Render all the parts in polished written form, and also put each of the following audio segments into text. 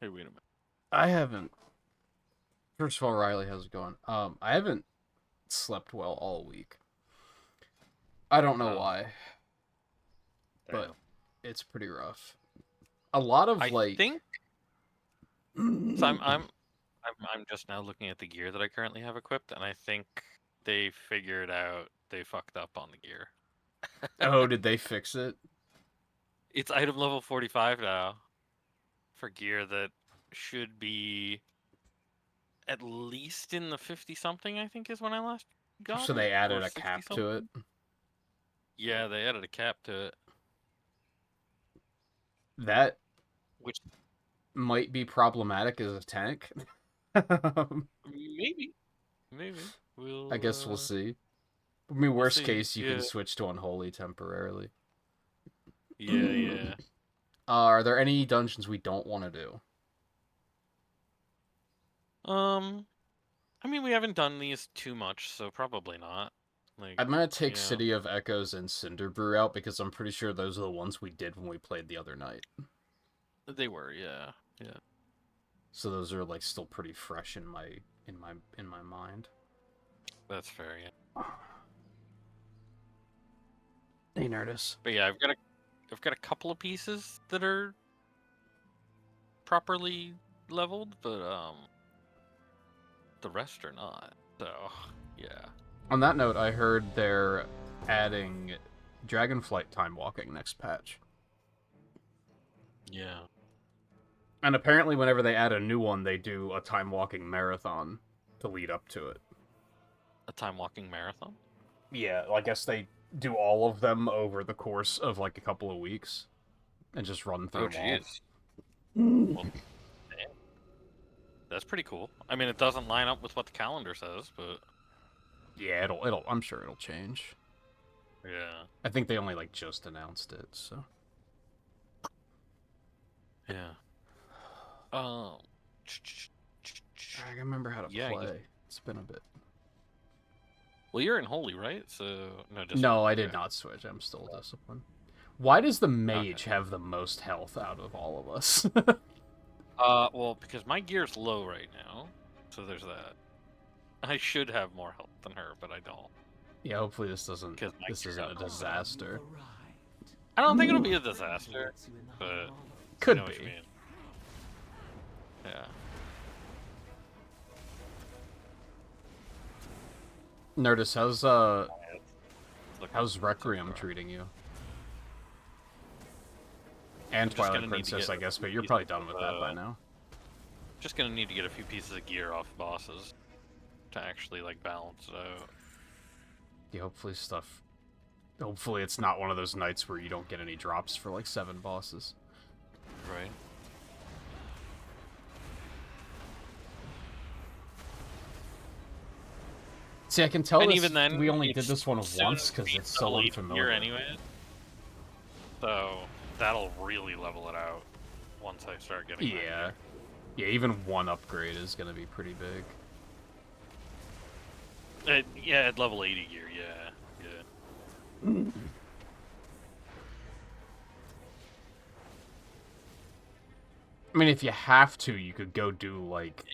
Hey, wait a minute. I haven't. First of all, Riley, how's it going? I haven't slept well all week. I don't know Oh, why, but damn. it's pretty rough. A lot of I like, think so. I'm just now looking at the gear that I currently have equipped, and I think they figured out they fucked up on the gear. oh, did they fix it? It's item level 45 now for gear that should be at least in the 50 something. I think is when I last got So it, they or added a 60 cap to it. something. Yeah, they added a cap to it, That which might be problematic as a tank. maybe, maybe I guess we'll we'll see. I mean, we'll worst see. case, you can Yeah, switch to unholy temporarily. yeah, yeah. Are there any dungeons we don't want to do? Um, I mean, we haven't done these too much, so probably not. Like, I'm gonna you take know, City of Echoes and Cinderbrew out because I'm pretty sure those are the ones we did when we played the other night. they were, yeah, yeah. So those are like still pretty fresh in my mind. That's fair, yeah. Hey, Nerdus. But yeah, I've got a couple of pieces that are properly leveled, but the rest are not. So, yeah, On that note, I heard they're adding Dragonflight time walking next patch. yeah. And apparently, whenever they add a new one, they do a time walking marathon to lead up to it. A time walking marathon. Yeah, I guess they do all of them over the course of like a couple of weeks and just run through Oh, them all. jeez. Well, damn. That's pretty cool. I mean, it doesn't line up with what the calendar says, but Yeah, it'll. I'm sure it'll change. yeah, I think they only like just announced it, so. yeah. Um, I remember how to yeah. play. It's been a bit. Well, you're in Holy, right? So no discipline. No, I did Okay. not switch. I'm still disciplined. Why does the Okay. mage have the most health out of all of us? Well, because my gear's low right now, so there's that. I should have more health than her, but I don't. Yeah, hopefully this doesn't. Because my This gear isn't got a fucked up. disaster. I don't think it'll be a disaster, but I know Could what you be. mean. Yeah. Nerdus, Look, how's so Requiem far. treating you? And I'm just Twilight gonna need to Princess, get I a guess, few but you're pieces probably done of, with that by now. just gonna need to get a few pieces of gear off bosses to actually like balance it out. Yeah, hopefully stuff. Hopefully it's not one of those nights where you don't get any drops for like 7 bosses. Right. See, I can tell And this. even then, We only did it's this one soon once to because be it's so double A gear unfamiliar. anyway. So that'll really level it out once I start getting that Yeah. gear. Yeah, even one upgrade is gonna be pretty big. Yeah, at level 80 gear, yeah. Yeah. I mean, if you have to, you could go do like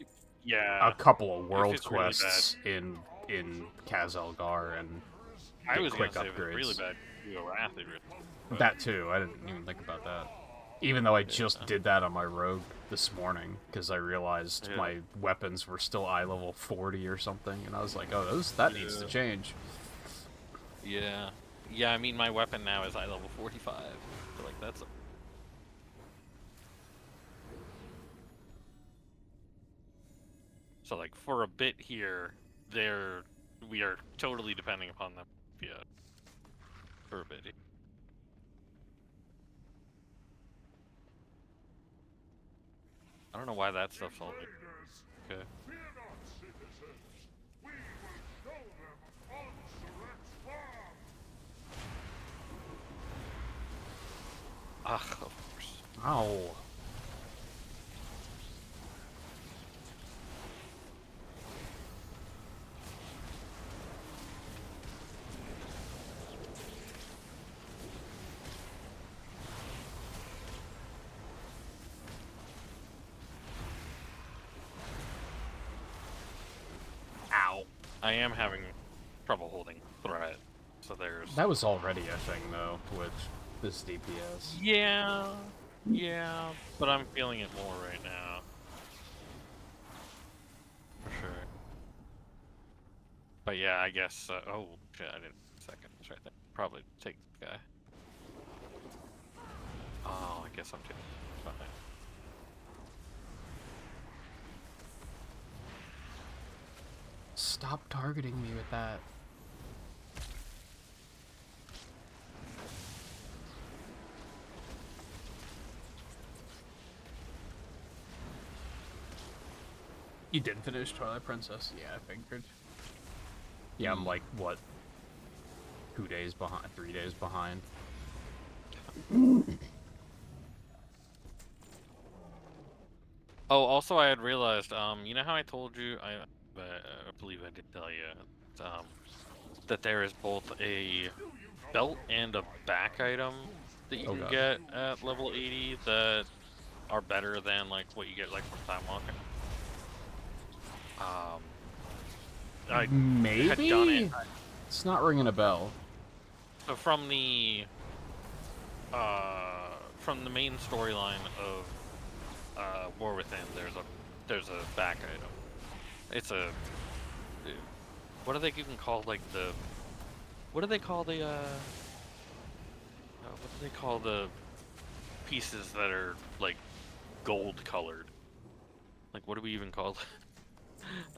a Yeah. couple of If world it's really bad. quests in Kaz Elgar and I get was gonna quick say if it's really upgrades. bad, you go Rapid. But That too. I didn't even think about that. Even though I just yeah. did that on my rogue this morning because I realized Yeah. my weapons were still eye level 40 or something, and I was like, "Oh, that needs to Yeah. change." Yeah. Yeah, I mean my weapon now is eye level 45. So like that's so like for a bit here, there we are totally depending upon them. Yeah. For a bit. I don't know why that stuff's all okay. Ah, of course. Ow. I am having trouble holding threat. So there's... That was already a thing, though, with this DPS. Yeah, yeah, but I'm feeling it more right now. For sure. But yeah, I guess, oh, shit, I didn't second this right there. Probably take the guy. Oh, I guess I'm taking something. Stop targeting me with that. You did finish Twilight Princess? Yeah, I figured. Yeah, I'm like, what? 2 days behind, 3 days behind. Oh, also I had realized, you know how I told you, I believe I did tell you, that there is both a belt and a back item that you can get at level 80 that are better than, like, what you get, like, from Time Walking. I Maybe? had done it. It's not ringing a bell. So from the main storyline of War Within, there's a back item. It's a what do they even call, like, the what do they call the pieces that are like gold colored? Like, what do we even call them?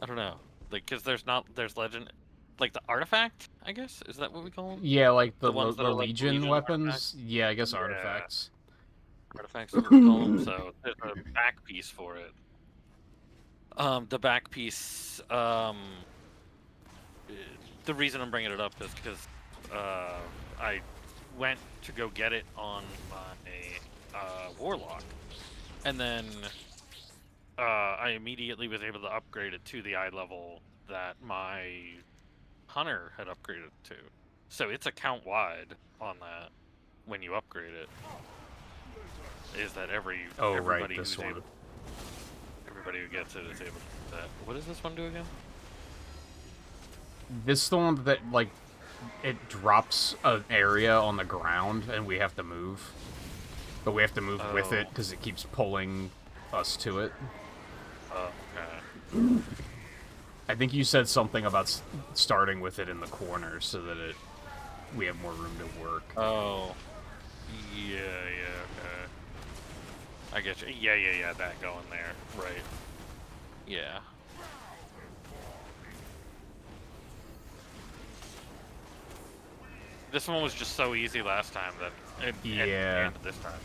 I don't know. Like, because there's legend, like the artifact, I guess, is that what we call them? Yeah, like the ones that are like Legion weapons. artifacts? Yeah, I guess Yeah. artifacts. Artifacts is what we call them. So there's a back piece for it. The back piece. The reason I'm bringing it up is because I went to go get it on my warlock, and then I immediately was able to upgrade it to the eye level that my hunter had upgraded to. So it's account wide on that when you upgrade it. Is that everybody this who's one. able, everybody who gets it is able to do that. What does this one do again? This is the one that, like, it drops an area on the ground and we have to move. But we have to move with it because it keeps pulling us to it. Okay. I think you said something about starting with it in the corner so that we have more room to work. Oh. Yeah, okay. I get you. Yeah, that going there. Right. Yeah. This one was just so easy last time that and this time.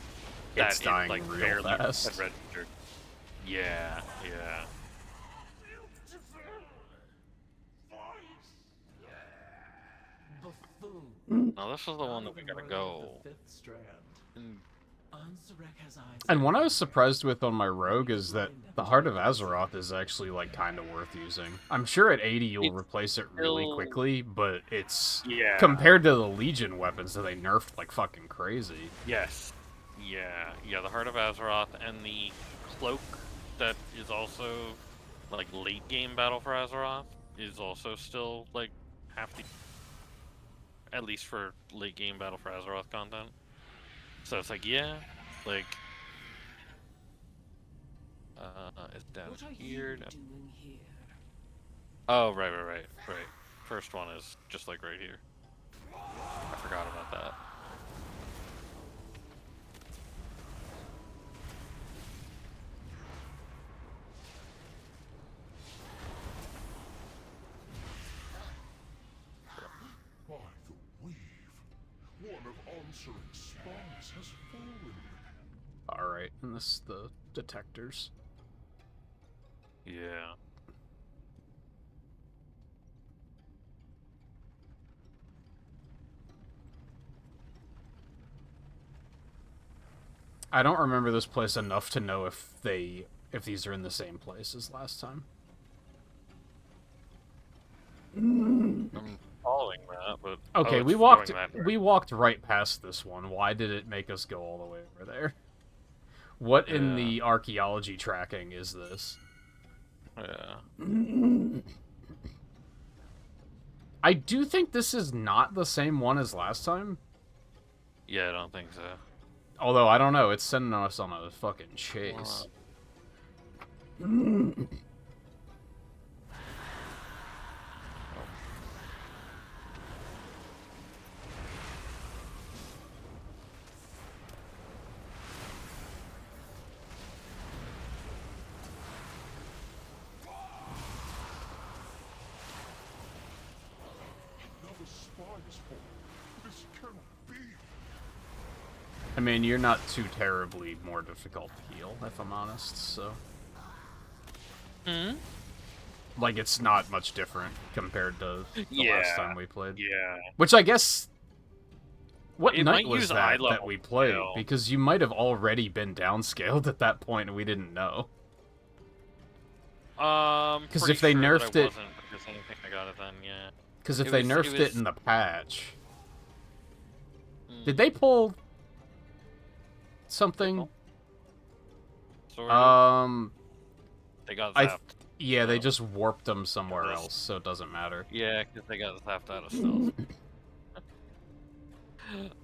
It's That dying like real barely fast. had registered. Yeah. No, this is the one that we gotta go. And what I was surprised with on my rogue is that the Heart of Azeroth is actually, like, kind of worth using. I'm sure at 80 you'll replace it really quickly, but it's... Yeah. Compared to the Legion weapons that they nerfed like fucking crazy. Yes. Yeah, the Heart of Azeroth and the cloak that is also, like, late game Battle for Azeroth is also still, like, half the... At least for late game Battle for Azeroth content. So it's like, yeah, like... it's down here. Oh, right. First one is just, like, right here. I forgot about that. By the weave, one of Answering's spies has fallen. Alright, and this is the detectors. Yeah. I don't remember this place enough to know if these are in the same place as last time. I'm following that, but... Okay, we walked right past this one. Why did it make us go all the way over there? What in the archaeology tracking is this? Yeah. I do think this is not the same one as last time. Yeah, I don't think so. Although, I don't know, it's sending us on a fucking chase. Another spider's fall. This cannot be. I mean, you're not too terribly more difficult to heal, if I'm honest, so... Hmm? Like, it's not much different compared to the last time we played. Yeah. Which I guess... What It night might was use eye that that level we played? scale. Because you might have already been downscaled at that point and we didn't know. Because Pretty if they sure that I nerfed it... wasn't, because I don't think I got it then, yeah. Because if It they was- nerfed it it was- in the patch... Mm, Did they pull... something? Sort of. They got zapped. Yeah, they so- just warped them somewhere Yes. else, so it doesn't matter. Yeah, because they got zapped out of stealth.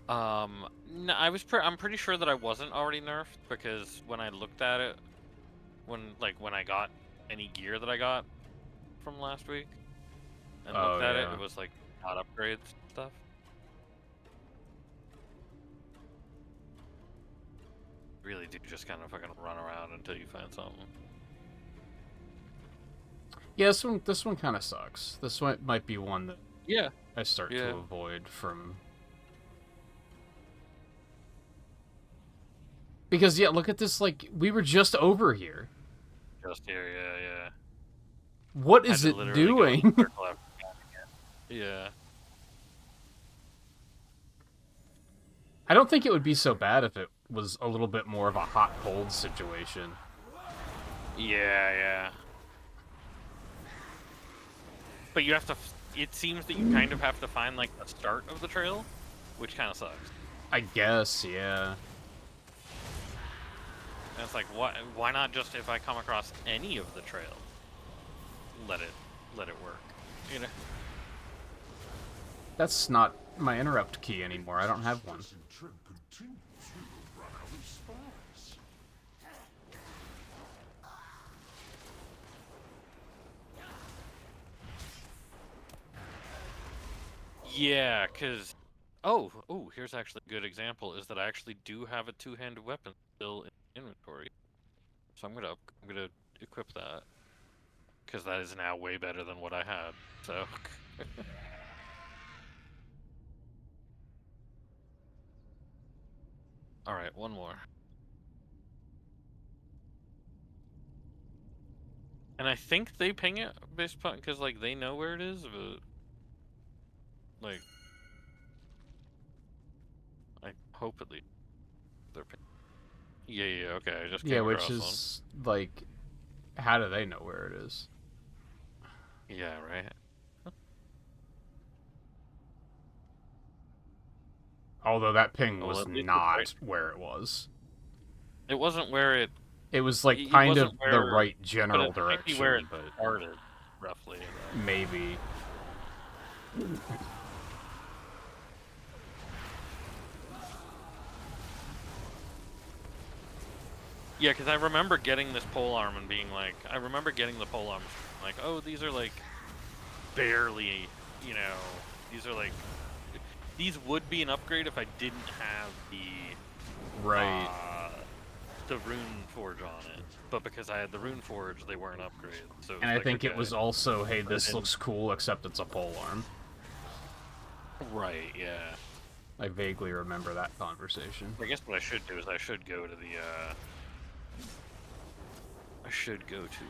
No, I'm pretty sure that I wasn't already nerfed because when I looked at it, when I got any gear that I got from last week and Oh, looked at yeah. it, it was like not upgrades and stuff. Really do just kind of fucking run around until you find something. Yeah, this one kind of sucks. This one might be one that Yeah. I start Yeah. to avoid from... Because, yeah, look at this, like, we were just over here. Just here, yeah. What Had is to it literally go in doing? a circle after counting it. Yeah. I don't think it would be so bad if it was a little bit more of a hot-cold situation. Yeah. But you have to. It seems that you kind of have to find like the start of the trail, which kind of sucks. I guess, yeah. And it's like, why not just if I come across any of the trail, let it work, you know? That's not my interrupt key anymore. I don't have one. This trend continues. We will run out of spies. Yeah, cause oh, here's actually a good example. Is that I actually do have a two-handed weapon still in inventory, so I'm gonna equip that, cause that is now way better than what I had. So. All right, one more. And I think they ping it based upon because like they know where it is, but like I hope at least they're ping. Yeah. Okay, I just came Yeah, which across is, like, how do they know where it is? one. Yeah, right. Although that ping Well, was at least it's not right. where it was. It wasn't where it. It was, like, It kind of wasn't the where- right But general it might be direction, where it but started, roughly. maybe. Yeah, because I remember getting this polearm and being like, I remember getting the polearm, like, oh, these are like barely, you know, these are like, these would be an upgrade if I didn't have Right. the rune forge on it. But because I had the rune forge, they weren't upgrades. So it was And I like, think it okay. was also, hey, this didn't- looks cool, except it's a polearm. Right, yeah. I vaguely remember that conversation. I guess what I should do is I should go to the, I should go to,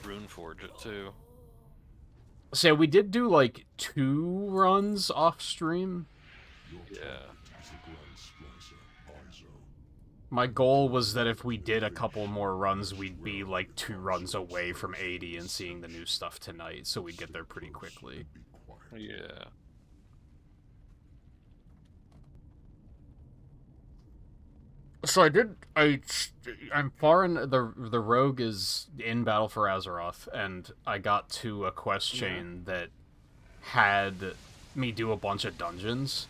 rune forge it too. So we did do, like, 2 runs off-stream. Yeah. Is the Grand Splicer, Izo. My goal was that if we did a couple more runs, we'd be, like, 2 runs away from 80 and seeing the new stuff tonight, so we'd get there pretty quickly. Be quiet. Yeah. so I'm far in the rogue is in Battle for Azeroth, and I got to a quest chain that had me do a bunch of dungeons.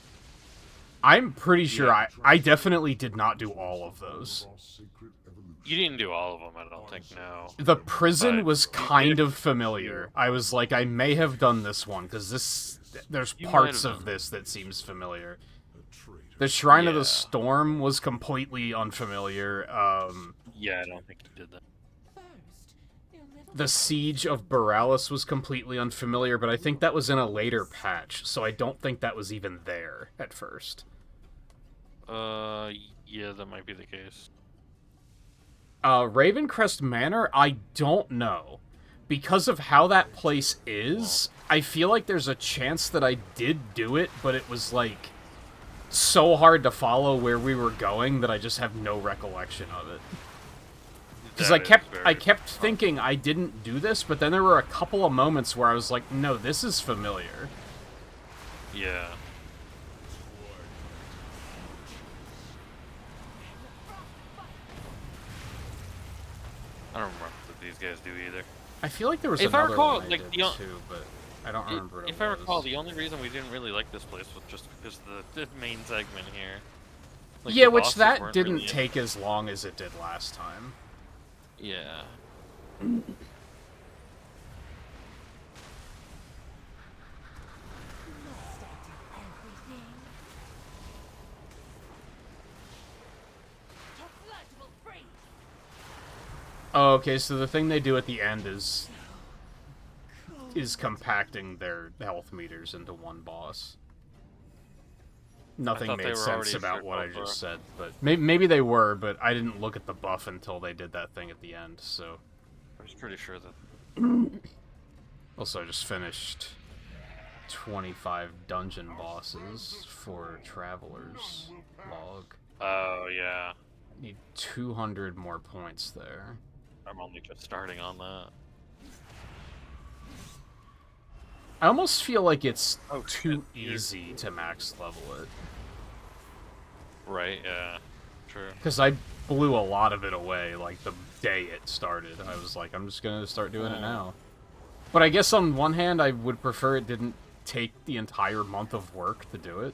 I'm pretty sure I definitely did not do all of those. You didn't do all of them, I don't think, no. The prison But was kind of familiar. I was like, I may have done this one, because there's parts of this that seems familiar. The Shrine of the Storm was completely unfamiliar. Yeah, I don't think you did that. The Siege of Borealis was completely unfamiliar, but I think that was in a later patch, so I don't think that was even there at first. Yeah, that might be the case. Ravencrest Manor, I don't know. Because of how that place is, I feel like there's a chance that I did do it, but it was, like, so hard to follow where we were going that I just have no recollection of it. Because I kept thinking I didn't do this, but then there were a couple of moments where I was like, no, this is familiar. Yeah. I don't remember what these guys do either. I feel like there was if another I recall, one I like, did too, but I don't remember what it was. If I recall, the only reason we didn't really like this place was just because the main segment here. Like, yeah, which that didn't really take as long as it did last time. Yeah. Oh, okay, so the thing they do at the end is compacting their health meters into one boss. Nothing made sense about what I just said, but maybe they were, but I didn't look at the buff until they did that thing at the end, so... I was pretty sure that... Also, I just finished 25 dungeon bosses for Traveler's Log. Oh, yeah. I need 200 more points there. I'm only just starting on that. I almost feel like it's too easy to max level it. Right, yeah. True. Because I blew a lot of it away, like, the day it started. I was like, I'm just gonna start doing it now. But I guess on one hand, I would prefer it didn't take the entire month of work to do it.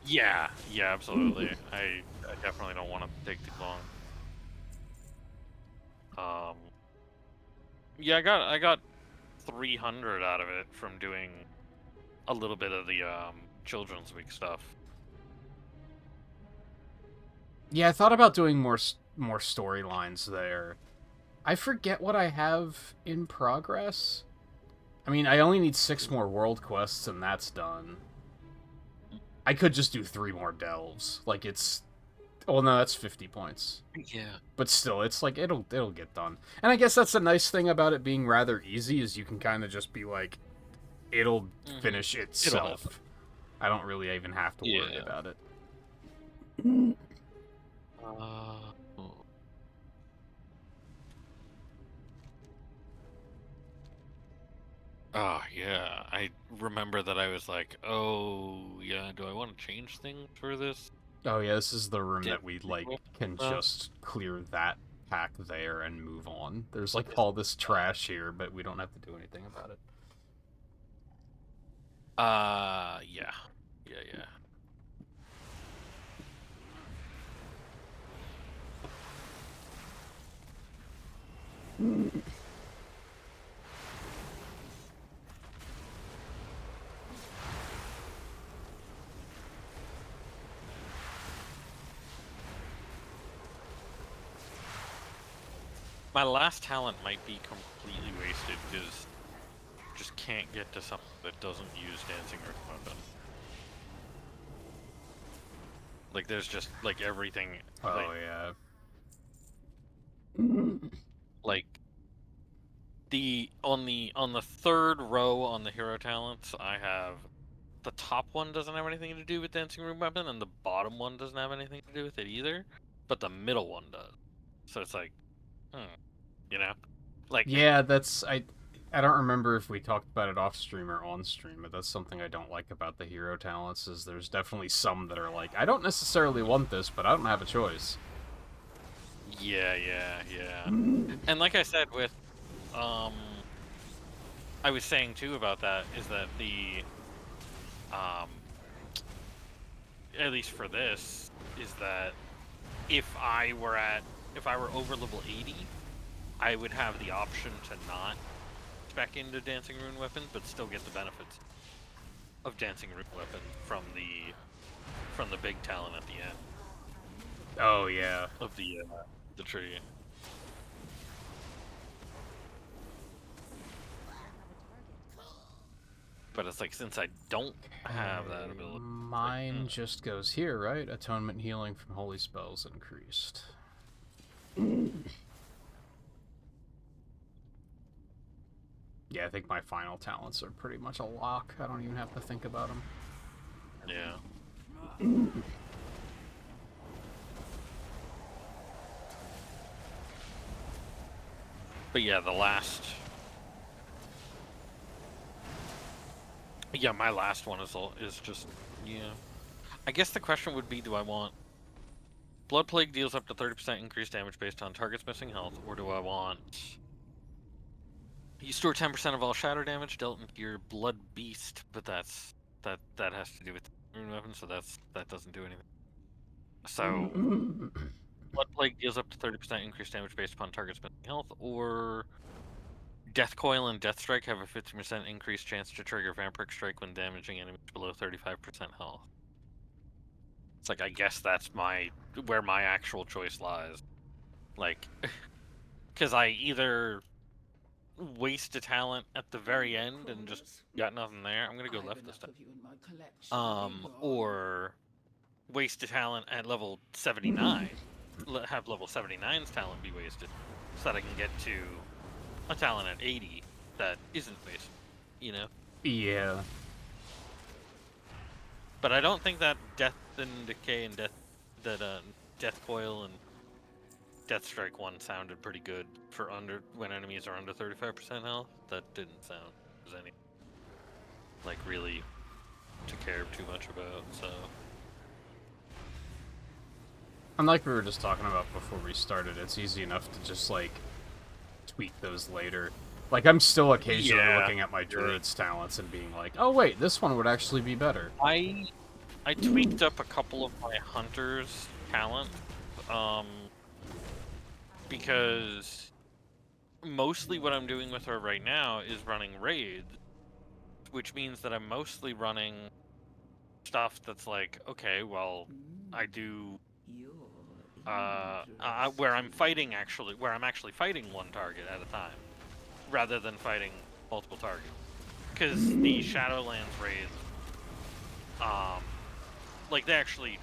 Yeah, yeah, absolutely. I definitely don't want to take too long. Yeah, I got 300 out of it from doing a little bit of the Children's Week stuff. Yeah, I thought about doing more storylines there. I forget what I have in progress. I mean, I only need 6 more world quests and that's done. I could just do 3 more delves. Like, it's... Oh, no, that's 50 points. Yeah. But still, it's like, it'll get done. And I guess that's the nice thing about it being rather easy, is you can kind of just be like, it'll finish itself. I don't really even have to worry about it. Oh, yeah. I remember that I was like, oh, yeah, do I want to change things for this? Oh, yeah, this is the room that we, like, can just clear that pack there and move on. There's, like, all this trash here, but we don't have to do anything about it. Yeah. Yeah. My last talent might be completely wasted because I just can't get to something that doesn't use Dancing Earth Weapon. Like, there's just, like, everything... Oh, yeah. Like, on the third row on the hero talents, I have... The top one doesn't have anything to do with Dancing Room Weapon, and the bottom one doesn't have anything to do with it either, but the middle one does. So it's like, you know? Like... Yeah, that's... I don't remember if we talked about it off stream or on stream, but that's something I don't like about the hero talents, is there's definitely some that are like, I don't necessarily want this, but I don't have a choice. Yeah. And like I said with, um, I was saying too about that is that um, at least for this, is that if I were over level 80, I would have the option to not spec into Dancing Rune weapons, but still get the benefits of Dancing Rune weapons from the big talent at the end Oh, yeah. of the tree. But it's like, since I don't have that ability, Mine just goes here, right? Atonement healing from holy spells increased. Yeah, I think my final talents are pretty much a lock. I don't even have to think about them. yeah. But yeah, my last one is just, yeah. I guess the question would be, do I want Blood Plague deals up to 30% increased damage based on target's missing health, or do I want you store 10% of all shadow damage dealt into your Blood Beast, but that has to do with the rune weapon, so that doesn't do anything. So Blood Plague deals up to 30% increased damage based upon target's missing health, or Death Coil and Death Strike have a 50% increased chance to trigger Vampiric Strike when damaging enemies below 35% health. It's like, I guess that's where my actual choice lies. Like, because I either waste a talent at the very end and just got nothing there. I'm gonna go left this time. Or waste a talent at level 79. Have level 79's talent be wasted, so that I can get to a talent at 80 that isn't wasted. You know? Yeah. But I don't think that Death and Decay and Death Coil and Death Strike one sounded pretty good for when enemies are under 35% health. That didn't sound as any like really to care too much about. So, And like we were just talking about before we started, it's easy enough to just like tweak those later. Like, I'm still occasionally looking at my druid's talents and being like, oh wait, this one would actually be better. I tweaked up a couple of my hunter's talent, because mostly what I'm doing with her right now is running raids, which means that I'm mostly running stuff that's like, okay, well, I do where I'm actually fighting one target at a time, rather than fighting multiple targets. Because the Shadowlands raids, like, they actually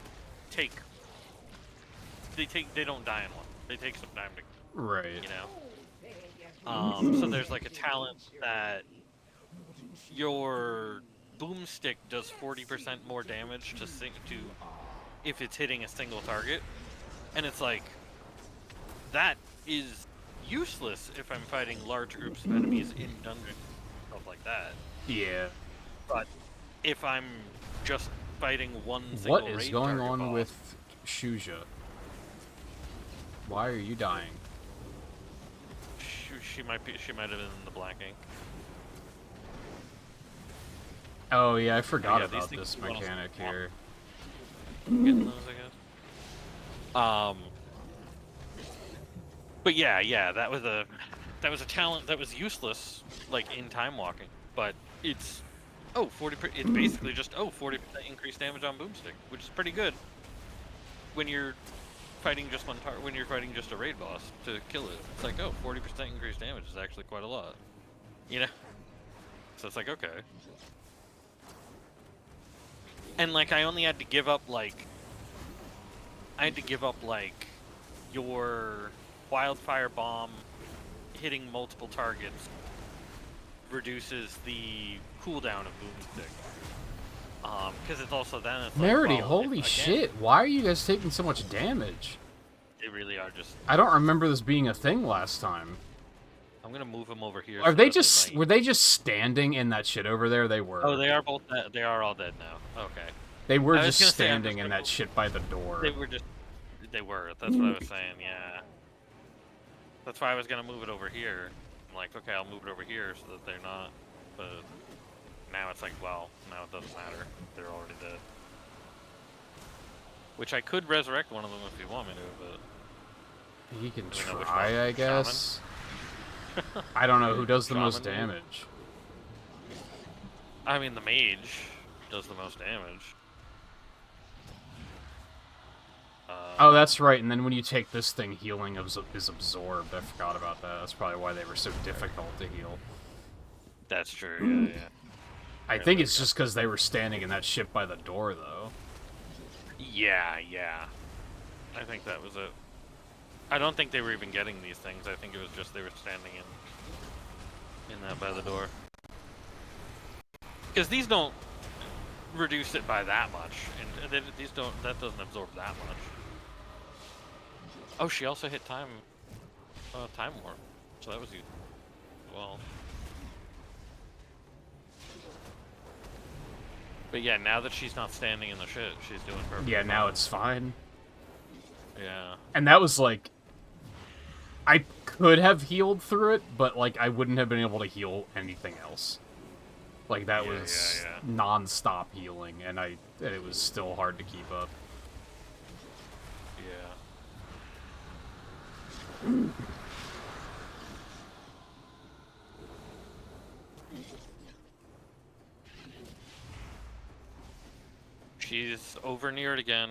they don't die in one. They take some time to, Right. you know? So there's like a talent that your boomstick does 40% more damage to if it's hitting a single target. And it's like, that is useless if I'm fighting large groups of enemies in dungeons, stuff like that. Yeah. But if I'm just fighting one single What is raid going target on boss, with Shuja? Why are you dying? she might have been in the black ink. Oh yeah, I forgot yeah, these about things this go on mechanic swamp. here. Getting those, I guess. But yeah, that was a talent that was useless, like, in time walking. But it's 40. It's basically just 40% increased damage on boomstick, which is pretty good when you're fighting just one target. When you're fighting just a raid boss to kill it, it's like 40% increased damage is actually quite a lot, you know. So it's like, okay. And like, I only had to give up like your wildfire bomb hitting multiple targets reduces the cooldown of boomstick. Because it's also then it's Merity, like, well, holy shit! Why are you guys taking so much damage? They really are just. I don't remember this being a thing last time. I'm gonna move them over here. Are they just were they just standing in that shit over there? They were. Oh, they are both. They are all dead now. Okay. They were just standing in that shit by the door. They were just. They were. That's what I was saying. Yeah. That's why I was gonna move it over here. I'm like, okay, I'll move it over here so that they're not. But now it's like, well, now it doesn't matter. They're already dead. Which I could resurrect one of them if you want me to, but He can do we know which try, one? I guess. I don't know who does the most Shaman? damage. I mean, the mage does the most damage. Oh, that's right, and then when you take this thing, healing is absorbed. I forgot about that. That's probably why they were so difficult to heal. That's true, yeah, yeah. I think it's just because they were standing in that ship by the door, though. Yeah, yeah. I think that was it. I don't think they were even getting these things. I think it was just they were standing in that by the door. Because these don't reduce it by that much, and these don't. That doesn't absorb that much. Oh, she also hit time warp, so that was useful. Well, but yeah, now that she's not standing in the shit, she's doing perfectly Yeah, now fine. it's fine. Yeah. And that was like... I could have healed through it, but like I wouldn't have been able to heal anything else. Like that was non-stop healing, and it was still hard to keep up. Yeah. She's over near it again.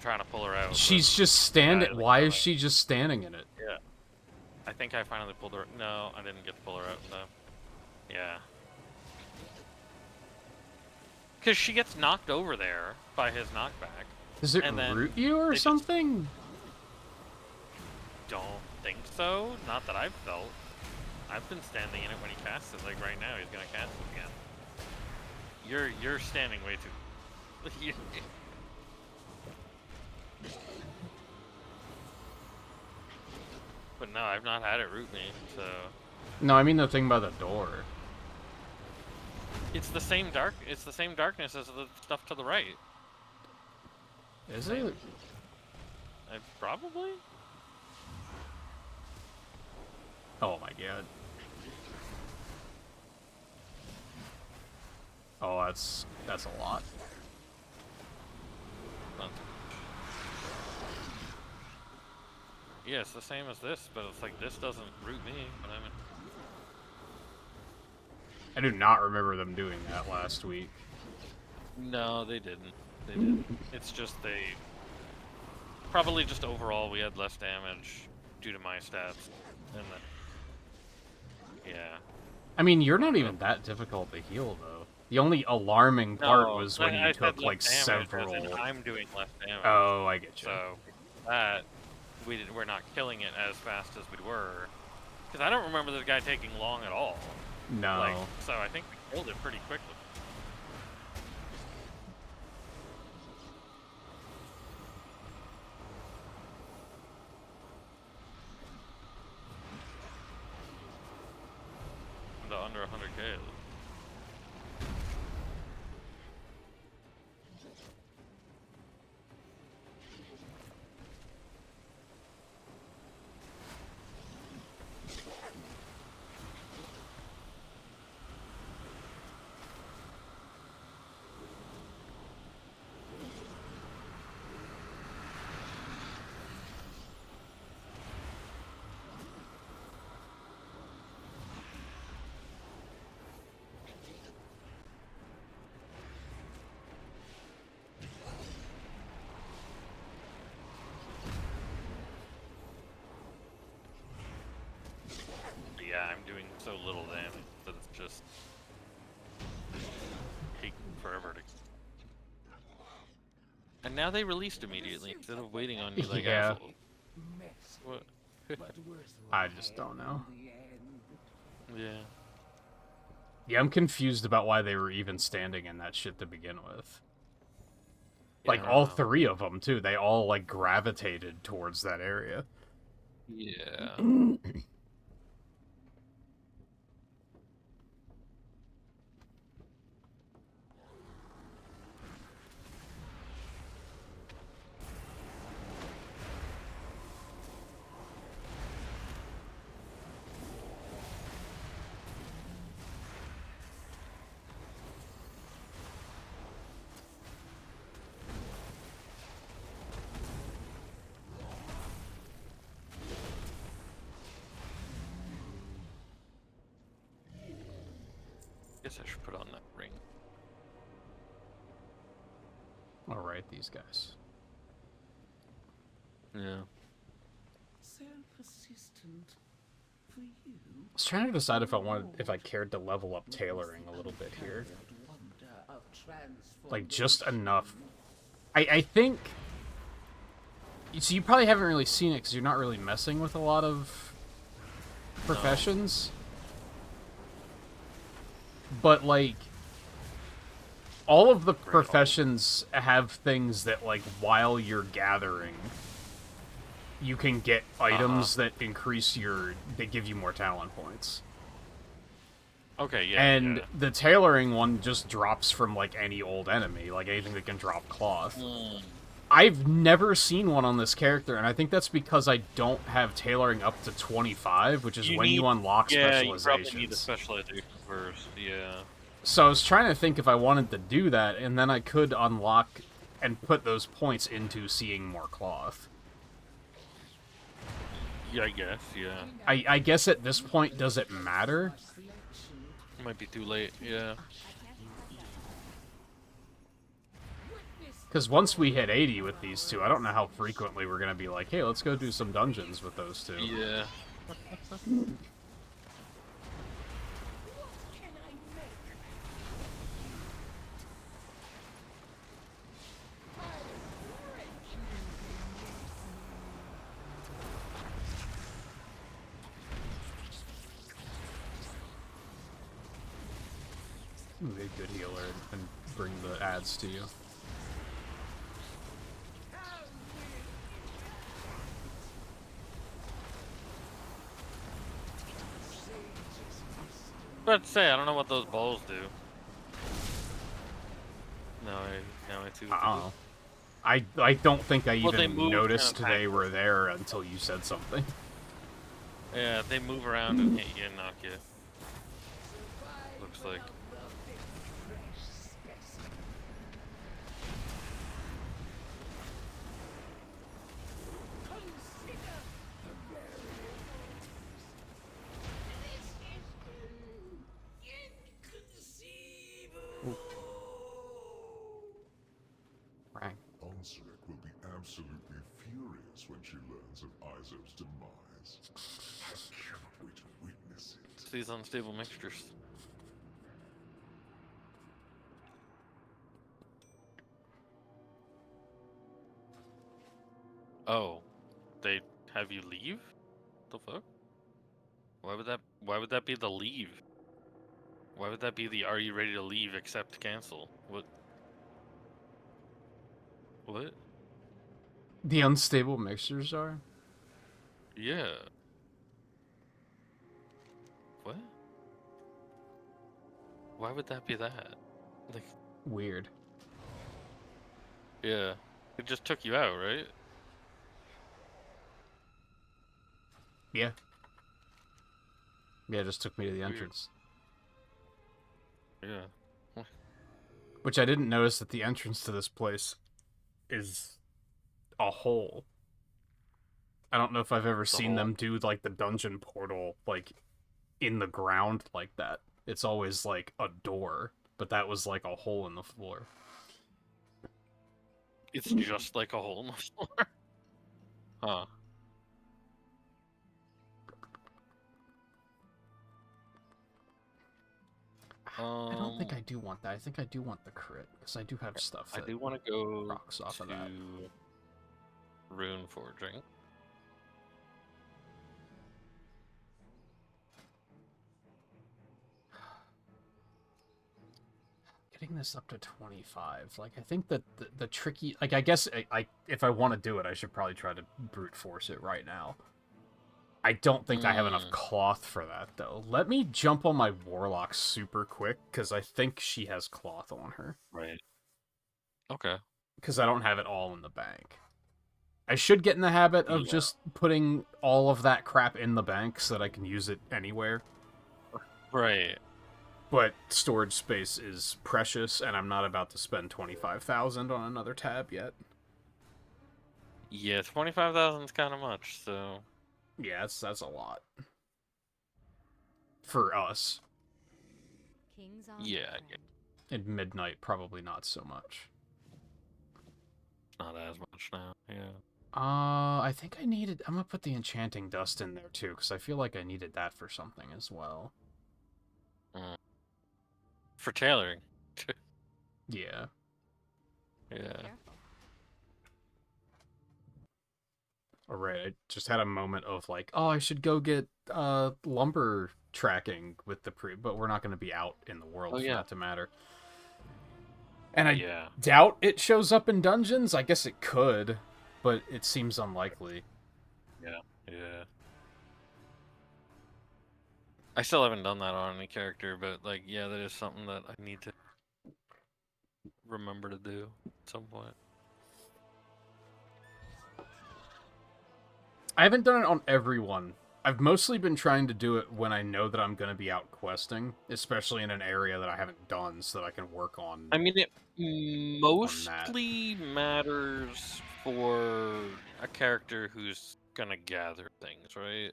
Trying to pull her out. She's just standing. Why is she just standing in it? Yeah. I think I finally pulled her. No, I didn't get to pull her out in time. Yeah. Because she gets knocked over there by his knockback. Does it root you or something? Don't think so. Not that I've felt. I've been standing in it when he casts it. Like right now, he's gonna cast it again. You're standing way too. But no, I've not had it root me. So. No, I mean the thing by the door. It's the same It's the same darkness as the stuff to the right. Is it? Probably. Oh my god. Oh, that's a lot. Yeah, it's the same as this, but it's like this doesn't root me. But I mean, I do not remember them doing that last week. no, they didn't. They didn't. It's just probably just overall we had less damage due to my stats, and then yeah. I mean, you're not even that difficult to heal though. The only alarming part was when you took like several. I'm doing less damage. Oh, I get you. So that we're not killing it as fast as we were, because I don't remember this guy taking long at all. No. Like, so I think we killed it pretty quickly. Under 100k. Yeah, I'm doing so little damage that it's just taking forever to. And now they released immediately instead of waiting on you like assholes. What? I just don't know. Yeah. Yeah, I'm confused about why they were even standing in that shit to begin with. Like, all three of them, too. They all, like, gravitated towards that area. Yeah. Guess I should put on that ring. Alright, these guys. Yeah. So persistent for you. I was trying to decide if I cared to level up tailoring a little bit here. Like, just enough. I think... So you probably haven't really seen it because you're not really messing with a lot of professions. But, like, all of the professions have things that, like, while you're gathering, you can get items that increase that give you more talent points. Okay, yeah. And yeah. the tailoring one just drops from, like, any old enemy, like anything that can drop cloth. I've never seen one on this character, and I think that's because I don't have tailoring up to 25, which is when you unlock specializations. You probably need the specialization first, yeah. So I was trying to think if I wanted to do that, and then I could unlock and put those points into seeing more cloth. Yeah, I guess, yeah. I guess at this point, does it matter? It might be too late, yeah. Because once we hit 80 with these two, I don't know how frequently we're going to be like, hey, let's go do some dungeons with those two. Yeah. Be a good healer and bring the ads to you. But say, I don't know what those balls do. No, I see what they do. I don't think I Well, they even move noticed kind of they were there until you said something. Yeah, they move around and hit you and knock you. Looks like. Right. Onseric will be absolutely furious when she learns of Izo's demise. I cannot wait to witness it. It's these unstable mixtures. Oh, they have you leave? The fuck? Why would that be the leave? Why would that be the are you ready to leave except cancel? What? What? The unstable mixtures are? Yeah. What? Why would that be that? Like, Weird. yeah. It just took you out, right? Yeah. Yeah, it just took me to the Weird. entrance. Yeah. Which I didn't notice that the entrance to this place is a hole. I don't know if I've ever seen them do, like, the dungeon portal, like, in the ground like that. It's always, like, a door, but that was, like, a hole in the floor. It's just like a hole in the floor. Huh. I don't think I do want that. I think I do want the crit, because I do have stuff I that do want to go rocks off to of that. rune forging. Getting this up to 25, like, I think that the tricky, like, I guess I if I want to do it, I should probably try to brute force it right now. I don't think I have enough cloth for that, though. Let me jump on my warlock super quick, because I think she has cloth on her. Right. Okay. Because I don't have it all in the bank. I should get in the habit of just putting all of that crap in the bank so that I can use it anywhere. Right. But storage space is precious, and I'm not about to spend 25,000 on another tab yet. Yeah, 25,000 is kind of much, so... Yeah, that's a lot. For us. King's on Yeah, friend. At midnight, probably not so much. not as much now. Yeah. I think I needed... I'm gonna put the enchanting dust in there, too, because I feel like I needed that for something as well. For tailoring. Yeah. Yeah. Careful. Alright, I just had a moment of like, oh, I should go get lumber tracking with the but we're not going to be out in the world Oh, for yeah. that to matter. And I Yeah. doubt it shows up in dungeons. I guess it could, but it seems unlikely. Yeah. Yeah. I still haven't done that on any character, but like, yeah, that is something that I need to remember to do at some point. I haven't done it on everyone. I've mostly been trying to do it when I know that I'm going to be out questing, especially in an area that I haven't done, so that I can work on. I mean, it mostly matters for a character who's gonna gather things, right?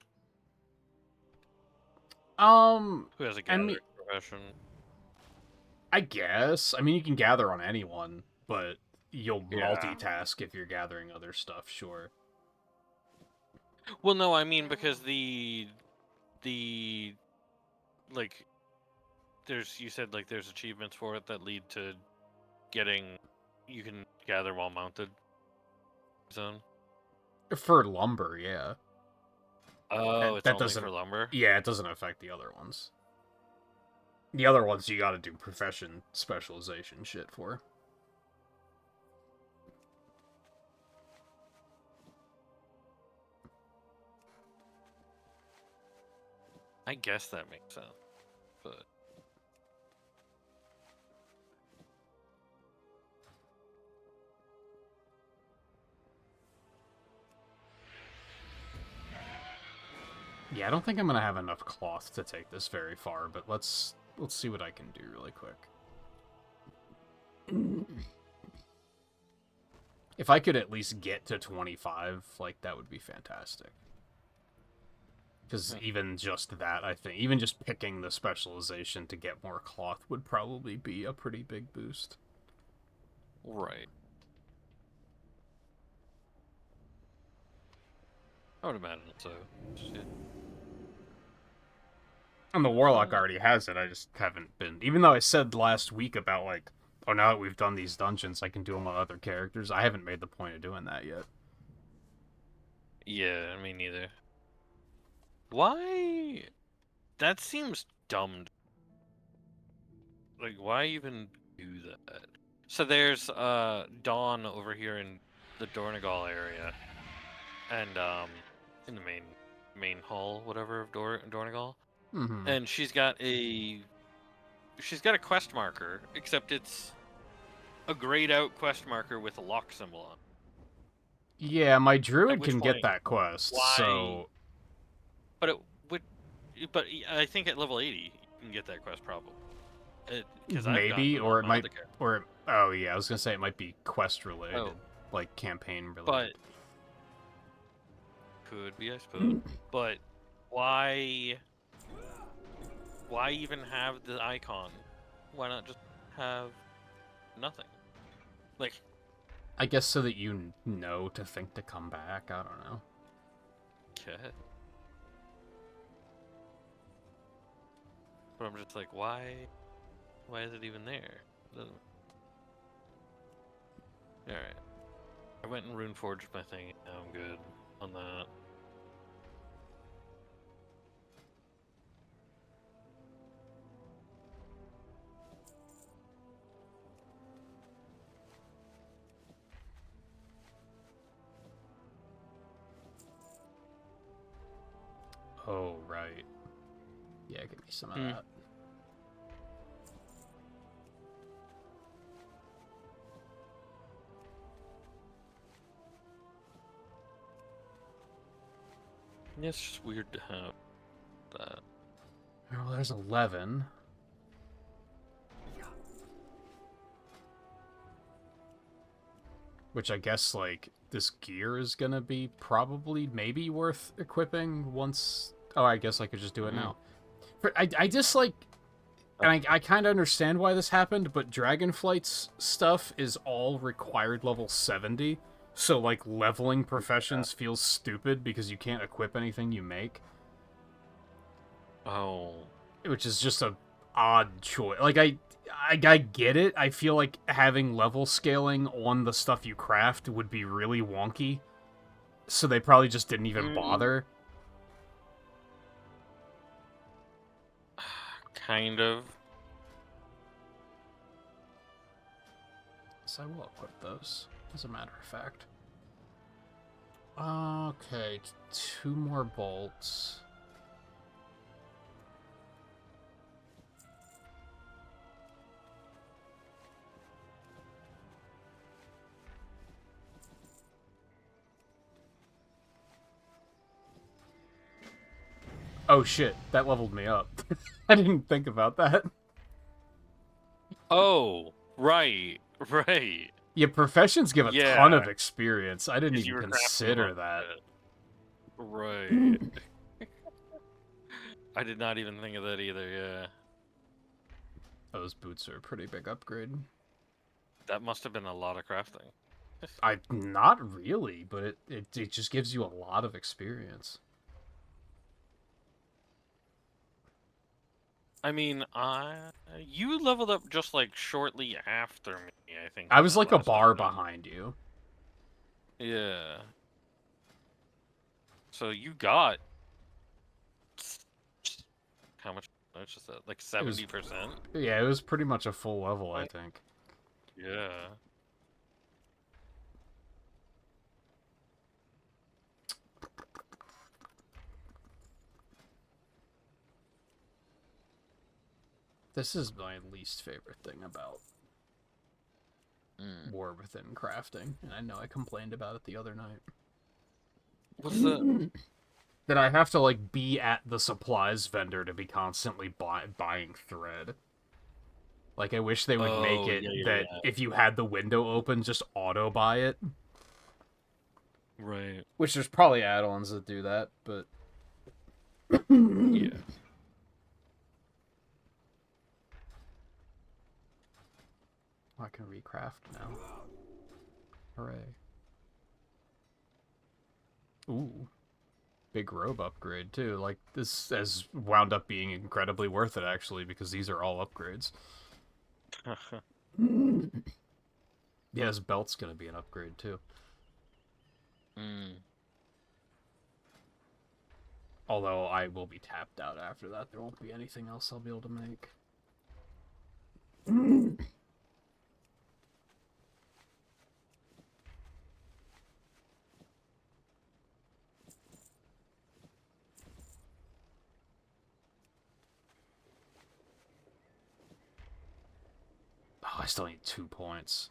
Who has a I gathering mean, profession. I guess. I mean, you can gather on anyone, but you'll Yeah. multitask if you're gathering other stuff, sure. Well, no, I mean because like you said like there's achievements for it that lead to you can gather while mounted. Zone. For lumber, yeah. Oh, it's that only doesn't, for lumber. Yeah, it doesn't affect the other ones. The other ones you gotta do profession specialization shit for. I guess that makes sense, but Yeah, I don't think I'm gonna have enough cloth to take this very far, but let's see what I can do really quick. If I could at least get to 25, like, that would be fantastic. Because even just that, I think, even just picking the specialization to get more cloth would probably be a pretty big boost. right. I would imagine so. Shit. And the Warlock already has it, I just haven't been... Even though I said last week about, like, oh, now that we've done these dungeons, I can do them on other characters, I haven't made the point of doing that yet. Yeah, me neither. Why? That seems dumb. Like, why even do that? So there's Dawn over here in the Dornegal area, and in the main hall, whatever, of Dornegal, Mm-hmm. and she's got a quest marker, except it's a grayed out quest marker with a lock symbol on. Yeah, my druid At which can get point, that quest, why- so... But it would, but I think at level 80 you can get that quest probably. Maybe, or it might, or oh yeah, I was gonna say it might be quest related, Oh. like campaign related. But could be, I suppose. But why even have the icon? Why not just have nothing? Like, I guess so that you know to think to come back. I don't know. okay. But I'm just like, why? Why is it even there? Doesn't... All right. I went and rune forged my thing. Now I'm good on that. Oh right. Yeah, give me some of that. Yeah, it's just weird to have that. Well, there's 11. Which I guess, like, this gear is gonna be probably, maybe worth equipping once... Oh, I guess I could just do it now. I just, like... And I kind of understand why this happened, but Dragonflight's stuff is all required level 70. So, like, leveling professions feels stupid because you can't equip anything you make. Oh. Which is just a odd choice. Like, I get it. I feel like having level scaling on the stuff you craft would be really wonky. So they probably just didn't even bother. Kind of. So I will equip those, as a matter of fact. Okay, 2 more bolts. Oh shit, that leveled me up. I didn't think about that. Oh, right. Yeah, professions give a ton of experience. I didn't 'Cause you even were crafting consider them that. up. Right. I did not even think of that either, yeah. Those boots are a pretty big upgrade. That must have been a lot of crafting. Not really, but it just gives you a lot of experience. I mean, you leveled up just like shortly after me, I think. I was like a last bar dungeon. behind you. Yeah. So you got how much? Is that? Like 70%? Yeah, it was pretty much a full level, I think. Yeah. This is my least favorite thing about War Within crafting, and I know I complained about it the other night. What's that? That I have to, like, be at the supplies vendor to be constantly buying thread. Like, I wish they would make it that if you had the window open, just auto-buy it. Right. Which there's probably add-ons that do that, but... Yeah. I can recraft now. Hooray. Ooh. Big robe upgrade, too. Like, this has wound up being incredibly worth it, actually, because these are all upgrades. Yeah, his belt's gonna be an upgrade, too. Although I will be tapped out after that. There won't be anything else I'll be able to make. Oh, I still need 2 points.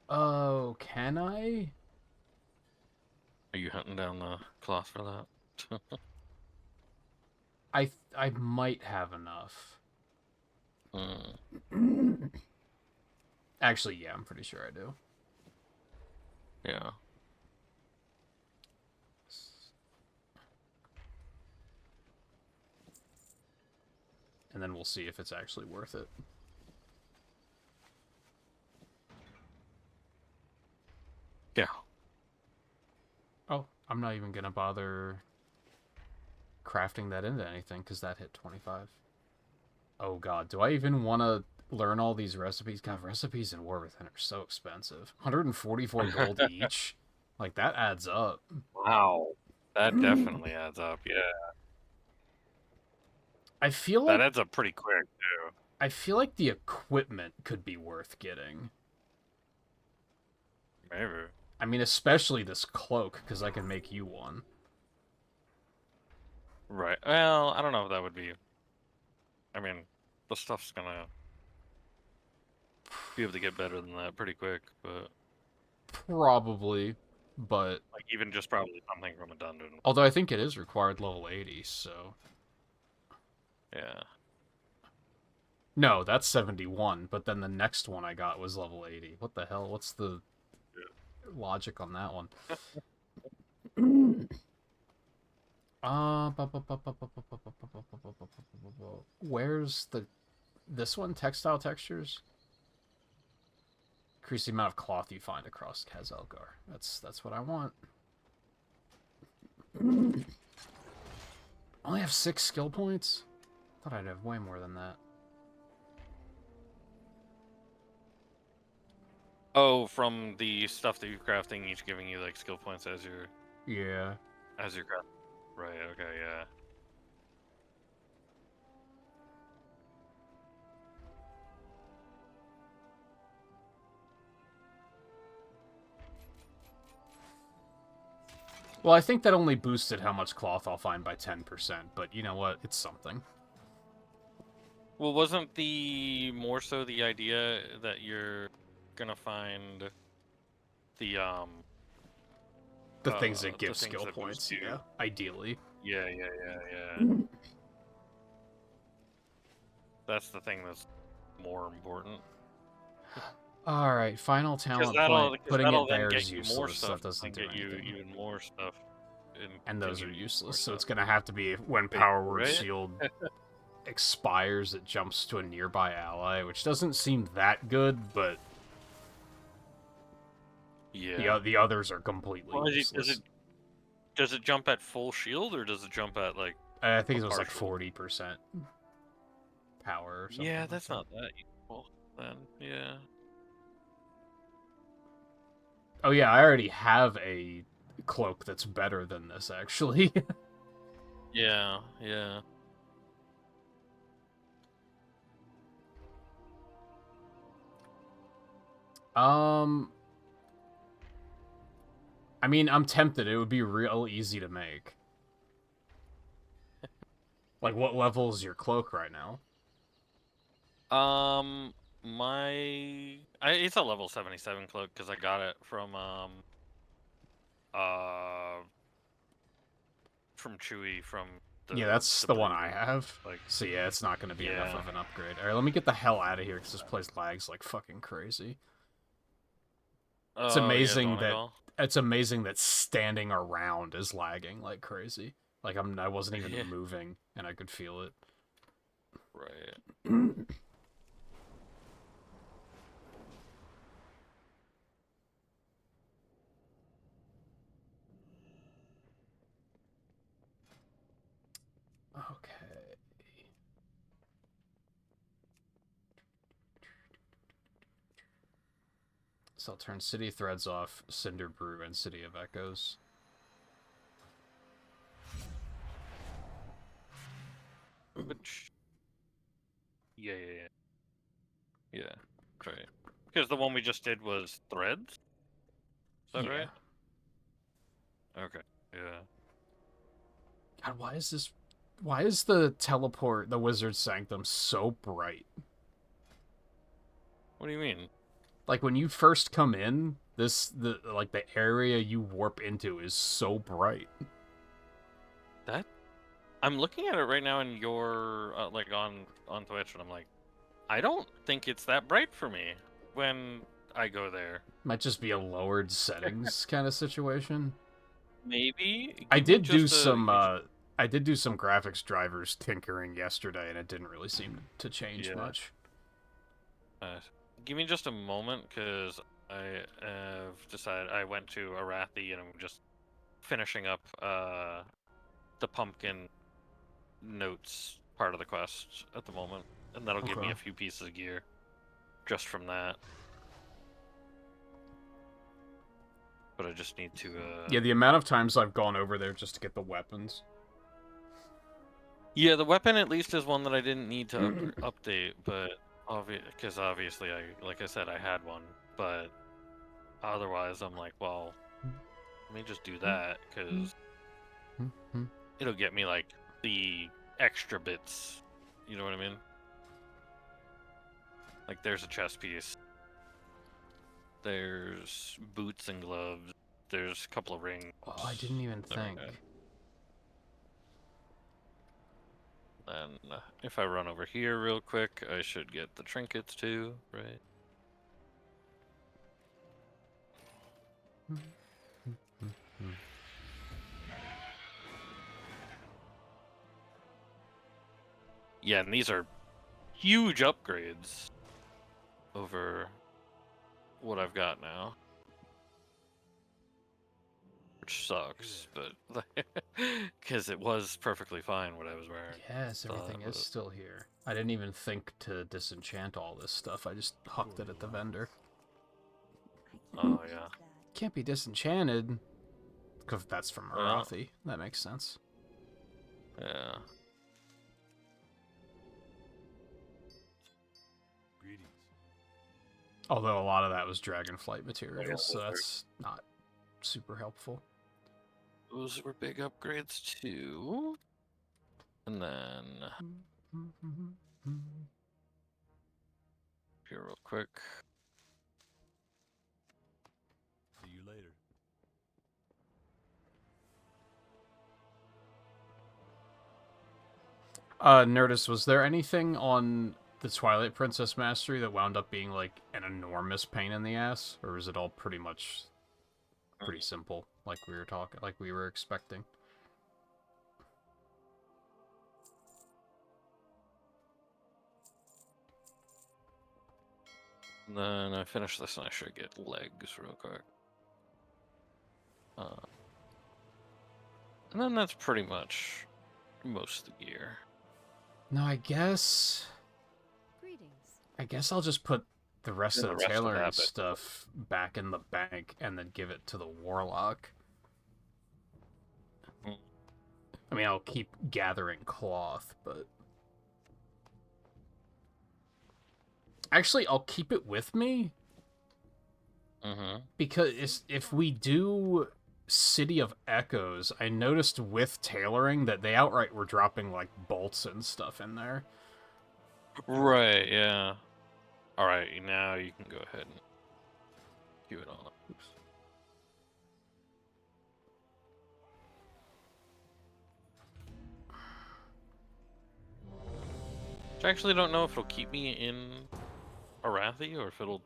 Oh, can I? Are you hunting down the cloth for that? I might have enough. Actually, yeah, I'm pretty sure I do. Yeah. And then we'll see if it's actually worth it. Yeah. Oh, I'm not even gonna bother crafting that into anything, because that hit 25. Oh god, do I even want to learn all these recipes? God, recipes in War Within are so expensive. 144 gold each? Like, that adds up. Wow. That definitely adds up, yeah. I feel like... That adds up pretty quick, too. I feel like the equipment could be worth getting. Maybe. I mean, especially this cloak, because I can make you one. Right. Well, I don't know if that would be... I mean, the stuff's gonna be able to get better than that pretty quick, but... Probably, but... Like, even just probably something from a dungeon. Although I think it is required level 80, so... Yeah. No, that's 71, but then the next one I got was level 80. What the hell? What's the logic on that one? Where's this one? Textile textures? Increase the amount of cloth you find across Kazalgar. That's what I want. Only have 6 skill points? Thought I'd have way more than that. Oh, from the stuff that you're crafting, each giving you like skill points as you're Yeah. crafting. Right. Okay. Yeah. Well, I think that only boosted how much cloth I'll find by 10%, but you know what? It's something. Well, wasn't the more so the idea that you're gonna find the Things that give the things skill that points, boost you? yeah. Ideally. Yeah. That's the thing that's more important. Alright, final talent Because point. Putting that'll it then there get is you more useless. stuff. That doesn't And do get you anything. even more stuff. And those are continue to get useless, so more it's stuff. gonna have to be when Power Word Right? Shield expires, it jumps to a nearby ally, which doesn't seem that good, but Yeah. the others are completely Well, useless. does it jump at full shield or does it jump at like? I think it was like partial? 40% power or something. Yeah, like that's that. not that useful then. Yeah. Oh yeah, I already have a cloak that's better than this, actually. Yeah. Yeah. I mean, I'm tempted. It would be real easy to make. Like, what level is your cloak right now? It's a level 77 cloak because I got it from Chewy from the Yeah, that's the the one I breeding. have. Like, So yeah, it's not going to be enough yeah. of an upgrade. Alright, let me get the hell out of here, because this place lags like fucking crazy. It's Oh yeah, amazing that Donegal. it's amazing that standing around is lagging like crazy. Like I wasn't even Yeah. moving, and I could feel it. Right. Okay. So I'll turn City Threads off, Cinder Brew, and City of Echoes. Which. Yeah. Yeah. Right. Because the one we just did was threads. Is that Yeah. right? Okay. Yeah. God, why is the teleport, the Wizard's Sanctum, so bright? What do you mean? Like, when you first come in, the area you warp into is so bright. I'm looking at it right now in your like on Twitch, and I'm like, I don't think it's that bright for me when I go there. Might just be a lowered settings kind of situation. Maybe I give me did do just a- some graphics drivers tinkering yesterday, and it didn't really seem to change Yeah. much. Give me just a moment, because I have decided I went to Arathi and I'm just finishing up the pumpkin notes part of the quest at the moment, and that'll give me Okay. a few pieces of gear just from that. But I just need to Yeah, the amount of times I've gone over there just to get the weapons. Yeah, the weapon at least is one that I didn't need to update, but because obviously like I said, I had one, but otherwise I'm like, well, let me just do that, because it'll get me like the extra bits. You know what I mean? Like, there's a chest piece. There's boots and gloves. There's a couple of rings. Oh, I didn't even that are think. good. And if I run over here real quick, I should get the trinkets too, right? Yeah, and these are huge upgrades over what I've got now. Which sucks, but because it was perfectly fine what I was wearing. Yes, everything is still here. I didn't even think to disenchant all this stuff. I just hucked it at the vendor. Oh yeah. Can't be disenchanted. Because that's from Arathi. That makes sense. Yeah. Although a lot of that was Dragonflight materials, so that's not super helpful. Those were big upgrades too. And then here real quick. See you later. Nerdist, was there anything on the Twilight Princess Mastery that wound up being like an enormous pain in the ass, or was it all pretty much pretty simple, like we were expecting? And then I finish this and I should get legs real quick. And then that's pretty much most of the gear. No, I guess I'll just put the rest of the tailoring stuff back in the bank and then give it to the Warlock. I mean, I'll keep gathering cloth, but... Actually, I'll keep it with me. Because if we do City of Echoes, I noticed with tailoring that they outright were dropping, like, bolts and stuff in there. Right, yeah. Alright, now you can go ahead and queue it all up. Oops. I actually don't know if it'll keep me in Arathi or if it'll...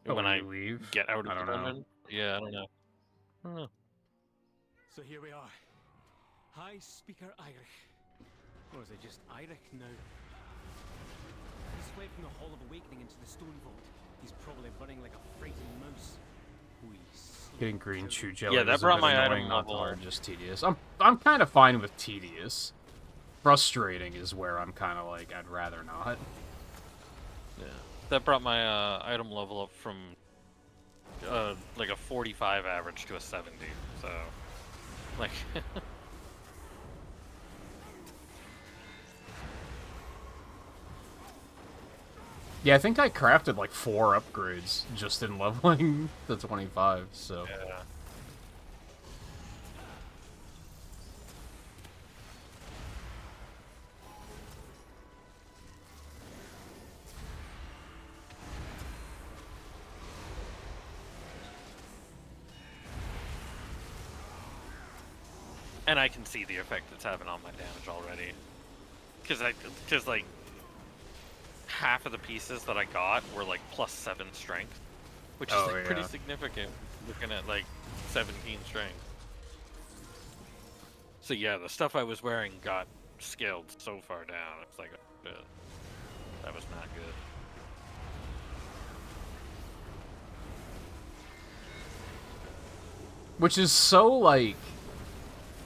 when I leave? get out of I don't the know. dungeon. Yeah, I don't know. I don't know. So here we are. High Speaker Irish. Or is it just Irish now? He's fled from the Hall of Awakening into the Stone Vault. He's probably running like a frightened mouse. Getting green chew jelly. Yeah, that is brought a bit my annoying, item not level. hard, just tedious. I'm kind of fine with tedious. Frustrating is where I'm kind of like, I'd rather not. Yeah, that brought my item level up from like a 45 average to a 70. So, like, yeah, I think I crafted like 4 upgrades just in leveling to 25. So. yeah. And I can see the effect it's having on my damage already. Because like, half of the pieces that I got were like +7 strength. Which is like pretty significant, looking at like 17 strength. So yeah, the stuff I was wearing got scaled so far down, it's like, that was not good. Which is so, like,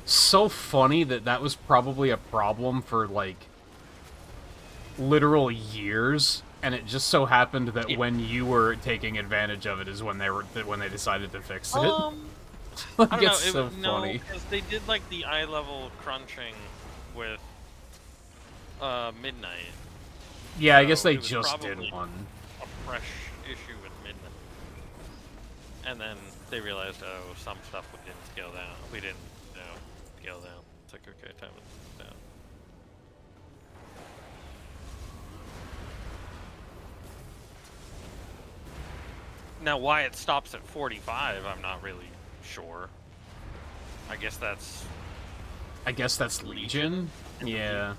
so funny that was probably a problem for, like, literal years, and it just so happened that when you were taking advantage of it is when they decided to fix it. Like, I don't it's know, so funny. No, because they did like the eye level crunching with Midnight. Yeah, so I guess they it was just did probably one. a fresh issue with Midnight. And then they realized, oh, some stuff we didn't scale down. We didn't, scale down. It's like, okay, time to down. Now, why it stops at 45, I'm not really sure. I guess that's Legion? Yeah.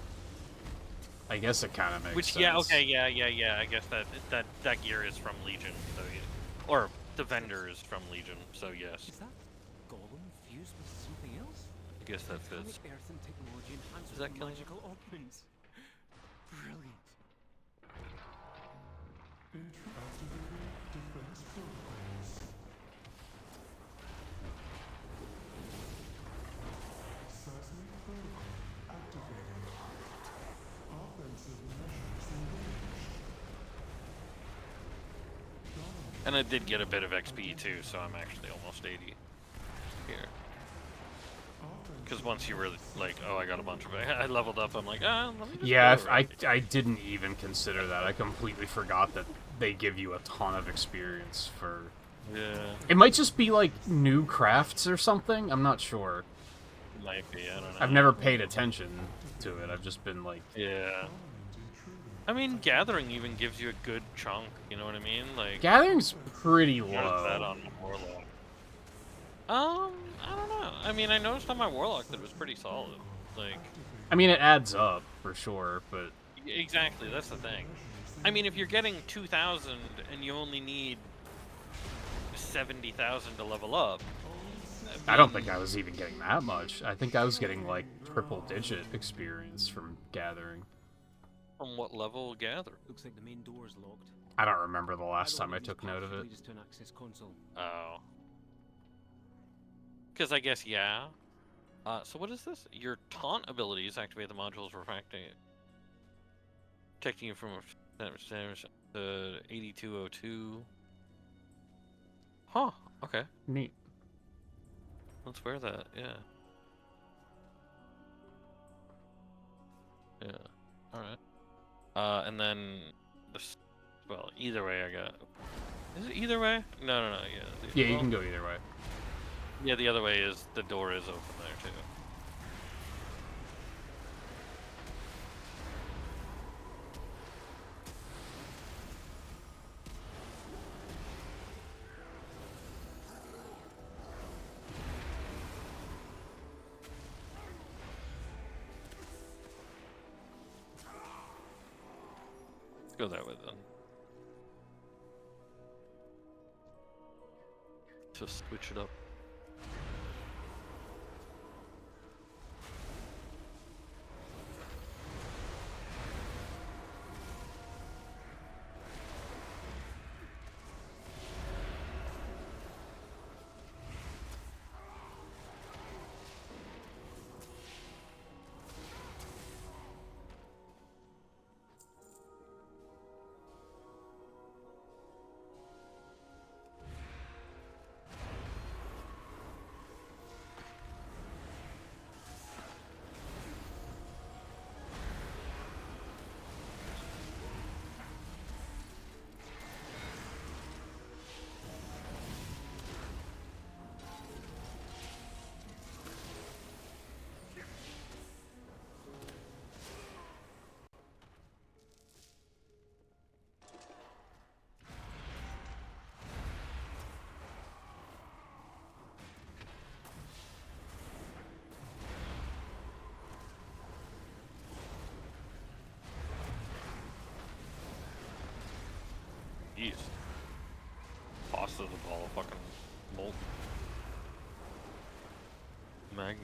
I guess it kind of makes Which, sense. yeah, okay, yeah. I guess that gear is from Legion, so yeah. Or the vendor is from Legion, so yes. Is that golem fused with something else? I guess that fits. Volcanic earth and technology enhanced Is that with killing you? magical augments. Brilliant. Activating defense protocols. Seismic protocol activated. Offensive measures engaged. And I did get a bit of XP too, so I'm actually almost 80 here. Because once you were like, oh, I got a bunch of it, I leveled up, I'm like, let me just Yeah, go I didn't even consider that. I completely forgot that they give you a ton of experience for... Yeah, It might just be, like, new crafts or something? I'm not sure. might be, I don't know. I've never paid attention to it. I've just been, like... Yeah. I mean, Gathering even gives you a good chunk, you know what I mean? Like, Gathering's pretty noticed that low. on Warlock. I don't know. I mean, I noticed on my Warlock that it was pretty solid. Like, I mean, it adds up, for sure, but... exactly, that's the thing. I mean, if you're getting 2,000 and you only need 70,000 to level up... I don't think I was even getting that much. I think I was getting, like, triple-digit experience from Gathering. From what level Gather? Looks like the main door is locked. I don't remember the last Either time one I of these took note of paths it. lead us to an access console. Oh. Because I guess, yeah. So what is this? Your taunt abilities activate the modules refracting it. Protecting you from 8202. Huh, okay. Neat. Let's wear that, yeah. Yeah, alright. And then, well, either way I got... Is it either way? No, yeah. Yeah, you well, can go either way. Yeah, the other way is, the door is open there, too. Let's go that way, then. To switch it up. Jeez. Pasta the ball fucking molt. Mag.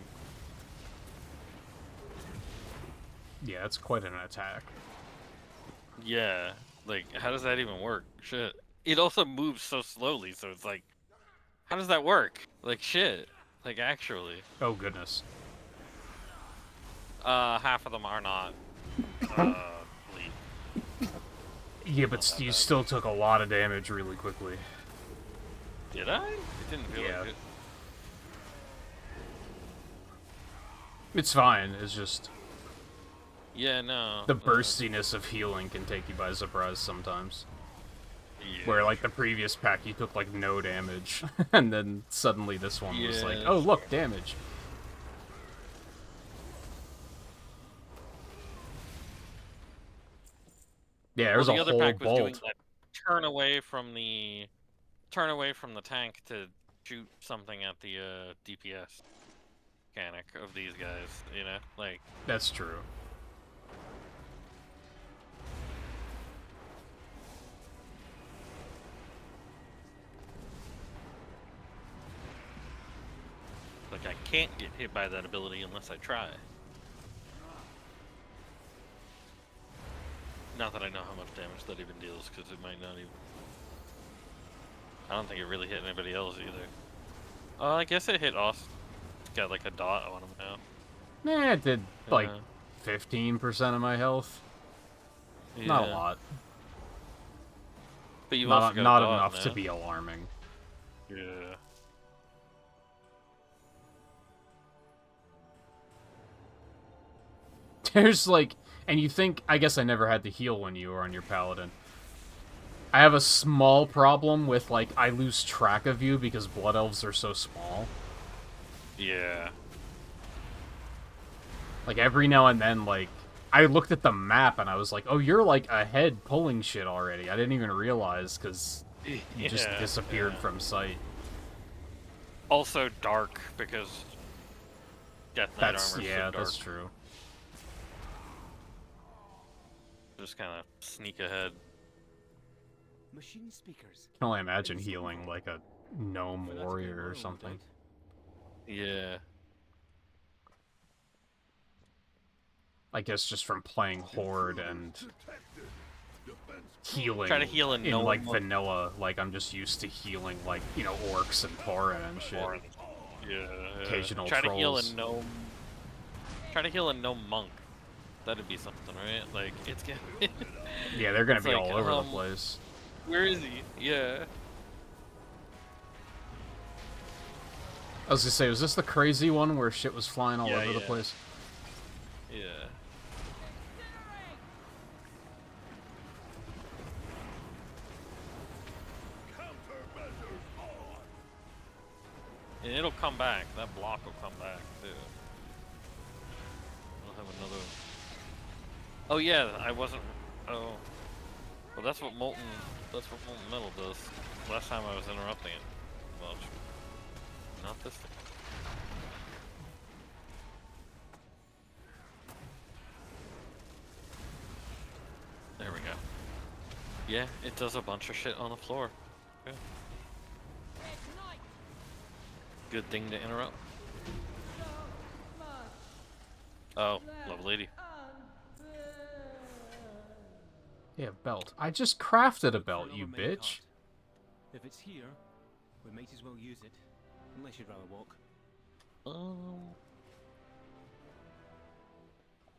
Yeah, it's quite an attack. Yeah. Like, how does that even work? Shit. It also moves so slowly, so it's like, how does that work? Like, shit. Like, actually. Oh, goodness. Half of them are not, bleed. Yeah, but you still took a lot of damage really quickly. Did I? It didn't feel Yeah. like it. It's fine, it's just... Yeah, no. The burstiness of healing can take you by surprise sometimes. Yeah. Where, like, the previous pack, you took, like, no damage. And then suddenly this one was like, Yeah. oh, look, damage. Yeah, there's Well, a the other whole pack was doing bolt. that turn away from the tank to shoot something at the DPS. mechanic of these guys, you know? Like, That's true. I can't get hit by that ability unless I try. Not that I know how much damage that even deals, because it might not even... I don't think it really hit anybody else either. I guess it hit us. Got like a dot on him now. Nah, it did like Yeah. 15% of my health. Not a Yeah. lot. But you've Not, also got a not dot enough to now. be alarming. Yeah. There's like, and you think, I guess I never had to heal when you were on your paladin. I have a small problem with, like, I lose track of you because blood elves are so small. Yeah. Like, every now and then, like, I looked at the map and I was like, oh, you're, like, ahead pulling shit already. I didn't even realize, because you just Yeah, disappeared yeah. from sight. Also dark, because Death Knight That's, armor's yeah, so dark. that's true. Just kind of sneak ahead. Machine speakers. I can only imagine It's healing, something. like, a gnome Fanatical warrior or moral, no something. doubt. Yeah. I guess just from playing Horde and healing Try to heal a in, gnome. like, vanilla, like, I'm just used to healing, like, you know, orcs and Tauren and shit. Yeah. Occasional Try to heal a trolls. gnome. Try to heal a gnome monk. That'd be something, right? Like, it's gonna... Yeah, they're gonna It's be like, all over the place. Where is he? Yeah. I was gonna say, was this the crazy one where shit was flying all Yeah, over the yeah. place? Yeah. And it'll come back. That block will come back, too. We'll have another... Oh, yeah, I wasn't... Oh. Well, that's what Molten Metal does. Last time I was interrupting it. Well, not this thing. There we go. Yeah, it does a bunch of shit on the floor. Good. Good thing to interrupt. Oh, lovely lady. Yeah, belt. I just crafted a belt, Another you main bitch. cart. If it's here, we might as well use it. Unless you'd rather walk.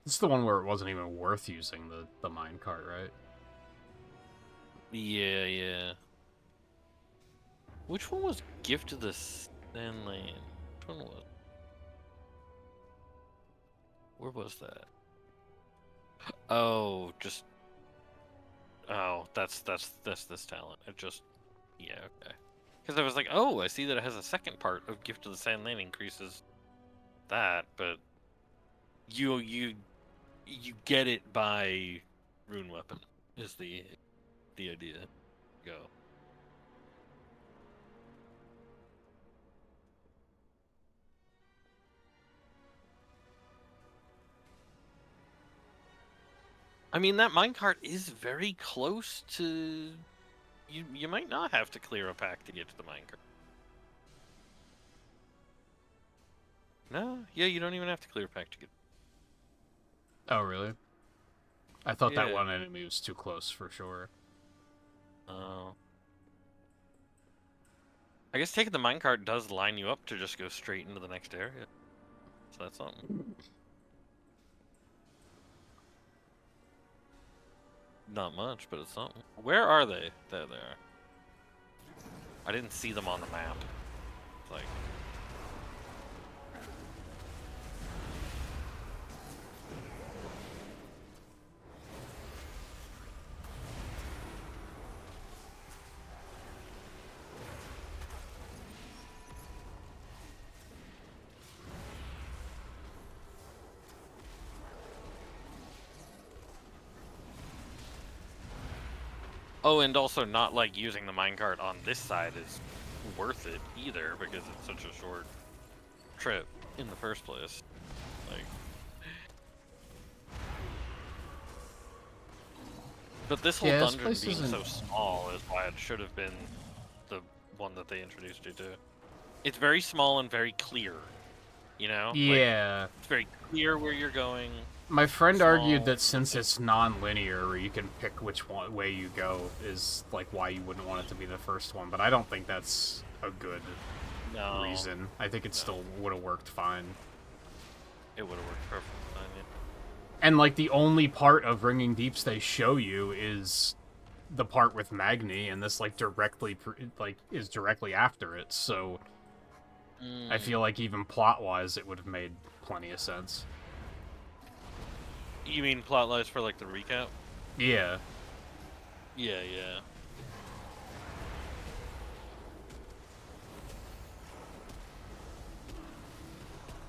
This is the one where it wasn't even worth using the minecart, right? Yeah, yeah. Which one was Gift of the Sand Lane? Which one was? Where was that? Oh, just. Oh, that's this talent. It just. Yeah, okay. Because I was like, oh, I see that it has a second part of Gift of the Sand Lane increases that, but you get it by rune weapon is the idea. Go. I mean, that minecart is very close to... You might not have to clear a pack to get to the minecart. No? Yeah, you don't even have to clear a pack to get... Oh, really? I thought that Yeah. one enemy was too close for sure. Oh. I guess taking the minecart does line you up to just go straight into the next area. So that's something. Not much, but it's something. Where are they? There they are. I didn't see them on the map. It's like... Oh, and also not like using the minecart on this side is worth it either because it's such a short trip in the first place. Like, but this whole Yeah, this dungeon place being so isn't- small is why it should have been the one that they introduced you to. It's very small and very clear, you know? Like, Yeah. it's very clear where you're going. My friend Small, argued that since it's non-linear, where you can pick which way you go, is like why you wouldn't want it to be the first one. But I don't think that's a good No, reason. I think it still would have worked fine. it would have worked perfectly fine. Yeah. And like the only part of Ringing Deeps they show you is the part with Magni, and this like is directly after it. So I feel like even plot-wise, it would have made plenty of sense. You mean plot lines for like the recap? Yeah. Yeah, yeah.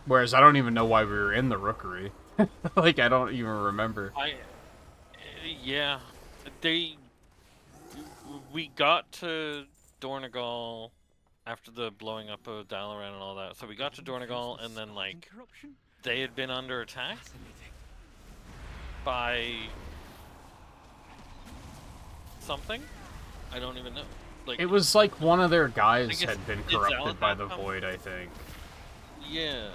Whereas I don't even know why we were in the Rookery. Like, I don't even remember. Yeah, we got to Dornegal after the blowing up of Dalaran and all that. So we got to Dornegal, and then like they had been under attack by something. I don't even know. Like, It was like one of their guys guess- had been did corrupted by Zalatan the come- Void, I think. yeah.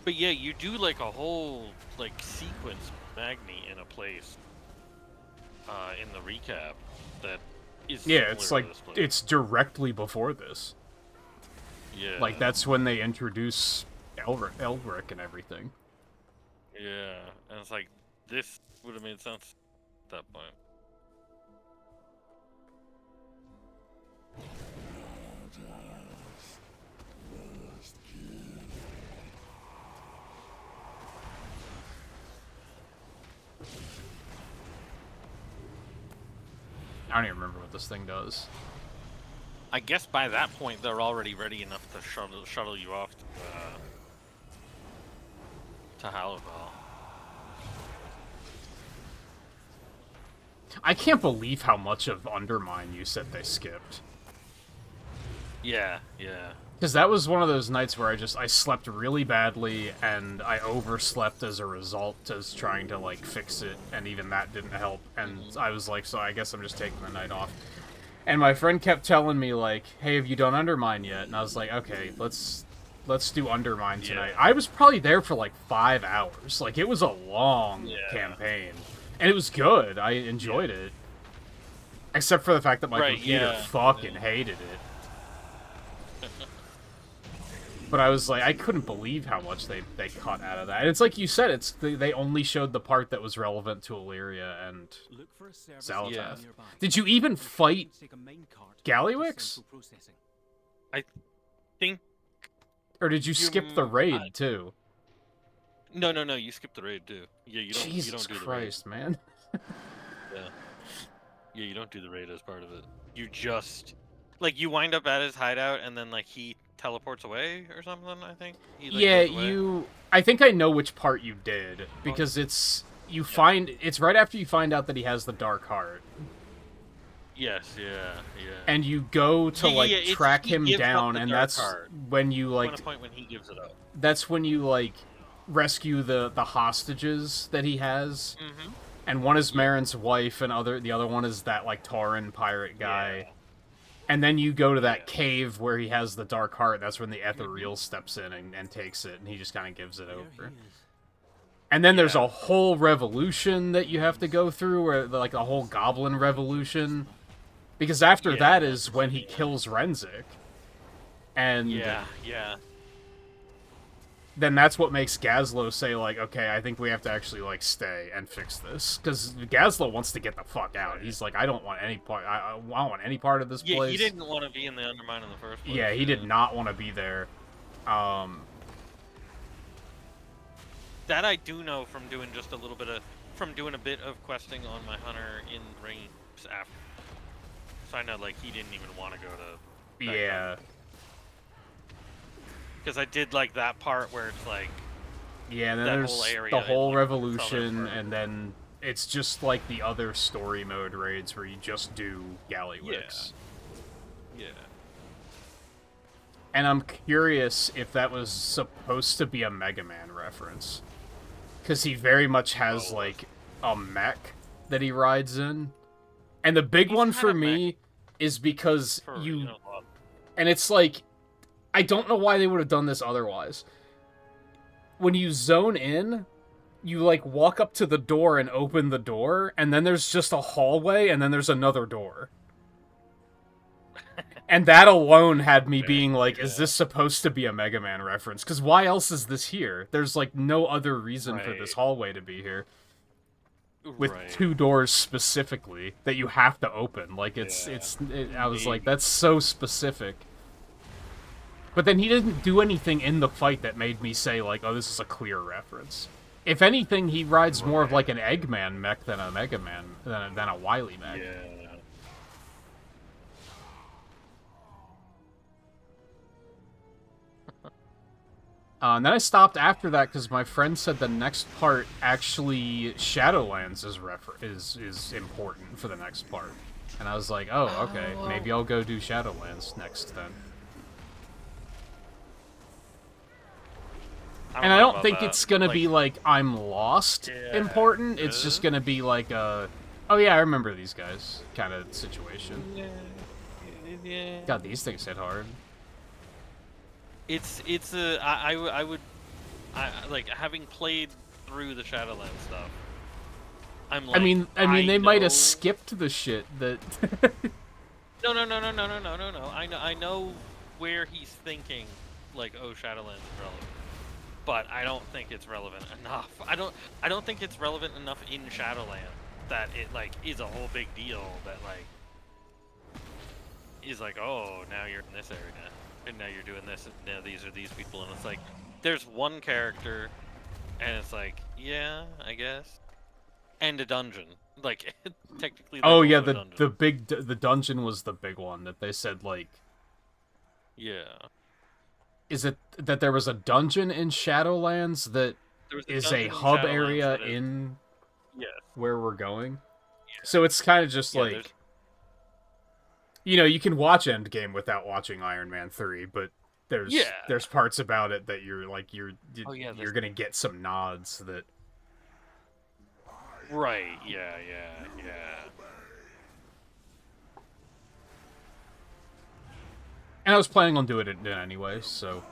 But yeah, you do like a whole like sequence with Magni in a place in the recap that is Yeah, similar it's to like, this place. it's directly before this. Yeah, Like, that's when they introduce Elric and everything. yeah, and it's like this would have made sense at that point. I don't even remember what this thing does. I guess by that point they're already ready enough to shuttle you off to Halaval. I can't believe how much of Undermine you said they skipped. Yeah, yeah. Because that was one of those nights where I slept really badly, and I overslept as a result as trying to, like, fix it, and even that didn't help, and I was like, so I guess I'm just taking the night off. And my friend kept telling me, like, hey, have you done Undermine yet? And I was like, okay, let's do Undermine tonight. Yeah. I was probably there for, like, 5 hours. Like, it was a long Yeah. campaign. And it was good. I enjoyed it. Except for the fact that my Right, computer yeah. fucking hated it. But I was like, I couldn't believe how much they cut out of that. And it's like you said, they only showed the part that was relevant to Illyria and Look for a service Zalatath. Yeah. nearby. Did you even fight Take a mine cart to Gallywix? central processing. Think Or did you skip the raid I- too? no, you skipped the raid too. Yeah, you don't. Jesus you don't do Christ, man. the raid. Yeah, you don't do the raid as part of it. You just like you wind up at his hideout and then like he teleports away or something. I think. He, like, Yeah, goes away. you. I think I know which part you did because it's right after you find out that he has the Dark Heart, Yes, yeah. and you go to Yeah, like yeah, it's- track he him gives up down, the and Dark that's Heart. when you Like like a point when he gives it up. that's when you like rescue the hostages that he has. Mm-hmm. And one is Marin's wife, and the other one is that like Tauren pirate guy. Yeah. And then you go to that Yeah. cave where he has the Dark Heart. That's when the Mm-hmm. Ethereal steps in and takes it, and he just kind of gives it There over. he is. And then there's Yeah. a whole revolution that you have to go through, where like a whole Goblin revolution, because after Yeah, that is that's when he right, yeah. kills Renzik, and Yeah. then that's what makes Gazlo say, like, okay, I think we have to actually, like, stay and fix this. Because Gazlo wants to get the fuck out. He's like, I don't want any part, I don't want any part of this Yeah, place. he didn't want to be in the Undermine in the first place. Yeah, he did not want to be there. That I do know from doing just a little bit of a bit of questing on my hunter in rings after. So I know like he didn't even want to go to. Yeah. Because I did like that part where it's like. Yeah, and then That there's whole area the is, whole like, revolution, southern and then it's just like the other story mode raids where you just do Gallywix. Yeah. And I'm curious if that was supposed to be a Mega Man reference. Because he very much has, like, a mech that he rides in. And the big He's one had for a mech me is because for, you... And it's like, I don't know why they would have done this otherwise. When you zone in, you, like, walk up to the door and open the door, and then there's just a hallway, and then there's another door. And that alone had me being like, is this supposed to be a Mega Man reference? Because why else is this here? There's, like, no other reason for this hallway to be here. With two doors specifically that you have to open. Like, I was like, that's so specific. But then he didn't do anything in the fight that made me say, like, oh, this is a clear reference. If anything, he rides more of, like, an Eggman mech than a Mega Man, than a Wily mech. Yeah. And then I stopped after that because my friend said the next part actually Shadowlands is important for the next part, and I was like, oh, okay, maybe I'll go do Shadowlands next then. And I don't think it's gonna be like I'm lost important. It's just gonna be like a, oh yeah, I remember these guys kind of situation. Yeah. God, these things hit hard. I would like having played through the Shadowlands stuff. I'm like, I mean, they might have skipped the shit that. No. I know where he's thinking, like, oh, Shadowlands is relevant, but I don't think it's relevant enough. I don't think it's relevant enough in Shadowlands that it like is a whole big deal that like is like, oh, now you're in this area. And now you're doing this, and now these are these people, and it's like, there's one character, and it's like, yeah, I guess, and a dungeon, like, technically. Oh yeah, the dungeon was the big one that they said, like. Yeah. Is it that there was a dungeon in Shadowlands that is a hub area in where we're going? Yeah. So it's kind of just like. You know, you can watch Endgame without watching Iron Man 3, but there's parts about it that you're like you're gonna get some nods that. Right. Yeah. And I was planning on doing it anyway, so.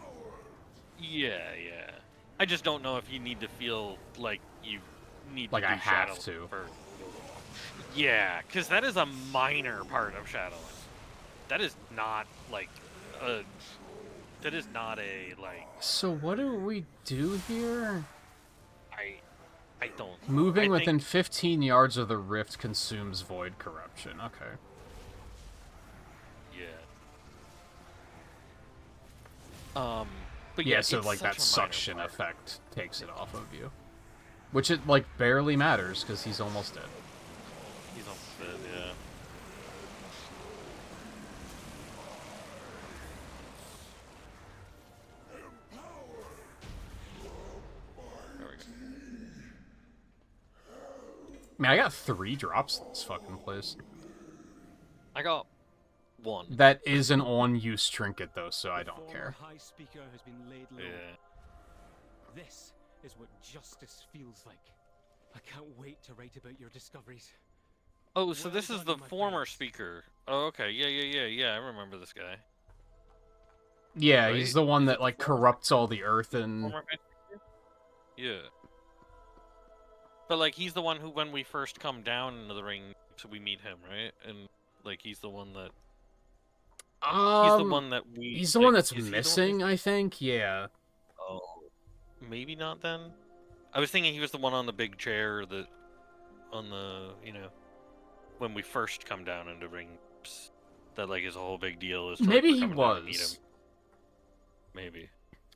Yeah. I just don't know if you need to feel like you need to do I have to. Yeah, because that is a minor part of Shadowlands. That is not like a. That is not a like. So what do we do here? I don't. Moving within 15 yards of the rift consumes void corruption. Okay. Yeah. But yeah, so like that suction effect takes it off of you, which it like barely matters because he's almost dead. He's almost dead. Yeah. Man, I got 3 drops in this fucking place. I got 1. That is an on-use trinket, though, so I don't care. Yeah. This is what justice feels like. I can't wait to write about your discoveries. Oh, so this is the former speaker. Oh, okay. Yeah. I remember this guy. Yeah, right? He's the one that, like, corrupts all the earth and... Yeah. But, like, he's the one who, when we first come down into the ring, so we meet him, right? And, like, he's the one that... he's the one that we... He's the one that's missing, I think? Yeah. Oh. Maybe not, then? I was thinking he was the one on the big chair that... On the, you know... When we first come down into rings. That, like, is a whole big deal. Is to, maybe like, he was. Meet him. Maybe.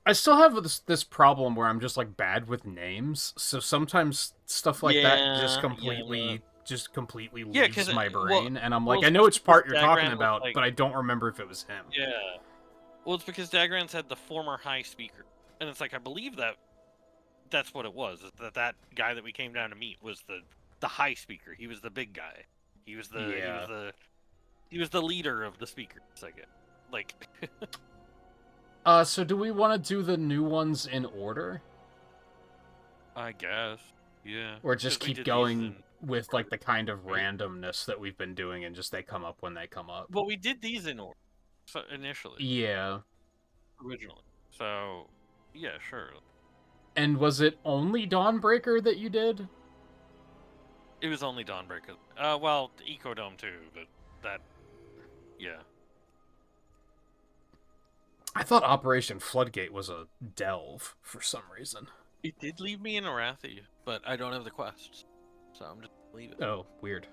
I still have this problem where I'm just like bad with names, so sometimes stuff like that just completely Yeah, leaves my well, brain, and I'm well, like, it's I know just which because part you're talking Dagran was about, like, but I don't remember if it was him. yeah. Well, it's because Dagran said the former High Speaker, and it's like I believe that's what it was. Is that guy that we came down to meet was the High Speaker. He was the big guy. He was the leader of the speakers. I guess. Like. So do we want to do the new ones in order? I guess. Yeah. Or just 'Cause we keep did going these in with like the kind of right? randomness that we've been doing and just they come up when they come up? Well, we did these in order initially, Yeah. originally. So, yeah, sure. And was it only Dawnbreaker that you did? It was only Dawnbreaker. Well, Ecodome too, but that, yeah. I thought Operation Floodgate was a delve for some reason. It did leave me in Arathi, but I don't have the quests, so I'm just gonna leave it. Oh, weird.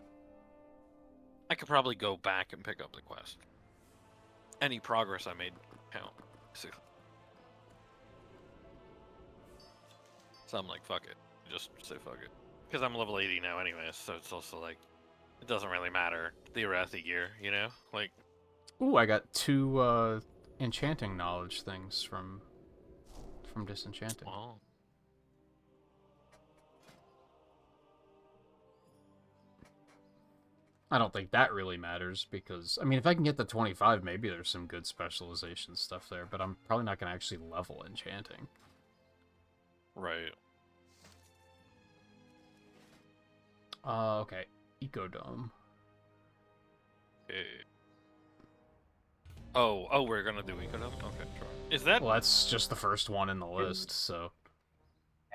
I could probably go back and pick up the quest. Any progress I made count, basically. So I'm like, fuck it. Just say fuck it. Because I'm level 80 now anyways, so it's also like, it doesn't really matter. The Arathi gear, you know? Like... Ooh, I got 2, enchanting knowledge things from disenchanting. Oh. I don't think that really matters because, I mean, if I can get the 25, maybe there's some good specialization stuff there, but I'm probably not going to actually level enchanting. Right. Okay. Ecodome. Okay. Oh, we're gonna do Ecodome? Okay, sure. Is that... Well, that's just the first one in the list, so...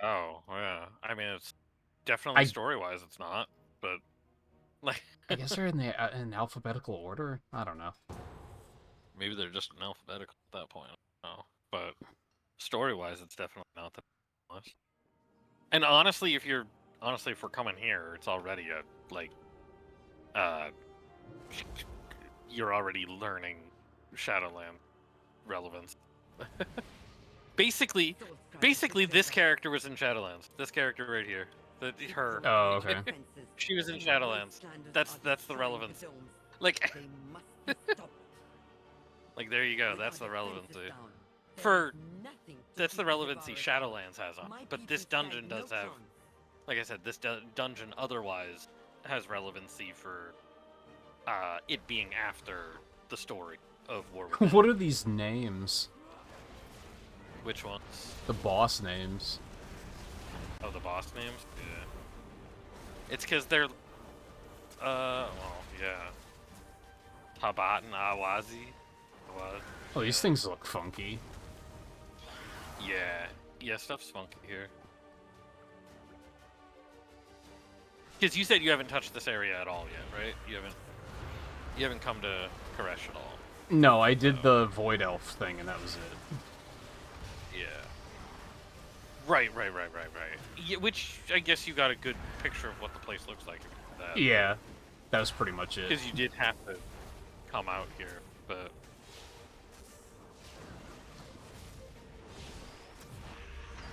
Oh, yeah. I mean, it's definitely story-wise it's not, but... Like... I guess they're in alphabetical order? I don't know. Maybe they're just in alphabetical at that point. Oh, but story-wise, it's definitely not the list. And honestly, if we're coming here, it's already a, like... You're already learning Shadowland relevance. basically, this character was in Shadowlands. This character right here, her. Oh, okay. She was in Shadowlands. That's the relevance. Like, like there you go. That's the relevancy. That's the relevancy Shadowlands has on. But this dungeon does have, like I said, this dungeon otherwise has relevancy for it being after the story of War Within. What are these names? Which ones? The boss names. Oh, the boss names? Yeah. It's because they're, well, yeah. Tabat and Awazi. Oh, these things look funky. Yeah. Yeah, stuff's funky here. Because you said you haven't touched this area at all yet, right? You haven't come to Koresh at all. No, I did the Void Elf thing, and that was it. Yeah. Right. Yeah, which, I guess you got a good picture of what the place looks like. Yeah, that was pretty much it. Because you did have to come out here, but...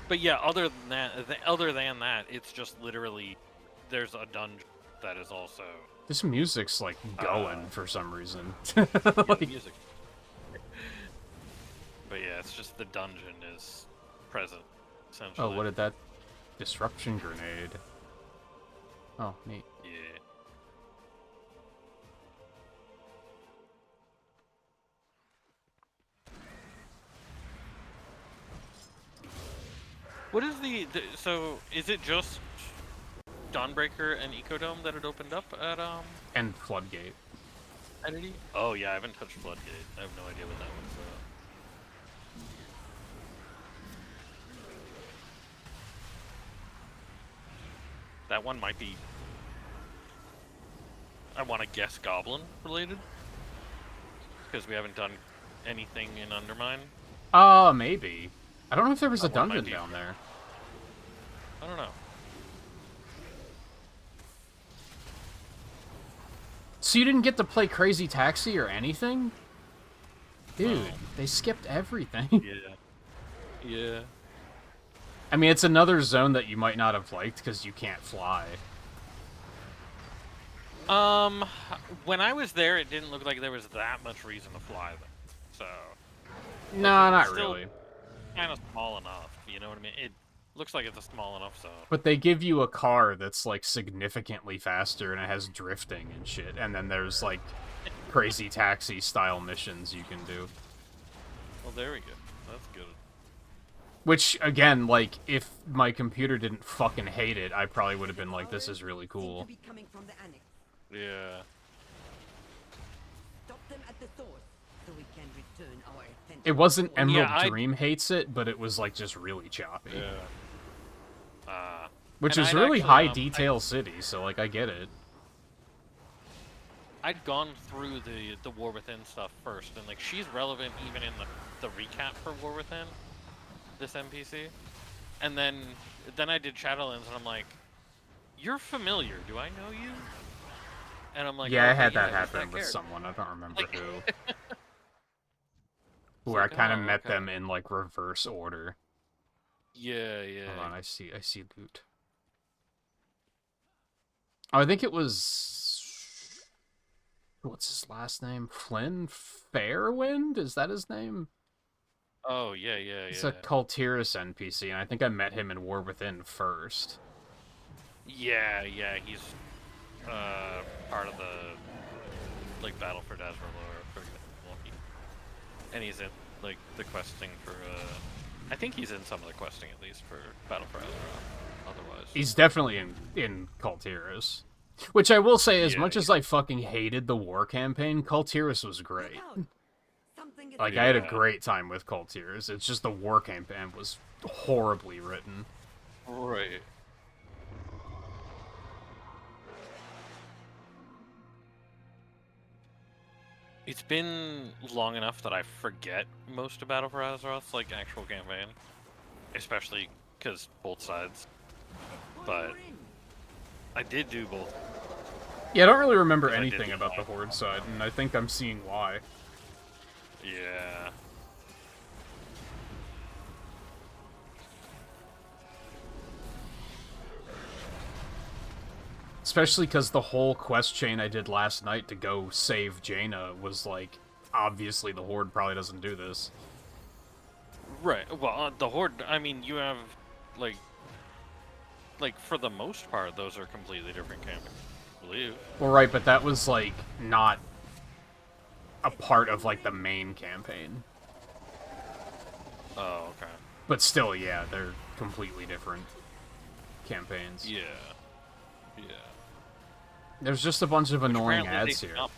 But yeah, other than that, it's just literally, there's a dungeon that is also... This music's, like, going for some reason. Like, music. But yeah, it's just the dungeon is present, essentially. Oh, what did that... Disruption grenade. Oh, neat. Yeah. What is so, is it just Dawnbreaker and Ecodome that had opened up at, And Floodgate. Entity? Oh yeah, I haven't touched Floodgate. I have no idea what that one's about. That one might be... I want to guess Goblin related? Because we haven't done anything in Undermine. Maybe. I don't know if there was a That one might dungeon be- down there. I don't know. So you didn't get to play Crazy Taxi or anything? Dude, No. they skipped everything. Yeah. Yeah. I mean, it's another zone that you might not have liked because you can't fly. When I was there, it didn't look like there was that much reason to fly them. So. No, not still really. Kind of small enough, you know what I mean? It looks like it's a small enough zone. But they give you a car that's, like, significantly faster, and it has drifting and shit. And then there's, like, crazy taxi-style missions you can do. Well, there we go. That's good. Which, again, like, if my computer didn't fucking hate it, I probably would have been like, this is really cool. Yeah. Stop them at the source so we can return our attention. It wasn't Emerald Yeah, Dream hates it, but it was, like, just really choppy. Yeah. Which and is I'd really actually, high detail city, so, like, I get it. I'd gone through the War Within stuff first, and like she's relevant even in the recap for War Within, this NPC, and then I did Shadowlands, and I'm like, you're familiar. Do I know you? And I'm like, Yeah, I okay, had that who's happen with character? someone. I don't remember Like- who. It's Where I like, kind of oh, met okay. them in, like, reverse order. Yeah, yeah. Hold on, I see loot. Oh, I think it was... What's his last name? Flynn Fairwind? Is that his name? Oh, yeah, yeah, He's yeah. a Cultiris NPC, and I think I met him in War Within first. Yeah, yeah, he's part of the like Battle for Dazralor, and he's in like the questing for. I think he's in some of the questing at least for Battle for Azeroth. Otherwise, He's definitely in Cultiris. Which I will say, as Yeah, much as I fucking hated the war campaign, Cultiris was great. Like, I had a Yeah. great time with Cultiris. It's just the war campaign was horribly written. right. It's been long enough that I forget most of Battle for Azeroth's like actual campaign, especially because both sides. But I did do both. Yeah, I don't really remember I did anything do about the that. Horde side, and I think I'm seeing why. Yeah. Especially because the whole quest chain I did last night to go save Jaina was like, obviously the Horde probably doesn't do this. Right. Well, the Horde. I mean, you have like for the most part, those are completely different campaigns. I believe. Well, right, but that was like not a part of like the main campaign. Oh, okay. But still, yeah, they're completely different campaigns. Yeah. Yeah. There's just a bunch of annoying Apparently ads they here. stopped-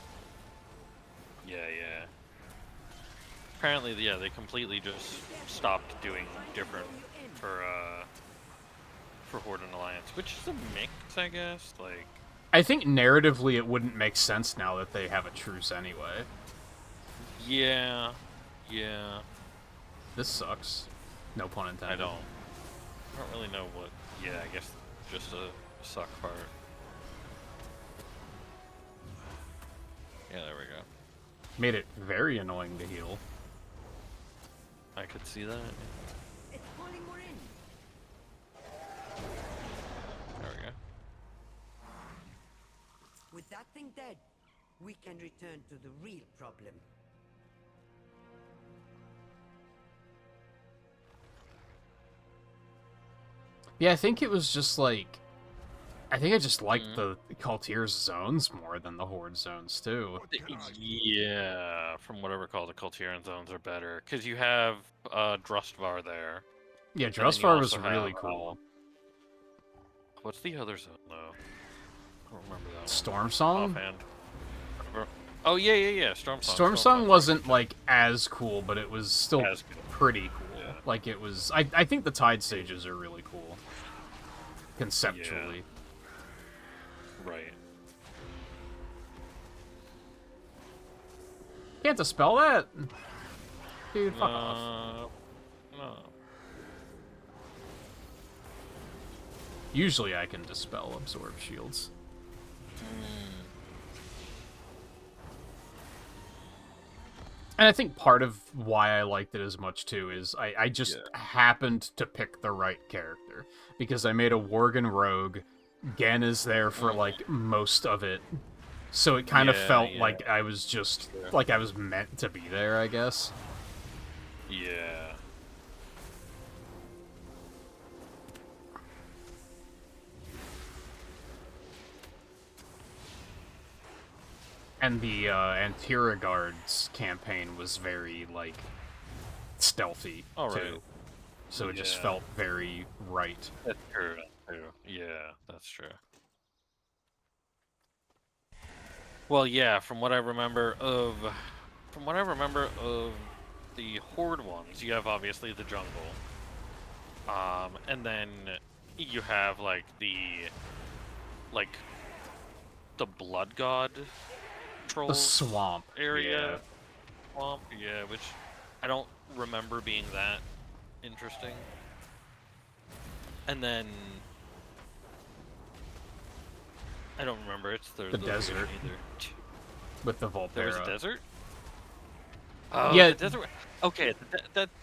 Yeah, yeah. Apparently, yeah, they completely just stopped doing different for Horde and Alliance, which is a mix, I guess. Like, I think narratively it wouldn't make sense now that they have a truce anyway. yeah, yeah. This sucks. No pun intended. I don't really know what. Yeah, I guess just a suck part. Yeah, there we go. Made it very annoying to heal. I could see that. It's pulling more in. There we go. With that thing dead, we can return to the real problem. Yeah, I think it was just like... I think I just liked the Cultier's zones more than the Horde zones, too. Yeah, from what I recall, the Cultieran zones are better because you have Drustvar there. Yeah, then you Drustvar was also really have, cool. What's the other zone though? I don't remember that. Storm Song? Offhand. Oh yeah, yeah, yeah. Storm Song. Storm Song wasn't, like, as cool, but it was still As cool. pretty cool. Yeah. Like, it was... I think the Tide stages are really cool. Conceptually. Right. Can't dispel that? Dude, fuck off. No. Usually I can dispel absorb shields. And I think part of why I liked it as much too is I just happened to pick the right character because I made a Worgen rogue. Gen is there for like most of it, so it kind of felt like I was just like I was meant to be there, I guess. Yeah. And the Antiragard's campaign was very, like, stealthy, too. So it just felt very right. That's true. Yeah, that's true. Well, yeah, from what I remember of the Horde ones, you have obviously the jungle. And then you have, like, the Blood God Trolls The swamp area. Swamp, yeah, which I don't remember being that interesting. And then I don't remember. It's the desert either. with the Volpera. There was a desert. Oh, yeah. The desert. Okay,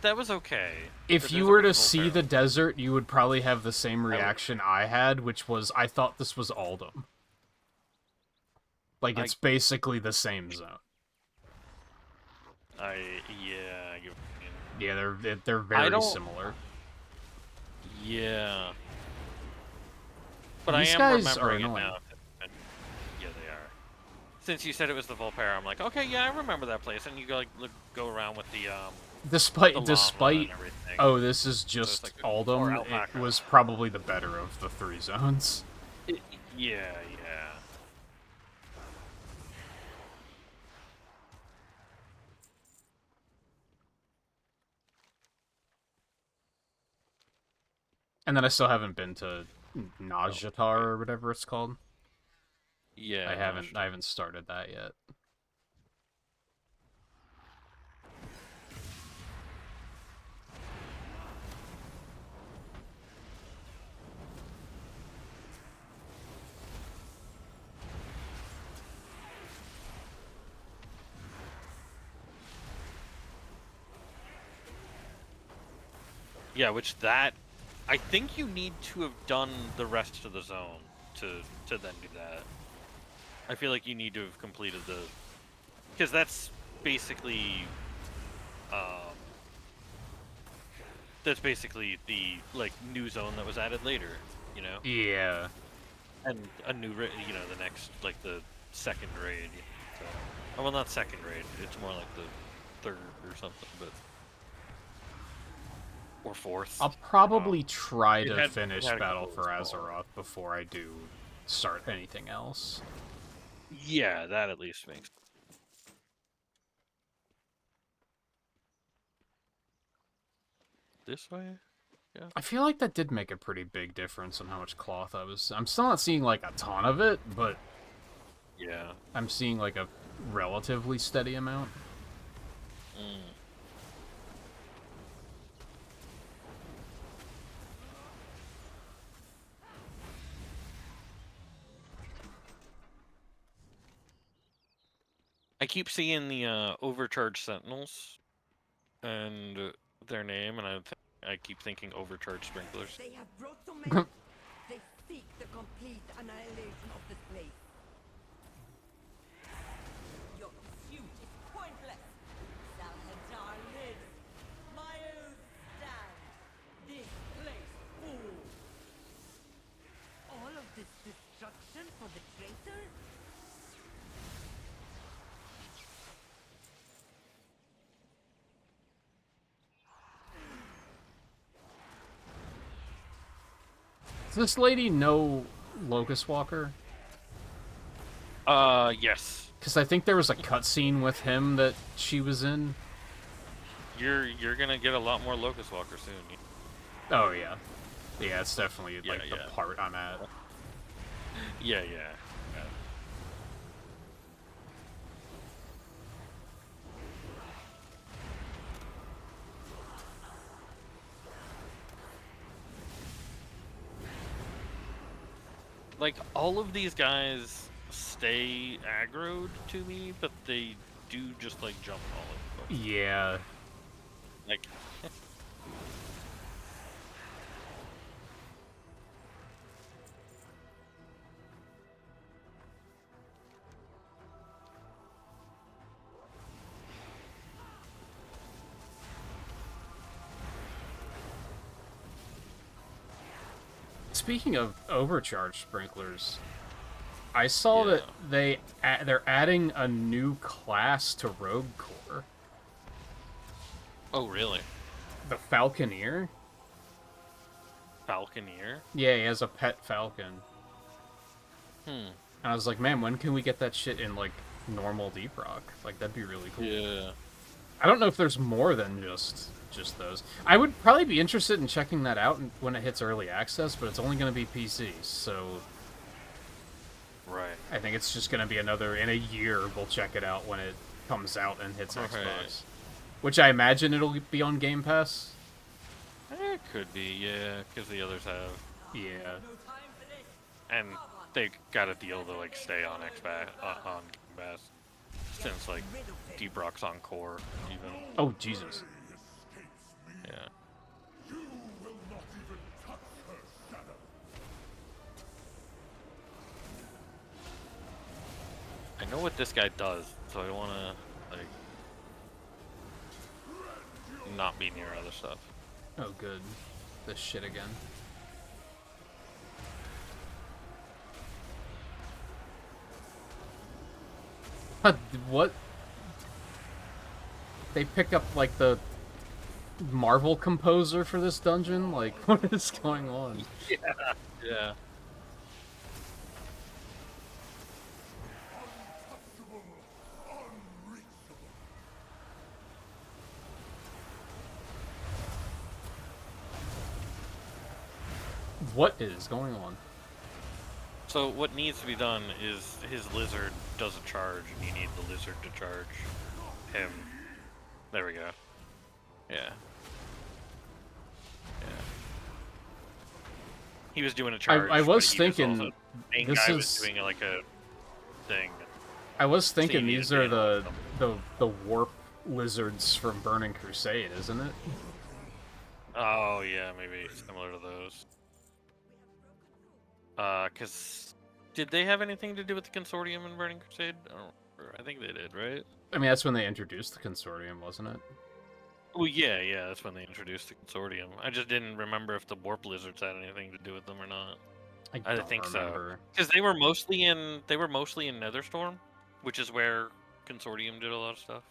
that was okay. If you were to see the desert, you would probably have the same reaction I had, which was I thought this was Aldum. Like, it's basically the same zone. Yeah, they're very similar. Yeah. But These I am guys are remembering it annoying. now. Yeah, they are. Since you said it was the Volpera, I'm like, okay, yeah, I remember that place. And you go go around with the Despite and everything. oh, this is just like Aldum. It was probably the better of the 3 zones. Yeah. And then I still haven't been to Najjatar or whatever it's called. Yeah. I haven't started that yet. Yeah, I think you need to have done the rest of the zone to then do that. I feel like you need to have completed because that's basically the like new zone that was added later, you know? Yeah. And a new the next, like, the second raid. So, well, not second raid, it's more like the third or something, but or fourth. I'll probably try to finish Battle for Azeroth before I do start anything else. Yeah, that at least makes. This way? Yeah. I feel like that did make a pretty big difference in how much cloth I was... I'm still not seeing, like, a ton of it, but... Yeah. I'm seeing, like, a relatively steady amount. I keep seeing the overcharged sentinels and their name, and I keep thinking overcharged sprinklers. They have brought so many. They seek the complete annihilation of this place. Your pursuit is pointless. Salhadar lives. Myos stand. This place falls. All of this destruction for the traitor? Does this lady know Locust Walker? Yes. Because I think there was a cutscene with him that she was in. You're gonna get a lot more Locust Walker soon. Oh, yeah. Yeah, it's definitely, like, the part I'm at. Yeah. Like, all of these guys stay aggroed to me, but they do just like jump all over. Yeah. Like, Speaking of overcharge sprinklers, I saw that they're adding a new class to Rogue Core. oh really? The Falconeer? Falconeer? Yeah, he has a pet falcon. Hmm. And I was like, man, when can we get that shit in, like, normal Deep Rock? Like, that'd be really cool. Yeah. I don't know if there's more than just those. I would probably be interested in checking that out when it hits early access, but it's only going to be PC, so... Right. I think it's just going to be another... In a year, we'll check it out when it comes out and hits Okay. Xbox. Which I imagine it'll be on Game Pass. It could be, yeah, because the others have. Yeah. And they got a deal to, like, stay on Xbox, on Game Pass. Since, like, Deep Rock's on Core, even. Oh, Jesus. Yeah. You will not even touch her shadow. I know what this guy does, so I don't want to, like, not be near other stuff. Oh, good. This shit again. What? They pick up, like, the Marvel composer for this dungeon? Like, what is going on? Yeah. What is going on? So what needs to be done is his lizard does a charge, and you need the lizard to charge him. There we go. Yeah. Yeah. He was doing a charge. I was but he thinking also, the main this guy is- was doing like a thing. I was thinking Stevie these is are dealing with the warp lizards from Burning Crusade, isn't it? Oh yeah, maybe similar to those. Cause did they have anything to do with the Consortium in Burning Crusade? I don't remember. I think they did, right? I mean, that's when they introduced the Consortium, wasn't it? Well, yeah, that's when they introduced the Consortium. I just didn't remember if the warp lizards had anything to do with them or not. I don't think remember. so. Because they were mostly in Netherstorm, which is where Consortium did a lot of stuff.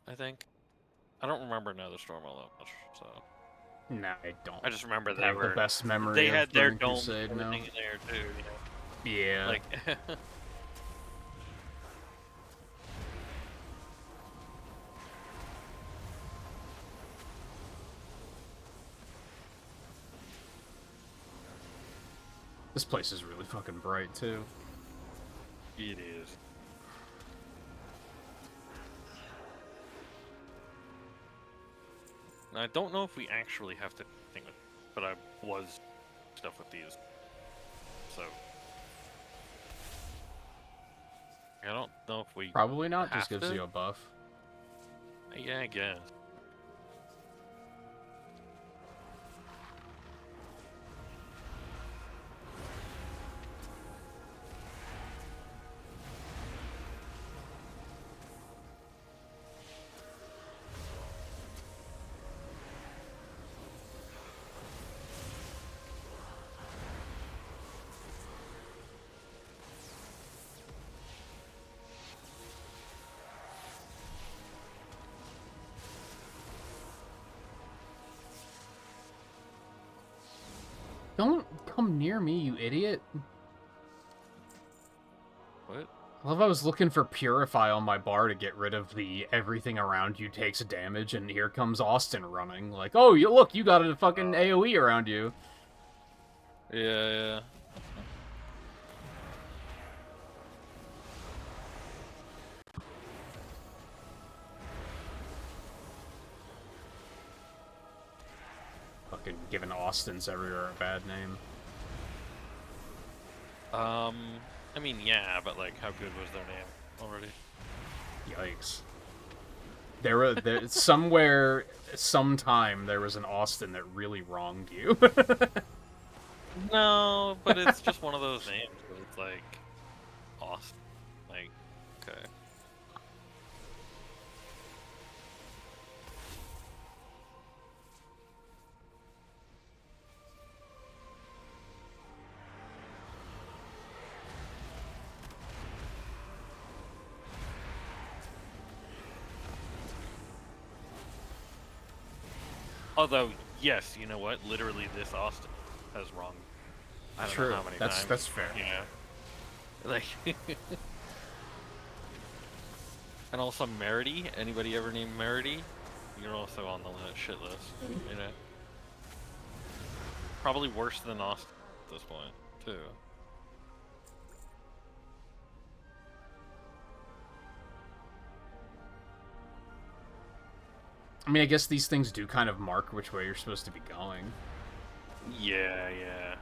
I think. I don't remember Netherstorm all that much, so Nah, I don't. I just remember they have were the best memory they of had their Burning domes Crusade and now. everything in there too. You know? Yeah. Like. This place is really fucking bright, too. It is. Now, I don't know if we actually have to think of, but I was stuff with these. So I don't know if we Probably not, just have gives to? you a buff. Yeah, I guess. Don't come near me, you idiot. What? I love I was looking for Purify on my bar to get rid of the everything around you takes damage, and here comes Austin running. Like, oh, you look, you got a fucking AoE around you. Yeah. Fucking giving Austins everywhere a bad name. I mean, yeah, but like, how good was their name already? Yikes. There somewhere, sometime, there was an Austin that really wronged you. No, but it's just one of those names where it's like Austin. Like, okay. Although, yes, you know what? Literally, this Austin has wronged. I don't True. know how many That's times. fair. Yeah. Like, and also Merity. Anybody ever named Merity? You're also on the shit list. You know. Probably worse than Austin at this point, too. I mean, I guess these things do kind of mark which way you're supposed to be going. Yeah, yeah.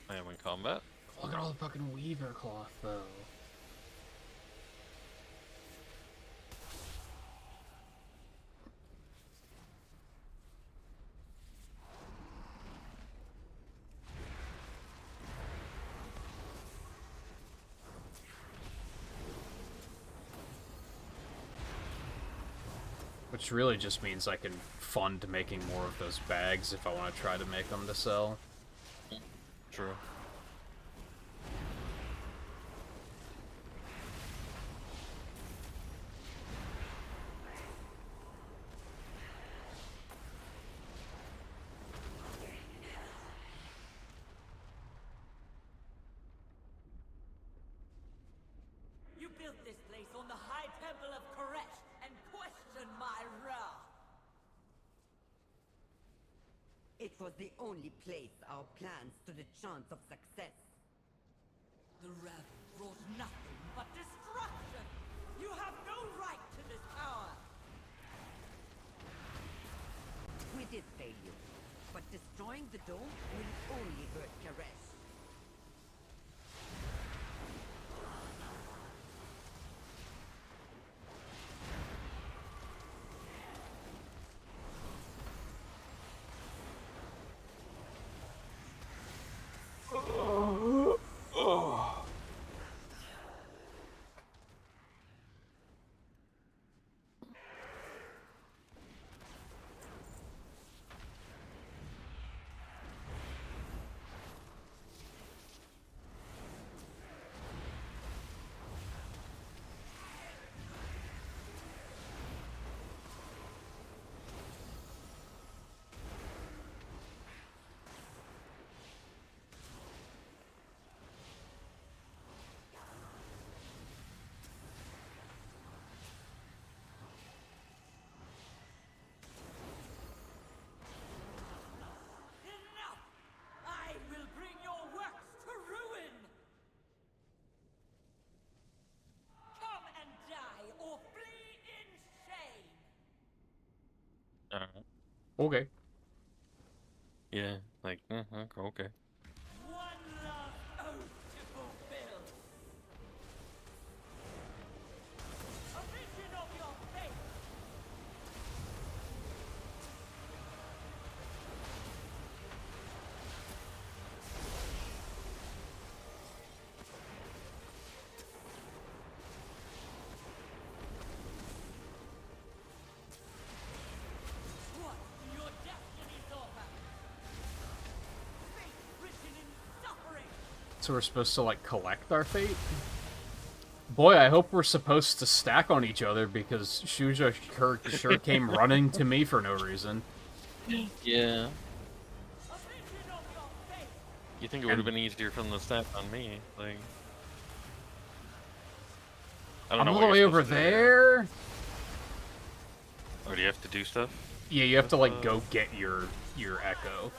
I am in combat. Look at all the fucking Weaver cloth, though. Which really just means I can fund making more of those bags if I want to try to make them to sell. True. You built this place on the high temple of Koresh and questioned my wrath. It was the only place our plans stood a chance of success. The wrath brought nothing but destruction. You have no right to this power. We did fail you, but destroying the dome will only hurt Koresh. Enough! I will bring your works to ruin! Come and die or flee in shame! Okay. Yeah, like, okay. One last oath to fulfill! A vision of your fate! What do your destinies offer? Fate written in suffering! So we're supposed to, like, collect our fate? Boy, I hope we're supposed to stack on each other, because Shuja sure came running to me for no reason. Yeah. A vision of your fate! You think it would have been easier for them to snap on me? Like, I don't I'm know all what the way you're over supposed to do. there? Oh, do you have to do stuff? Yeah, you have to like go get your echo.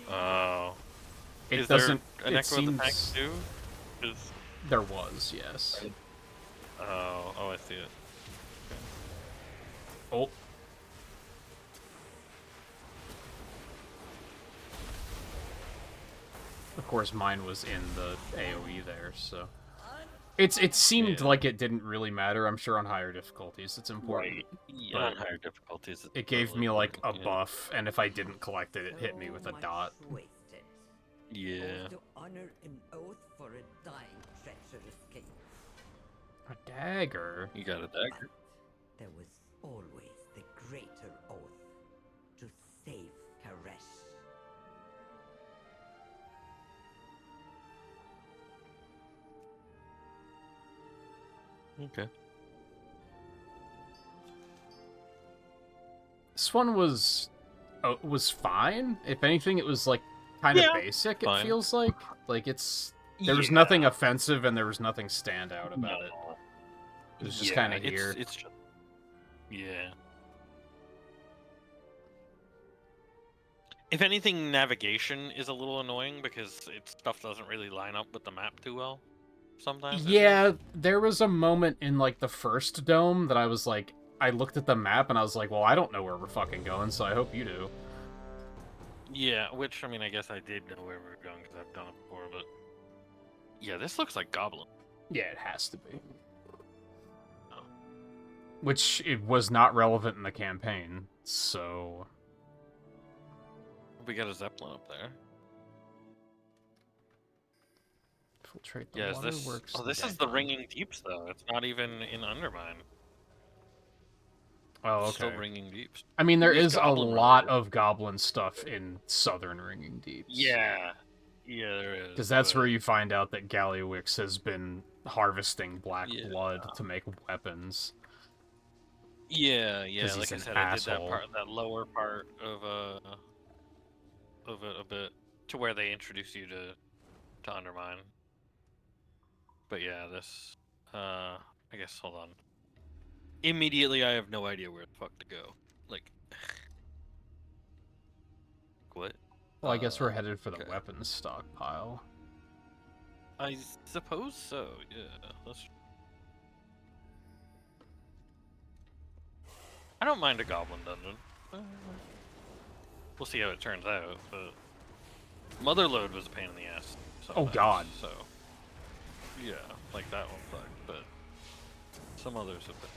Oh. It Is doesn't. there an It echo in the tank seems too? 'Cause- there was, yes. Oh, I see it. Oh. Of course, mine was in the AoE there, so it seemed Yeah. like it didn't really matter. I'm sure on higher difficulties it's important. Right. Yeah, But on higher difficulties. it gave totally me like a important, yeah. buff, and if I didn't collect it, it hit me with a So dot. much wasted. Yeah. Both to honor an oath for a dying treacherous king. A dagger. You got a dagger. But there was always the greater oath to save Karesh. Okay. This one was fine. If anything, it was like kind of Yeah, basic. It fine. feels like there was Yeah. nothing offensive and there was nothing standout about it. No. It was just Yeah, kind of here. It's just, yeah. If anything, navigation is a little annoying because stuff doesn't really line up with the map too well. Sometimes. Yeah, there was a moment in like the first dome that I was like, I looked at the map and I was like, well, I don't know where we're fucking going, so I hope you do. Yeah, which I mean, I guess I did know where we were going because I've done it before, but yeah, this looks like Goblin. Yeah, it has to be. Oh. Which it was not relevant in the campaign, so We got a Zeppelin up there. infiltrate the Yeah, is this? waterworks. Oh, this is the Ringing Deeps, though. It's not even in Undermine. Oh, It's still okay. Ringing Deeps. I mean, there It is is a goblin lot related. of goblin stuff in Southern Ringing Deeps. Yeah, there is. Because that's but- where you find out that Gallywix has been harvesting black Yeah. blood to make weapons. Yeah, 'Cause like he's I an said, I did that asshole. part, that lower part of it a bit to where they introduce you to Undermine. But yeah, this I guess hold on. Immediately, I have no idea where the fuck to go. Like, what? Well, I guess we're headed for the okay. weapons stockpile. I suppose so. Yeah, I don't mind a goblin dungeon. We'll see how it turns out, but Motherload was a pain in the ass. Oh, sometimes, God. So yeah, like that one sucked, but some others have been.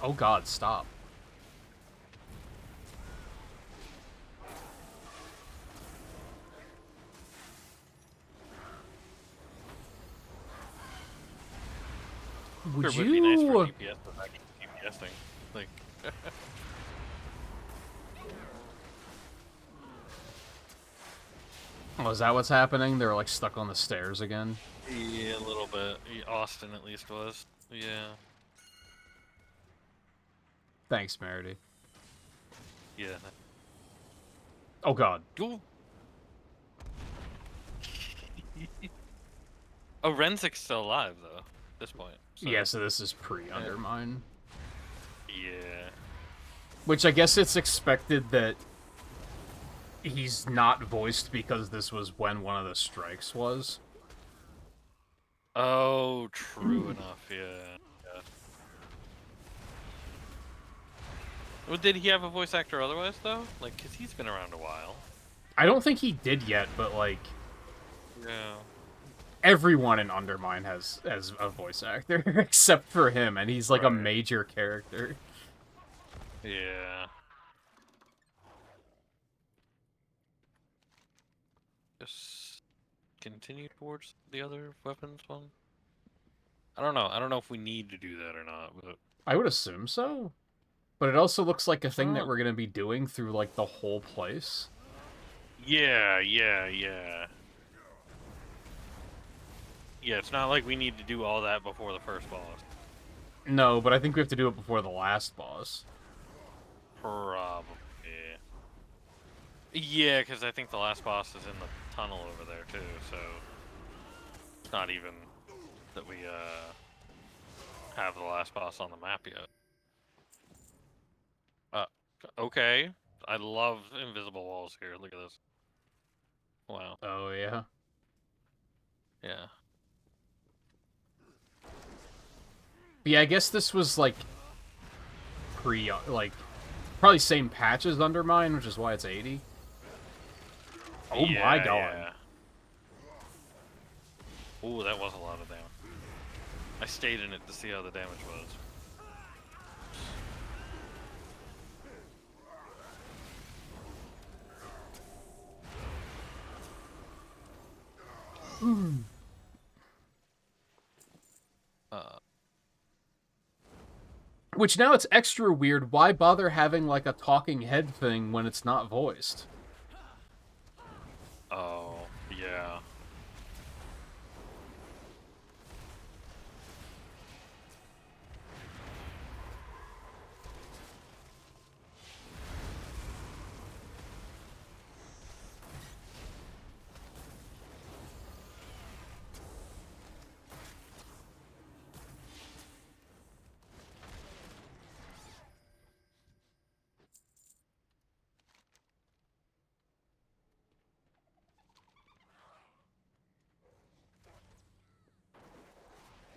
Oh God, stop. Would Sure, would be nice for you? DPS, but I can keep guessing. Like, Oh, is that what's happening? They're like stuck on the stairs again. yeah, a little bit. Austin at least was. Yeah. Thanks, Merity. Yeah. Oh God. Ooh. Oh, Renzic's still alive though. At this point. So, Yeah, so this is pre-Undermine. Yeah. Which I guess it's expected that he's not voiced because this was when one of the strikes was. Oh, true enough. Yeah. Well, did he have a voice actor otherwise though? Like, cause he's been around a while. I don't think he did yet, but like, Yeah. Everyone in Undermine has a voice actor except for him, and he's like a Right. major character. Yeah. Just continue towards the other weapons one. I don't know. I don't know if we need to do that or not, but I would assume so, but it also looks like a thing that Huh. we're gonna be doing through like the whole place. yeah. Yeah, it's not like we need to do all that before the first boss. No, but I think we have to do it before the last boss. Probably. Yeah, because I think the last boss is in the tunnel over there too, so it's not even that we have the last boss on the map yet. Okay. I love invisible walls here. Look at this. Wow. Oh yeah. Yeah. But yeah, I guess this was like probably same patch as Undermine, which is why it's 80. Oh my god. Yeah. Ooh, that was a lot of damage. I stayed in it to see how the damage was. Which now it's extra weird. Why bother having like a talking head thing when it's not voiced? Oh, yeah.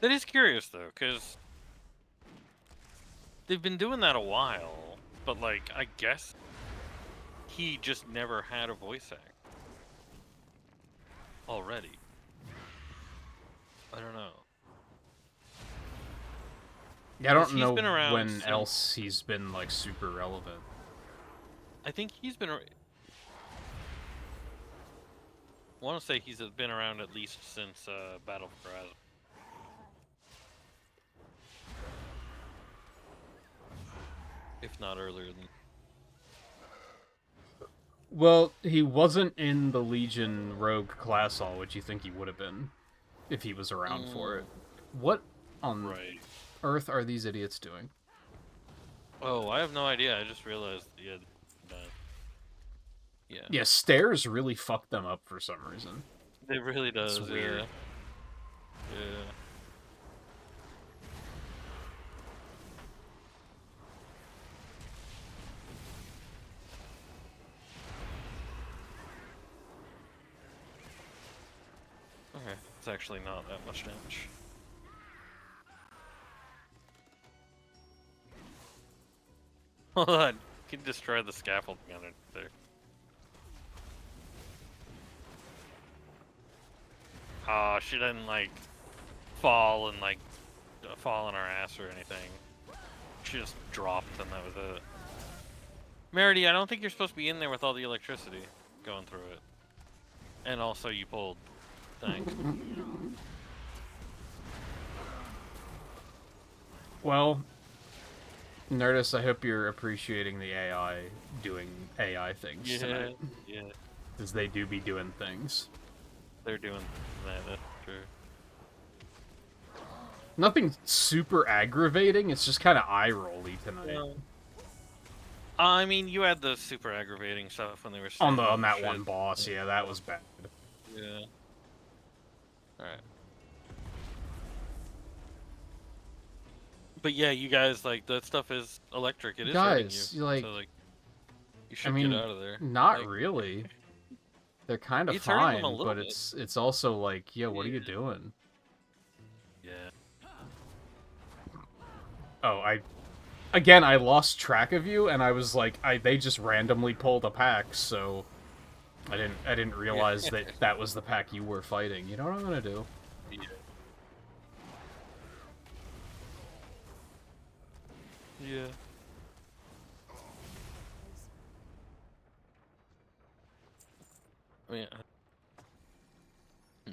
That is curious though, because they've been doing that a while, but like, I guess he just never had a voice act already. I don't know. Yeah, I don't He's know been around when since- else he's been like super relevant. I think he's been. I want to say he's been around at least since Battle for Horizon. If not earlier than. Well, he wasn't in the Legion Rogue class all, which you think he would have been if he was around for it. What on Right. earth are these idiots doing? Oh, I have no idea. I just realized. Yeah. Yeah. Yeah, stairs really fucked them up for some reason. It really does. It's weird. Yeah. Okay, it's actually not that much damage. Hold on, you can destroy the scaffolding under there. Oh, she didn't like fall and like fall on our ass or anything. She just dropped and that was it. Merity, I don't think you're supposed to be in there with all the electricity going through it. And also you pulled. Thanks. Well, Nerdist, I hope you're appreciating the AI doing AI things Yeah, tonight. yeah. Because they do be doing things. They're doing that, that's true. Nothing super aggravating, it's just kind of eye-rolly tonight. Well, I mean, you had the super aggravating stuff when they were on standing that shit. one boss, yeah, that was bad. Yeah. Alright. But yeah, you guys, like, that stuff is electric. It is hurting Guys, you. like, So, like, you I should mean, get out of there. not Like, really. They're kind of It's hurting them fine, a little but bit. it's also like, yeah, what are you doing? Yeah. Oh, again, I lost track of you, and I was like, they just randomly pulled a pack, so I didn't realize that that was the pack you were fighting. You know what I'm gonna do? Yeah. Yeah. Yeah. Yeah.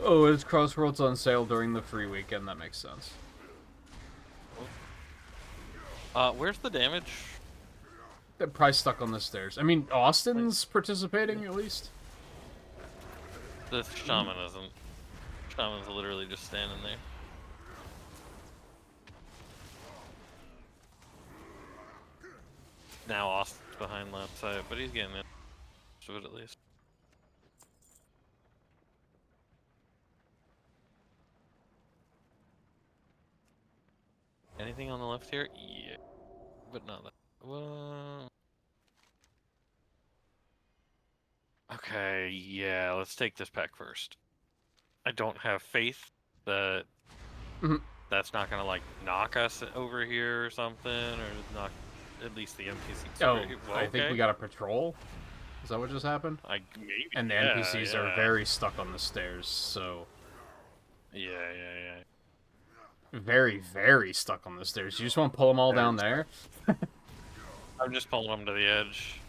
Oh, it's Crossroads on sale during the free weekend. That makes sense. Where's the damage? They're probably stuck on the stairs. I mean, Austin's participating at least. The shaman isn't. Shaman's literally just standing there. Now Austin's behind left side, but he's getting it. Most of it at least. Anything on the left here? Yeah. But not that. Well... Okay, yeah, let's take this pack first. I don't have faith that that's not gonna like knock us over here or something, or knock at least the NPCs Oh, over here. Well, I think we got a patrol. Is that what just happened? Maybe. And the NPCs are very stuck on the stairs, so... Yeah. Very, very stuck on the stairs. You just want to pull them all down there? I'm just pulling them to the edge.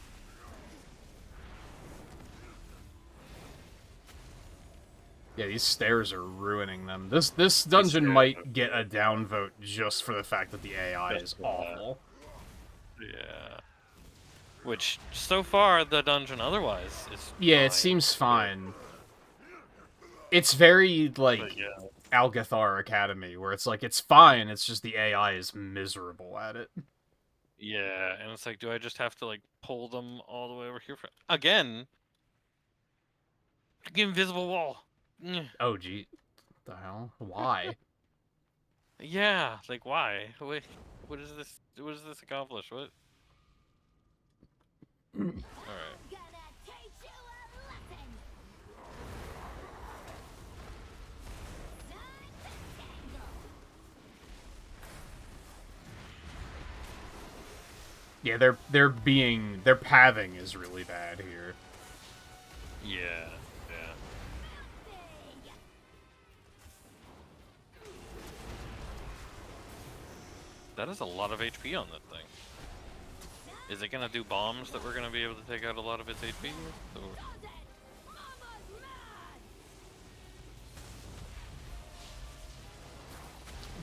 Yeah, these stairs are ruining them. This dungeon might get a downvote just for the fact that the AI is awful. Yeah. Which, so far, the dungeon otherwise is Yeah, fine. it seems fine. It's very, like, Yeah. Algathar Academy, where it's like, it's fine, it's just the AI is miserable at it. Yeah, and it's like, do I just have to, like, pull them all the way over here for... Again! Invisible wall! Oh, gee. What the hell? Why? Yeah, like, why? Wait, what does this accomplish? What? Alright. Yeah, their pathing is really bad here. Yeah. That is a lot of HP on that thing. Is it gonna do bombs that we're gonna be able to take out a lot of its HP? Or...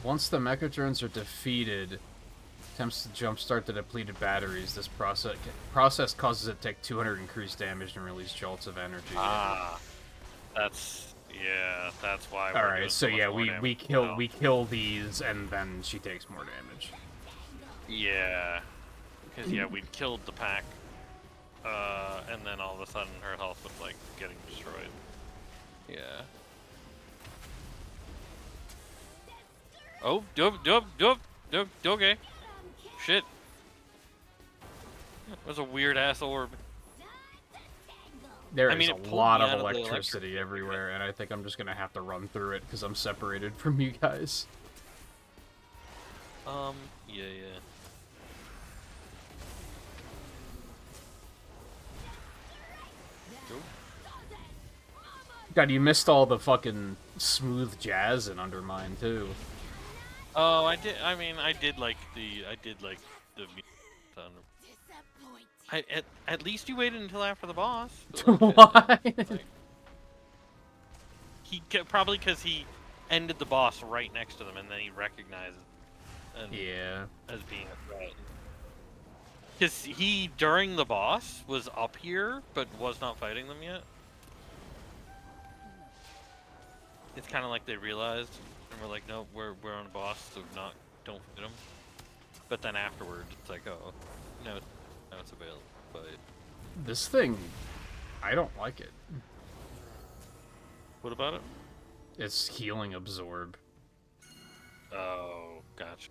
Once the Mechadrons are defeated, attempts to jumpstart the depleted batteries. This process causes it to take 200 increased damage and release jolts of energy. Ah, that's why. All right, so yeah, we kill these, and then she takes more damage. Yeah, because we killed the pack, and then all of a sudden her health was like getting destroyed. Yeah. Oh, okay. Shit. That was a weird ass orb. There is a lot of of electricity everywhere, and I think I'm just gonna have to run through it because I'm separated from you guys. Yeah. God, you missed all the fucking smooth jazz in Undermine too. Oh, I did. I mean, I did like the. At least you waited until after the boss. Why? Probably because he ended the boss right next to them, and then he recognized as being a threat. Because he, during the boss, was up here, but was not fighting them yet. It's kind of like they realized, and we're like, no, we're on a boss, so don't fight him. But then afterwards, it's like, oh, no, it's available. But this thing, I don't like it. what about it? It's healing absorb. Oh, gotcha.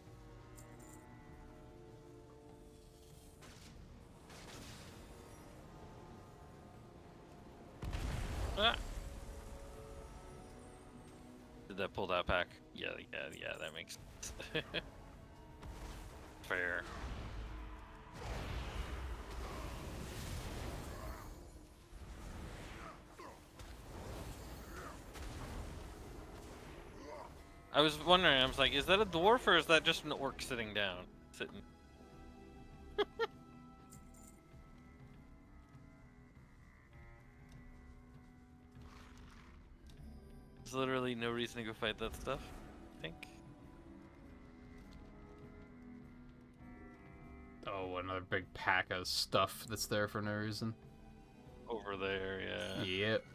Ah. Did that pull that back? Yeah, that makes sense. Fair. I was wondering, I was like, is that a dwarf or is that just an orc sitting down? Sitting. There's literally no reason to go fight that stuff, I think. Oh, another big pack of stuff that's there for no reason. Over there, yeah. Yep.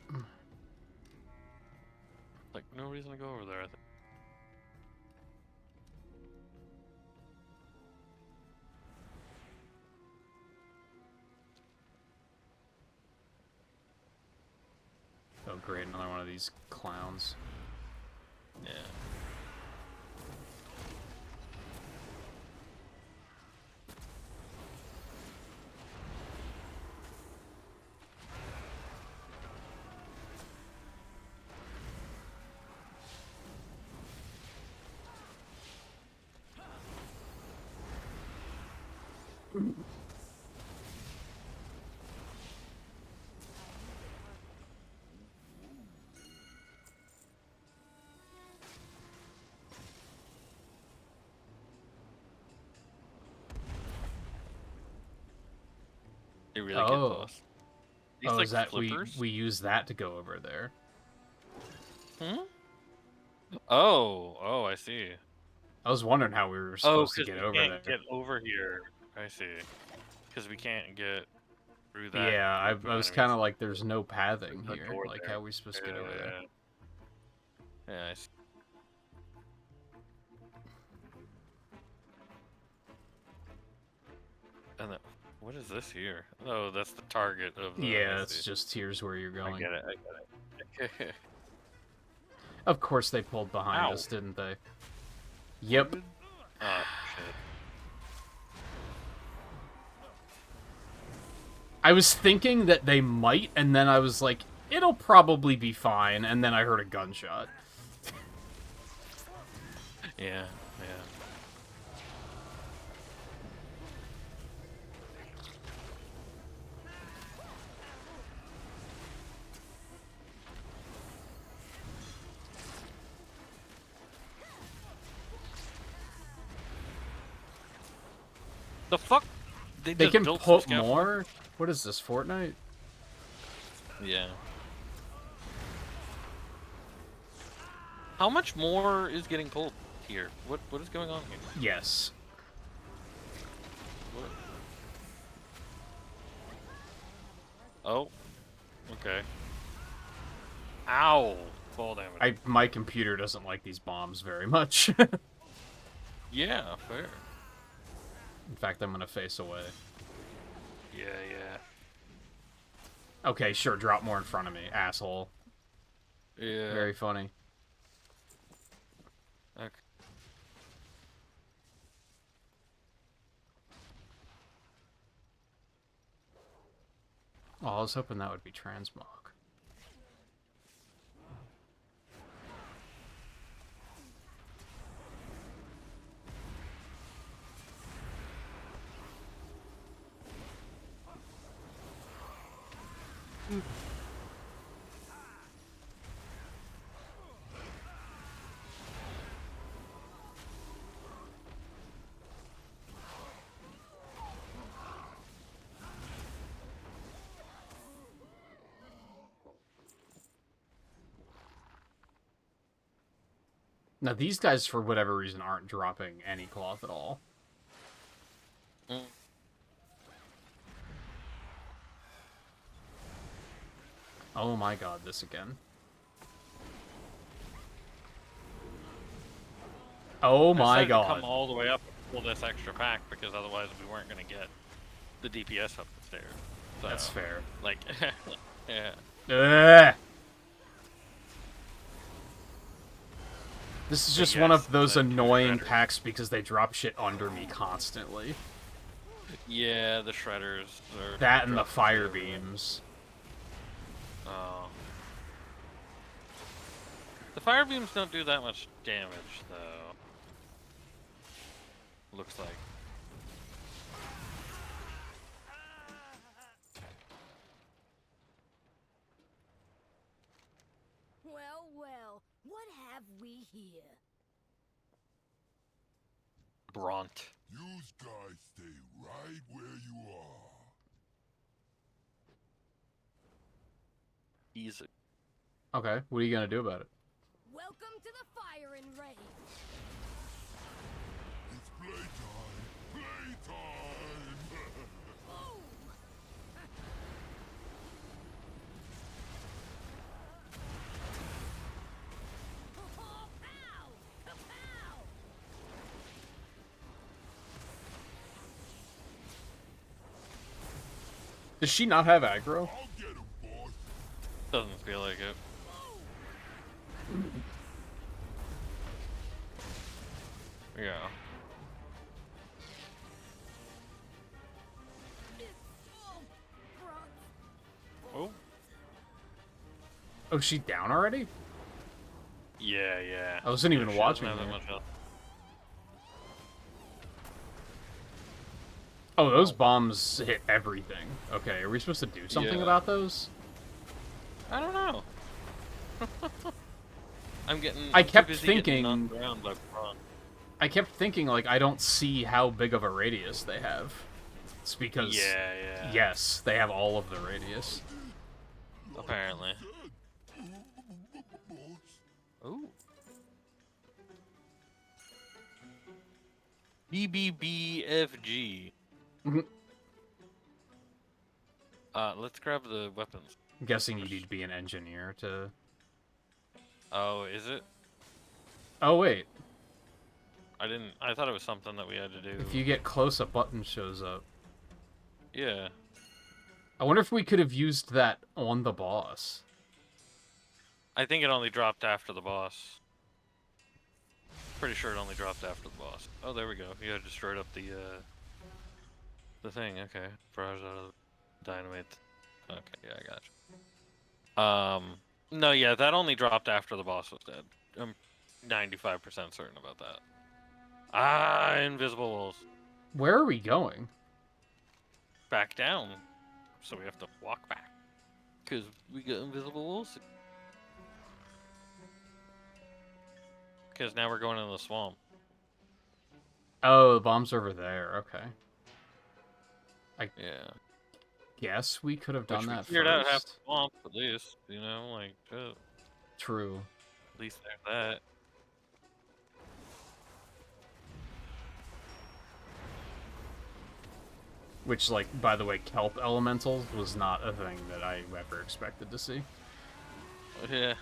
Like, no reason to go over there, I think. Oh, great, another one of these clowns. Yeah. They really get Oh. lost. These Oh, like is that flippers? we use that to go over there? Hmm? Oh, I see. I was wondering how we were Oh, supposed to because get we over can't there. get over here. I see. Because we can't get through that. Yeah, group I of was enemies. kind of like, there's no pathing There's no here. door Like, there. how are we supposed to get over there? Yeah, I see. And then, what is this here? Oh, that's the target of the. Yeah, I it's see. just here's where you're I going. get it. Of course they pulled behind Ow. us, didn't they? Yep. Oh, shit. I was thinking that they might, and then I was like, it'll probably be fine, and then I heard a gunshot. Yeah. The fuck? They just can built some put scaffolding? more? What is this, Fortnite? Yeah. How much more is getting pulled here? What is going on here? Yes. What? Oh. Okay. Ow. Fall damage. My computer doesn't like these bombs very much. Yeah, fair. In fact, I'm gonna face away. Yeah. Okay, sure, drop more in front of me, asshole. Yeah. Very funny. Okay. Oh, I was hoping that would be transmog. Now, these guys, for whatever reason, aren't dropping any cloth at all. Mm. Oh my god, this again. Oh I my decided to god. come all the way up and pull this extra pack because otherwise we weren't gonna get the DPS up the stairs. So, That's fair. Like, yeah. Ugh. This is But just one yes, of those the annoying shredders. packs because they drop shit under me constantly. Yeah, the shredders. Are That and the dropping fire shit everywhere. beams. Oh. The fire beams don't do that much damage, though. Looks like. Well, well, what have we here? Bront. You guys stay right where you are. Easy. Okay, what are you gonna do about it? Welcome to the firing range. It's playtime. Playtime. Boom! Pow! Kapow! Does she not have aggro? I'll get him, boss. Doesn't feel like it. Yeah. Oh. Oh, she down already? Yeah, yeah. I wasn't even She watching doesn't have that her. much health. Oh, those bombs hit everything. Okay, are we supposed to do something Yeah. about those? I don't know. I'm I too kept busy getting thinking- knocked around by Braun. I kept thinking, like, I don't see how big of a radius they have. It's because, Yeah, yeah. yes, they have all of the radius. Apparently. Boss. Ooh. BBBFG. Mhm. Let's grab the weapons. I'm guessing you need to be an engineer to... Oh, is it? Oh, wait. I thought it was something that we had to do. If you get close, a button shows up. Yeah. I wonder if we could have used that on the boss. I think it only dropped after the boss. Pretty sure it only dropped after the boss. Oh, there we go. You had destroyed up the thing. Okay. Barrage out of the dynamite. Okay, yeah, I got you. No, yeah, that only dropped after the boss was dead. I'm 95% certain about that. Ah, invisible walls. Where are we going? Back down. So we have to walk back. Because we got invisible walls. Because now we're going into the swamp. Oh, the bomb's over there. Okay. Yeah. Guess we could have done Which we that cleared out half the first. swamp, at least. You know, like, shit. True. At least there's that. Which, like, by the way, kelp elementals was not a thing that I ever expected to see. Yeah.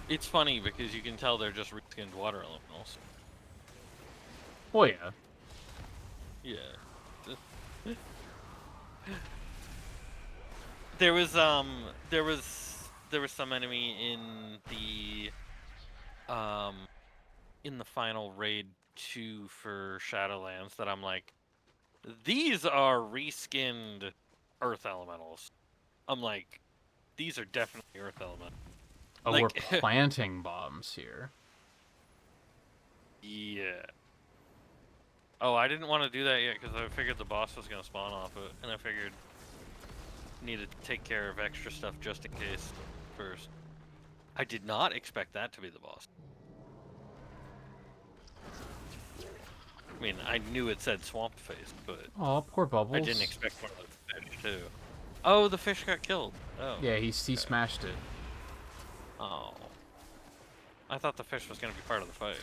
It's funny because you can tell they're just reskinned water elementals. Well, yeah. Yeah. There was some enemy in the final raid 2 for Shadowlands that I'm like, these are reskinned Earth elementals. I'm like, these are definitely Earth elementals. Oh, Like- we're planting bombs here. Yeah. Oh, I didn't want to do that yet because I figured the boss was gonna spawn off it, and I figured needed to take care of extra stuff just in case first. I did not expect that to be the boss. I mean, I knew it said swamp face, but Oh, poor Bubbles. I didn't expect one of the fish too. Oh, the fish got killed. Oh. Yeah, he smashed it. Oh. I thought the fish was gonna be part of the fight.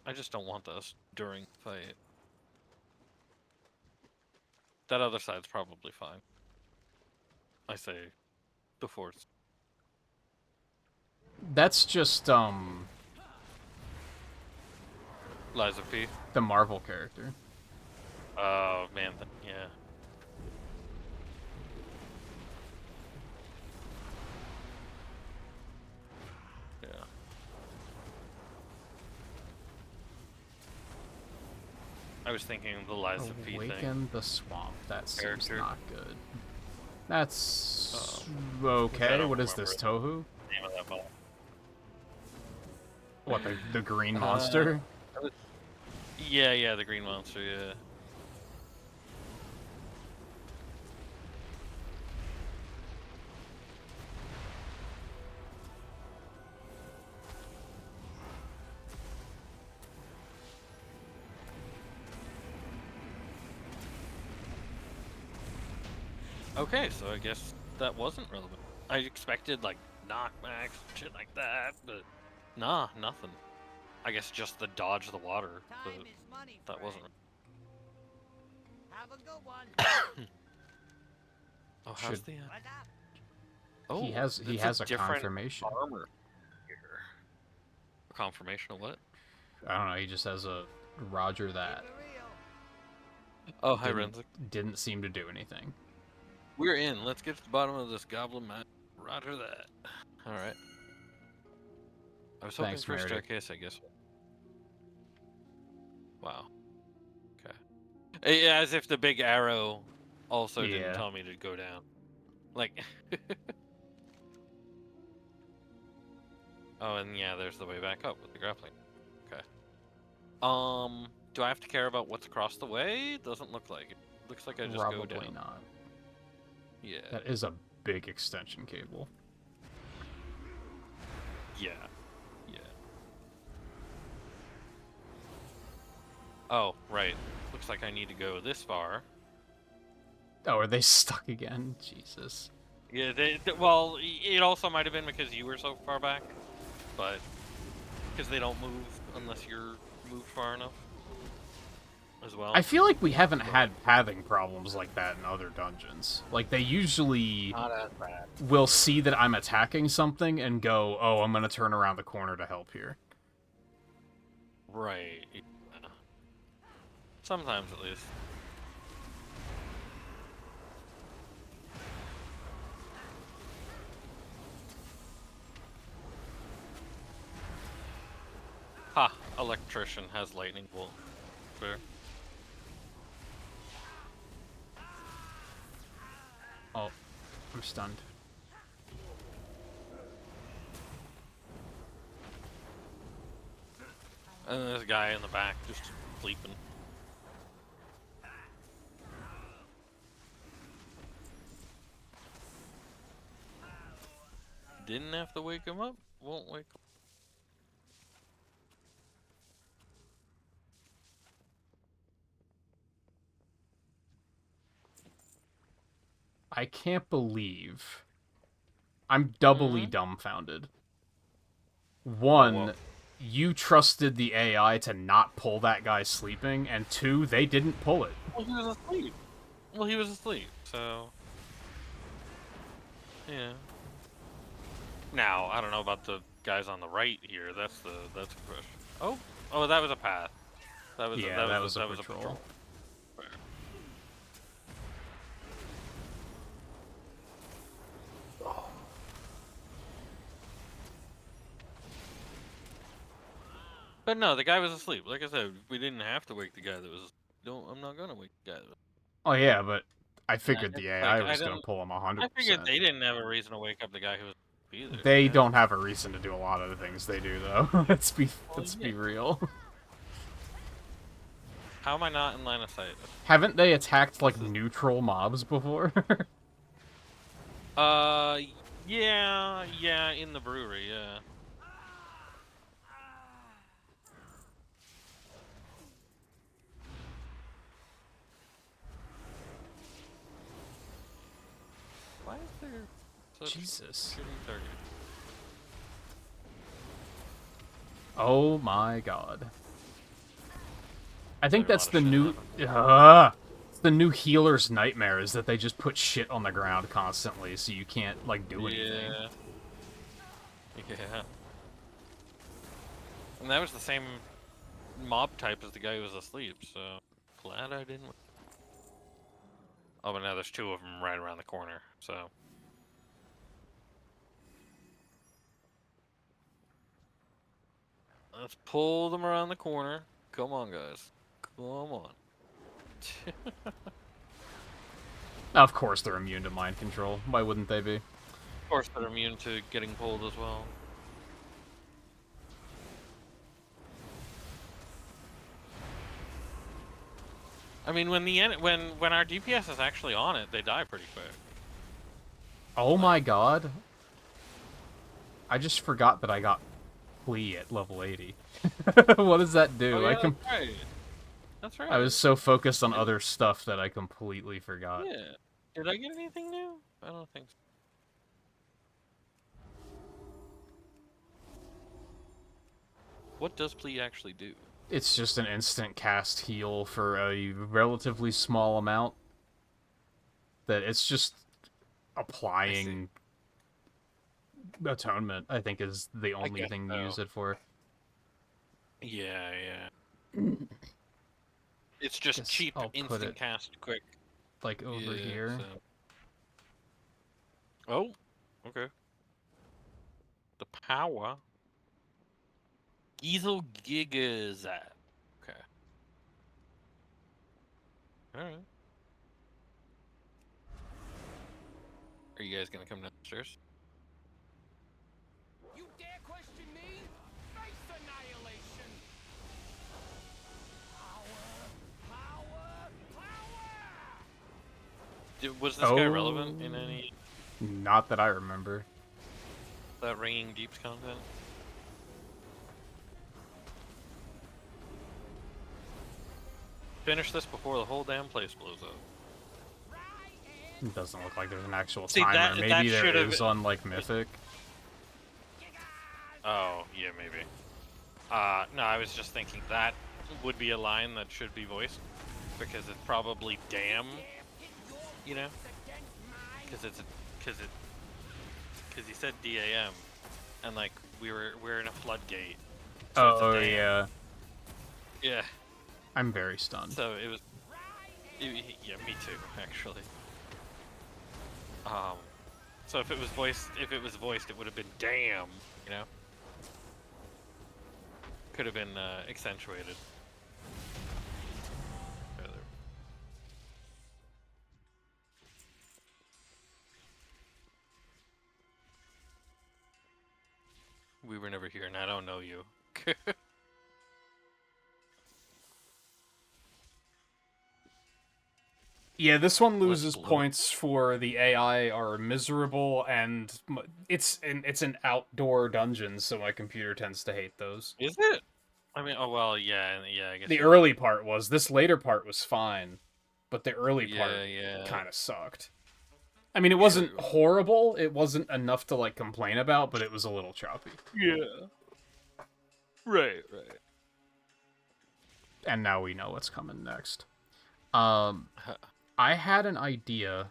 I just don't want this during the fight. That other side's probably fine. I say before it's... That's just, Liza P. the Marvel character. Oh, man, yeah. Yeah. I was thinking the Liza P thing. Awaken the Swamp. That seems Character. not good. That's... I okay, don't what is this, remember Tohu? Name of that mod. What, the green monster? Yeah, the green monster, yeah. Okay, so I guess that wasn't relevant. I expected, like, knockbacks, shit like that, but nah, nothing. I guess just the dodge the water, but Time is money, that wasn't... Have a good one. Oh, how's Should- the... What's up? Oh, he has it's a different confirmation. armor here. A confirmation of what? I don't know, he just has a Roger that. Keep it real. Oh, hi, Didn't, Renzik. didn't seem to do anything. We're in. Let's get to the bottom of this goblin map. Roger that. Alright. I was hoping Thanks, for a Meredith. staircase, I guess. Wow. Okay. Yeah, as if the big arrow also Yeah. didn't tell me to go down. Like... Oh, and yeah, there's the way back up with the grappling. Okay. Do I have to care about what's across the way? Doesn't look like it. Looks like I just Probably go down. not. Yeah. That is a big extension cable. Yeah. Yeah. Oh, right. Looks like I need to go this far. Oh, are they stuck again? Jesus. Yeah, well, it also might have been because you were so far back, but because they don't move unless you're moved far enough as well. I feel like we haven't had pathing problems like that in other dungeons. Like, they usually Not as bad. will see that I'm attacking something and go, oh, I'm gonna turn around the corner to help here. Right. Yeah. Sometimes, at least. Ha! Electrician has lightning bolt. Fair. Oh, I'm stunned. And there's a guy in the back just sleeping. Didn't have to wake him up. Won't wake up. I can't believe I'm doubly Mm-hmm. dumbfounded. One, Well. you trusted the AI to not pull that guy sleeping, and two, they didn't pull it. Well, he was asleep. Well, he was asleep, so... Yeah. Now, I don't know about the guys on the right here. That's the question. Oh, that was a path. That was Yeah, that was a was patrol. Fair. But no, the guy was asleep. Like I said, we didn't have to wake the guy that was. I'm not gonna wake the guy. That was, Oh yeah, but I figured the it's AI like, I was gonna didn't- pull him 100%. I figured they didn't have a reason to wake up the guy who was asleep either. They yeah. don't have a reason to do a lot of the things they do, though. let's be yeah. real. How am I not in line of sight? Haven't they attacked like neutral mobs before? Yeah, in the brewery, yeah. Why is there such Jesus. shooting target? Oh my god. I think There's that's a the lot of new. shit happening. It's the new healer's nightmare is that they just put shit on the ground constantly, so you can't like do anything. Yeah. Yeah. And that was the same mob type as the guy who was asleep, so glad I didn't. Oh, but now there's two of them right around the corner, so. Let's pull them around the corner. Come on, guys. Come on. Of course, they're immune to mind control. Why wouldn't they be? Of course, they're immune to getting pulled as well. I mean, when when our DPS is actually on it, they die pretty quick. Oh my god. I just forgot that I got Plea at level 80. What does that do? Oh, yeah, that's right. That's right. I was so focused on other stuff that I completely forgot. Yeah. Did I get anything new? I don't think so. What does Plea actually do? It's just an instant cast heal for a relatively small amount. That it's just applying atonement, I think, is the only guess thing so. you use it for. Yeah, yeah. It's just Guess cheap, I'll put instant it, cast, quick. like, over Yeah, here. so- Oh, okay. The power. Giesel Gigas. Okay. Alright. Are you guys gonna come downstairs? You dare question me? Face annihilation! Power! Was this guy relevant in any Not that I remember. that Ringing Deeps content? Finish this before the whole damn place blows up. It doesn't look like there's an actual See, timer. that Maybe there should've- is on, like, Mythic. Oh, yeah, maybe. No, I was just thinking that would be a line that should be voiced, because it's probably damn, you know? Because he said DAM, and like we're in a floodgate. So it's a Oh, damn. yeah. Yeah. I'm very stunned. So it was. Yeah, me too, actually. So if it was voiced, it would have been damn, you know. Could have been accentuated. Rather. We were never here, and I don't know you. Yeah, this one loses blow. points for the AI are miserable, and it's an outdoor dungeon, so my computer tends to hate those. Is it? I mean, oh well, yeah, yeah. I guess The you're early right. part was. This later part was fine, but the early part Yeah. kind of sucked. I mean, it wasn't True. horrible. It wasn't enough to like complain about, but it was a little choppy. Yeah. Right. And now we know what's coming next. I had an idea.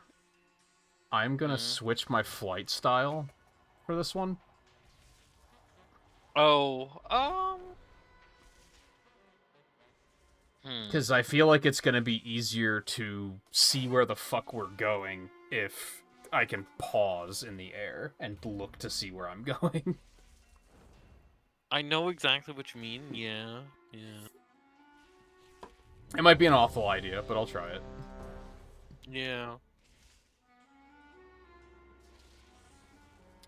I'm gonna switch my flight style for this one. Oh, Because I feel like it's gonna be easier to see where the fuck we're going if I can pause in the air and look to see where I'm going. I know exactly what you mean. Yeah. It might be an awful idea, but I'll try it. Yeah.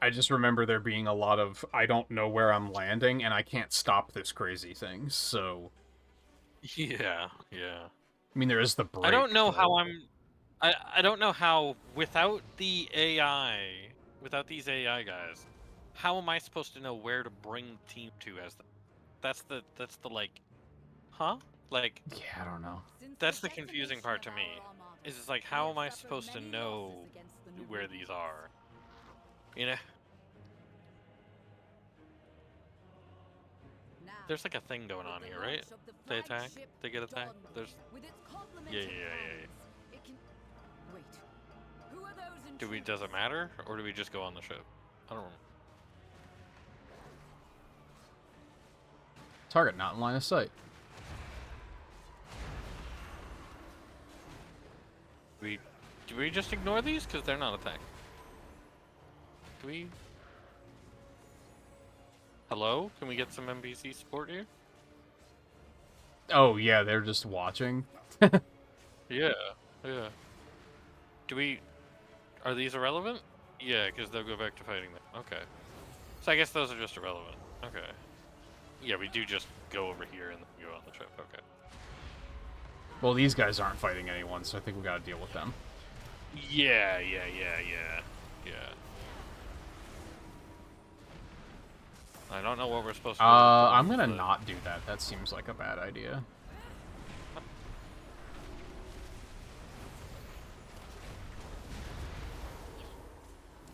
I just remember there being a lot of I don't know where I'm landing and I can't stop this crazy thing, so... Yeah. I mean, there is the break. I don't know but- how I don't know how without the AI, without these AI guys, how am I supposed to know where to bring team to as that's the like, huh? Like Yeah, I don't know. that's the confusing part to me. Is it's like how am I supposed to know where these are? You know? Now, There's like a thing going on here, right? They attack. They get attacked. There's. Yeah, yeah, yeah, yeah. It can... Wait. Who are those Do we? Does it matter, or do we just go on the ship? I don't know. Target not in line of sight. Do we just ignore these because they're not attacking? Do we? Hello? Can we get some NPC support here? Oh, yeah, they're just watching. Yeah, yeah. Do we... Are these irrelevant? Yeah, because they'll go back to fighting them. Okay. So I guess those are just irrelevant. Okay. Yeah, we do just go over here and then go on the trip. Okay. Well, these guys aren't fighting anyone, so I think we gotta deal with them. Yeah. I don't know what we're supposed to do. I'm gonna not do that. That seems like a bad idea.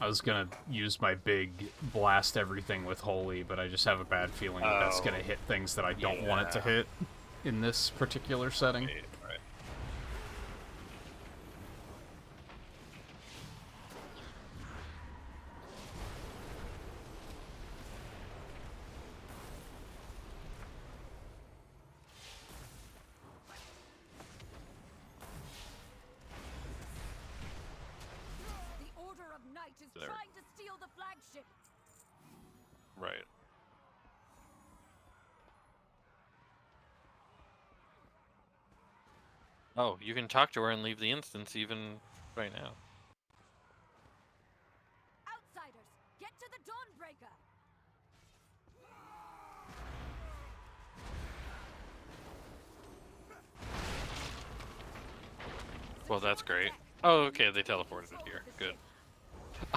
I was gonna use my big blast everything with holy, but I just have a bad feeling that that's gonna hit things that I don't want it to hit in this particular setting. Right. The Order of Night is There. trying to steal the flagship. Right. Oh, you can talk to her and leave the instance even right now. Outsiders, get to the Dawnbreaker. Well, that's great. Oh, okay, they teleported it here. Good.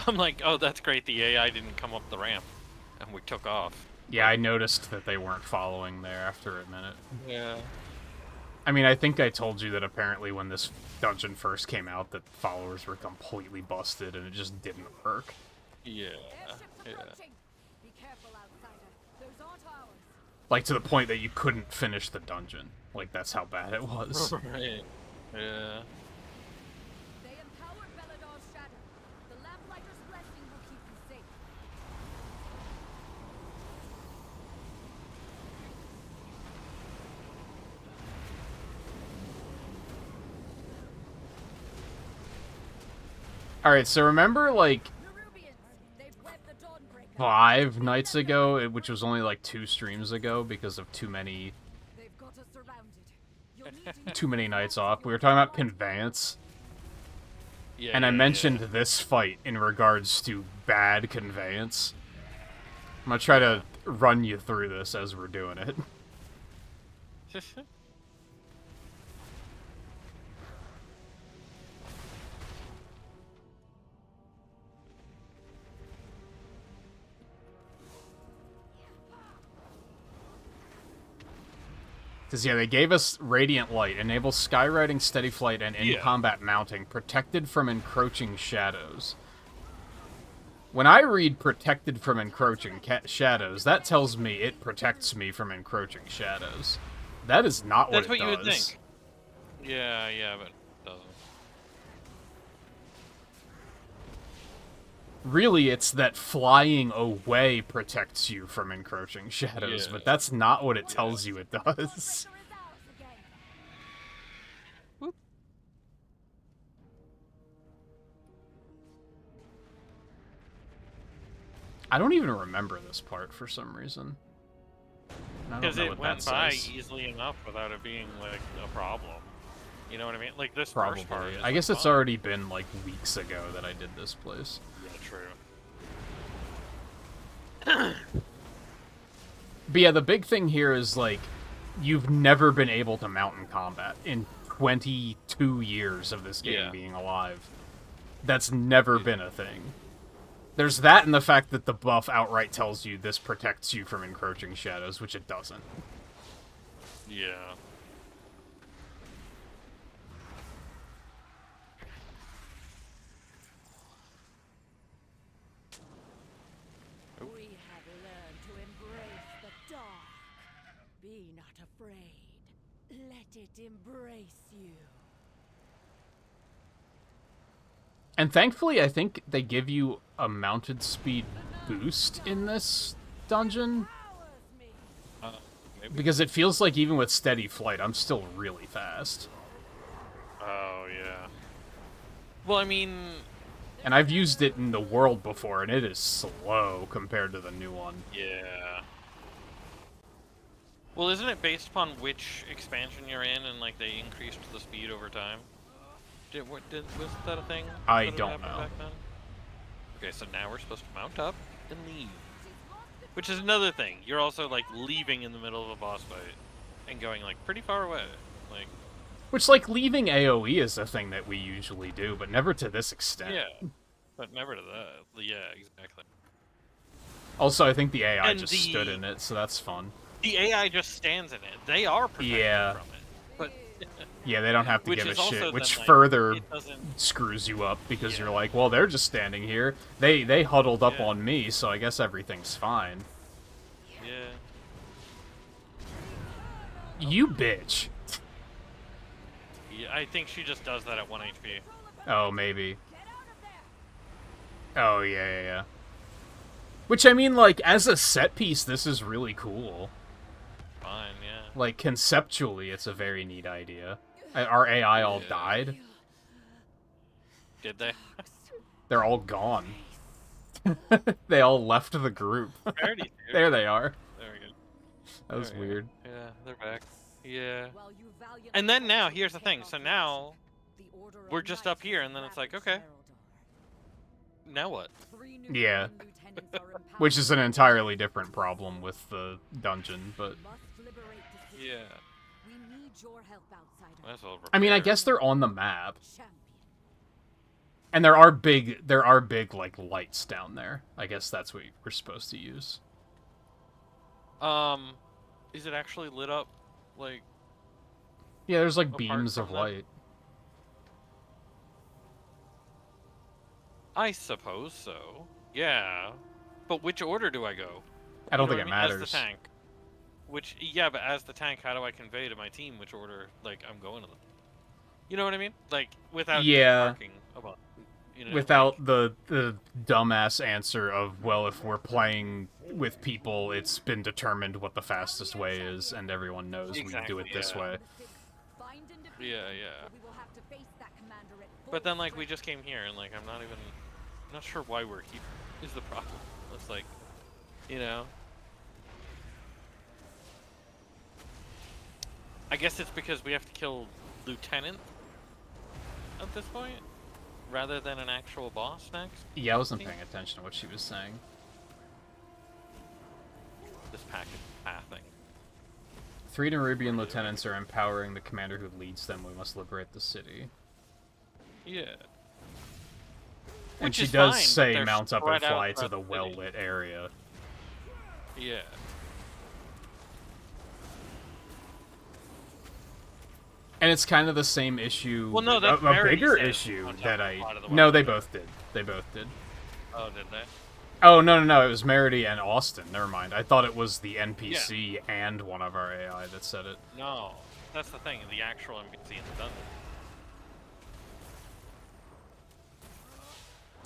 I'm like, oh, that's great. The AI didn't come up the ramp, and we took off. Yeah, I noticed that they weren't following there after a minute. Yeah. I mean, I think I told you that apparently when this dungeon first came out, that followers were completely busted, and it just didn't work. Yeah. Airships Yeah. approaching. Be careful, outsider. Those aren't ours. Like, to the point that you couldn't finish the dungeon. Like, that's how bad it was. Right. Yeah. They empower Belador's shadow. The Lamplighter's blessing will keep you safe. Alright, so remember, like, Nerubians, they've webbed the Dawnbreaker. 5 nights ago, which was only like 2 streams ago because of too many They've got us surrounded. You'll need to too many nights off. We were talking about conveyance, Yeah. and I yeah, mentioned this fight in regards to bad conveyance. I'm gonna try to run you through this as we're doing it. Yeah. Because, yeah, they gave us Radiant Light, enables skywriting, steady flight, and Yeah. in-combat mounting, protected from encroaching shadows. When I read protected from encroaching shadows, that tells me it protects me from encroaching shadows. That is not That's what what it you does. would think. Yeah, but it doesn't. Really, it's that flying away protects you from encroaching shadows, Yeah. but that's not what it tells you it does. Dawnbreaker is ours again. I don't even remember this part for some reason. I don't Because know it what went that by says. easily enough without it being, like, a problem. You know what I mean? Like, this Probably. first part is, I guess like, it's fine. already been like weeks ago that I did this place. Yeah, true. But yeah, the big thing here is like you've never been able to mount in combat in 22 years of this game Yeah. being alive. That's never been a thing. There's that and the fact that the buff outright tells you this protects you from encroaching shadows, which it doesn't. Yeah. We have learned to embrace the dark. Be not afraid. Let it embrace you. And thankfully, I think they give you a mounted speed boost in this dungeon. Maybe. Because it feels like even with steady flight, I'm still really fast. Oh, yeah. Well, I mean... And I've used it in the world before, and it is slow compared to the new one. Yeah. Well, isn't it based upon which expansion you're in, and, like, they increased the speed over time? Was that a thing? I that don't happened know. back then? Okay, so now we're supposed to mount up and leave. Which is another thing. You're also, like, leaving in the middle of a boss fight and going, like, pretty far away. Like, Which, like, leaving AoE is a thing that we usually do, but never to this extent. yeah. But never to that. Yeah, exactly. Also, I think the AI And just stood in it, so that's fun. The AI just stands in it. They are protected from it. But Yeah, they don't have to Which give a is also shit, which then, like, further it doesn't- screws you up, because Yeah. you're like, well, they're just standing here. They huddled up Yeah. on me, so I guess everything's fine. yeah. You bitch. Yeah, I think she just does that at 1 HP. Oh, maybe. Oh, yeah. Which, I mean, like, as a set piece, this is really cool. Fine, yeah. Like, conceptually, it's a very neat idea. Our AI all Yeah. died. Did they? They're all gone. They all left the group. Already There they are. There we go. That was There we go. weird. Yeah, they're back. Yeah. While you valiantly And then now, take here's the thing. off So your now, the Order of we're just Knights up here, of and then it's the like, Ravaged okay. Heraldar. Now what? 3 new Yeah. Roman lieutenants are empowered Which is an to entirely different problem with the dungeon, but... must liberate the city. Yeah. We need your help, outsider. Might as well I mean, I repair. guess they're on the map. Champion. And there are big, like, lights down there. I guess that's what we're supposed to use. Is it actually lit up? Like, Yeah, there's, like, Apart beams of from that- light. I suppose so. Yeah. But which order do I go? I don't You know think it what I mean? matters. As the tank. Yeah, but as the tank, how do I convey to my team which order, like, I'm going to them? You know what I mean? Like, without Yeah. marking about, you know, Without like, the dumbass answer of, well, if we're playing with people, it's been determined what the fastest way is, and everyone knows we do Exactly, it this yeah. way. Find and defeat Yeah, them, yeah. or we will have to face that commander at full But then, like, we strength. just came here, and, like, I'm not sure why we're here, is the problem. It's like, you know? I guess it's because we have to kill Lieutenant at this point, rather than an actual boss next. Yeah, I wasn't paying attention to what she was saying. This package pathing. 3 Nerubian lieutenants are empowering the commander who leads them. We must liberate the city. Yeah. And Which she is does fine, but say they're mount up and spread out fly to throughout the the city. well-lit area. Yeah. And it's kind of the same issue. Well, no, that's a Verity bigger said issue mount up that and fly to the No, well-lit they area. both did. They both did. Oh, did they? Oh, no, it was Merity and Austin. Never mind. I thought it was the NPC and one of our AI that said it. No. That's the thing, the actual NPC in the dungeon.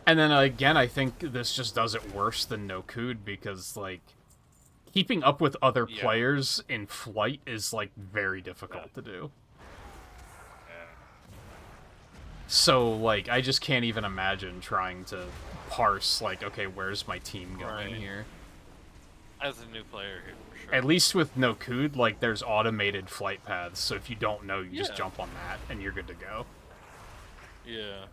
And then again, I think this just does it worse than No Cood because, like, keeping up with other Yeah. players in flight is, like, very difficult to do. So, like, I just can't even imagine trying to parse, like, okay, where's my team going Right. here? As a new player here, for sure. At least with No Cood, like, there's automated flight paths, so if you don't know, you just Yeah. jump on that, and you're good to go. Yeah.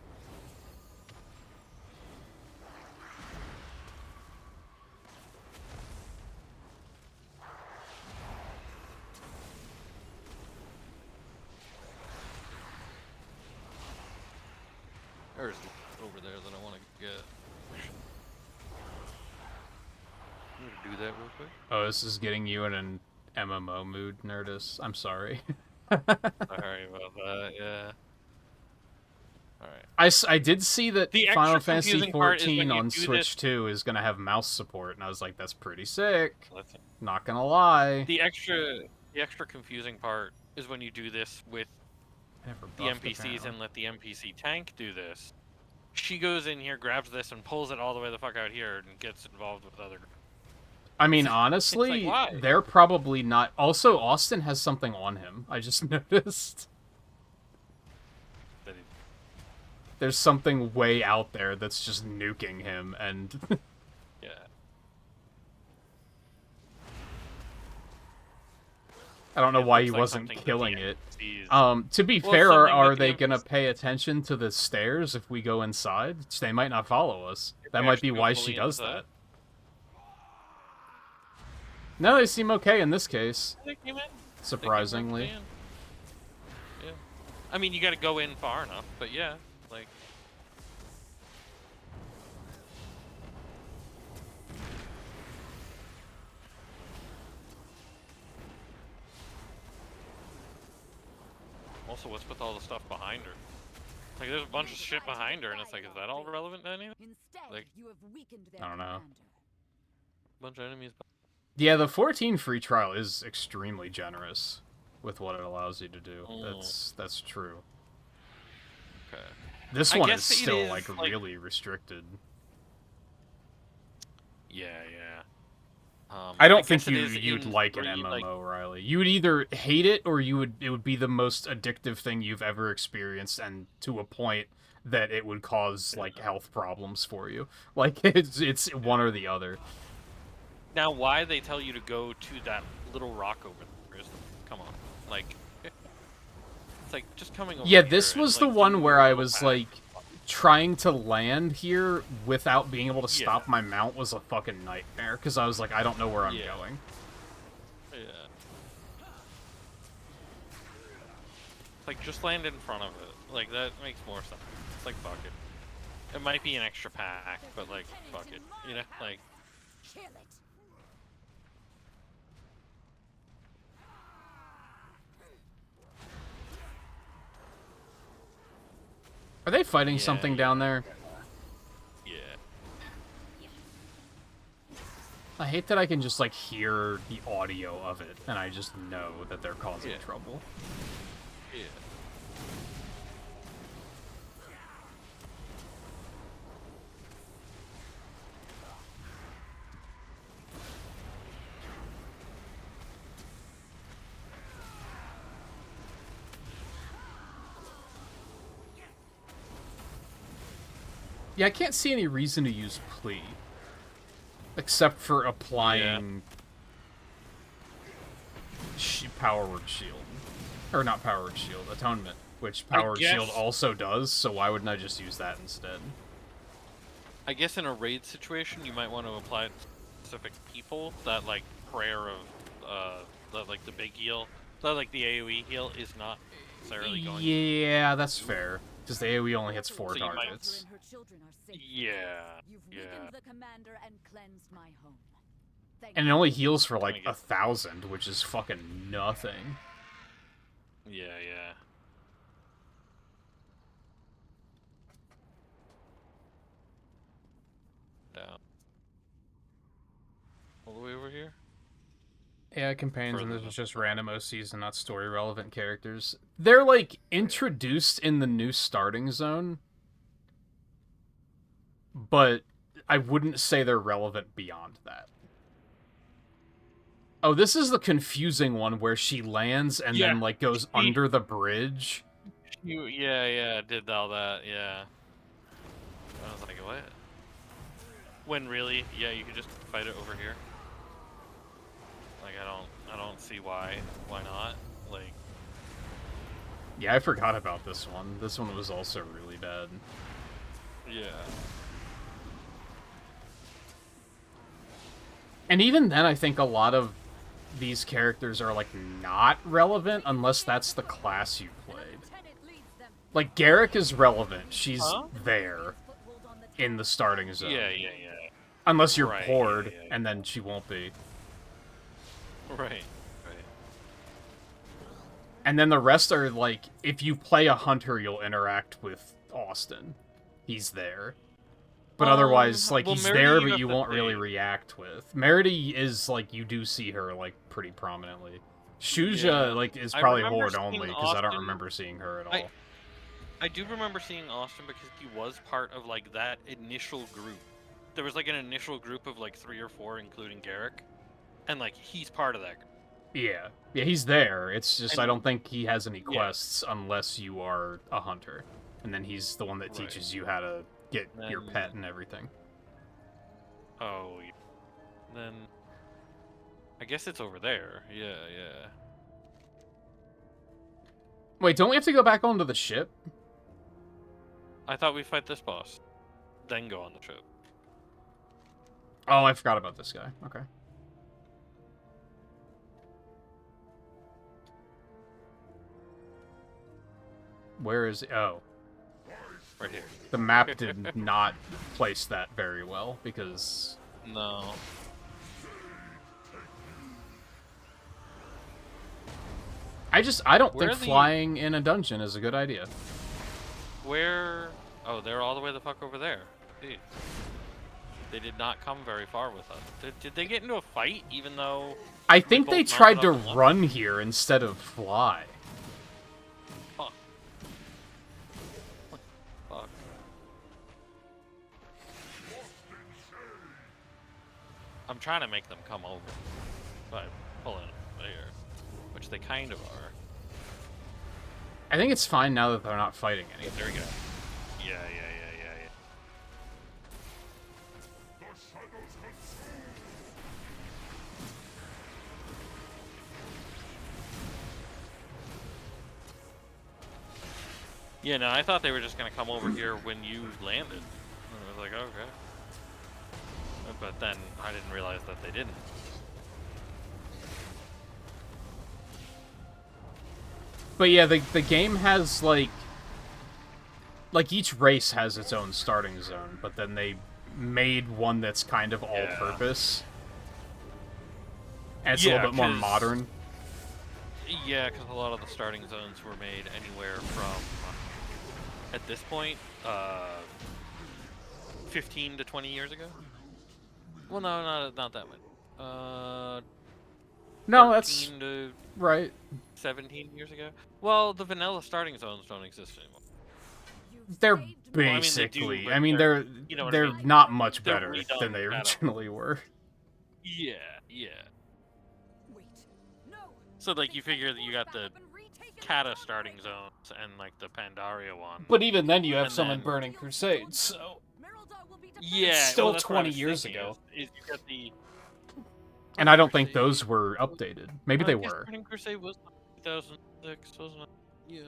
There's over there that I want to get. I'm gonna do that real quick. Oh, this is getting you in an MMO mood, Nerdus. I'm sorry. Sorry about that, yeah. Alright. I did see that The Final extra Fantasy confusing part is when 14 you on do Switch this- 2 is gonna have mouse support, and I was like, that's pretty sick. Listen. Not gonna lie. The extra confusing part is when you do this with Never the buffed, NPCs apparently. and let the NPC tank do this. She goes in here, grabs this, and pulls it all the way the fuck out here and gets involved with other. I mean, honestly, why? they're probably not. Also, Austin has something on him. I just noticed. That he- There's something way out there that's just nuking him, and Yeah. I don't know It why looks he like wasn't something that killing the it. NPCs To be Well, fair, something are that the they gonna NPCs pay attention to the stairs if we go inside? They might not follow us. If That we might be actually go why fully she does inside. that. No, they seem okay in this case, They came in. They came surprisingly. right in. Yeah. I mean, you got to go in far enough, but yeah, like. Also, what's with all the stuff behind her? Like, there's a bunch of shit behind her, and it's like, is that all relevant to anything? Instead, Like- you have weakened their I don't know. commander. Bunch of enemies. Yeah, the 14 free trial is extremely generous with what it allows you to do. Mm. That's true. Okay. This I one is guess it still is, like like- really restricted. Yeah. I don't think guess it is you'd in like an free, like- MMO, Riley. You would either hate it or it would be the most addictive thing you've ever experienced, and to a point that it would cause like health problems for you. Like it's one or the other. Now, why they tell you to go to that little rock over there? Come on, like, it's like just coming over. Yeah, here this and, was the like, one doing where a I little was path. like trying to land here without being able to stop Yeah. my mount was a fucking nightmare because I was like, I don't know where I'm Yeah. going. Yeah. Like, just land in front of it. Like, that makes more sense. It's like, fuck it. It might be an extra pack, but like, fuck it. You know, like, Kill it. Are they fighting Yeah, something yeah. down there? yeah. I hate that I can just like hear the audio of it and I just know that they're causing Yeah. trouble. Yeah. Yeah, I can't see any reason to use plea. Except for applying Power Word Shield. Or not Power Word Shield, Atonement. Which Power Word Shield guess- also does, so why wouldn't I just use that instead? I guess in a raid situation, you might want to apply it to specific people. That like prayer of, that like the big heal, that like the AOE heal is not necessarily going. Yeah, that's fair. Because the AoE only hits 4 So you might- targets. Her and her children are safe. Yeah. You've Yeah. weakened the commander and cleansed my home. Thank And it you. only heals for like I guess- 1,000, which is fucking nothing. Yeah. Down. All the way over here. Yeah, companions, and Further this than- is just random OCs and not story-relevant characters. They're, like, introduced in the new starting zone, but I wouldn't say they're relevant beyond that. Oh, this is the confusing one where she lands and then, Yeah, like, goes she- under the bridge. Yeah, did all that, yeah. I was like, what? When really, yeah, you could just fight it over here. Like, I don't see why not. Like, Yeah, I forgot about this one. This one was also really bad. yeah. And even then, I think a lot of these characters are, like, not relevant unless that's the class you played. Lieutenant leads them. Like, Garrick is relevant. She's Huh? there Foothold on the in the starting zone. Yeah. Unless you're Right, poured, yeah. and then she won't be. Right. And then the rest are, like, if you play a hunter, you'll interact with Austin, he's there. But otherwise, like, well, he's Merida there, you but have you to won't really save. react with. Merida is, like, you do see her, like, pretty prominently. Shuja, Yeah. like, is I probably remember Horde seeing only, because I don't Austin- remember seeing her at I- all. I do remember seeing Austin because he was part of, like, that initial group. There was, like, an initial group of, like, 3 or 4, including Garrick. And, like, he's part of that group. Yeah. Yeah, he's there. It's just I And- don't think he has any Yeah. quests unless you are a hunter. And then he's the one that Right. teaches you how to get your Then- pet and everything. Oh, yeah. Then... I guess it's over there. Yeah, yeah. Wait, don't we have to go back onto the ship? I thought we'd fight this boss. Then go on the trip. Oh, I forgot about this guy. Okay. Where is... Oh. Right here. The map did not place that very well, because... No. I don't Where think the- flying in a dungeon is a good idea. Where... Oh, they're all the way the fuck over there. Dude. They did not come very far with us. Did they get into a fight, even though... I think both they mounted tried to up and left? run here instead of fly. Fuck. Fuck. I'm trying to make them come over by pulling them there, which they kind of are. I think it's fine now that they're not fighting Yeah, anything. there we go. Yeah. Yeah, no, I thought they were just gonna come over here when you landed. And I was like, okay. But then I didn't realize that they didn't. But yeah, the game has, like each race has its own starting zone, but then they made one that's kind of all-purpose. And it's a Yeah, little bit more 'cause- modern. Yeah, because a lot of the starting zones were made anywhere from, at this point, 15 to 20 years ago. Well, no, not that much. No, that's 14 to right. 17 years ago. Well, the vanilla starting zones don't exist anymore. They're Well, I mean, they do, basically. but I mean, they're- they're you know what I they're mean. not much They're better redone than they kind of. originally were. Yeah. Wait. No. So, like, you figure that you got Back the up and retake it Kata with starting Blade. zones and, like, the Pandaria one. But even then, you have And some in then- Burning Crusade, so Merildar will be defended. Yeah, still well, that's what I 20 was years thinking ago. Is you got the... and I don't think those were updated. Maybe they I guess were. Burning Crusade was 2006, wasn't it? Yeah.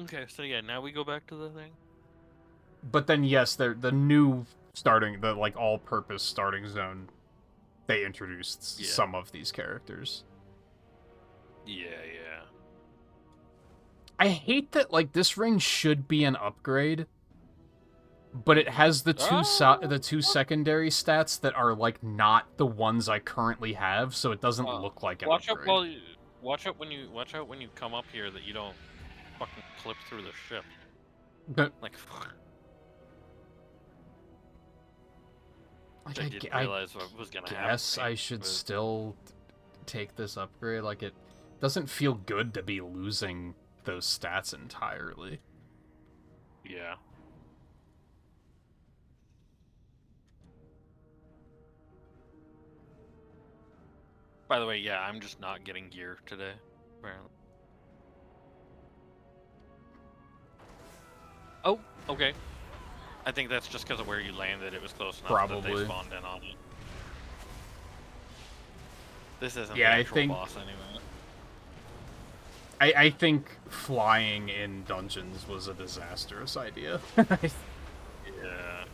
Okay, so yeah, now we go back to the thing. But then yes, they're the new starting, the like all-purpose starting zone. They introduced Yeah. some of these characters. Yeah. I hate that like this ring should be an upgrade, but it has the two secondary stats that are like not the ones I currently have, so it doesn't look like an Watch upgrade. out watch out when you come up here that you don't fucking clip through the ship. But Like, like, I didn't realize what was gonna happen. guess I should but- still take this upgrade. Like, it doesn't feel good to be losing those stats entirely. Yeah. By the way, yeah, I'm just not getting gear today, apparently. Oh, okay. I think that's just because of where you landed. It was close enough that Probably. they spawned in on it. This isn't Yeah, the I actual think- boss anyway. I think flying in dungeons was a disastrous idea. Yeah.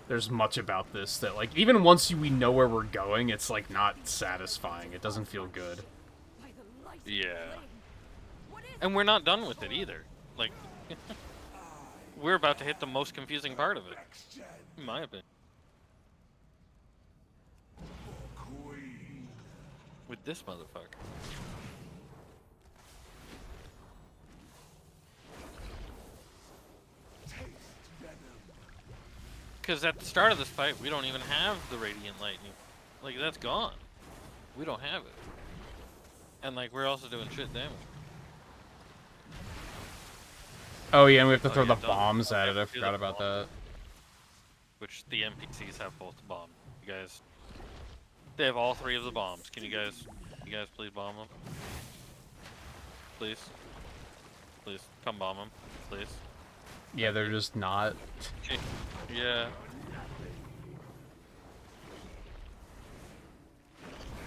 There's much about this that, like, even once we know where we're going, it's, like, not satisfying. It doesn't feel good. By the light of Yeah. flame. What is And we're not done with it either. Like, we're about to hit the most confusing part of it, in my opinion. With this motherfucker. Because at the start of this fight, we don't even have the radiant lightning. Like, that's gone. We don't have it. And, like, we're also doing shit damage. Oh yeah, and we have to throw yeah, the bombs at it. I do forgot the about bomb. that. Which the NPCs have both bombs. You guys... They have all 3 of the bombs. Can you guys please bomb them? Please? Please, come bomb them. Please. Yeah, they're just not. Yeah.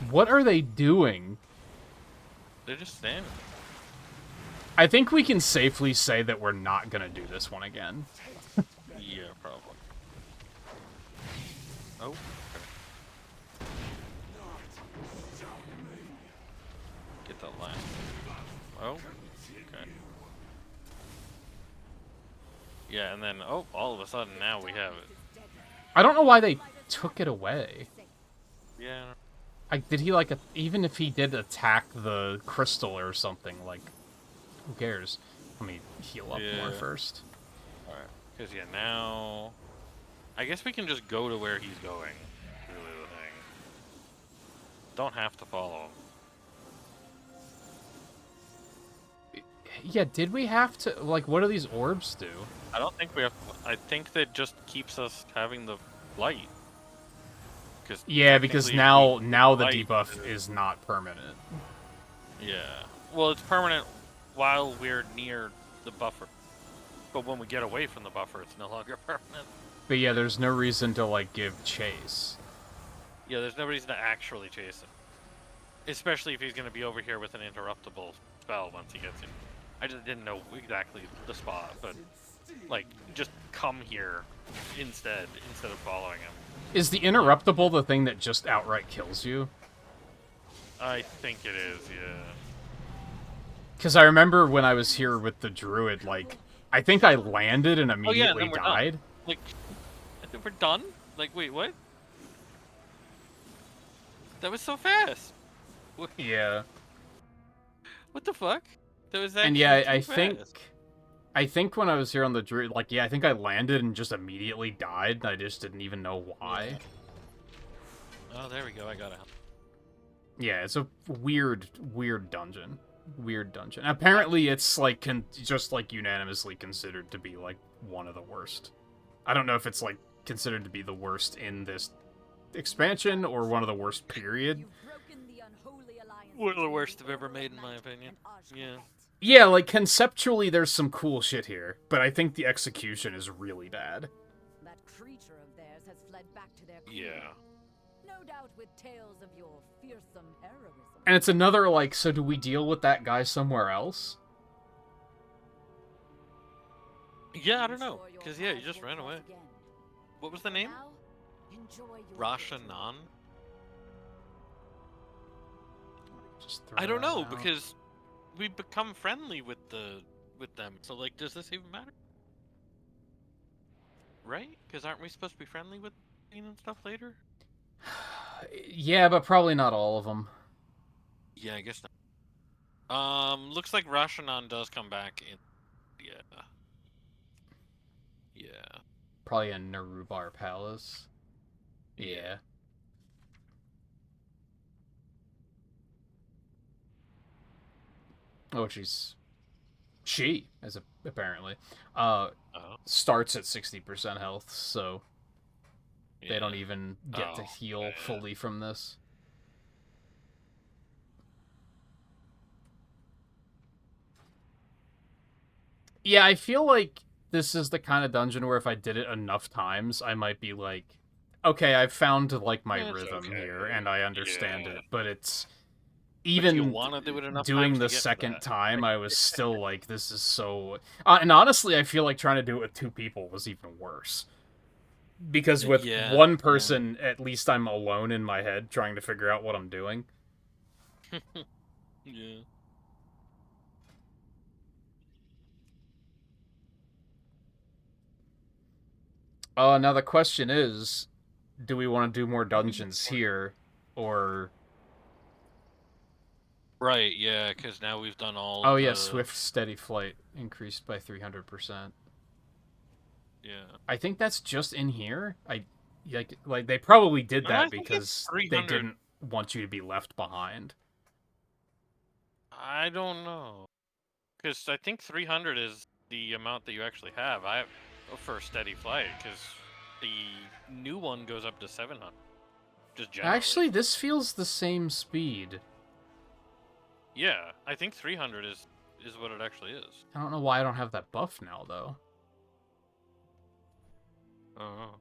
What are they doing? They're just standing. I think we can safely say that we're not gonna do this one again. Yeah, probably. Oh, okay. Get that last. Oh, okay. Yeah, and then, oh, all of a sudden now we have it. I don't know why they took it away. Yeah. Like, did he, like, even if he did attack the crystal or something, like, who cares? Let me heal up more first. Alright. Because, yeah, now... I guess we can just go to where he's going. Really the thing. Don't have to follow him. Yeah, did we have to... Like, what do these orbs do? I don't think we have to... I think that just keeps us having the light. Yeah, because now the debuff is not permanent. Yeah. Well, it's permanent while we're near the buffer. But when we get away from the buffer, it's no longer permanent. But yeah, there's no reason to, like, give chase. Yeah, there's no reason to actually chase him. Especially if he's going to be over here with an interruptible spell once he gets in. I just didn't know exactly the spot, but, like, just come here instead of following him. Is the interruptible the thing that just outright kills you? I think it is, yeah. Because I remember when I was here with the druid, like, I think I landed and immediately died. Done. Like, we're done? Like, wait, what? That was so fast. What? Yeah. What the fuck? That was actually and yeah, fast. I think when I was here on the druid, like, yeah, I think I landed and just immediately died. I just didn't even know why. Yeah. Oh, there we go. I got it. Yeah, it's a weird dungeon. Weird dungeon. Apparently, it's, like, just, like, unanimously considered to be, like, one of the worst. I don't know if it's, like, considered to be the worst in this expansion or one of the worst, period. One of the worst I've ever made, in my opinion. Yeah. Yeah, like, conceptually, there's some cool shit here, but I think the execution is really bad. That creature of theirs has fled back to their queen. Yeah. No doubt with tales of your fearsome heroism. And it's another, like, so do we deal with that guy somewhere else? Yeah, I don't know. Because, yeah, he just ran away. What was the name? Rashanan? I don't know, because we become friendly with them. So, like, does this even matter? Right? Because aren't we supposed to be friendly with and stuff later? Yeah, but probably not all of them. Yeah, I guess not. Looks like Rashanan does come back in. Yeah. Yeah. Probably in Narubar Palace. Yeah. Oh, she, apparently, starts at 60% health, so they don't even get to heal fully from this. Yeah, I feel like this is the kind of dungeon where if I did it enough times, I might be like, okay, I've found, like, my rhythm here, and I understand it, but it's... Even doing the second time, I was still like, this is so... and honestly, I feel like trying to do it with 2 people was even worse. Because with one person, at least I'm alone in my head trying to figure out what I'm doing. Yeah. Now the question is, do we want to do more dungeons here, or... Right, yeah, because now we've done all Oh, yeah, Swift Steady Flight increased by 300%. Yeah. I think that's just in here. Like they probably did I that think it's because they 300. didn't want you to be left behind. I don't know. Because I think 300 is the amount that you actually have. For steady flight, because the new one goes up to 700. Just generally. Actually, this feels the same speed. Yeah, I think 300 is what it actually is. I don't know why I don't have that buff now, though. Oh.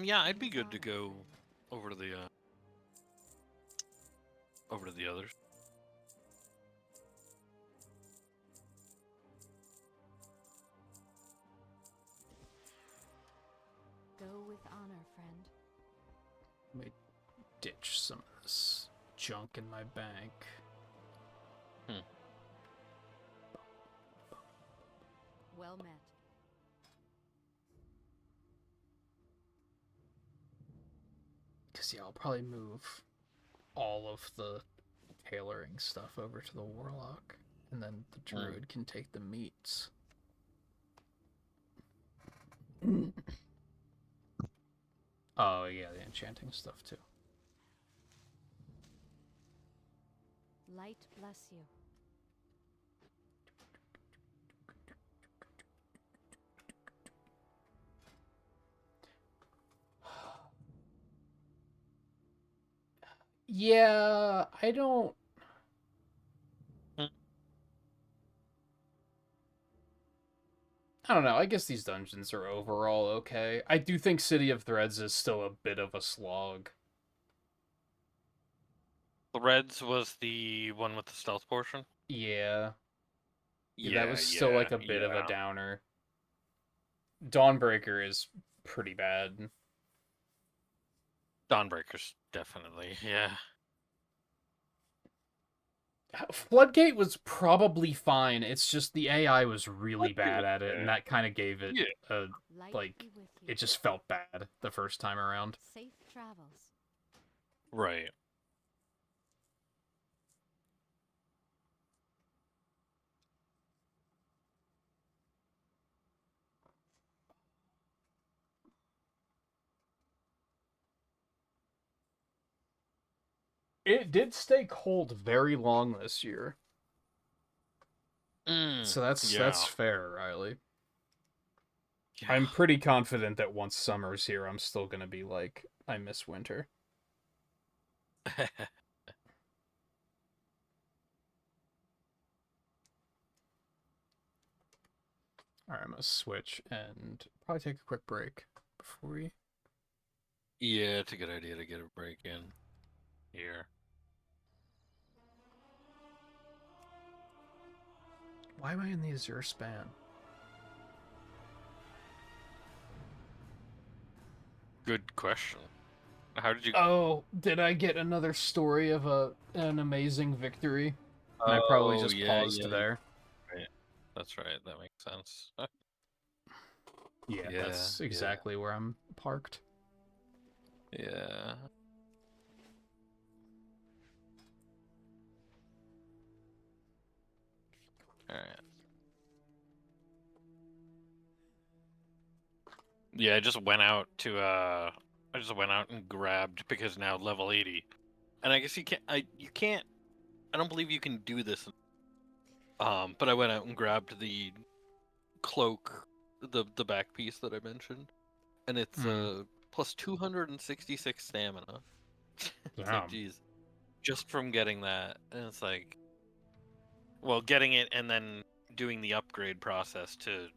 Yeah, I'd be good to go over to the others. Go with honor, friend. Let me ditch some of this junk in my bank. Well met. Because, yeah, I'll probably move all of the tailoring stuff over to the Warlock. And then the Druid can take the meats. Oh, yeah, the enchanting stuff, too. Light bless you. Yeah, I don't... I don't know, I guess these dungeons are overall okay. I do think City of Threads is still a bit of a slog. Threads was the one with the stealth portion? Yeah. Yeah, That was still like a bit of a downer. Dawnbreaker is pretty bad. Dawnbreaker's definitely, yeah. Floodgate was probably fine. It's just the AI was really bad at it, and that kind of gave it a Light be with you. it just felt bad the first time around. Safe travels. Right. It did stay cold very long this year. So that's fair, Riley. Yeah. I'm pretty confident that once summer's here, I'm still gonna be like, I miss winter. Alright, I'm gonna switch and probably take a quick break before we... Yeah, it's a good idea to get a break in here. Why am I in the Azure span? Good question. How did you... Oh, did I get another story of an amazing victory? And I probably just paused there. Right. That's right, that makes sense. Yeah, that's exactly where I'm parked. Yeah. Alright. Yeah, I just went out and grabbed, because now level 80. And I guess you can't I don't believe you can do this. But I went out and grabbed the cloak, the back piece that I mentioned. And it's plus 266 stamina. It's like, geez. Just from getting that. And it's like, well, getting it and then doing the upgrade process to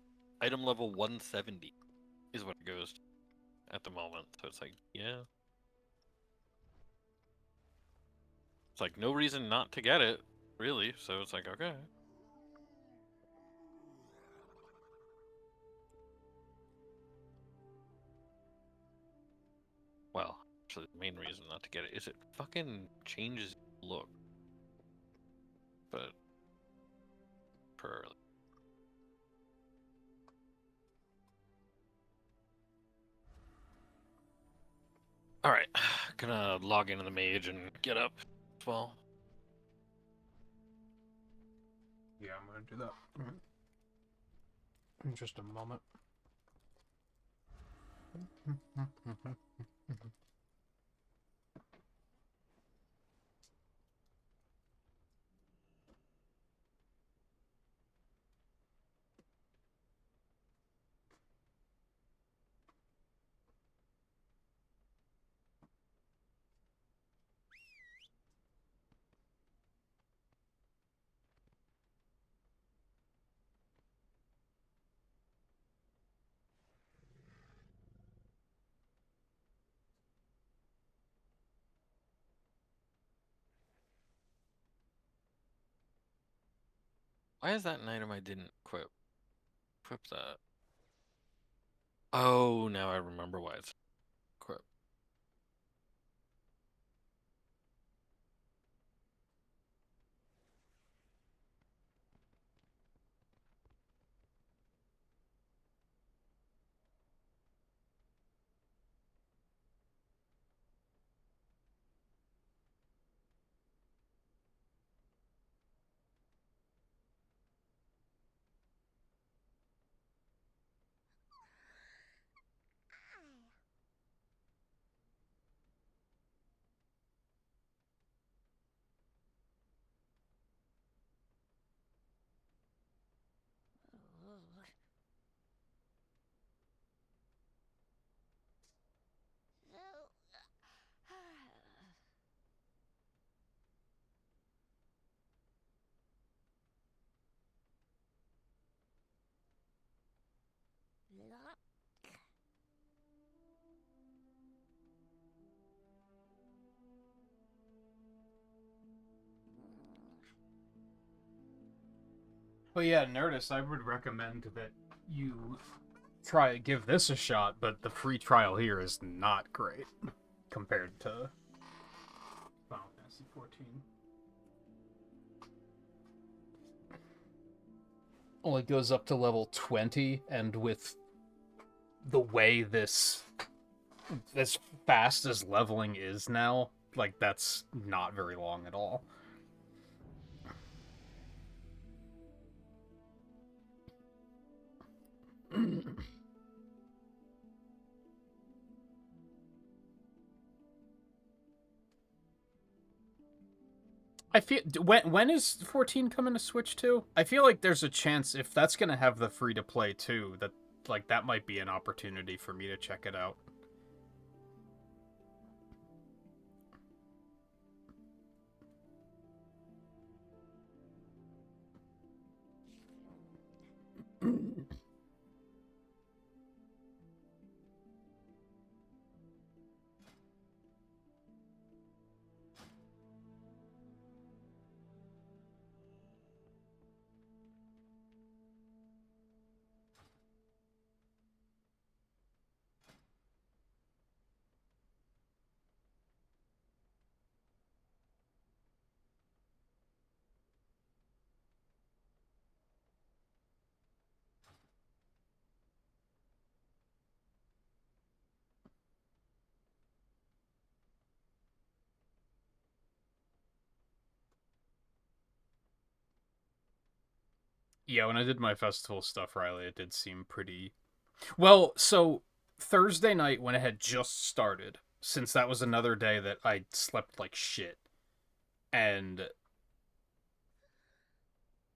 item level 170 is what it goes to at the moment. So it's like, yeah. It's like no reason not to get it, really. So it's like, okay. Well, actually, the main reason not to get it is it fucking changes look. But per early. All right, gonna log into the mage and get up as well. Yeah, I'm gonna do that. In just a moment. Why is that an item I didn't equip? Equip that. Oh, now I remember why it's equipped. But yeah, Nerdist, I would recommend that you give this a shot, but the free trial here is not great compared to Final Fantasy 14. Only goes up to level 20, and with the way this as fast as leveling is now, like, that's not very long at all. I feel when is 14 coming to Switch 2? I feel like there's a chance if that's gonna have the free to play too, that like that might be an opportunity for me to check it out. Yeah, when I did my festival stuff, Riley, it did seem pretty... Well, so Thursday night when it had just started, since that was another day that I slept like shit, and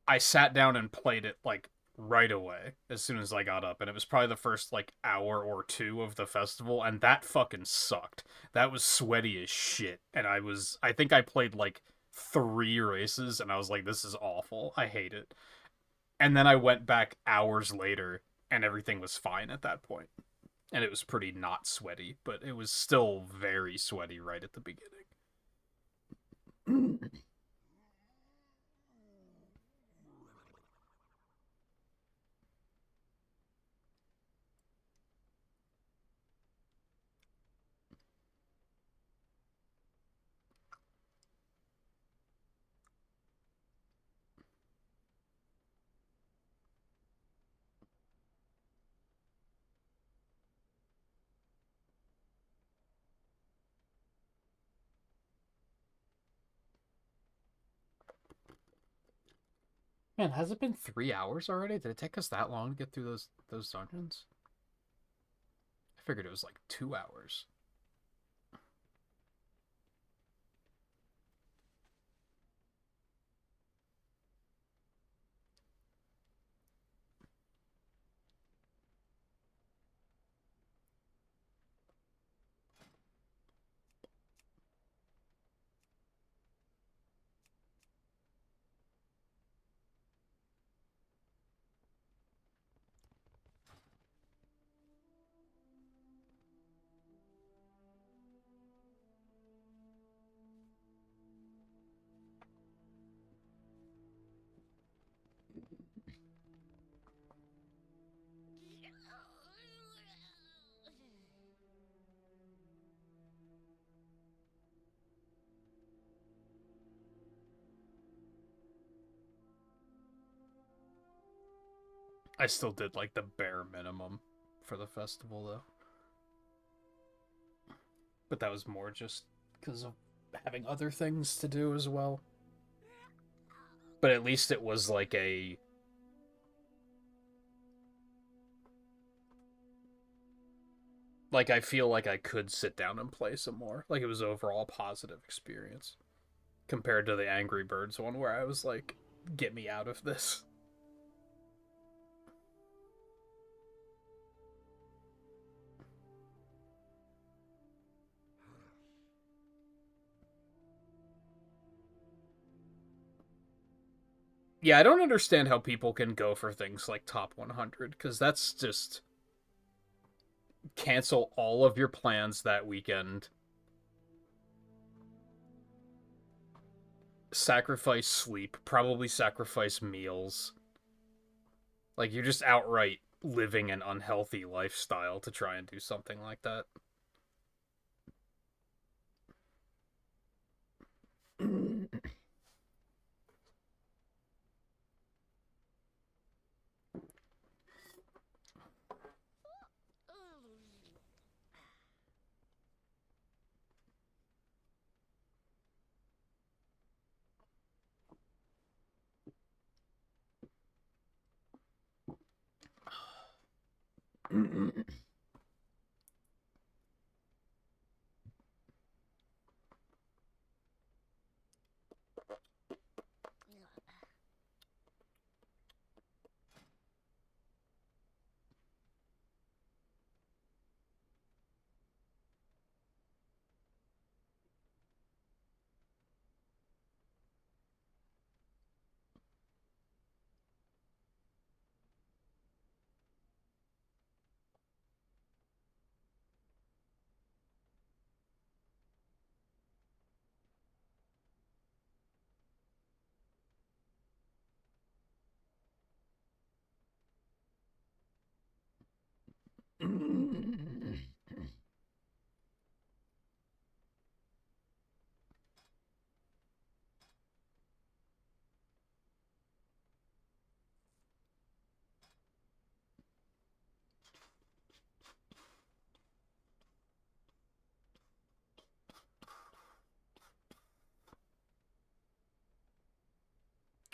I sat down and played it like right away as soon as I got up, and it was probably the first like hour or two of the festival, and that fucking sucked. That was sweaty as shit, and I think I played like 3 races, and I was like, this is awful. I hate it. And then I went back hours later, and everything was fine at that point. And it was pretty not sweaty, but it was still very sweaty right at the beginning. Man, has it been 3 hours already? Did it take us that long to get through those dungeons? I figured it was like 2 hours. I still did like the bare minimum for the festival though. But that was more just because of having other things to do as well. But at least it was like a... Like, I feel like I could sit down and play some more. Like, it was overall a positive experience. Compared to the Angry Birds one where I was like, get me out of this. Yeah, I don't understand how people can go for things like top 100, because that's just... Cancel all of your plans that weekend. Sacrifice sleep, probably sacrifice meals. Like, you're just outright living an unhealthy lifestyle to try and do something like that.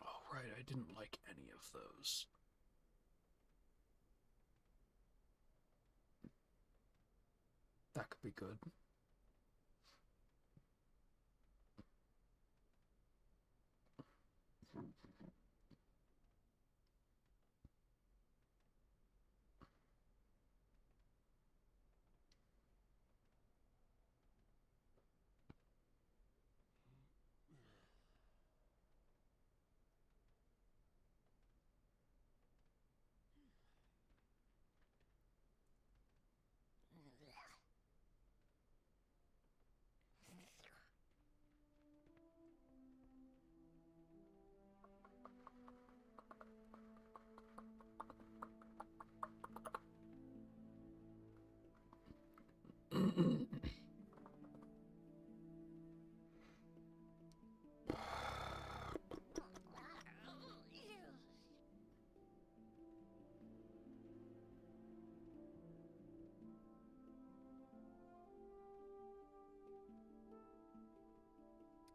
Oh, right, I didn't like any of those. That could be good.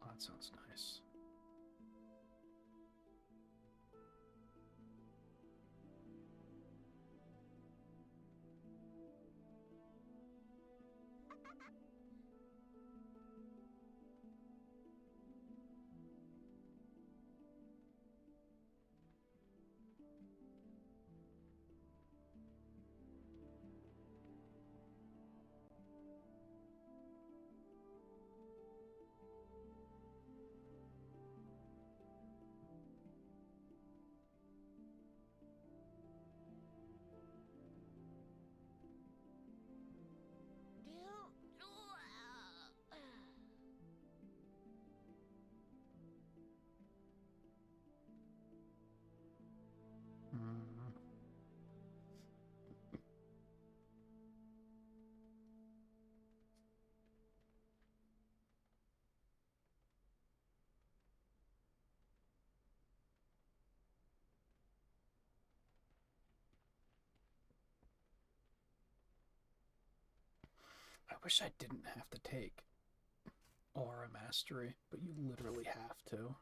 Oh, that sounds nice. wish I didn't have to take Aura Mastery, but you literally have to.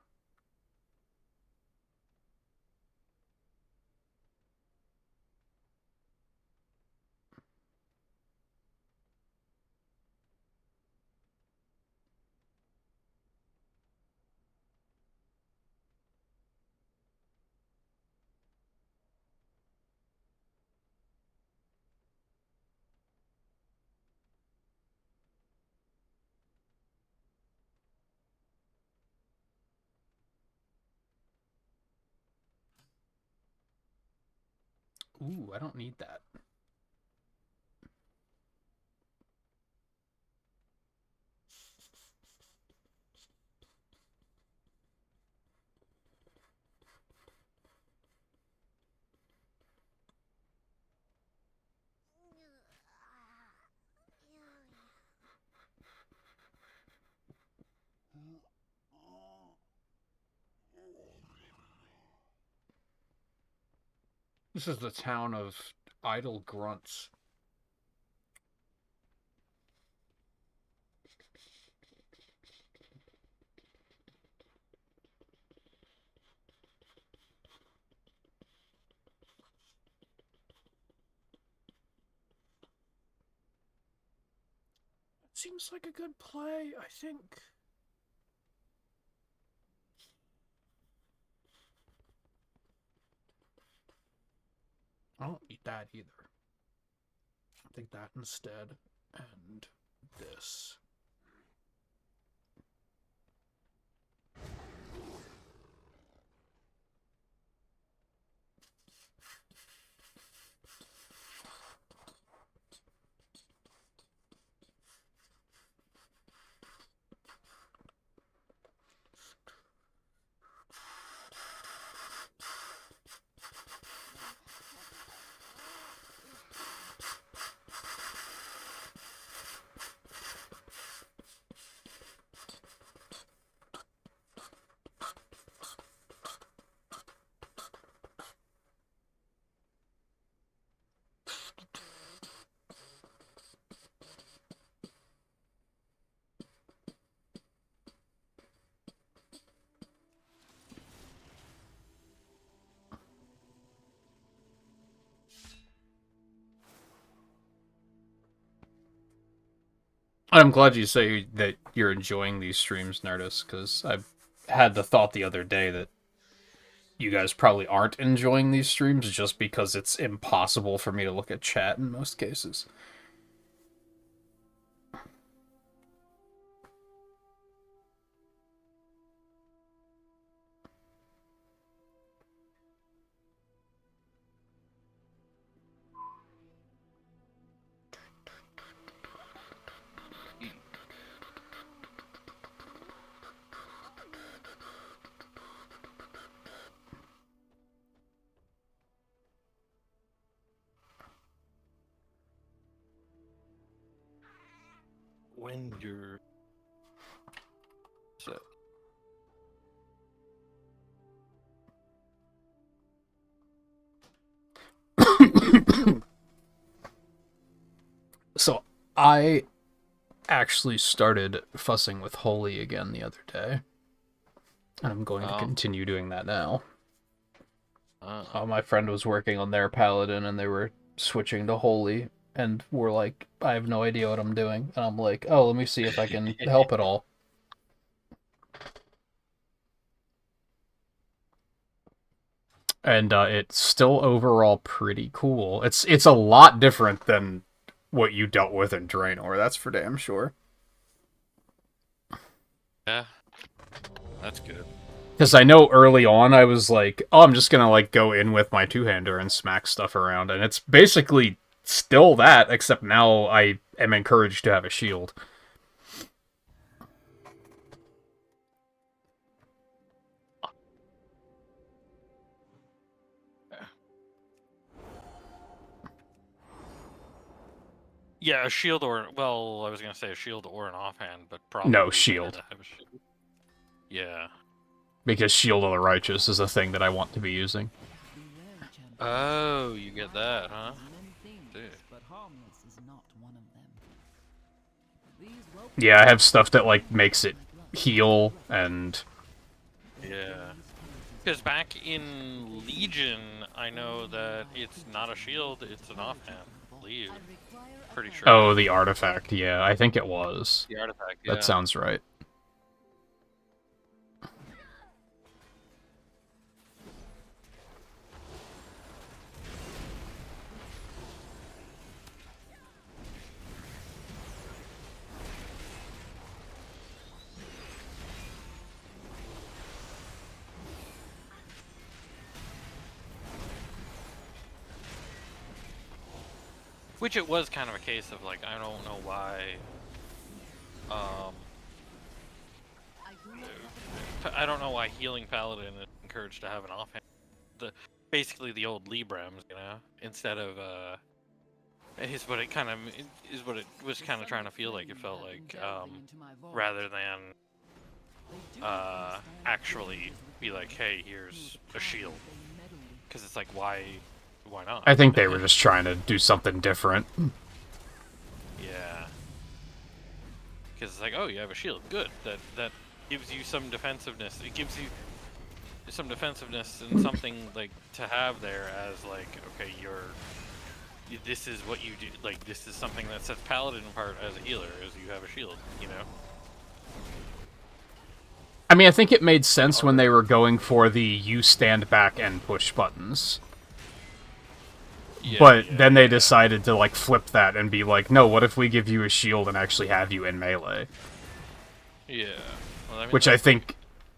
Ooh, I don't need that. This is the town of idle grunts. Seems like a good play, I think. I don't need that either. I think that instead. And this. I'm glad you say that you're enjoying these streams, Nerdist, because I've had the thought the other day that you guys probably aren't enjoying these streams just because it's impossible for me to look at chat in most cases. When you're set. So, I actually started fussing with Holy again the other day. And I'm going to continue doing that now. My friend was working on their Paladin and they were switching to Holy and were like, I have no idea what I'm doing. And I'm like, oh, let me see if I can help at all. And it's still overall pretty cool. It's a lot different than what you dealt with in Draenor, that's for damn sure. Yeah, that's good. Because I know early on I was like, oh, I'm just gonna like go in with my two-hander and smack stuff around, and it's basically still that, except now I am encouraged to have a shield. Yeah, a shield or, well, I was gonna say a shield or an offhand, but probably No, better shield. to have a shield. Yeah. Because Shield of the Righteous is a thing that I want to be using. Oh, you get that, huh? Many things, Dude. but harmless is not one of them. Yeah, I have stuff that, like, makes it heal, and... Yeah. Because back in Legion, I know that it's not a shield, it's an offhand. I believe. Pretty sure. Oh, the artifact, yeah, I think it was. The artifact, yeah. That sounds right. Which it was kind of a case of, like, I don't know why, I don't know why healing paladin is encouraged to have an offhand. Basically the old Librams, you know, instead of, is what it was kind of trying to feel like. It felt like, rather than, actually be like, hey, here's a shield. Because it's like, why not? I think they were just trying to do something different. Yeah. Because it's like, oh, you have a shield. Good. That gives you some defensiveness. It gives you some defensiveness and something, like, to have there as, like, okay, this is what you do. Like, this is something that sets Paladin apart as a healer, is you have a shield, you know? I mean, I think it made sense when they were going for the you stand back and push buttons. Yeah, but yeah, then they yeah. decided to, like, flip that and be like, no, what if we give you a shield and actually have you in melee? Yeah. Well, I mean, Which I think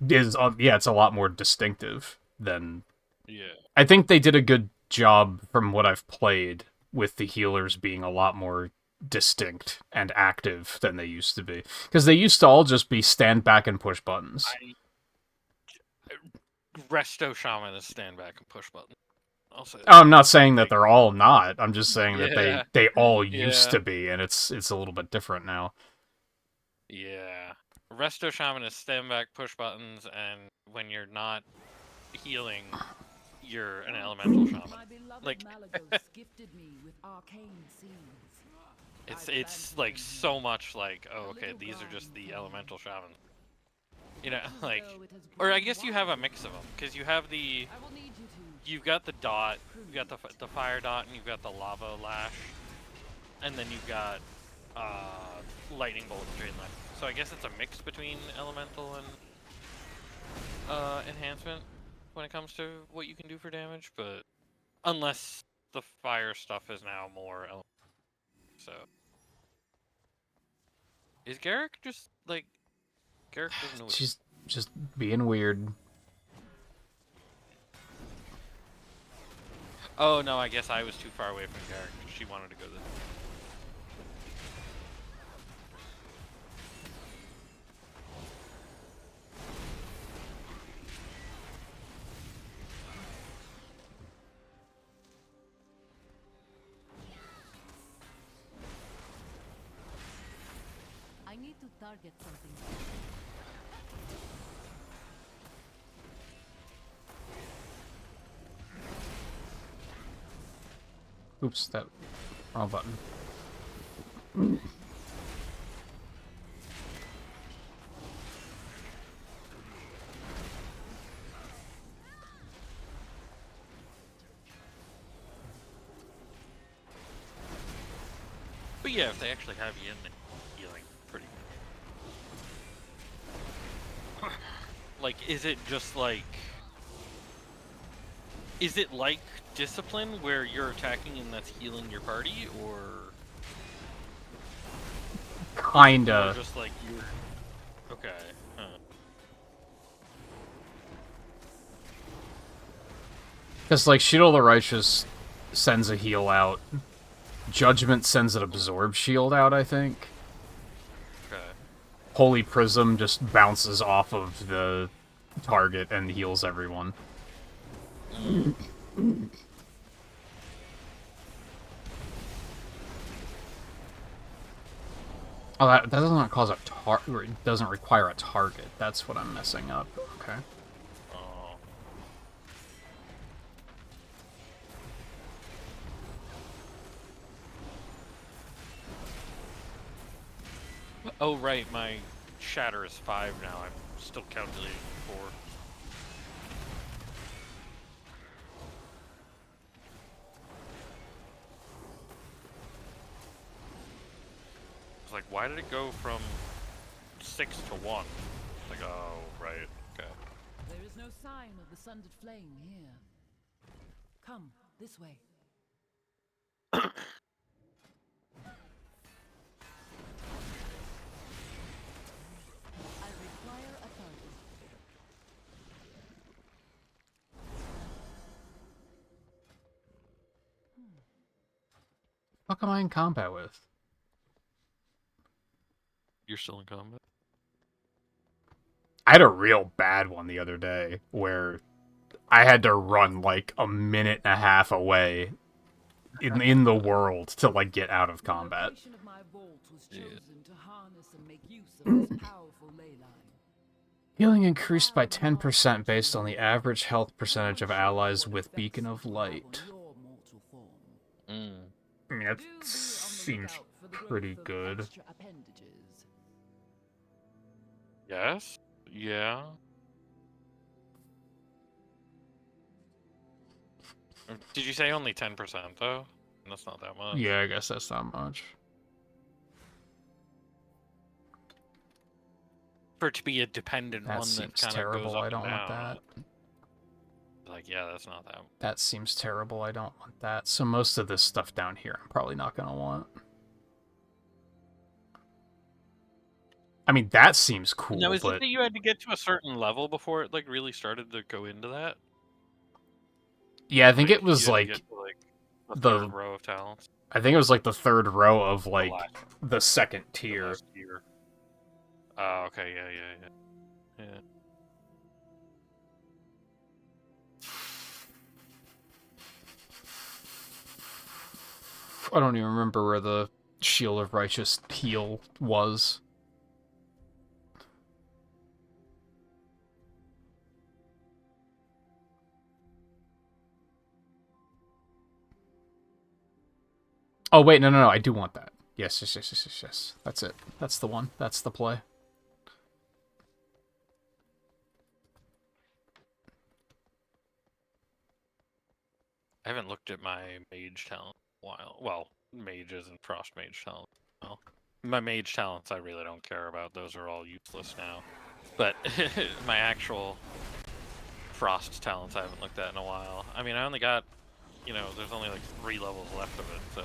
is, yeah, it's a lot more distinctive than... Yeah. I think they did a good job, from what I've played, with the healers being a lot more distinct and active than they used to be. Because they used to all just be stand back and push buttons. Resto Shaman is stand back and push button. I'll say that. I'm not saying that they're all not. I'm just saying that they all used Yeah. to be, and it's a little bit different now. Yeah. Resto Shaman is stand back, push buttons, and when you're not healing, you're an elemental shaman. Like, it's like so much like, oh, okay, these are just the elemental shamans. You know, like, or I guess you have a mix of them, because you have you've got the dot, you've got the fire dot, and you've got the lava lash, and then you've got lightning bolt and drain line. So I guess it's a mix between elemental and enhancement when it comes to what you can do for damage, but unless the fire stuff is now more elemental. So is Garrick just like Garrick doesn't know what She's just being weird. Oh no, I guess I was too far away from Garrick. She wanted to go this. I need to target something. Oops, that wrong button. But yeah, if they actually have you in there, healing pretty good. Like, is it just like... Is it like Discipline, where you're attacking and that's healing your party, or... Kinda. Or just like you... Okay, huh. Because, like, Shield of the Righteous sends a heal out. Judgment sends an absorb shield out, I think. Okay. Holy Prism just bounces off of the target and heals everyone. Oh, that doesn't cause a target. It doesn't require a target. That's what I'm messing up. Okay. Oh. Oh, right, my shatter is 5 now. I'm still calculating 4. It's like, why did it go from 6 to 1? Like, oh, right, okay. There is no sign of the sundered flame here. Come, this way. I require authority. What am I in combat with? You're still in combat? I had a real bad one the other day where I had to run like a minute and a half away in the world to like get out of combat. The location of my vault was chosen to harness and make use of this powerful ley line. Healing increased by 10% based on the average health percentage of allies with Beacon of Light. I mean, that seems pretty good. Yes? Yeah. Did you say only 10% though? That's not that much. Yeah, I guess that's not much. For it to be a dependent That one that seems kind of terrible. goes up I don't and want down. that. Like, yeah, that's not that. That seems terrible. I don't want that. So most of this stuff down here, I'm probably not gonna want. I mean, that seems cool. No, is but it that you had to get to a certain level before it like really started to go into that? yeah, I think Like, it was you had to like get to, like the the- third row of talents. I think it was like the third row of like last- the second the tier. last tier. Oh, okay, yeah. I don't even remember where the Shield of Righteous heal was. Oh, wait, no, I do want that. Yes. That's it. That's the one. That's the play. I haven't looked at my mage talent in a while. Well, mages and frost mage talent. Well, my mage talents I really don't care about. Those are all useless now. But my actual frost talents I haven't looked at in a while. I mean, I only got, there's only like 3 levels left of it, so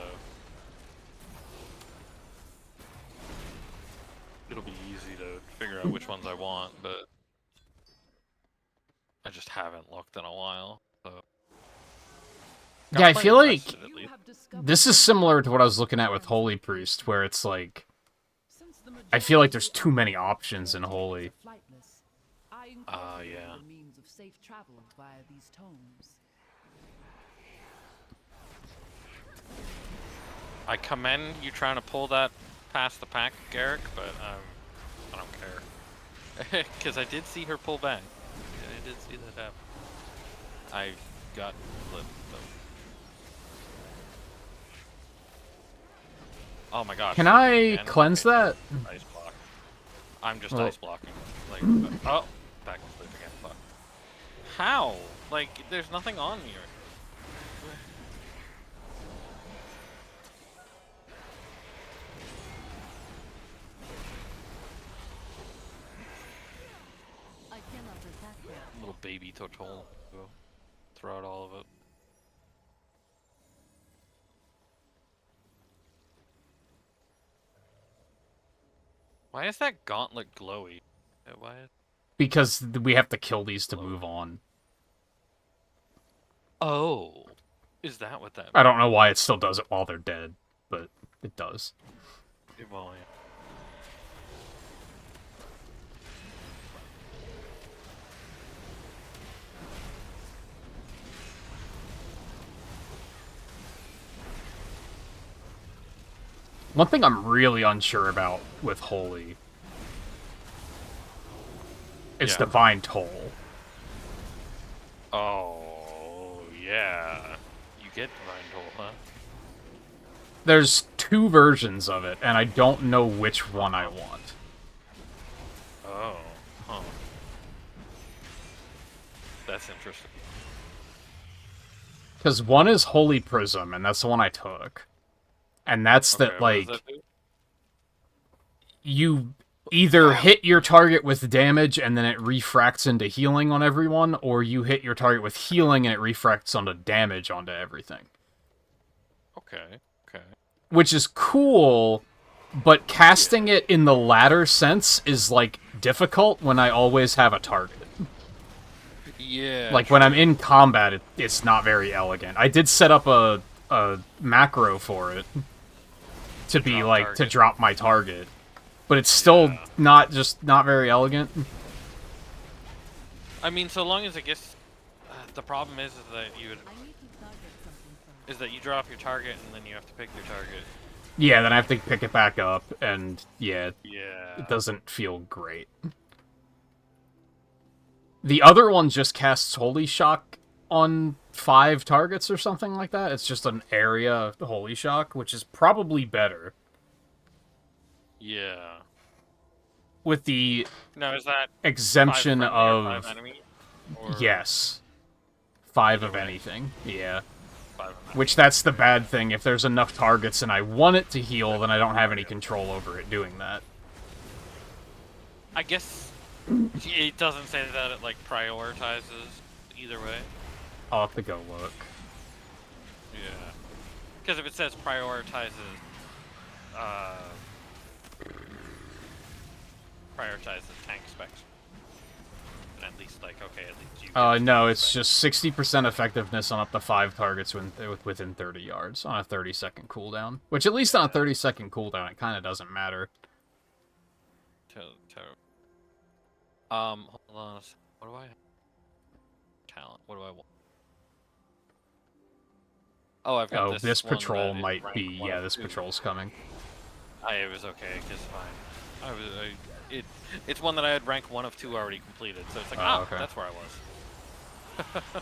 it'll be easy to figure out which ones I want, but I just haven't looked in a while, so. Yeah, I feel like invested, at least. this is similar to what I was looking at with Holy Priest, where it's like, I feel like there's too many options in Holy. Yeah. Means of safe travel via these tomes. I commend you trying to pull that past the pack, Garrick, but I don't care. Because I did see her pull back. I did see that happen. I got flipped, though. Oh my gosh. Can I again? cleanse Okay, that? Ice block. I'm just Oh. ice blocking. Like, oh, back to sleep again. Fuck. How? Like, there's nothing on here. I cannot attack that. Little baby Total. Throw out all of it. Why is that gauntlet glowy? Why? Because we have to kill these to move on. Oh, is that what that means? I don't know why it still does it while they're dead, but it does. Well, yeah. One thing I'm really unsure about with Holy is Yeah. Divine Toll. Oh, yeah. You get Divine Toll, huh? There's 2 versions of it, and I don't know which one I want. that's interesting. Because one is Holy Prism, and that's the one I took. And that's Okay, that, what does like, that do? you either hit your target with damage and then it refracts into healing on everyone, or you hit your target with healing and it refracts onto damage onto everything. Okay. Which is cool, but casting it in the latter sense is, like, difficult when I always have a target. Yeah. Like, when I'm in combat, it's not very elegant. I did set up a macro for it to be, drop like, target. to drop my target. But it's still not very elegant. I mean, so long as it gets... the problem is that I need to target something first. is that you drop your target and then you have to pick your target. Yeah, then I have to pick it back up, and yeah, Yeah. it doesn't feel great. The other one just casts Holy Shock on 5 targets or something like that. It's just an area Holy Shock, which is probably better. Yeah. With the Now, is that exemption 5 friendly or of... 5 enemy? Or Yes. 5 Either of way. anything, yeah. 5 enemy? Which, that's the bad thing. If there's enough targets and I want it to heal, then I don't have any control over it doing that. I guess it doesn't say that it, like, prioritizes either way. I'll have to go look. Yeah. Because if it says prioritizes, tank specs, then at least, like, okay, at least you... No, it's just 60% effectiveness on up to 5 targets within 30 yards on a 30-second cooldown. Which, at least on a 30-second cooldown, it kind of doesn't matter. Hold on a second. What do I have? Talent. What do I want? Oh, I've got Oh, this one patrol that is might rank be... 1 Yeah, of this 2. patrol's coming. It was okay, it's fine. It's one that I had rank 1 of 2 already completed, so it's like, okay. That's where I was.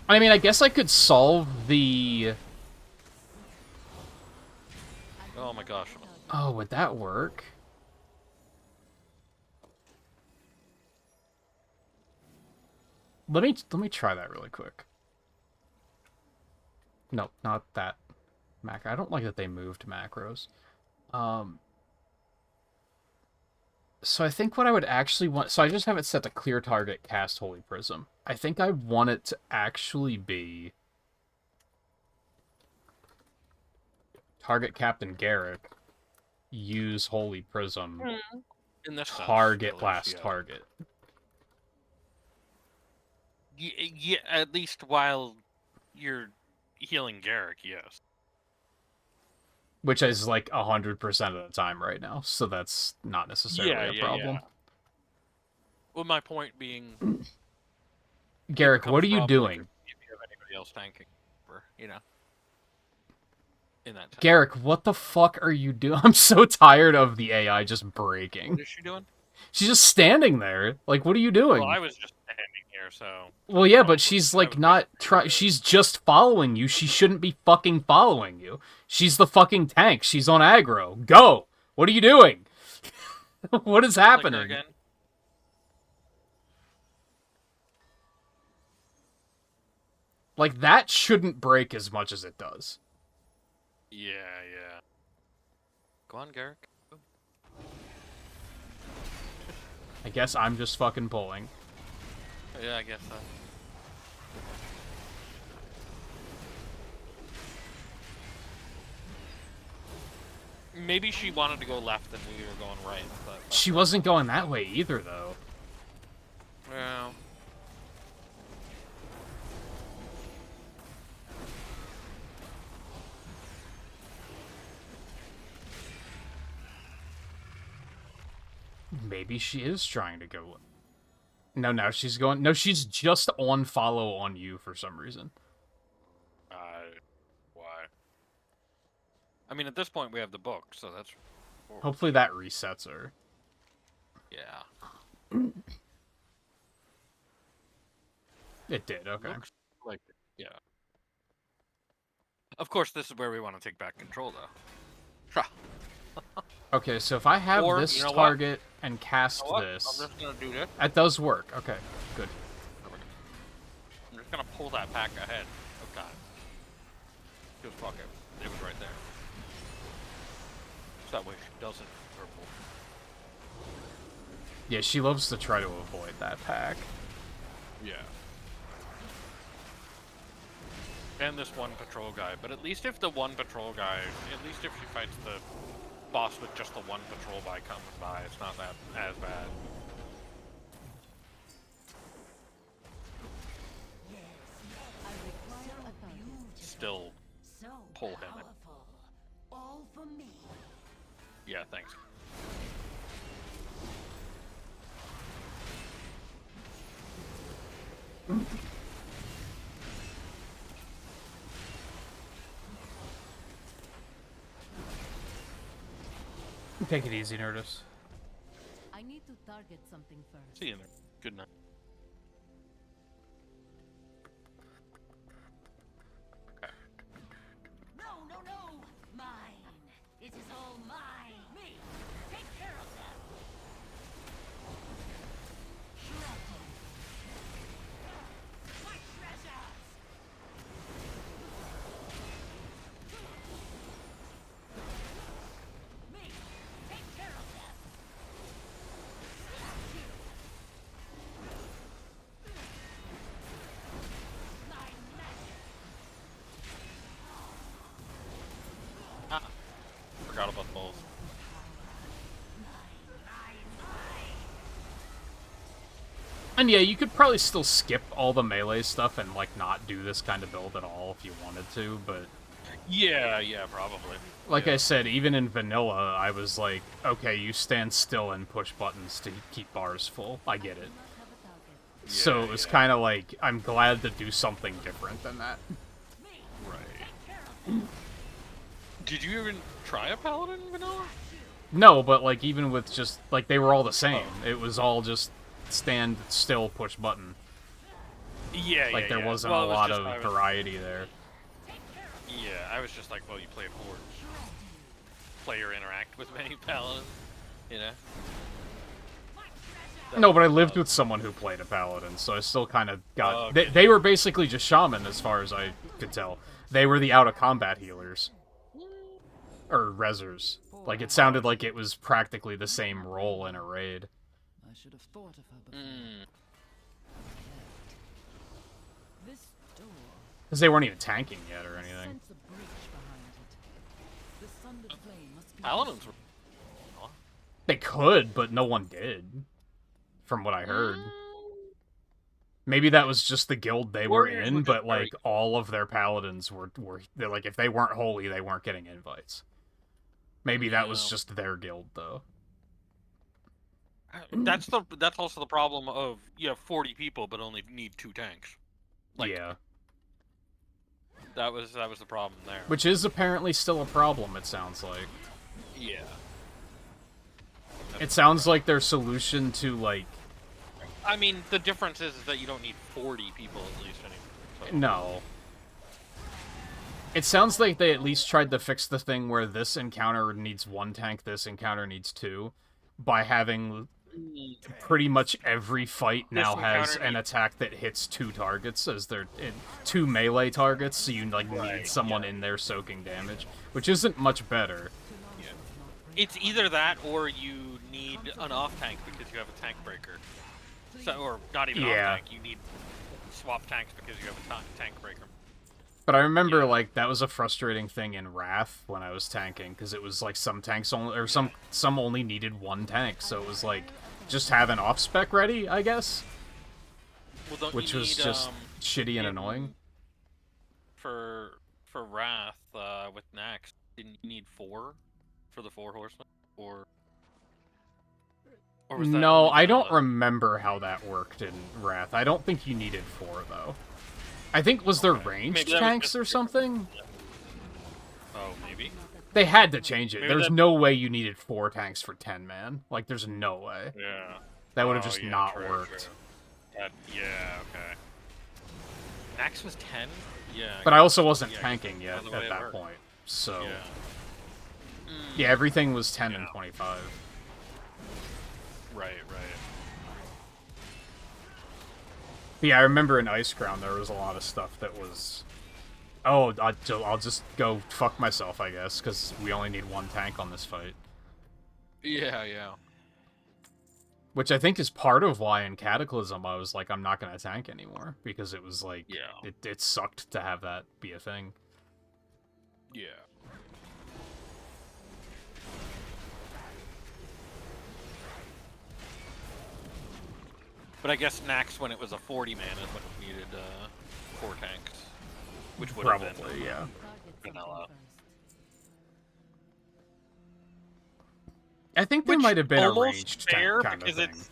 I mean, I guess I could solve the... Oh my gosh. Oh, would that work? Let me try that really quick. No, not that macro. I don't like that they moved macros. So I think what I would actually want... So I just have it set to clear target, cast Holy Prism. I think I want it to actually be... Target Captain Garrick, use Holy Prism, In this sense, target at least, last yeah. target. Yeah, at least while you're healing Garrick, yes. Which is like 100% of the time right now, so that's not necessarily a problem. Yeah. Well, my point being... Garrick, what are you doing? If you have anybody else tanking, or, you know. In that time. Garrick, what the fuck are you doing? I'm so tired of the AI just breaking. What is she doing? She's just standing there. Like, what are you doing? Well, I was just standing here, so... Well, yeah, but she's, I like, was not making sure. she's just following you. She shouldn't be fucking following you. She's the fucking tank. She's on aggro. Go! What are you doing? What is Click her happening? again. Like, that shouldn't break as much as it does. Yeah. Go on, Garrick. I guess I'm just fucking pulling. Yeah, I guess so. Maybe she wanted to go left and we were going right. But She wasn't going that way either, though. well, Maybe she is trying to go... No, now she's going... No, she's just on follow on you for some reason. why? I mean, at this point we have the book, so that's... Hopefully that resets her. Yeah. It did, okay. Looks like it, yeah. Of course, this is where we want to take back control, though. Okay, so if I have Or, this you know what? target and cast You know what? this... I'm just gonna do this. That does work. Okay, good. gonna pull that pack ahead of time. Because fuck it. It was right there. So that way she doesn't purple. Yeah, she loves to try to avoid that pack. Yeah. And this one patrol guy, but at least if the one patrol guy, at least if she fights the boss with just the one patrol guy coming by, it's not that as bad. I require a target. Still So pull him. powerful. All for me. Yeah, thanks. Take it easy, Nerdus. I need to target something first. See you there. Good night. No, no, no! Mine! It is all mine! Me! Take care of them! Shredded! My treasures! Me! Take care of them! My magic! Ah, forgot about both. And yeah, you could probably still skip all the melee stuff and, like, not do this kind of build at all if you wanted to, but... Yeah, probably. Like yeah. I said, even in vanilla, I was like, okay, you stand still and push buttons to keep bars full. I get it. So it was kind of like, I'm glad to do something different than that. Right. Did you even try a paladin in vanilla? No, but, like, even with just, like, they were all the same. It was all just stand still, push button. Yeah, Like, there wasn't Well, a it was lot just- of variety there. Yeah, I was just like, well, you played Horde. Player interact with many paladins, you know? No, but I lived with someone who played a paladin, so I still kind of got... Oh, okay. They were basically just shaman, as far as I could tell. They were the out-of-combat healers. Or rezzers. Like, it sounded like it was practically the same role in a raid. I should have thought of her before. This door. Because they weren't even tanking yet or anything. Sense a breach behind it. The sunlit flame must be Paladins were... They could, but no one did. From what I heard. Maybe that was just the guild they were Warriors in, were but, just very- like, all of their paladins were they're like, if they weren't holy, they weren't getting invites. Maybe that was Yeah. just their guild, though. That's also the problem of you have 40 people but only need 2 tanks. Like, Yeah. That was the problem there. Which is apparently still a problem, it sounds like. Yeah. It sounds like their solution to, like... I mean, the difference is that you don't need 40 people at least anymore. So. No. It sounds like they at least tried to fix the thing where this encounter needs 1 tank, this encounter needs 2, by having pretty much every fight now has an attack that hits 2 targets as their 2 melee targets, so you like need someone in there soaking damage, which isn't much better. It's either that or you need an off tank because you have a tank breaker. So, or not even off tank, you need swap tanks because you have a tank breaker. But I remember, like, that was a frustrating thing in Wrath when I was tanking, because it was like some tanks only, or some only needed 1 tank, so it was like, just have an off-spec ready, I guess? Well, don't Which you was need, just shitty and annoying. For Wrath, with Nax, didn't you need 4 for the 4 horsemen? Or was that No, only I don't vanilla? remember how that worked in Wrath. I don't think you needed 4, though. I think, was there ranged Maybe that was tanks just or something? Oh, maybe? They had to change it. Maybe There's that- no way you needed 4 tanks for 10 man. Like, there's no way. Yeah. That would have Oh, just yeah, not true, worked. true. Yeah, okay. Nax was 10? Yeah. But I also wasn't yeah, tanking yet the way at it that worked. point. So, Yeah. yeah, everything was 10 and Yeah. 25. Right. But yeah, I remember in Iceground there was a lot of stuff that was... Oh, I'll just go fuck myself, I guess, because we only need one tank on this fight. Yeah, yeah. Which I think is part of why in Cataclysm I was like, I'm not going to tank anymore. Because it was like, Yeah. it sucked to have that be a thing. Yeah. But I guess next, when it was a 40 man, is when it needed 4 tanks, which would have been Probably, yeah. vanilla. I think there Which might have been a almost ranged fair tank kind of because thing. it's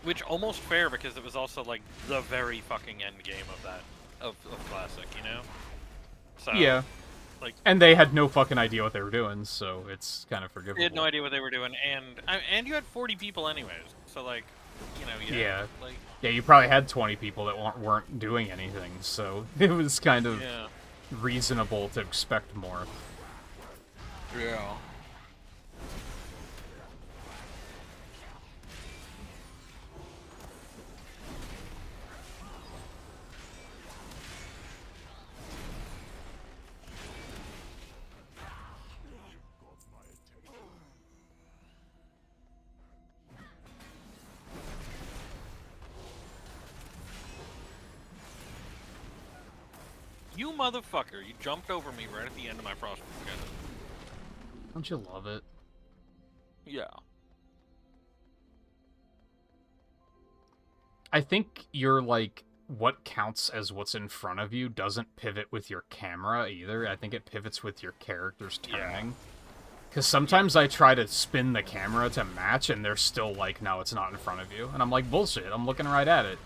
which almost fair because it was also like the very fucking end game of that of classic, you know. So Yeah. like, And they had no fucking idea what they were doing, so it's kind of forgivable. they had no idea what they were doing, and you had 40 people anyways, so like, you know, Yeah. like, Yeah, you probably had 20 people that weren't doing anything, so it was kind of yeah, reasonable to expect more. yeah. You motherfucker, you jumped over me right at the end of my frost cannon. Don't you love it? Yeah. I think you're like, what counts as what's in front of you doesn't pivot with your camera either. I think it pivots with your character's turning. Because sometimes I try to spin the camera to match, and they're still like, no, it's not in front of you. And I'm like, bullshit, I'm looking right at it.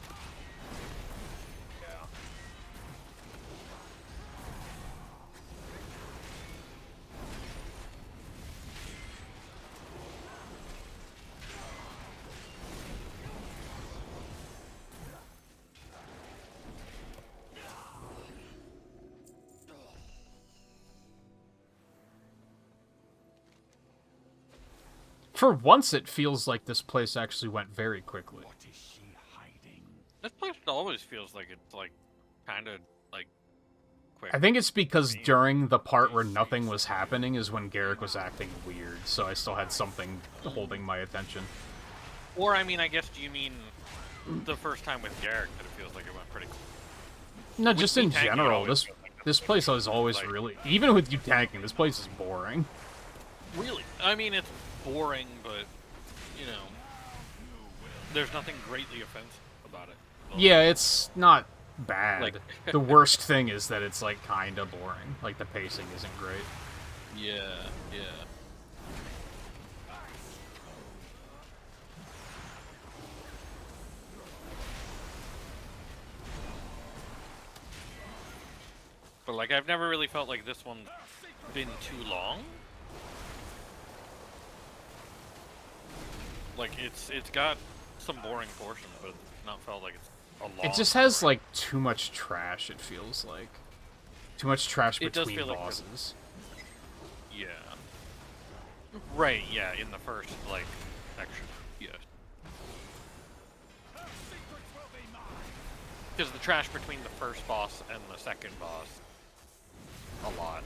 For once, it feels like this place actually went very quickly. What is she hiding? This place always feels like it's like kind of like quick. I think it's because during the part where nothing was happening is when Garrick was acting weird, so I still had something holding my attention. Or I mean, I guess do you mean the first time with Garrick that it feels like it went pretty quick? No, With just me in tanking, it general, always this feels like this place is always like- really... Even with you tanking, this place is boring. Really? I mean, it's boring, but you know, there's nothing greatly offensive about it. Well, Yeah, it's not bad. Like- The worst thing is that it's, like, kinda boring. Like, the pacing isn't great. Yeah, yeah. But like, I've never really felt like this one's been too long. Like, it's got some boring portions, but it's not felt like it's a long. It just has, like, too much trash, it feels like. Too much trash It does between feel like bosses. Yeah. Right, yeah, in the first, like, section. Yeah. Because the trash between the first boss and the second boss, a lot.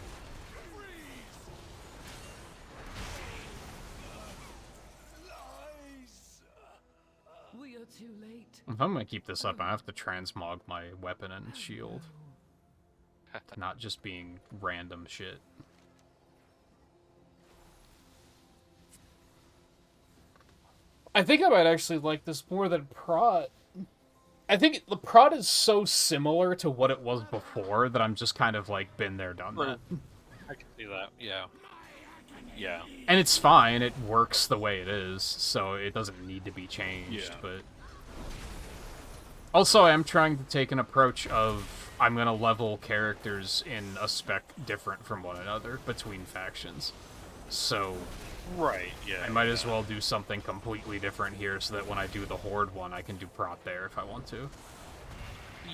We are too late. If I'm gonna keep this up, I have to transmog my weapon and shield. To not just being random shit. I think I might actually like this more than Prot. I think the Prot is so similar to what it was before that I'm just kind of like, been there, done that. I can see that, yeah. Yeah. And it's fine, it works the way it is, so it doesn't need to be changed, Yeah. but... Also, I am trying to take an approach of, I'm gonna level characters in a spec different from one another between factions. So, Right, yeah. I might as well do something completely different here so that when I do the Horde one, I can do Prot there if I want to.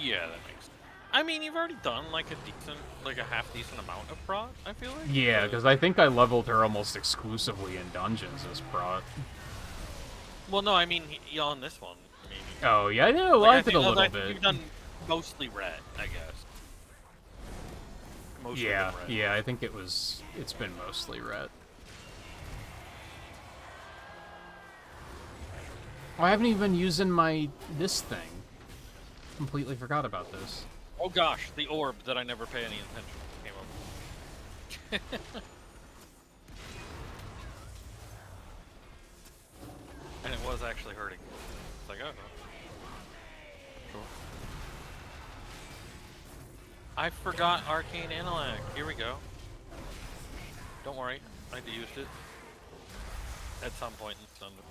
Yeah, that makes sense. I mean, you've already done, like, a half-decent amount of prot, I feel like. Yeah, but- because I think I leveled her almost exclusively in dungeons as Prot. Well, no, I mean, on this one, I mean, Oh yeah, no, Like, I did a little I think bit. you've done mostly red, I guess. Mostly Yeah, been red. yeah, I think it's been mostly red. I haven't even been using this thing. Completely forgot about this. Oh gosh, the orb that I never pay any attention to came up. And it was actually hurting. It's like, oh. Sure. I forgot Arcane Intellect. Here we go. Don't worry, I used it. At some point in Thunder.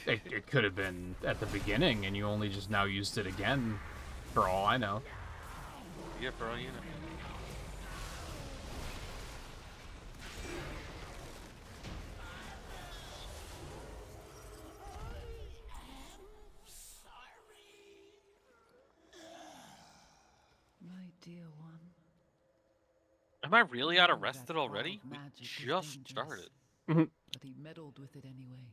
It could have been at the beginning, and you only just now used it again, for all I know. Yeah, for all you know. My dear one. Am I really out of That rested already? wild We magic was just dangerous, started. But he meddled with it anyway.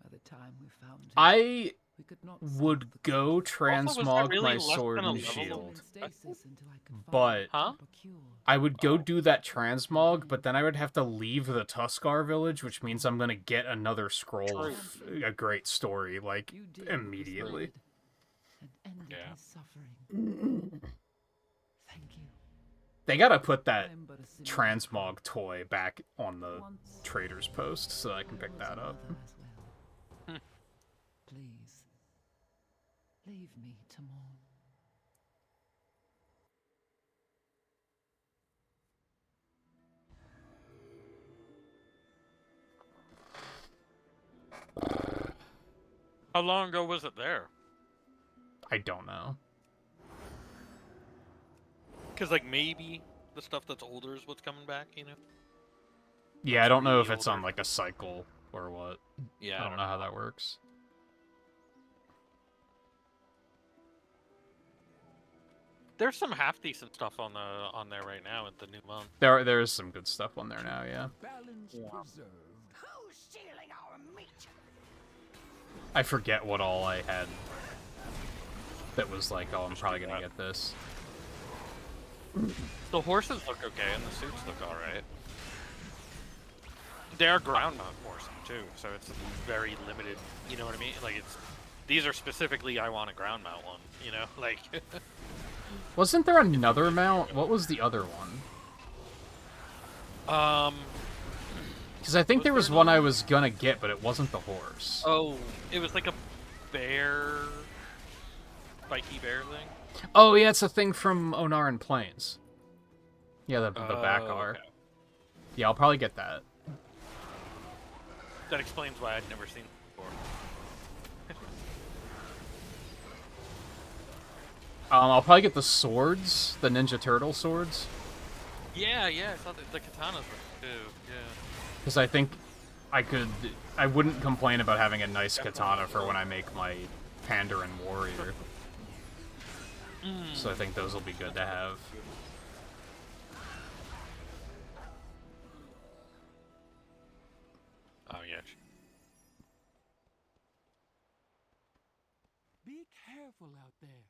By the time we found him, I we could not would solve the go case. transmog really my less sword than a and level? shield, Stasis until I could find but Huh? a cure. I would go do that transmog, but then I would have to leave the Tuskar village, which means I'm gonna get another scroll of a great story, like, You did what was immediately. needed and ended Yeah. his suffering. Thank you. They gotta put I that am but a simple transmog toy back on the Once trader's post so I can I pick was that a up. mother as well. Please, leave me to mourn. How long ago was it there? I don't know. Because, like, maybe the stuff that's older is what's coming back, you know? Yeah, I don't know really if it's older. on, like, a cycle or what. Yeah, I don't know how that works. There's some half-decent stuff on there right now at the new month. There is some good stuff on there now, yeah. Balance preserved. Who's stealing our meat? I forget what all I had that was like, oh, I'm probably gonna get this. The horses look okay, and the suits look alright. They're ground mount horses, too, so it's very limited, you know what I mean? Like, these are specifically, I want a ground mount one, you know? Like... Wasn't there another mount? What was the other one? Because I think there was one I was gonna get, but it wasn't the horse. Oh, it was like a bear... spiky bear thing? Oh, yeah, it's a thing from Onaran Plains. Yeah, the Bakar. Okay. Yeah, I'll probably get that. That explains why I'd never seen it before. I'll probably get the swords, the Ninja Turtle swords. Yeah, I saw the katanas were too, yeah. Because I think I wouldn't complain about having a nice katana for when I make my Pandarin warrior. So I think those will be good to have. Oh, yeah. Be careful out there.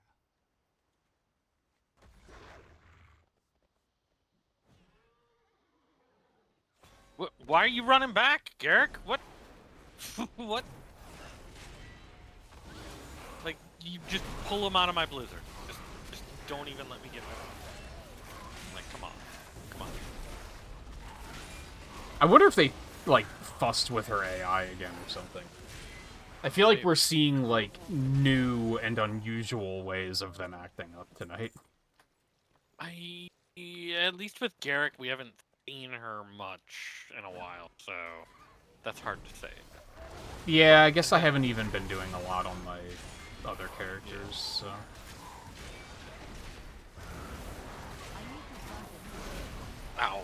Why are you running back, Garrick? What? What? Like, you just pull him out of my blizzard. Just don't even let me get back. Like, come on. Come on. I wonder if they, like, fussed with her AI again or something. I feel like we're seeing, like, new and unusual ways of them acting up tonight. At least with Garrick, we haven't seen her much in a while, so that's hard to say. Yeah, I guess I haven't even been doing a lot on my other characters, so... Ow.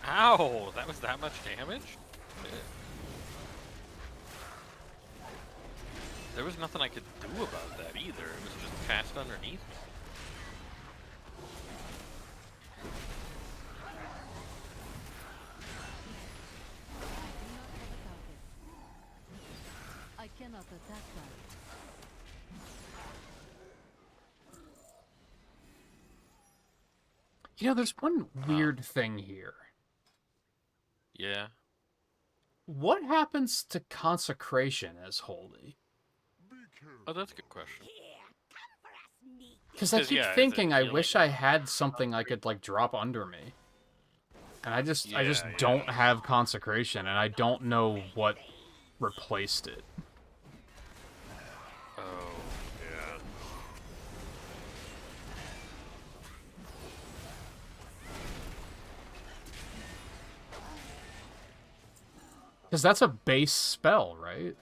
Ow! That was that much damage? There was nothing I could do about that either. It was just cast underneath me. cannot attack that. You know, there's one weird thing here. Yeah. What happens to consecration as holy? Oh, that's a good question. Because I 'Cause, keep yeah, is it thinking I healing? wish I had something I could like drop under me. And I just Yeah, don't have consecration, and I don't know what replaced it. Oh, yeah. Because that's a base spell, right?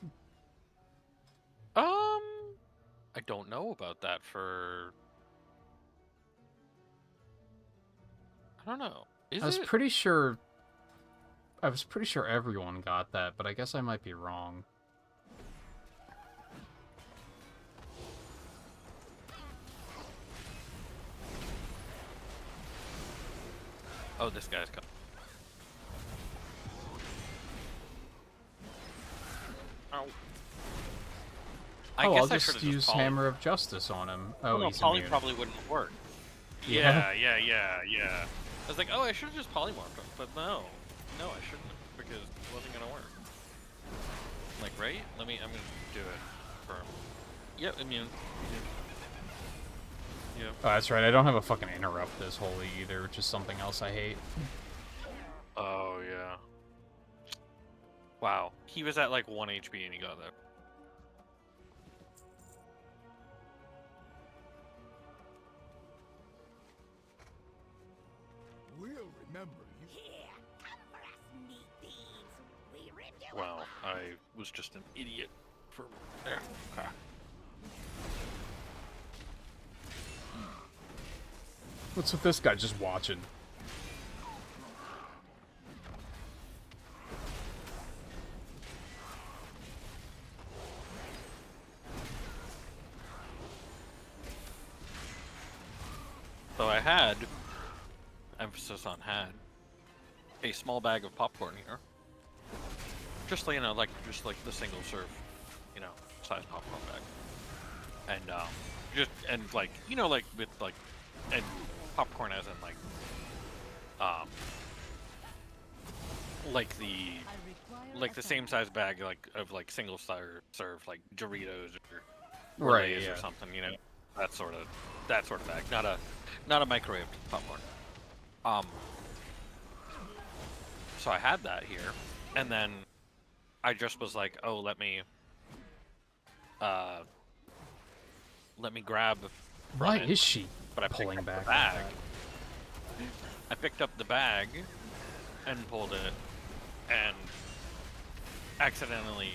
I don't know about that for... I don't know. Is I was it? pretty sure everyone got that, but I guess I might be wrong. Oh, this guy's coming. Ow. I'll I just should've use poly- Hammer of Justice on him. Oh, no, he's poly immune. probably wouldn't work. Yeah. Yeah. I was like, oh, I should have just polymorphed him, but no, I shouldn't have, because it wasn't gonna work. Like, right? I'm gonna do it for him. Yep, immune. Yep. Oh, that's right. I don't have a fucking interrupt this holy either, which is something else I hate. Oh yeah. Wow, he was at like 1 HP and he got that. We'll remember you. Here, come for us, meat thieves. We ripped you Wow, apart. I was just an idiot for there. Okay. What's with this guy just watching? So I had, emphasis on had, a small bag of popcorn here. Just like, just like the single serve, size popcorn bag. And like, with like, and popcorn as in like the same size bag of single serve like Doritos or Right, Lay's yeah. or something, that sort of bag, not a microwaved popcorn. So I had that here, and then I just was like, oh, let me grab from Why it. is she But I picked pulling up back the like bag. that? I picked up the bag and pulled it and accidentally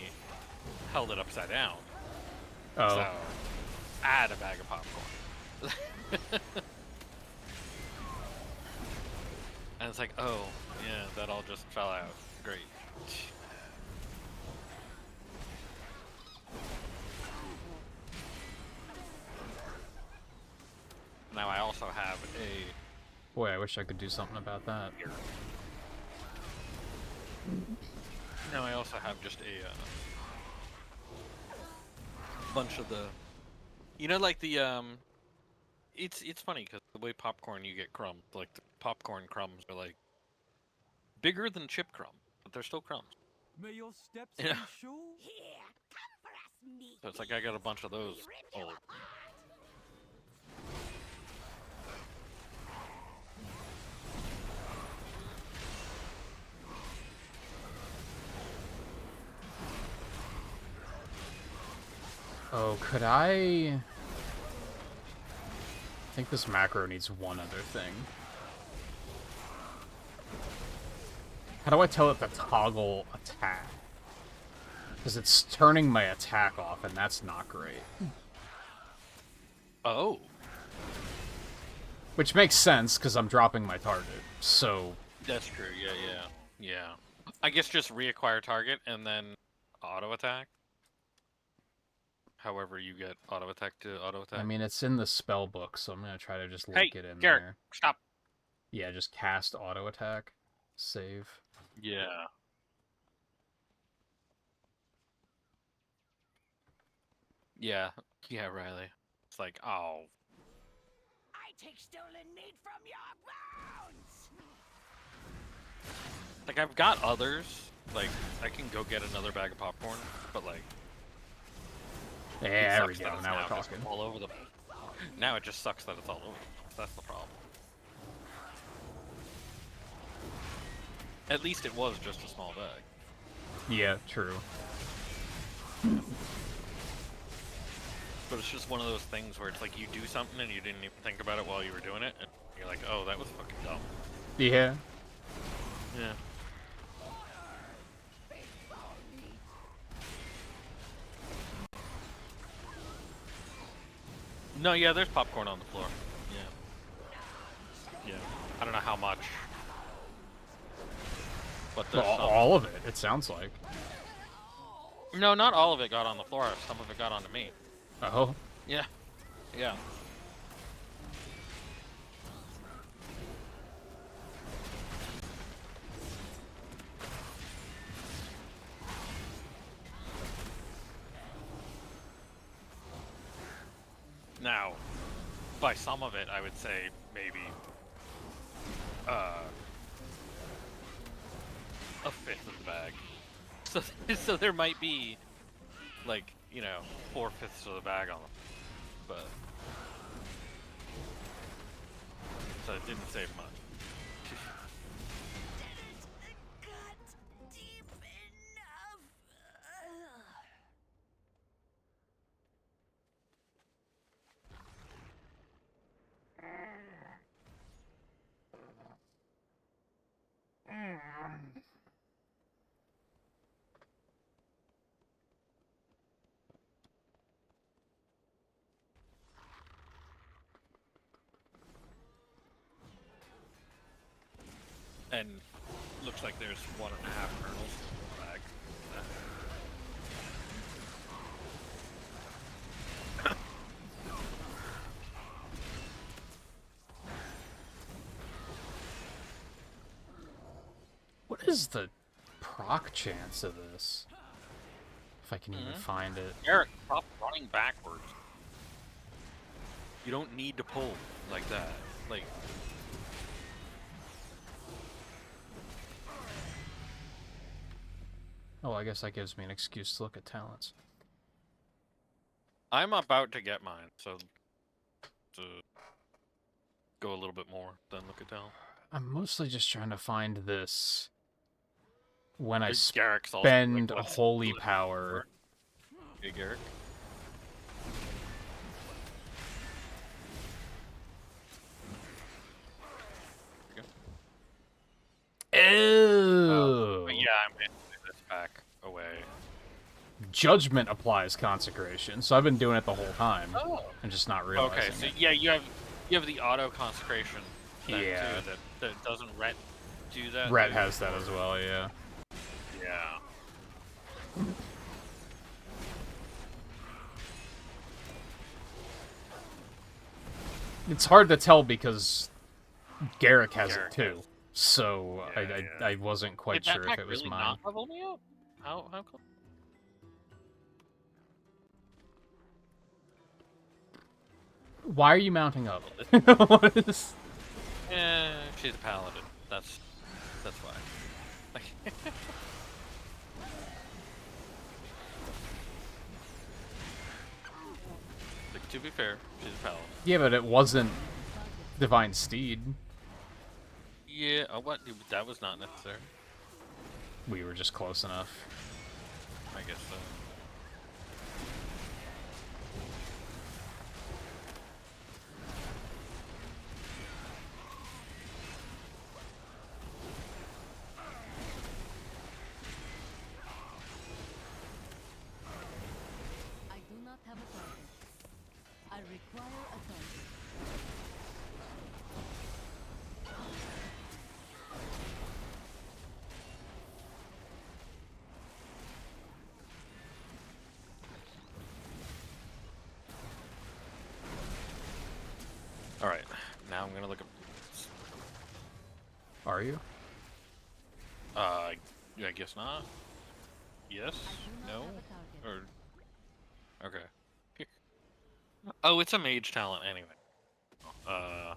held it upside down. Oh. So I had a bag of popcorn. And it's like, oh, yeah, that all just fell out. Great. Now I also have a... Boy, I wish I could do something about that. Here. Now I also have just a bunch of the... like the... It's funny, because the way popcorn you get crumbs, like the popcorn crumbs are like bigger than chip crumb, but they're still crumbs. May your steps Yeah. be sure. Here, come for us, meat So it's like I got a bunch of those. thieves. We ripped you Oh, apart. Oh, could I think this macro needs one other thing. How do I tell it to toggle attack? Because it's turning my attack off, and that's not great. oh, Which makes sense, because I'm dropping my target. So, that's true. Yeah. I guess just reacquire target and then auto attack. However you get auto attack to auto attack. I mean, it's in the spell book, so I'm going to try to just Hey, link it in Garrett, there. stop. Yeah, just cast auto attack. Save. Yeah. Yeah, yeah, Riley. It's like, oh, I take stolen meat from your bones! like I've got others. Like I can go get another bag of popcorn, but like, it Yeah, there we sucks go. that it's Now we're just talking. all over the. Now it just sucks that it's all over. That's the problem. At least it was just a small bag. Yeah, true. But it's just one of those things where it's like you do something and you didn't even think about it while you were doing it, and you're like, oh, that was fucking dumb. Yeah. Yeah. No, yeah, there's popcorn on the floor. Yeah. Yeah. I don't know how much. But there's some. All of it, it sounds like. No, not all of it got on the floor. Some of it got onto me. Oh. Yeah. Yeah. Now, by some of it, I would say maybe a fifth of the bag. So, so there might be like, you know, 4/5 of the bag on them, but so it didn't save much. And looks like there's 1.5 kernels in the bag. What is the proc chance of this? If I can even find it. Eric, stop running backwards. You don't need to pull like that. Like, Oh, I guess that gives me an excuse to look at talents. I'm about to get mine, so to go a little bit more than look at talent. I'm mostly just trying to find this when I Garrick's also, like, spend a what's holy the- power. Hey, Garrick. Ew. But yeah, I'm going to move this back away. Judgment applies consecration, so I've been doing it the whole time. Oh. And just not realizing Okay, so it. yeah, you have the auto consecration. Thing Yeah. Too, that doesn't Rhett do that? Rhett has that as well, yeah. Yeah. It's hard to tell because Garrick has Garrick it too. So Yeah, I wasn't quite Did sure that if pack it was really mine. not level me up? How come? Why are you mounting up? What is... She's a paladin. That's why. Like, to be fair, she's a paladin. Yeah, but it wasn't Divine Steed. Yeah, what? That was not necessary. We were just close enough. I guess so. I do not have a target. I require a target. Alright, now I'm gonna look up. Are you? I guess not. Yes? I do not No? have a target. Or. Okay. Oh, it's a mage talent anyway. Uh,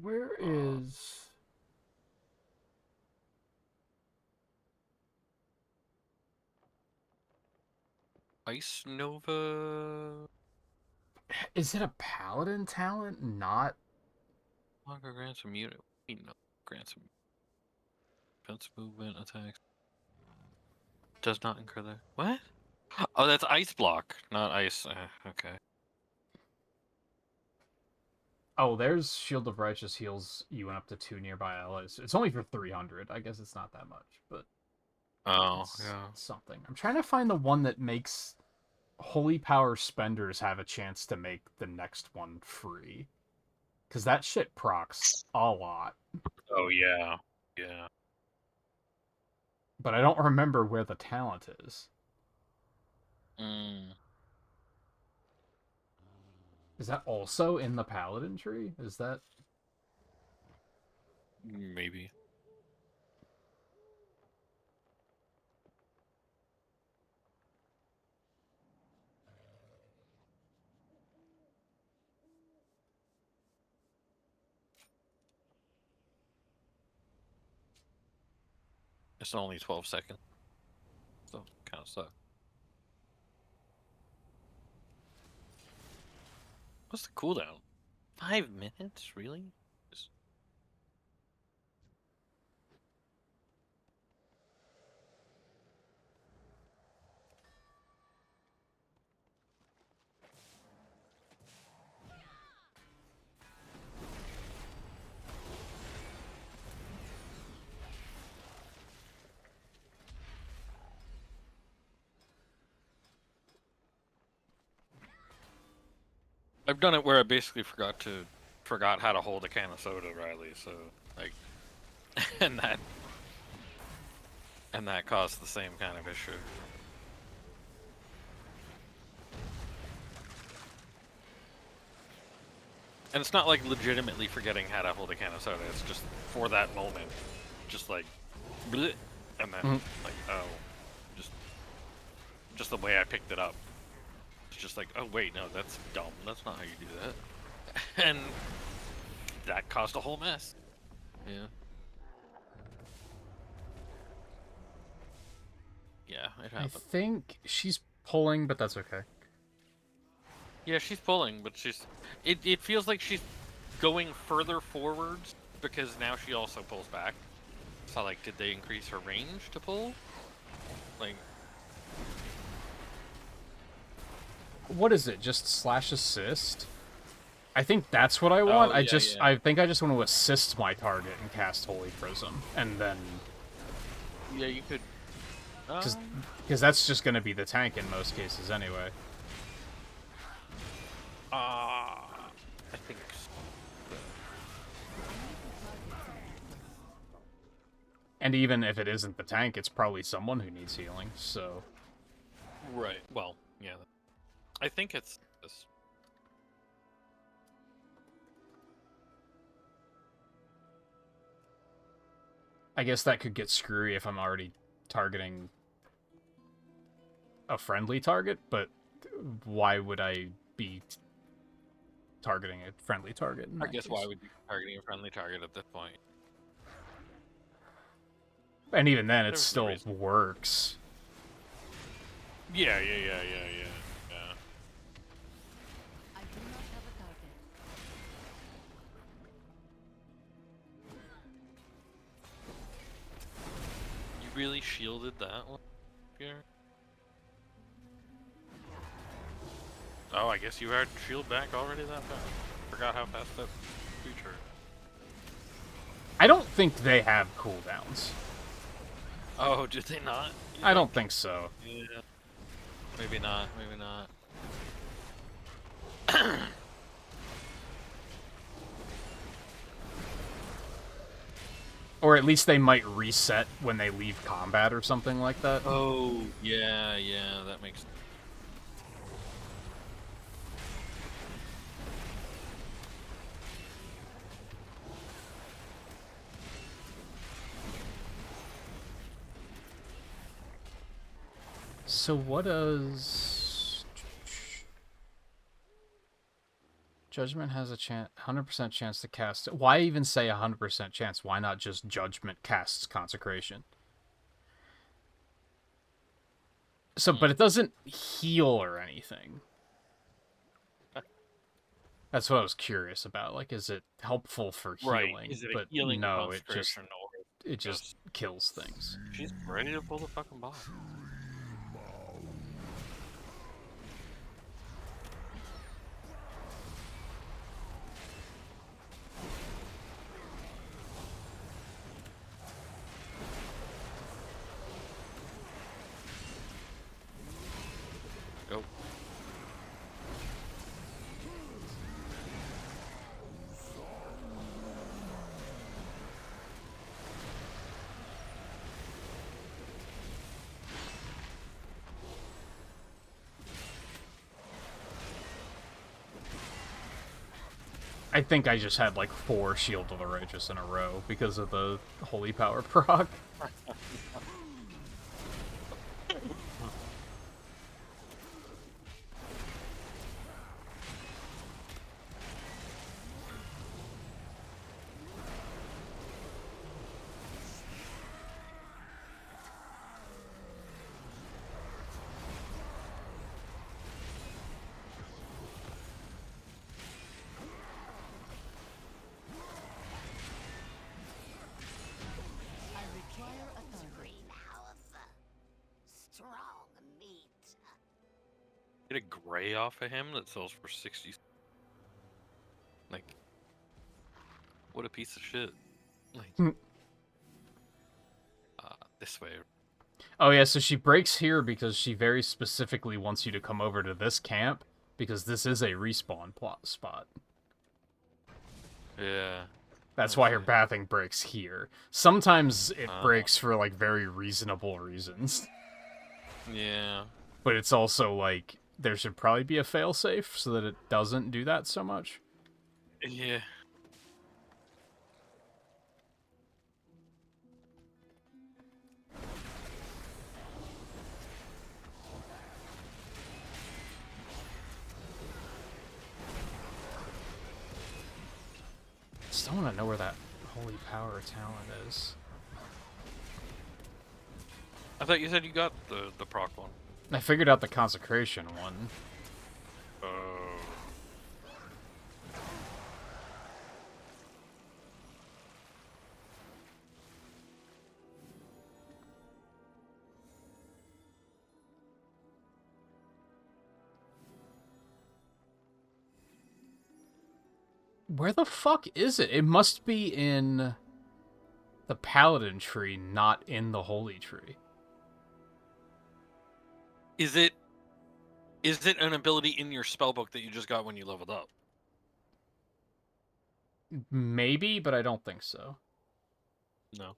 Where is... Ice Nova. Is it a paladin talent? Not... Longer grants immunity. No, grants defense movement attacks. Does not incur the what? Oh, that's ice block, not ice. Okay. Oh, there's Shield of Righteous heals you and up to 2 nearby allies. It's only for 300. I guess it's not that much, but Oh, it's yeah. something. I'm trying to find the one that makes Holy Power spenders have a chance to make the next one free. Because that shit procs a lot. Oh, yeah. Yeah. But I don't remember where the talent is. Mm, Is that also in the Paladin tree? Is that... maybe. It's only 12 seconds. So, kind of sucks. What's the cooldown? 5 minutes? Really? I've done it where I basically forgot how to hold a can of soda, Riley. So like, and that caused the same kind of issue. And it's not like legitimately forgetting how to hold a can of soda. It's just for that moment, just like, bleh, and then like, oh, just the way I picked it up. It's just like, oh wait, no, that's dumb. That's not how you do that. And that caused a whole mess. Yeah. Yeah, it I happened. think she's pulling, but that's okay. Yeah, she's pulling, but it feels like she's going further forwards because now she also pulls back. So like, did they increase her range to pull? Like, What is it? Just slash assist? I think that's what I want. Oh, yeah, yeah. I think I just want to assist my target and cast Holy Prism, and then yeah, you could. because that's just going to be the tank in most cases anyway. I think. And even if it isn't the tank, it's probably someone who needs healing. So Right. Well, yeah. I think it's this. I guess that could get screwy if I'm already targeting a friendly target, but why would I be targeting a friendly target? I guess why would you be targeting a friendly target at this point? And even then, it There's no still reason. works. Yeah. I do not have a target. You really shielded that one here? Oh, I guess you had shield back already that fast. Forgot how fast that creature. I don't think they have cooldowns. Oh, did they not? I don't think so. Yeah. Maybe not. Maybe not. Or at least they might reset when they leave combat or something like that. Oh, yeah, that makes sense. So what does... Judgment has a 100% chance to cast... Why even say 100% chance? Why not just Judgment casts Consecration? So, but it doesn't heal or anything. That's what I was curious about. Like, is it helpful for healing? Right. Is it a But healing no, it just concentration or kills things. She's ready to pull the fucking boss. Go. I think I just had like 4 Shield of the Righteous in a row because of the Holy Power proc. Get a gray off of him that sells for 60. Like, what a piece of shit. Like, this way. Oh yeah, so she breaks here because she very specifically wants you to come over to this camp because this is a respawn plot spot. Yeah. That's why her bathing breaks here. Sometimes it breaks for like very reasonable reasons. Yeah. But it's also like there should probably be a failsafe so that it doesn't do that so much. Yeah. I still want to know where that Holy Power talent is. I thought you said you got the proc one. I figured out the Consecration one. Oh. Where the fuck is it? It must be in the Paladin tree, not in the Holy tree. Is it an ability in your spellbook that you just got when you leveled up? Maybe, but I don't think so. No.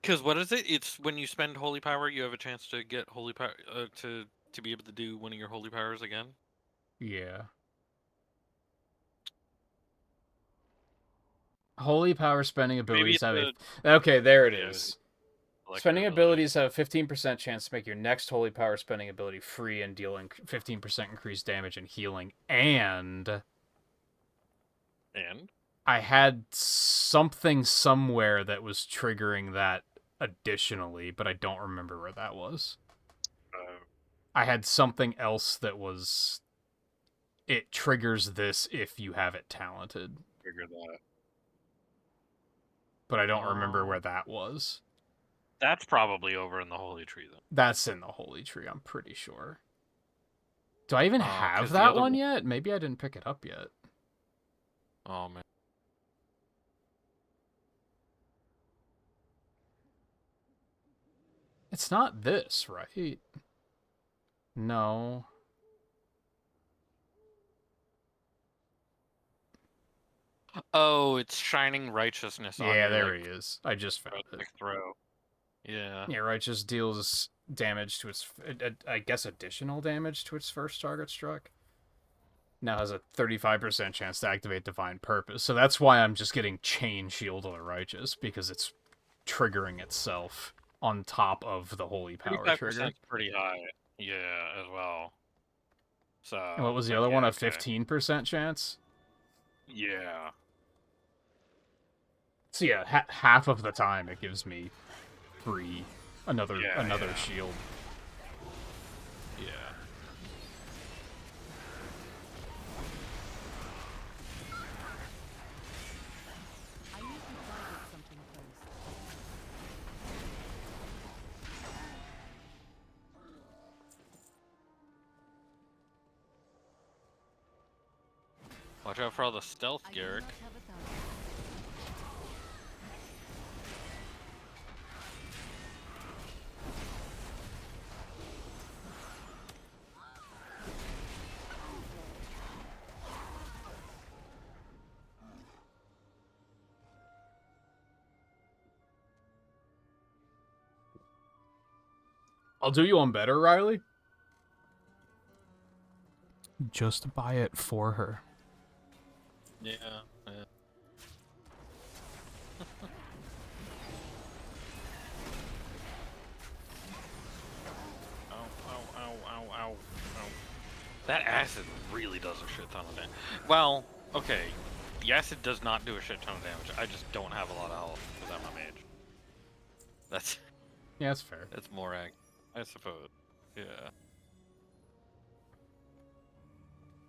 Because what is it? It's when you spend Holy Power, you have a chance to get Holy Power to be able to do one of your Holy Powers again. Yeah. Holy Power spending abilities have a... Okay, there it is. Spending abilities have a 15% chance to make your next Holy Power spending ability free and dealing 15% increased damage and healing. And I had something somewhere that was triggering that additionally, but I don't remember where that was. I had something else that was... It triggers this if you have it talented. Trigger that. But I don't remember where that was. That's probably over in the Holy Tree, then. That's in the Holy Tree, I'm pretty sure. Do I even have 'cause that one yet? Maybe I didn't pick it up yet. Oh, man. It's not this, right? No. Oh, it's Shining Righteousness on Yeah, your, there like, he is. I just found it. throw. Yeah. Yeah, Righteous deals damage to its... I guess additional damage to its first target struck. Now has a 35% chance to activate Divine Purpose. So that's why I'm just getting Chain Shield of the Righteous, because it's triggering itself on top of the holy power trigger. 35% pretty high. Yeah, as well. So. And what was the but other yeah, one? A okay. 15% chance? Yeah. So yeah, half of the time it gives me another Yeah. shield. Yeah. I need to target something first. Watch out for all the stealth, I do Garrick. not have a target. I'll do you one better, Riley. Just buy it for her. Yeah. Yeah. Ow, ow, ow, ow, ow, ow. That acid really does a shit ton of damage. Well, okay. The acid does not do a shit ton of damage. I just don't have a lot of health because I'm a mage. That's Yeah, that's fair. that's more I suppose. Yeah.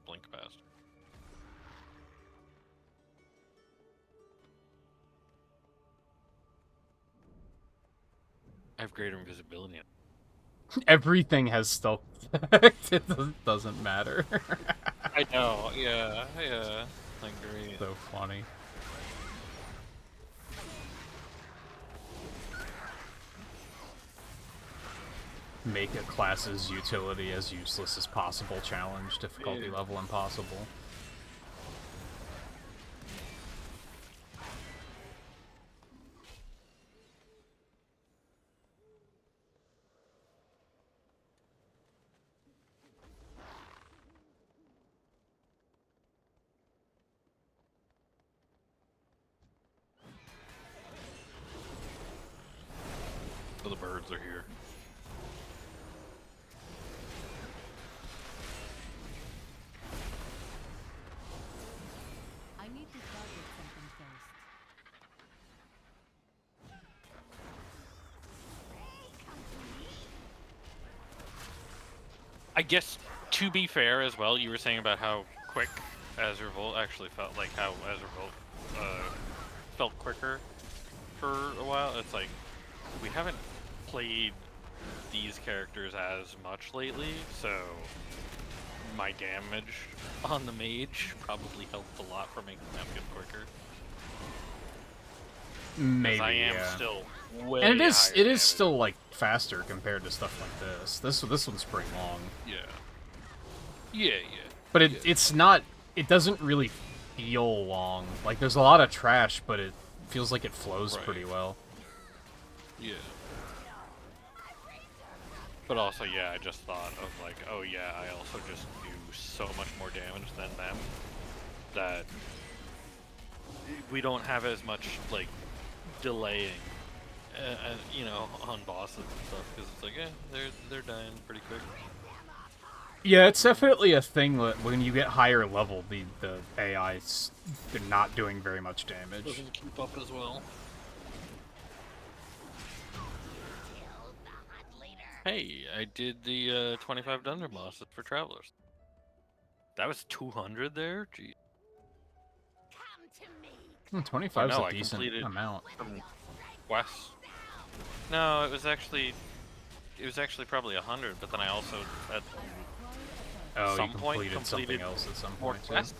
Blink past. I have greater invisibility. Everything has stealth effect. It doesn't matter. I know, yeah, yeah. I agree. So funny. Make a class's utility as useless as possible challenge, difficulty Yeah. level impossible. So the birds are here. I need to target something first. I guess, to be fair as well, you were saying about how quick Azure Volt actually felt, like how Azure Volt felt quicker for a while. It's like, we haven't played these characters as much lately, so my damage on the mage probably helped a lot for making them get quicker. Maybe, Because I am yeah. still way And it higher is damage. still like faster compared to stuff like this. This one's pretty long. Yeah. Yeah, yeah. But it's not, it doesn't really feel long. Like there's a lot of trash, but it feels like it flows Right. pretty well. Yeah. But also, yeah, I just thought of like, oh yeah, I also just do so much more damage than them that we don't have as much like delaying, you know, on bosses and stuff because it's like, they're dying pretty quick. Yeah, it's definitely a thing that when you get higher level, the AI's they're not doing very much damage. Doesn't keep up as well. Hey, I did the 25 dungeon bosses for travelers. That was 200 there? Gee. 25 is no, a I decent completed amount. from West. No, it was actually probably 100, but then I also at Oh, some you point completed something completed else at some more point too. quests.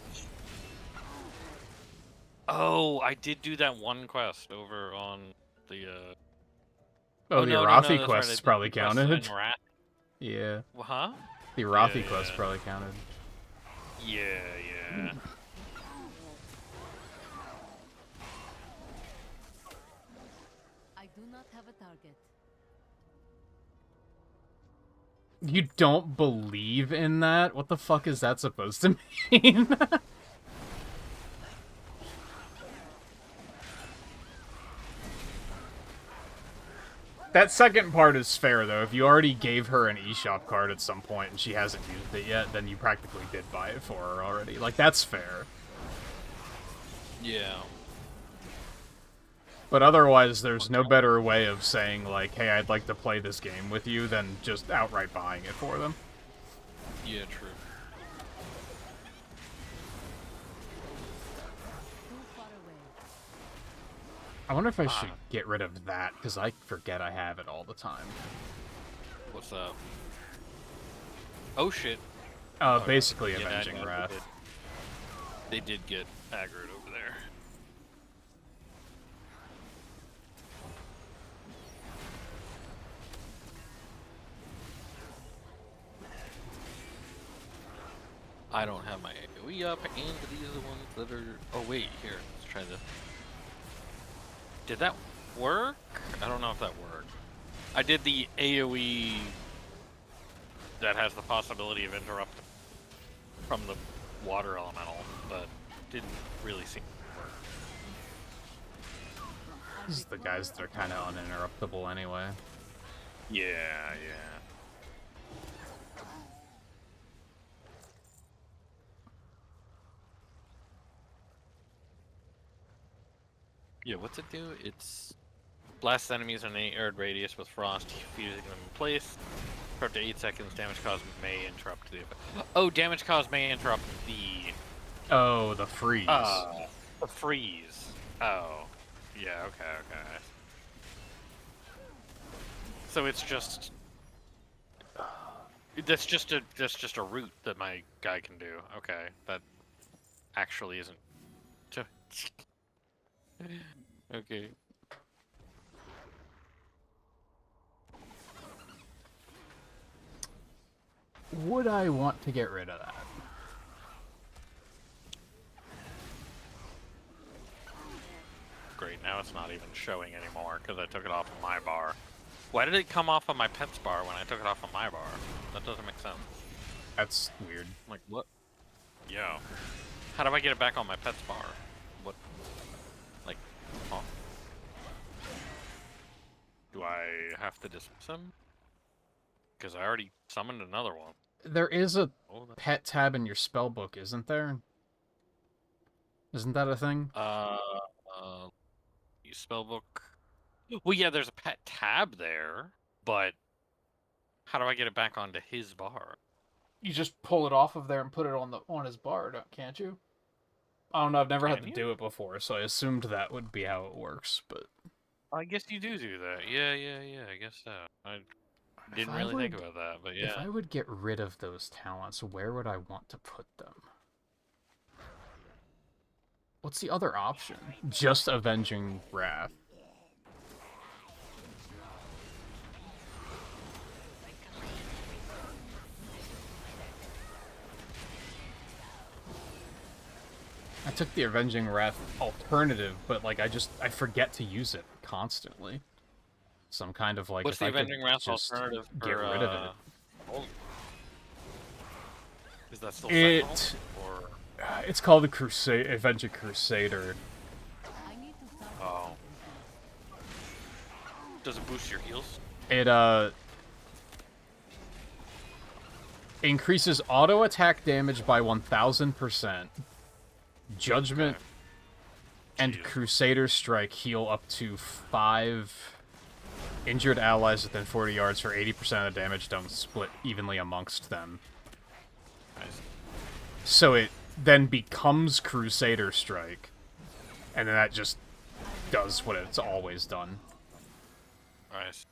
Oh, I did do that one quest over on the Oh, the no, Arathi that's quest right, I did probably the quest counted. in Wrath. Yeah. Well, huh? The Arathi Yeah, quest yeah. probably counted. Yeah. I do not have a target. You don't believe in that? What the fuck is that supposed to mean? That second part is fair, though. If you already gave her an eShop card at some point and she hasn't used it yet, then you practically did buy it for her already. Like, that's fair. Yeah. But otherwise, there's no better way of saying, like, hey, I'd like to play this game with you than just outright buying it for them. Yeah, true. I wonder if I should get rid of that, because I forget I have it all the time. What's up? Oh shit. Basically Yeah, Avenging Wrath. They did get aggroed over there. I don't have my AoE up, and these are the ones that are... Oh wait, here, let's try this. Did that work? I don't know if that worked. I did the AoE that has the possibility of interrupt from the water elemental, but didn't really seem to work. These are the guys that are kind of uninterruptible anyway. Yeah, yeah. Yeah, what's it do? It's blasts enemies in an 8-yard radius with frost, fusing them in place. For up to 8 seconds, damage caused may interrupt the effect. Oh, damage caused may interrupt the... Oh, the freeze. The freeze. Oh. Yeah, okay. So it's just... That's just a route that my guy can do. Okay, that actually isn't... Okay. Would I want to get rid of that? Great, now it's not even showing anymore because I took it off of my bar. Why did it come off of my pet's bar when I took it off of my bar? That doesn't make sense. That's weird. Like, what? Yo. How do I get it back on my pet's bar? What? Like, oh. Do I have to dismiss him? Because I already summoned another one. There is a pet tab in your spellbook, isn't there? Isn't that a thing? Spellbook. Well, yeah, there's a pet tab there, but how do I get it back onto his bar? You just pull it off of there and put it on his bar, can't you? I don't know. I've never had to do it before, so I assumed that would be how it works. But I guess you do that. Yeah. I guess so. I didn't really think about that, but yeah. If I would get rid of those talents, where would I want to put them? What's the other option? Just Avenging Wrath. I took the Avenging Wrath alternative, but like I forget to use it constantly. Some kind of like... What's the Avenging Wrath alternative for, get rid of it? Is that still Sentinel, or... It's called the Avenging Crusader. Oh. Does it boost your heals? It increases auto attack damage by 1000%. Judgment and Crusader Strike heal up to 5 injured allies within 40 yards for 80% of the damage don't split evenly amongst them. Nice. So it then becomes Crusader Strike, and then that just does what it's always done. Nice.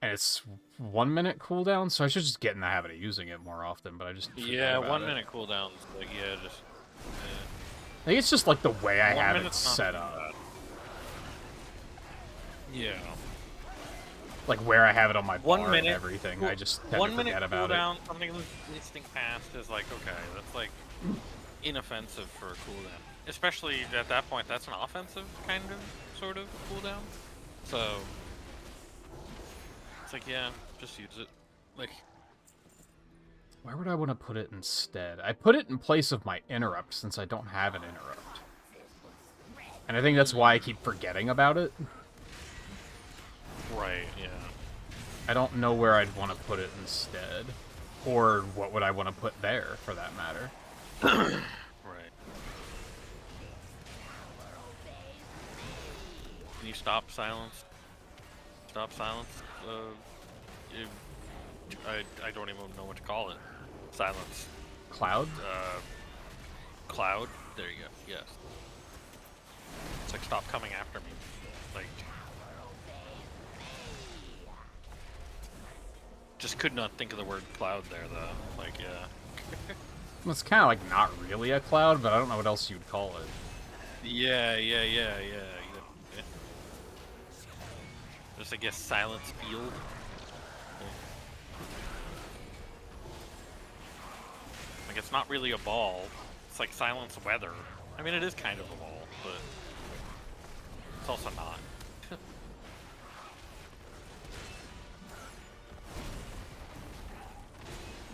And it's 1 minute cooldown, so I should just get in the habit of using it more often, but I just yeah, 1 minute cooldowns. Like, yeah, just... I think it's just like the way I have it set up. Yeah. Like where I have it on my bar 1 minute, and everything, I just tend to forget about cooldown, it. something instinct fast is like, okay, that's like inoffensive for a cooldown. Especially at that point, that's an offensive kind of, sort of cooldown. So, it's like, yeah, just use it. Like, where would I want to put it instead? I put it in place of my interrupt since I don't have an interrupt. And I think that's why I keep forgetting about it. Right, yeah. I don't know where I'd want to put it instead. Or what would I want to put there, for that matter. Right. Can you stop silence? Stop silence? I don't even know what to call it. Silence. Cloud? Cloud? There you go, yes. It's like, stop coming after me. Like... Just could not think of the word cloud there, though. Like, yeah. Well, it's kind of like not really a cloud, but I don't know what else you'd call it. Yeah. Just, I guess, silence field. Like, it's not really a ball. It's like silence weather. I mean, it is kind of a ball, but it's also not.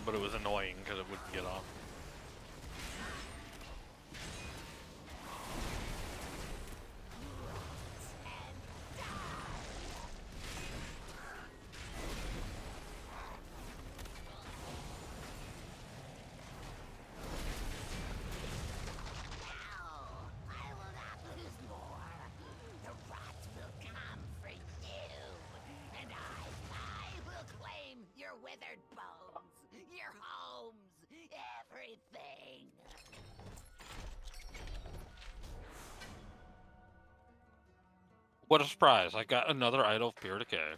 But it was annoying because it wouldn't get off. What a surprise, I got another Idol of Pure Decay.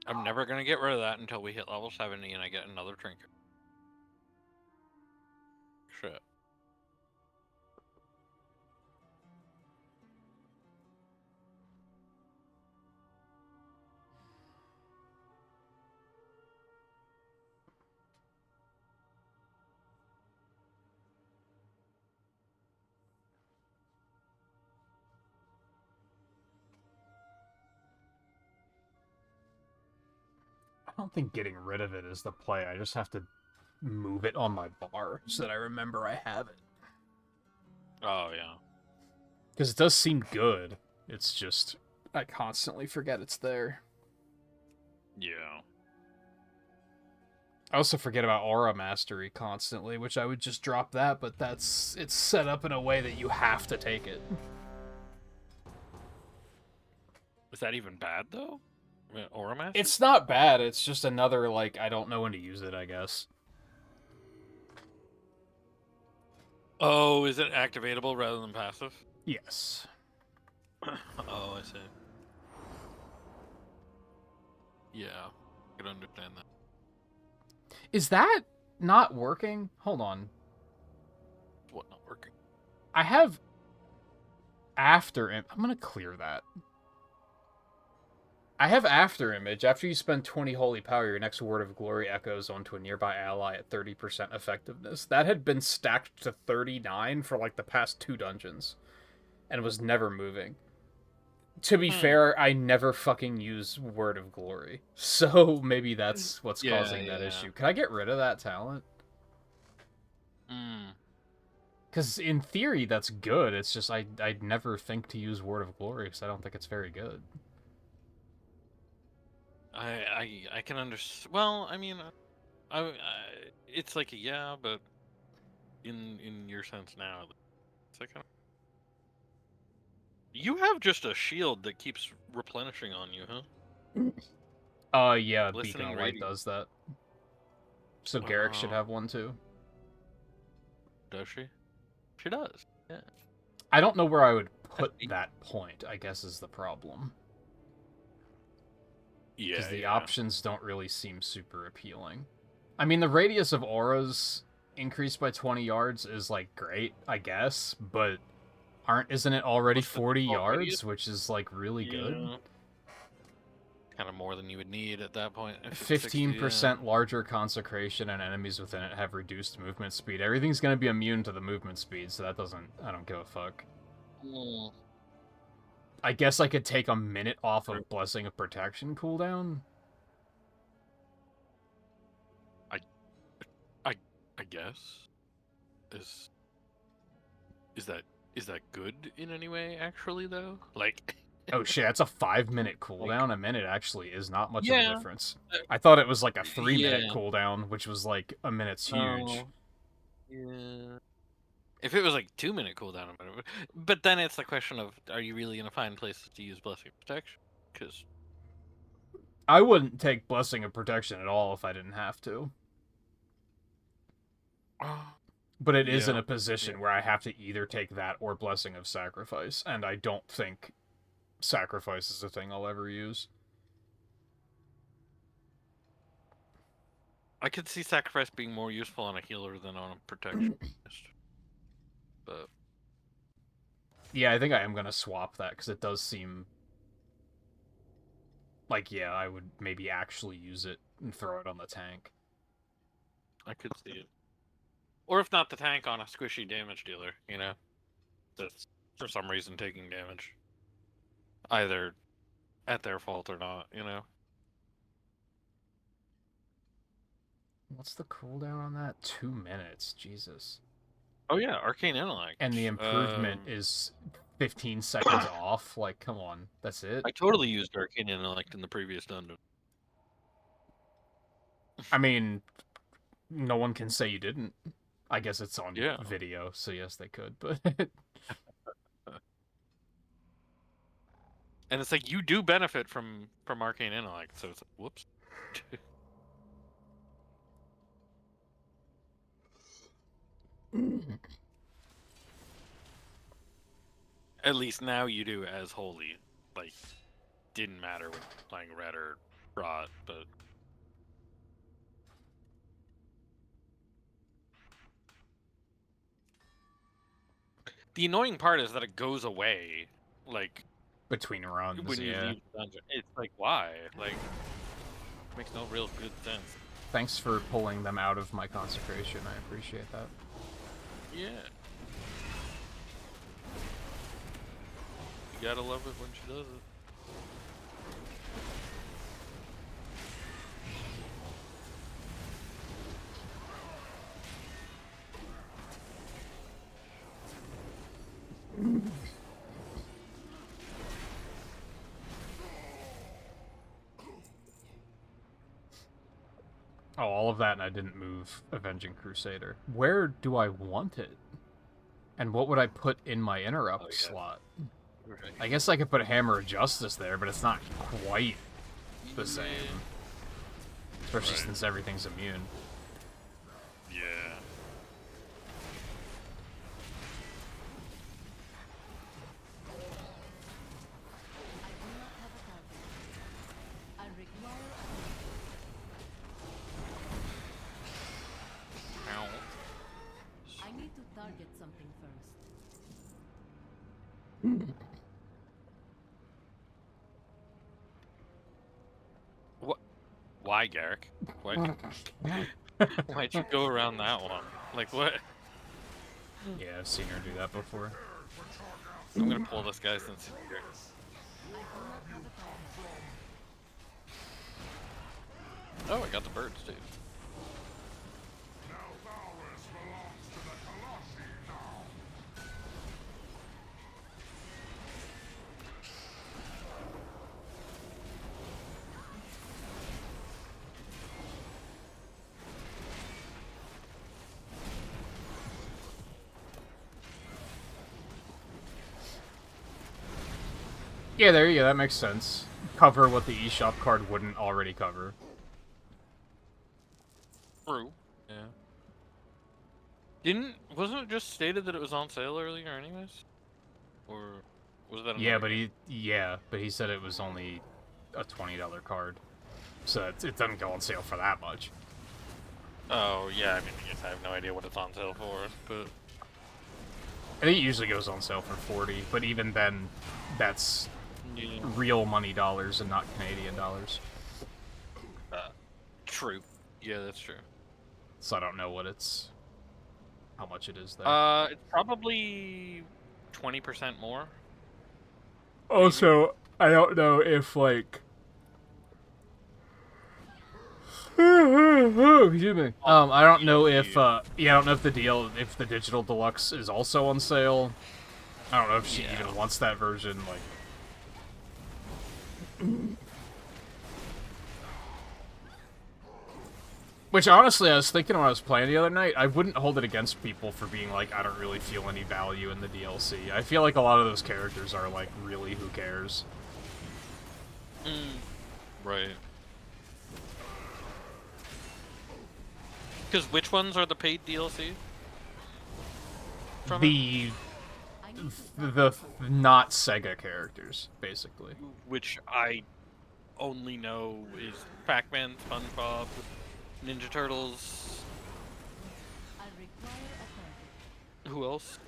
I'm never gonna get rid of that until we hit level 70 and I get another trinket. Shit. I don't think getting rid of it is the play. I just have to move it on my bar so that I remember I have it. Oh, yeah. Because it does seem good. It's just, I constantly forget it's there. Yeah. I also forget about Aura Mastery constantly, which I would just drop that, but it's set up in a way that you have to take it. Is that even bad, though? I mean, Aura Master? It's not bad, it's just another, like, I don't know when to use it, I guess. Oh, is it activatable rather than passive? Yes. Oh, I see. Yeah, I can understand that. Is that not working? Hold on. What not working? I have after I'm gonna clear that. I have after image. After you spend 20 holy power, your next word of glory echoes onto a nearby ally at 30% effectiveness. That had been stacked to 39 for like the past 2 dungeons, and was never moving. To be fair, I never fucking use Word of Glory, so maybe that's what's causing that issue. Can I get rid of that talent? Because in theory, that's good. It's just I'd never think to use Word of Glory because I don't think it's very good. I can understand. Well, I mean, it's like a yeah, but in your sense now, it's like you have just a shield that keeps replenishing on you, huh? Yeah, Listening Beacon of Light radiant. does that. So Garrick should have one too. Does she? She does. Yeah. I don't know where I would put that point, I guess is the problem. Yeah. Because the options don't really seem super appealing. I mean, the radius of auras increased by 20 yards is, like, great, I guess, but isn't it already 40 yards, which is, like, really good? Kind of more than you would need at that point. 15% larger consecration and enemies within it have reduced movement speed. Everything's going to be immune to the movement speed, so that doesn't... I don't give a fuck. I guess I could take a minute off of Blessing of Protection cooldown. I guess. Is that good in any way, actually, though? Like, Oh shit, that's a 5-minute cooldown. A minute actually is not much of Yeah. a difference. I thought it was like a 3-minute Yeah. cooldown, which was like a minute's huge. Oh, yeah. If it was like 2-minute cooldown, but then it's the question of, are you really gonna find places to use Blessing of Protection? Because I wouldn't take Blessing of Protection at all if I didn't have to. But it is in a position where I have to either take that or Blessing of Sacrifice, and I don't think Sacrifice is a thing I'll ever use. I could see Sacrifice being more useful on a healer than on a protection. But yeah, I think I am going to swap that, because it does seem like, yeah, I would maybe actually use it and throw it on the tank. I could see it. Or if not the tank, on a squishy damage dealer, you know? That's for some reason taking damage. Either at their fault or not, you know? What's the cooldown on that? 2 minutes. Jesus. Oh yeah, Arcane Intellect. And the improvement is 15 seconds off? Like, come on. That's it? I totally used Arcane Intellect in the previous dungeon. I mean, no one can say you didn't. I guess it's on Yeah. video, so yes, they could, but... And it's like, you do benefit from Arcane Intellect, so it's like, whoops. At least now you do as holy. Like, didn't matter when playing red or rot, but... The annoying part is that it goes away, like... Between runs, when you leave the dungeon. It's like, why? Like, makes no real good sense. Thanks for pulling them out of my consecration, I appreciate that. Yeah. You gotta love it when she does it. Oh, all of that, and I didn't move Avenging Crusader. Where do I want it? And what would I put in my interrupt slot? Right. I guess I could put Hammer of Justice there, but it's not quite the same. Especially since everything's immune. Yeah. Ow. I need to target something first. What? Why, Garrick? Why? Why'd you go around that one? Like, what? Yeah, I've seen her do that before. I'm gonna pull this guy since he's here. Oh, I got the birds, too. Yeah, there you go, that makes sense. Cover what the eShop card wouldn't already cover. True. Yeah. Wasn't it just stated that it was on sale earlier anyways? Or was that Yeah, but he said it was only a $20 card. So it doesn't go on sale for that much. Oh, yeah, I mean, I guess I have no idea what it's on sale for, but... I think it usually goes on sale for 40, but even then, that's real money dollars and not Canadian dollars. True. Yeah, that's true. So I don't know how much it is there. It's probably 20% more. Also, I don't know if, like... Excuse me. I don't know if, I don't know if if the Digital Deluxe is also on sale. I don't know if she even wants that version, like... Which, honestly, I was thinking when I was playing the other night, I wouldn't hold it against people for being like, I don't really feel any value in the DLC. I feel like a lot of those characters are like, really, who cares? Right. Because which ones are the paid DLC? From it? The not Sega characters, basically. Which I only know is Pac-Man, SpongeBob, Ninja Turtles. I require a Who else?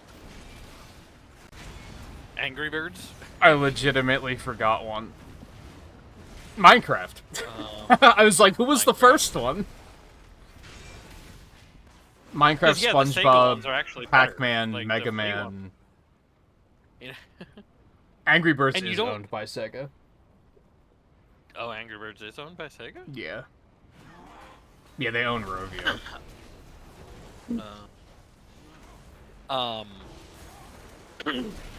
Angry Birds? I legitimately forgot one. Minecraft. Um, I was like, who was the Minecraft. first one? Minecraft, Yeah, the Sega ones SpongeBob, are actually better, Pac-Man, like, the Mega free Man. one. Yeah. Angry Birds And you is don't- owned by Sega. Oh, Angry Birds is owned by Sega? Yeah. Yeah, they own Rovio.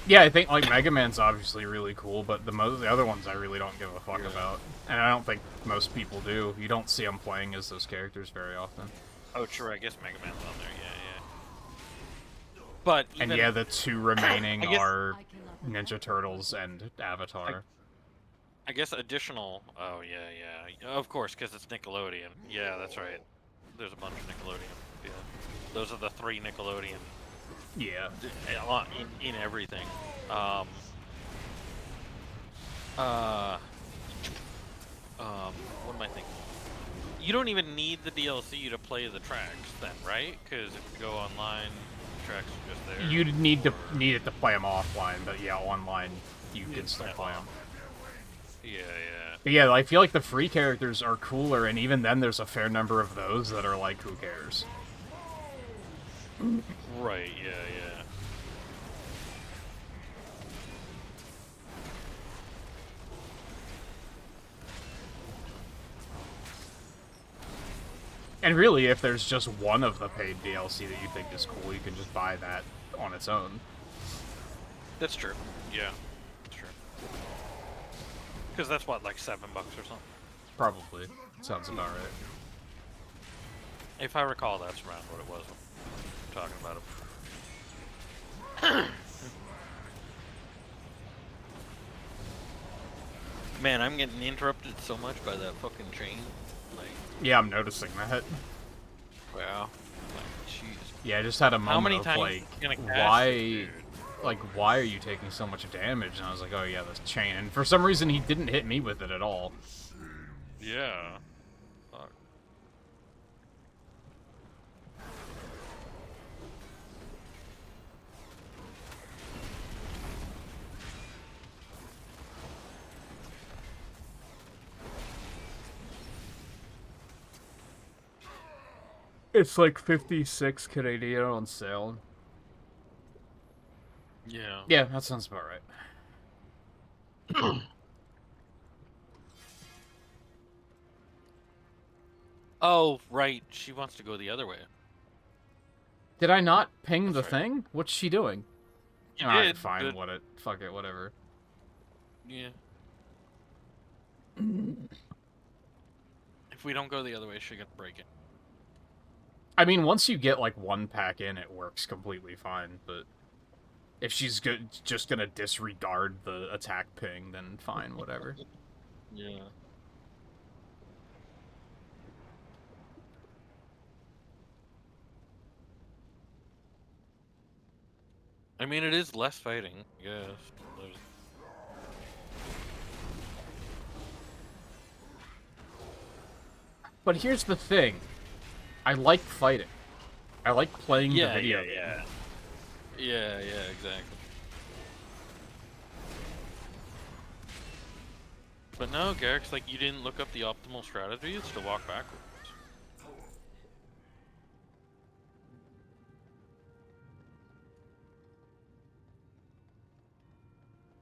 Yeah, I think like Mega Man's obviously really cool, but the other ones I really don't give a fuck about, and I don't think most people do. You don't see them playing as those characters very often. Oh, sure, I guess Mega Man's on there, yeah. But even, And yeah, the two remaining I guess- are Ninja Turtles and Avatar. I guess additional... Oh, yeah. Of course, because it's Nickelodeon. Yeah, that's right. There's a bunch of Nickelodeon. Yeah. Those are the 3 Nickelodeon Yeah. in everything. What am I thinking? You don't even need the DLC to play the tracks then, right? Because if you go online, the tracks are just there. You'd need it to play them offline, but yeah, online you can still play them. Yeah. But yeah, I feel like the free characters are cooler, and even then there's a fair number of those that are like, who cares? Right, yeah. And really, if there's just one of the paid DLC that you think is cool, you can just buy that on its own. That's true. Yeah, that's true. Because that's what, like $7 or something? Probably. Sounds about right. If I recall, that's around what it was when we were talking about it. Man, I'm getting interrupted so much by that fucking chain. Like, Yeah, I'm noticing that. wow. Like, jeez. Yeah, I just had a How moment many of times like, can I cast why, this dude? like, why are you taking so much damage? And I was like, oh yeah, this chain. And for some reason, he didn't hit me with it at all. Yeah. Fuck. It's like 56 Canadian on sale. Yeah. Yeah, that sounds about right. Oh, right. She wants to go the other way. Did I not ping the That's right. thing? What's she doing? You Alright, did, fine, but- fuck it, whatever. Yeah. If we don't go the other way, she's gonna break it. I mean, once you get, like, one pack in, it works completely fine, but if she's just gonna disregard the attack ping, then fine, whatever. Yeah. I mean, it is less fighting, I guess. There's... But here's the thing. I like fighting. I like playing the Yeah, video yeah, game. yeah. Yeah, exactly. But no, Garrick's like, you didn't look up the optimal strategies to walk backwards.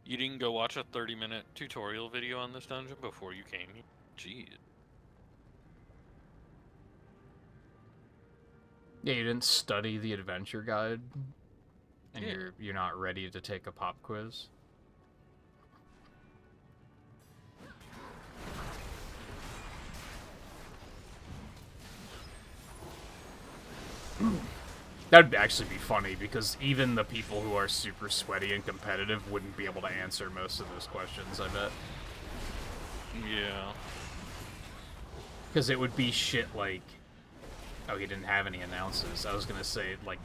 You didn't go watch a 30-minute tutorial video on this dungeon before you came here? Jeez. Yeah, you didn't study the adventure guide, and Yeah. you're not ready to take a pop quiz. That'd actually be funny, because even the people who are super sweaty and competitive wouldn't be able to answer most of those questions, I bet. Yeah. Because it would be shit like... Oh, he didn't have any announces. I was gonna say, like...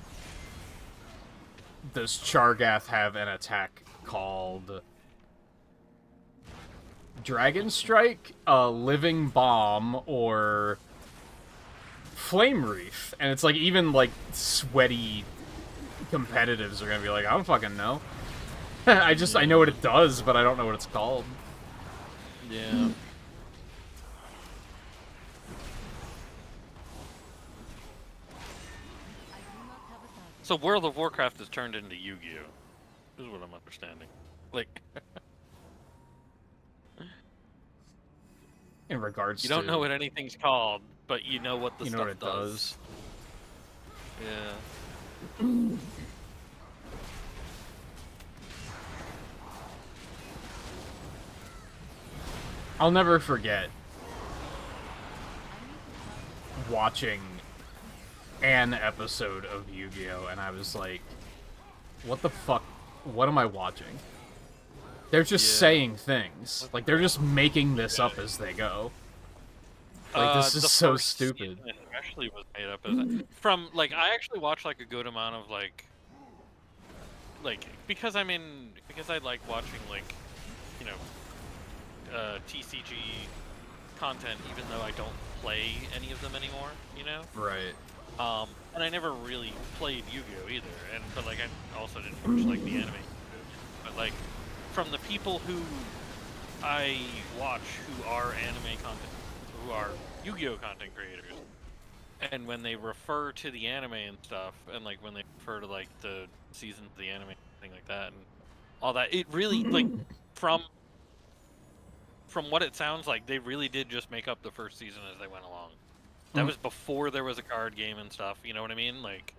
Does Chargath have an attack called... Dragon Strike, Living Bomb, or... Flame Wreath? And it's like, even, like, sweaty competitives are gonna be like, I don't fucking know. I know what it does, but I don't know what it's called. Yeah. So World of Warcraft has turned into Yu-Gi-Oh! This is what I'm understanding. Like, In regards you to... don't know what anything's called, but you know what the You know stuff what it does. Yeah. I'll never forget watching an episode of Yu-Gi-Oh! And I was like, what the fuck? What am I watching? They're just saying things. Like, they're just making this up as they go. Like, this is The so first stupid. season actually was made up as from like I actually watched like a good amount of like because I like watching like you know TCG content even though I don't play any of them anymore, you know. Right. And I never really played Yu-Gi-Oh either, but like I also didn't watch like the anime. But like from the people who I watch who are anime content, who are Yu-Gi-Oh content creators, and when they refer to the anime and stuff, and like when they refer to like the seasons of the anime, thing like that, and all that, it really like from what it sounds like, they really did just make up the first season as they went along. That was before there was a card game and stuff. You know what I mean? Like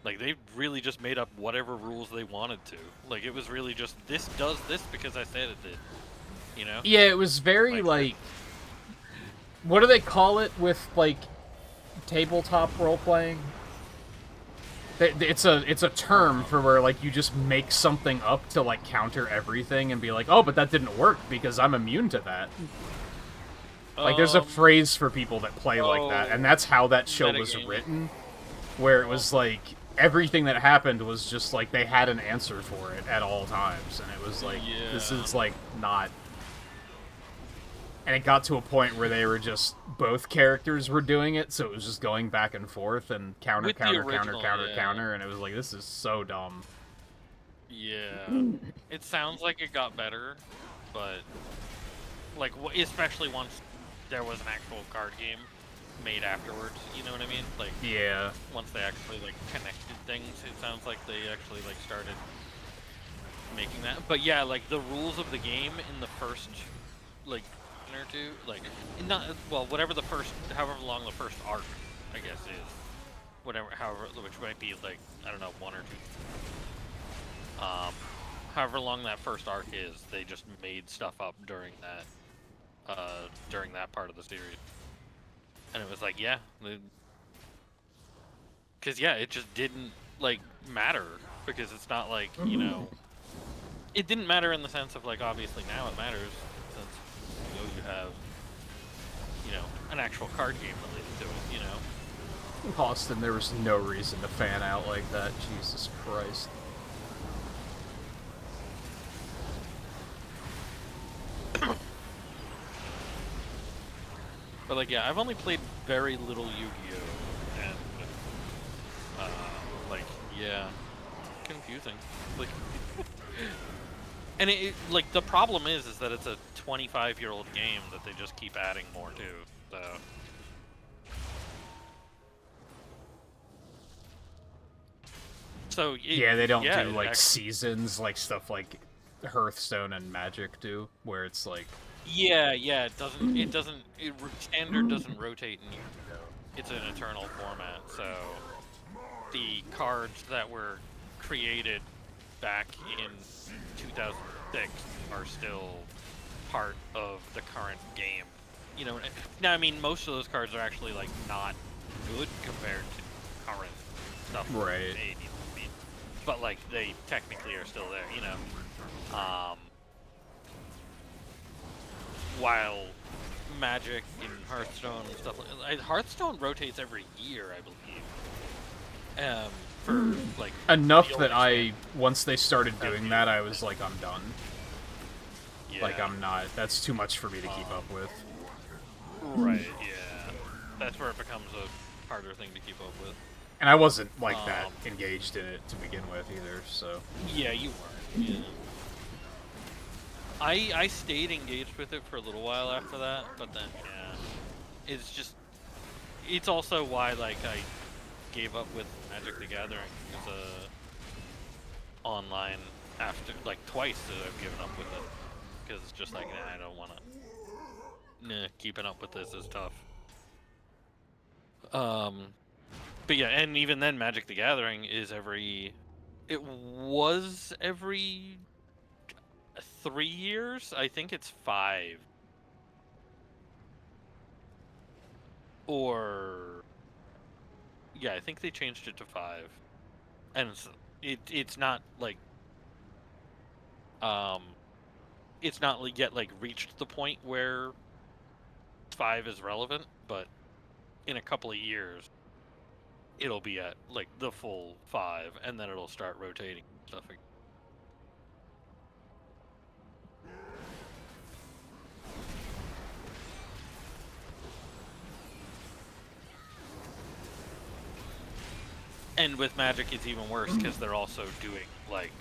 they really just made up whatever rules they wanted to. Like it was really just this does this because I said it did. You know? Yeah, it was very like what do they call it with like tabletop role playing? It's a term for where like you just make something up to like counter everything and be like, oh, but that didn't work because I'm immune to that. Like there's a phrase for people that play like that, and that's how that show was written, where it was like everything that happened was just like they had an answer for it at all times, and it was like this is like not. And it got to a point where they were just both characters were doing it, so it was just going back and forth and counter, With the counter, original, counter, and it was like this is so dumb. Yeah, it sounds like it got better, but like especially once there was an actual card game made afterwards. You know what I mean? Like Yeah. once they actually like connected things, it sounds like they actually like started making that. But yeah, like the rules of the game in the first like or two, like not well, whatever the first, however long the first arc, I guess is, whatever, however, which might be like I don't know 1 or 2. However long that first arc is, they just made stuff up during that part of the series, and it was like because it just didn't like matter because it's not like you know, it didn't matter in the sense of like obviously now it matters. You have, you know, an actual card game related to it, you know? Austin, there was no reason to fan out like that. Jesus Christ. But like, yeah, I've only played very little Yu-Gi-Oh! And, like, yeah, confusing. Like, and it like the problem is that it's a 25-year-old game that they just keep adding more to. So yeah, they don't do like seasons, like stuff like Hearthstone and Magic do, where it's like it doesn't standard doesn't rotate in Yu-Gi-Oh! It's an eternal format, so the cards that were created back in 2006 are still part of the current game. You know, now I mean most of those cards are actually like not good compared to current stuff Right. they need to be. But like they technically are still there, you know. While Magic and Hearthstone and stuff like Hearthstone rotates every year, I believe. For like Enough the that only once they started doing that, I was like, I'm done. yeah. Like, I'm not. That's too much for me to keep up with. Right, yeah. That's where it becomes a harder thing to keep up with. And I wasn't like that engaged in it to begin with either, so. Yeah, you weren't. Yeah. I stayed engaged with it for a little while after that, but then yeah, it's also why like I gave up with Magic the Gathering as a online after like twice that I've given up with it because it's just like I don't want to. Keeping up with this is tough. But yeah, and even then, Magic the Gathering is it was every 3 years. I think it's 5. Or yeah, I think they changed it to 5, and it's not like it's not like yet like reached the point where 5 is relevant, but in a couple of years it'll be at like the full 5, and then it'll start rotating stuff again. And with Magic, it's even worse because they're also doing like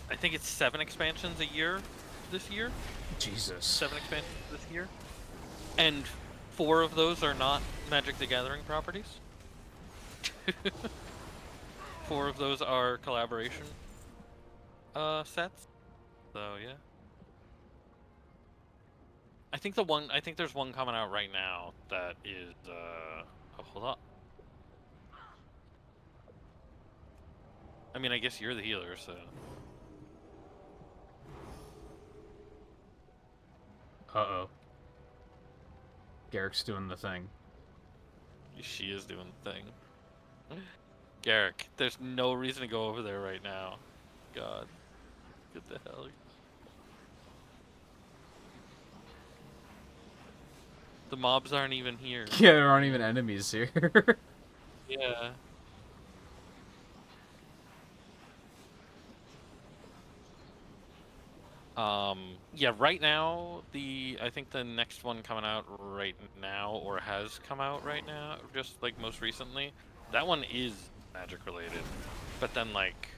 I think it's 7 expansions a year this year. Jesus. 7 expansions this year, and 4 of those are not Magic the Gathering properties. 4 of those are collaboration sets. So yeah, I think there's one coming out right now that is oh, hold on. I mean, I guess you're the healer, so. Uh-oh. Garrick's doing the thing. She is doing the thing. Garrick, there's no reason to go over there right now. God. Get the hell. The mobs aren't even here. Yeah, there aren't even enemies here. Yeah. Yeah, right now, I think the next one coming out right now, or has come out right now, just like most recently, that one is Magic related. But then like,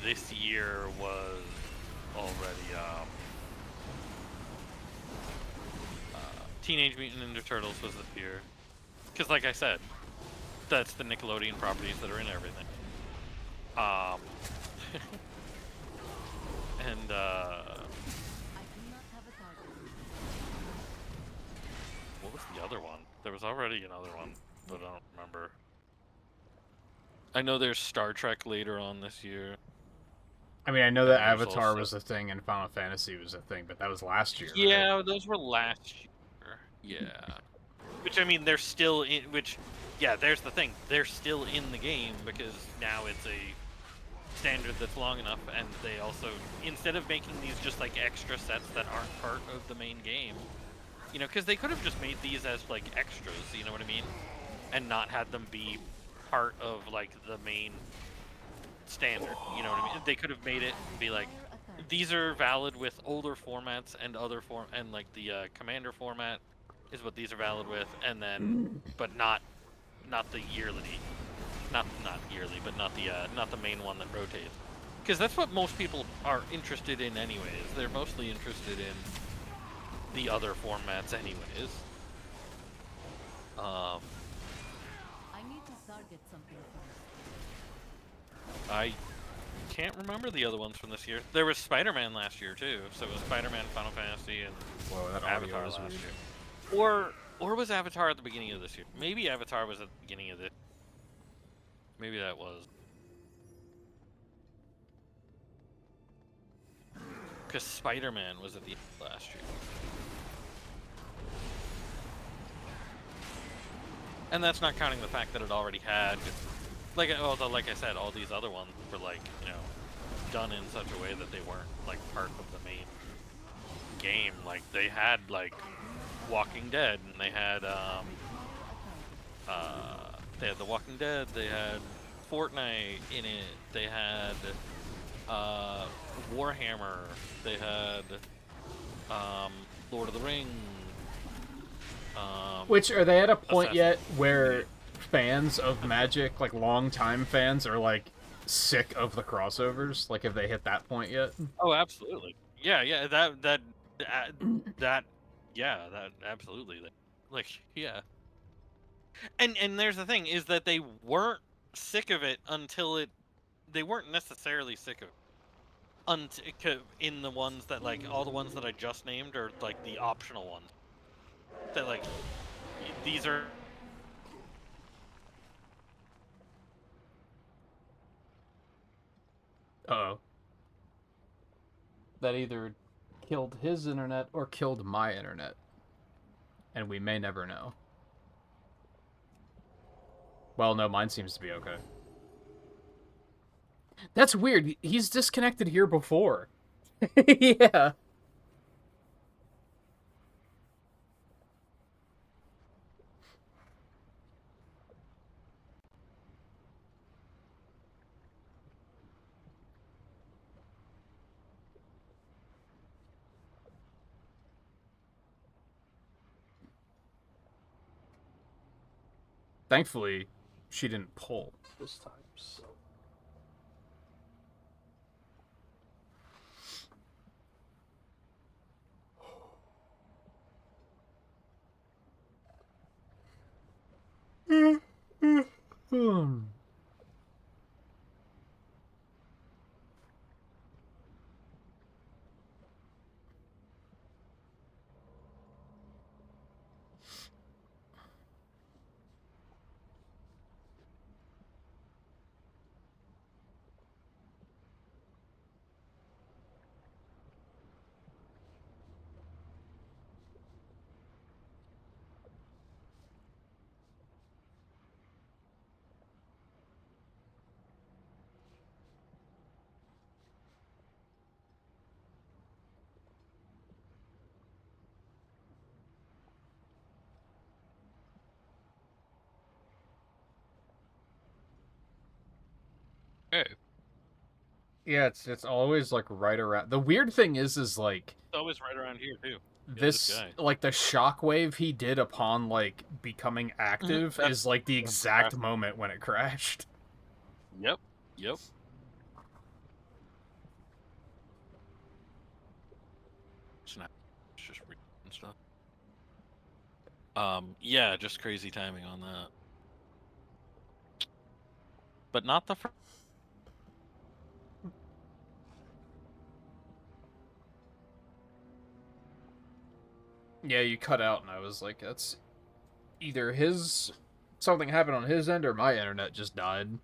this year was already, Teenage Mutant Ninja Turtles was this year. Because like I said, that's the Nickelodeon properties that are in everything. And what was the other one? There was already another one, but I don't remember. I know there's Star Trek later on this year. I mean, I know that And there's Avatar also- was a thing and Final Fantasy was a thing, but that was last year. Yeah, right? those were last year. Yeah. Which, I mean, they're still in, yeah, there's the thing. They're still in the game because now it's a standard that's long enough, and they also, instead of making these just like extra sets that aren't part of the main game, you know, because they could have just made these as like extras, you know what I mean? And not had them be part of like the main standard, you know what I mean? They could have made it be like, these are valid with older formats and other and like the commander format is what these are valid with, and then but not the yearly, not yearly, but not the main one that rotates, because that's what most people are interested in anyways. They're mostly interested in the other formats anyways. I need to target something first. I can't remember the other ones from this year. There was Spider-Man last year too, so it was Spider-Man, Final Fantasy, and Whoa, that audio Avatar was last weird. year. Or was Avatar at the beginning of this year? Maybe Avatar was at the beginning of it. Maybe that was. Because Spider-Man was at the end of last year. And that's not counting the fact that it already had, although like I said, all these other ones were like, you know, done in such a way that they weren't like part of the main game. Like they had like Walking Dead, and they had The Walking Dead, they had Fortnite in it, they had Warhammer, they had Lord of the Rings. Which, are they at a point Assassin's yet where Creed. fans of Magic, like long-time fans, are like sick of the crossovers? Like, have they hit that point yet? Oh, absolutely. Yeah, yeah, that absolutely. Like, yeah. And there's the thing is that they weren't sick of it until they weren't necessarily sick of it in the ones that like all the ones that I just named are like the optional ones that like these are. Uh-oh. That either killed his internet or killed my internet. And we may never know. Well, no, mine seems to be okay. That's weird. He's disconnected here before. Yeah. Thankfully, she didn't pull this time, so... Okay. Yeah, it's always like right around. The weird thing is like It's always right around here too. this, like the shockwave he did upon like becoming active That's- is like the that's exact crap. moment when it crashed. Yep. Yep. Snap. It's just reading stuff. Yeah, just crazy timing on that. But not the first. Yeah, you cut out, and I was like, that's either his something happened on his end or my internet just died.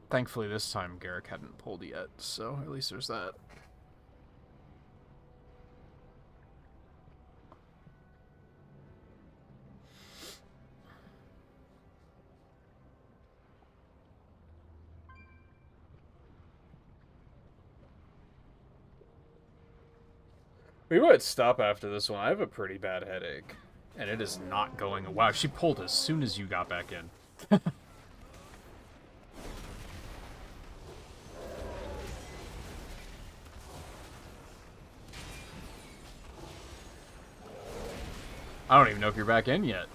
Thankfully, this time Garrick hadn't pulled yet, so at least there's that. We might stop after this one. I have a pretty bad headache. And it is not going... Wow, she pulled as soon as you got back in. I don't even know if you're back in yet.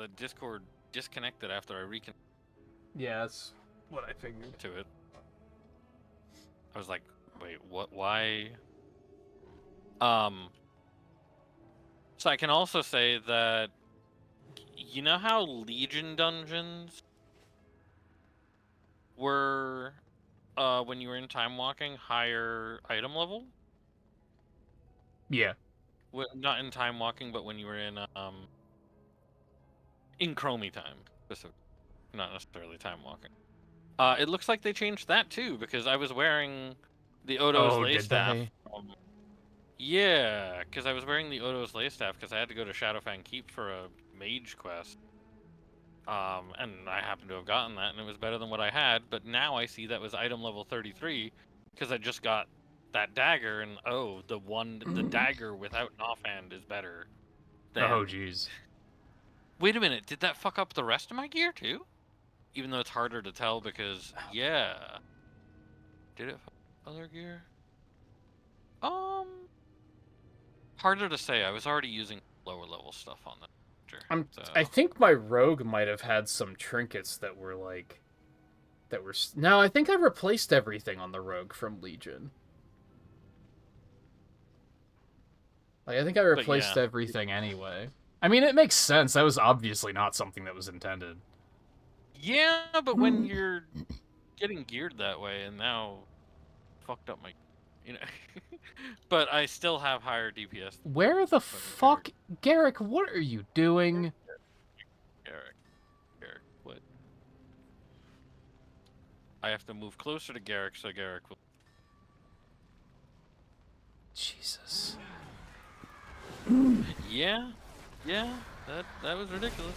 the Discord disconnected after I reconnected Yeah, that's what I figured. to it. I was like, wait, what? Why? So I can also say that, you know how Legion dungeons were, when you were in time walking, higher item level? Yeah. Not in time walking, but when you were in Chromie time, specifically, not necessarily time walking. It looks like they changed that too, because I was wearing the Odo's Oh, lay did staff. they? Yeah, because I was wearing the Odo's lay staff because I had to go to Shadowfang Keep for a mage quest. And I happened to have gotten that, and it was better than what I had. But now I see that was item level 33 because I just got that dagger, and oh, the dagger without an offhand is better. Oh, jeez. Wait a minute, did that fuck up the rest of my gear too? Even though it's harder to tell because, yeah. Did it fuck up other gear? Harder to say. I was already using lower level stuff on that. I think my rogue might have had some trinkets that were like... No, I think I replaced everything on the rogue from Legion. Like, I think I replaced everything anyway. I mean, it makes sense. That was obviously not something that was intended. Yeah, but when you're getting geared that way, and now fucked up my, you know, but I still have higher DPS. Where the fuck, Garrick? What are you doing? Garrick, what? I have to move closer to Garrick so Garrick will. Jesus. Yeah, that was ridiculous.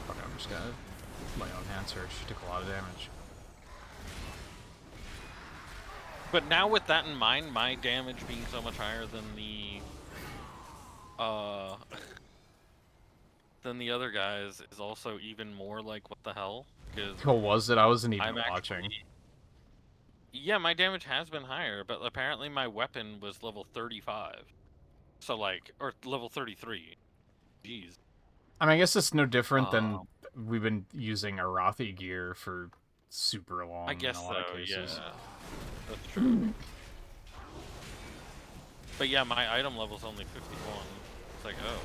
Fuck, I'm just gonna my own hand search. She took a lot of damage. But now with that in mind, my damage being so much higher than the other guys is also even more like, what the hell? Because oh, was it? I wasn't even watching. Yeah, my damage has been higher, but apparently my weapon was level 35. So like, or level 33. Jeez. I mean, I guess it's no different than we've been using Arathi gear for super long. I guess in a lot of so, cases. yeah. That's true. But yeah, my item level's only 51. It's like, oh.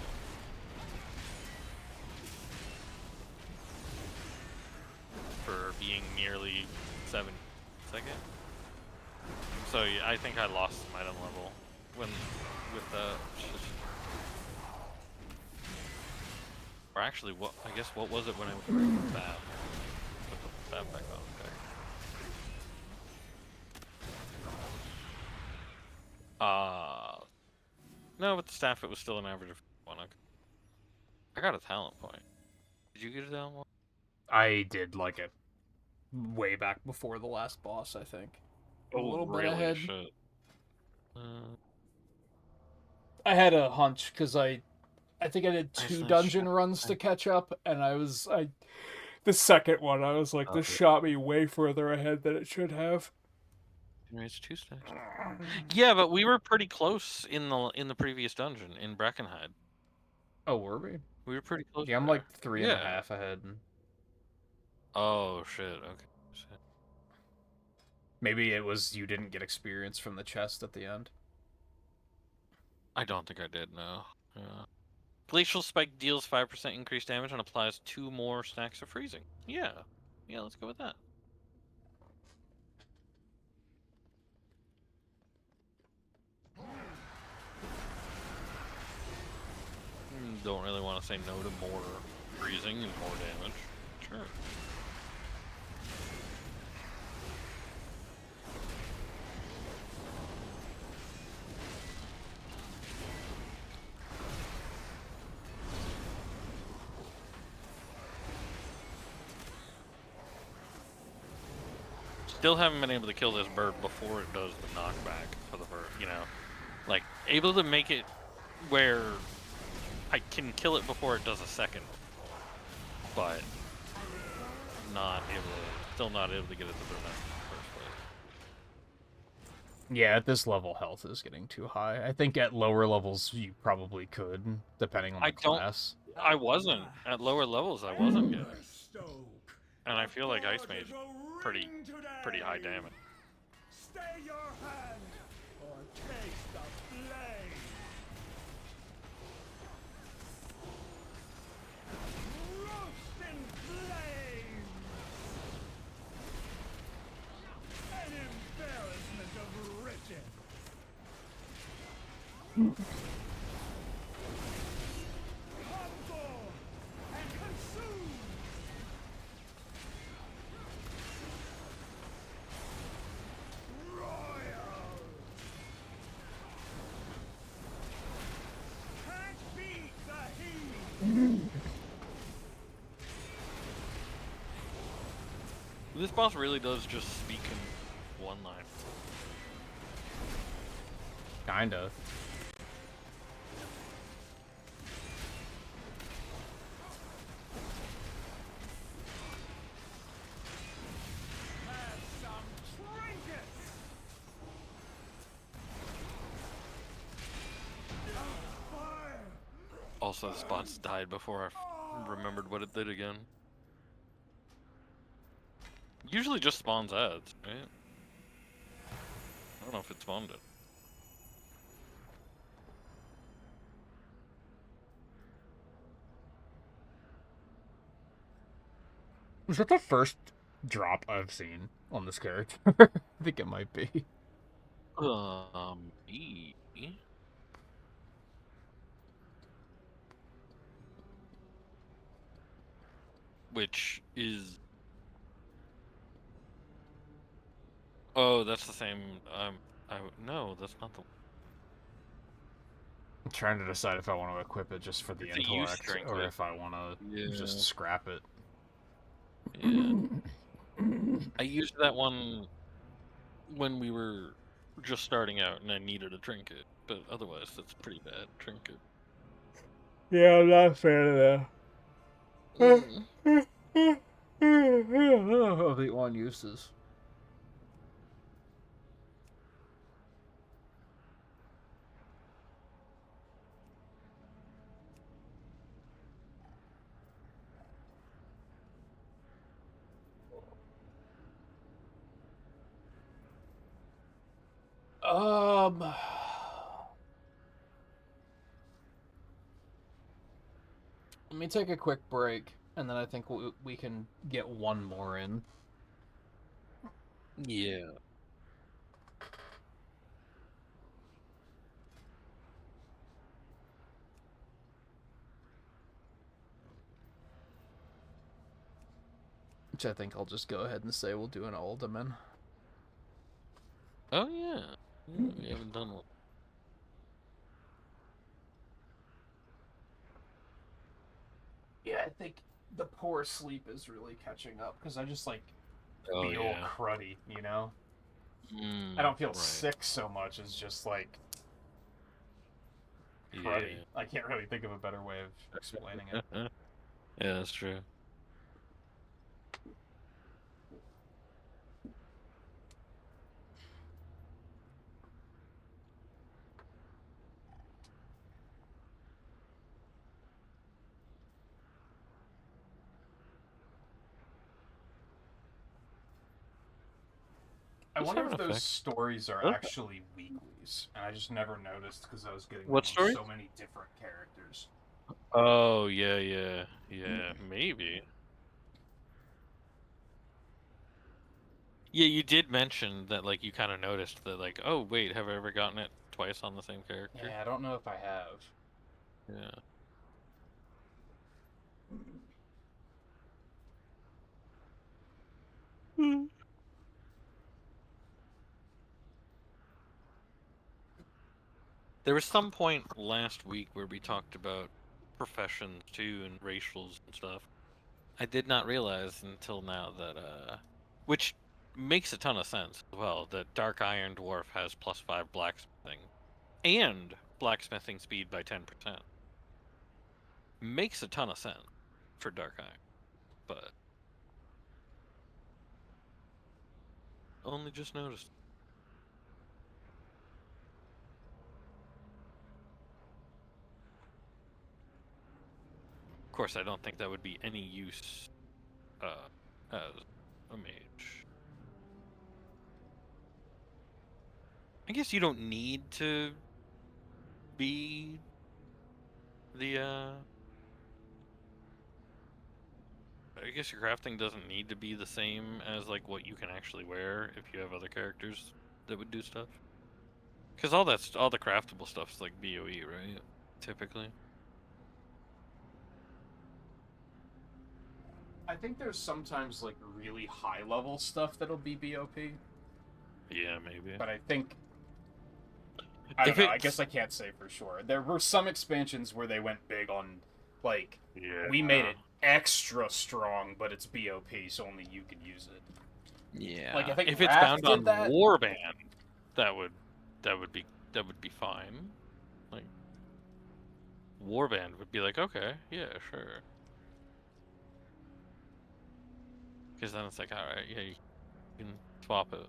For being nearly 7 second. So yeah, I think I lost some item level with that. Or actually, I guess what was it when I was wearing the staff? Put the staff back on. Okay. No, with the staff it was still an average of 1. I got a talent point. Did you get a talent point? I did like it way back before the last boss, I think. A little bit ahead. Shit. I had a hunch because I think I did 2 dungeon runs to catch up, and the second one I was like, this shot me way further ahead than it should have. It's 2 stacks. Yeah, but we were pretty close in the previous dungeon in Breckenhead. Oh, were we? We were pretty close. Yeah, I'm like 3.5 ahead. Oh shit. Okay. Shit. Maybe it was you didn't get experience from the chest at the end. I don't think I did. No. Yeah. Glacial Spike deals 5% increased damage and applies 2 more stacks of freezing. Yeah. Yeah, let's go with that. Don't really want to say no to more freezing and more damage. Sure. Still haven't been able to kill this bird before it does the knockback for the bird, you know? Like, able to make it where I can kill it before it does a second, but still not able to get it to bonus in the first place. Yeah, at this level, health is getting too high. I think at lower levels, you probably could, depending on the class. I wasn't. At lower levels, I wasn't getting. And I feel like Ice Mage pretty high damage. Stay your hand or taste the flame. Roast in flames. An embarrassment of riches. Humble and consume. Royal. Can't beat the heat. This boss really does just speak in one line. Kinda. Have some trinkets. Fire. Also, the spots died before I remembered what it did again. Usually just spawns ads, right? I don't know if it spawned it. Is that the first drop I've seen on this character? I think it might be. E. Which is... Oh, that's the same, no, that's not the... I'm trying to decide if I want to equip it just for the It's a use intellect, trinket. or if I want to just scrap it. Yeah. I used that one when we were just starting out and I needed a trinket, but otherwise that's a pretty bad trinket. Yeah, I'm not a fan of that. Of the one uses. Let me take a quick break, and then I think we can get one more in. Yeah. Which I think I'll just go ahead and say we'll do an Alderman. Oh yeah. We haven't done one. Yeah, I think the poor sleep is really catching up, because I just, like, Oh, feel yeah. cruddy, you know? Mm, I don't feel right. sick so much as just, like, cruddy. Yeah. I can't really think of a better way of explaining it. Yeah, that's true. I Does wonder have if an those effect. stories are Okay. actually weeklies, and I just never noticed because I was getting What them on stories? so many different characters. Oh, yeah. Maybe. Yeah, you did mention that, like, you kind of noticed that, like, oh, wait, have I ever gotten it twice on the same character? Yeah, I don't know if I have. Yeah. There was some point last week where we talked about professions too and racials and stuff. I did not realize until now that which makes a ton of sense as well, that Dark Iron Dwarf has +5 blacksmithing and blacksmithing speed by 10%. makes a ton of sense for Dark Iron, but only just noticed. Of course, I don't think that would be any use as a mage. I guess you don't need to be the I guess your crafting doesn't need to be the same as like what you can actually wear if you have other characters that would do stuff. Because all the craftable stuff is like BOE, right? Typically. I think there's sometimes like really high level stuff that'll be BOP. Yeah, maybe. But I think I don't know. I guess I can't say for sure. There were some expansions where they went big on, like, we made it extra strong, but it's BOP, so only you can use it. Yeah. Like I think if it's Wrath bound on did that. Warband, that would be fine. Like Warband would be like, okay, yeah, sure. Because then it's like, all right, yeah, you can swap it.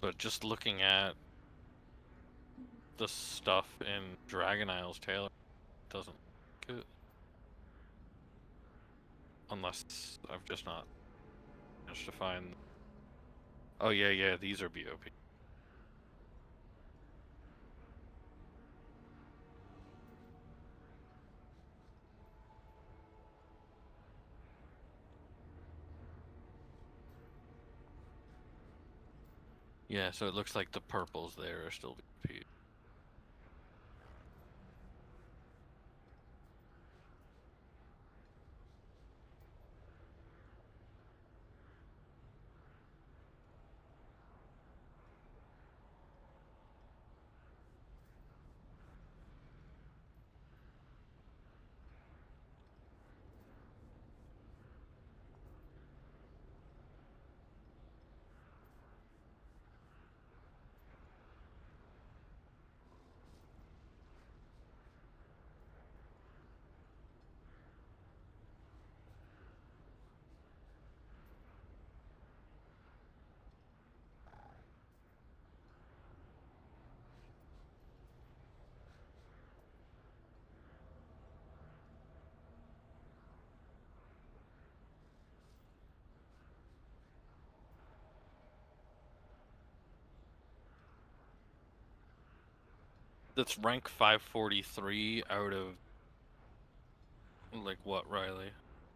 But just looking at the stuff in Dragon Isle's Taylor doesn't look good. Unless I've just not managed to find. Oh yeah, these are BOP. Yeah, so it looks like the purples there are still BOP. That's rank 543 out of like what, Riley?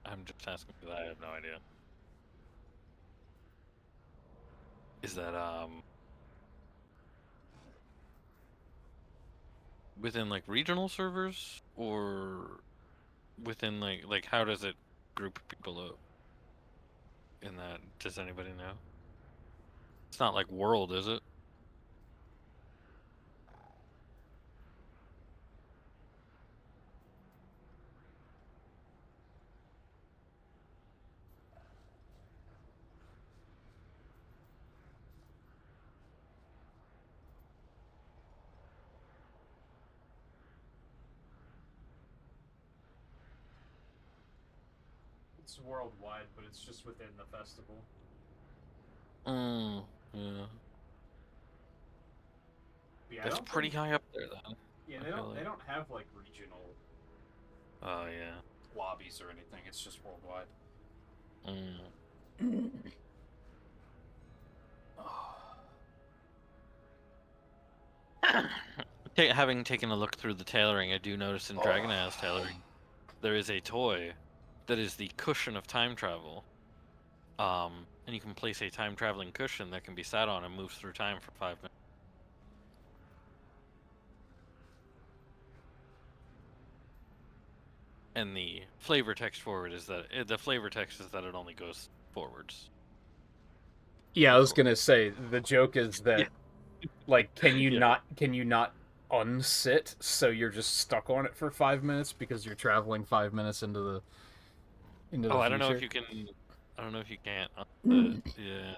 I'm just asking because I have no idea. Is that within like regional servers or within like how does it group people up in that? Does anybody know? It's not like world, is it? It's worldwide, but it's just within the festival. Yeah. Yeah, That's pretty high up there then. Yeah, I they feel don't. like. They don't have like regional Oh yeah. lobbies or anything. It's just worldwide. Having taken a look through the tailoring, I do notice in Dragon Isle's tailoring, there is a toy that is the cushion of time travel. And you can place a time traveling cushion that can be sat on and moves through time for 5 minutes. And the flavor text forward is that it only goes forwards. Yeah, I was gonna say the joke is that, like, can you not unsit so you're just stuck on it for 5 minutes because you're traveling 5 minutes into the I don't know if you can. I don't know if you can't unsit. Yeah.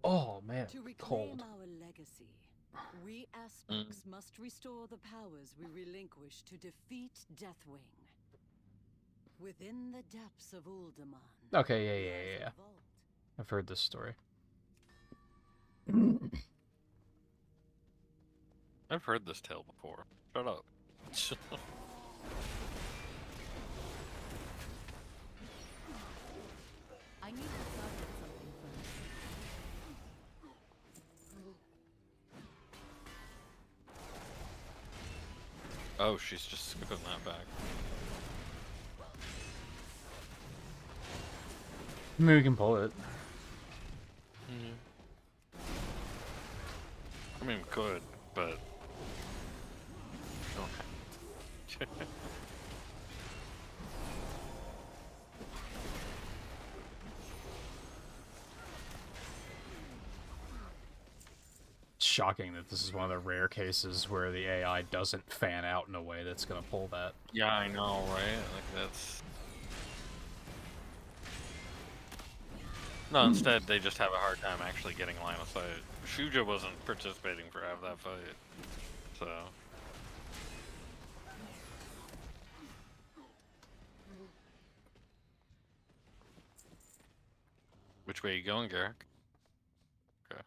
Oh man, To reclaim cold. our legacy, we aspects must restore the powers we relinquished to defeat Deathwing. Within the depths of Uldaman. Okay, lies yeah. a vault. I've heard this story. I've heard this tale before. Shut up. I need to target something first. Oh, she's just skipping that back. Maybe we can pull it. I mean, we could, but don't have to. It's shocking that this is one of the rare cases where the AI doesn't fan out in a way that's gonna pull that. Yeah, I know, right? Like that's. No, instead they just have a hard time actually getting line of sight. Shuja wasn't participating for half that fight, so. Which way you going, Garrick? Okay.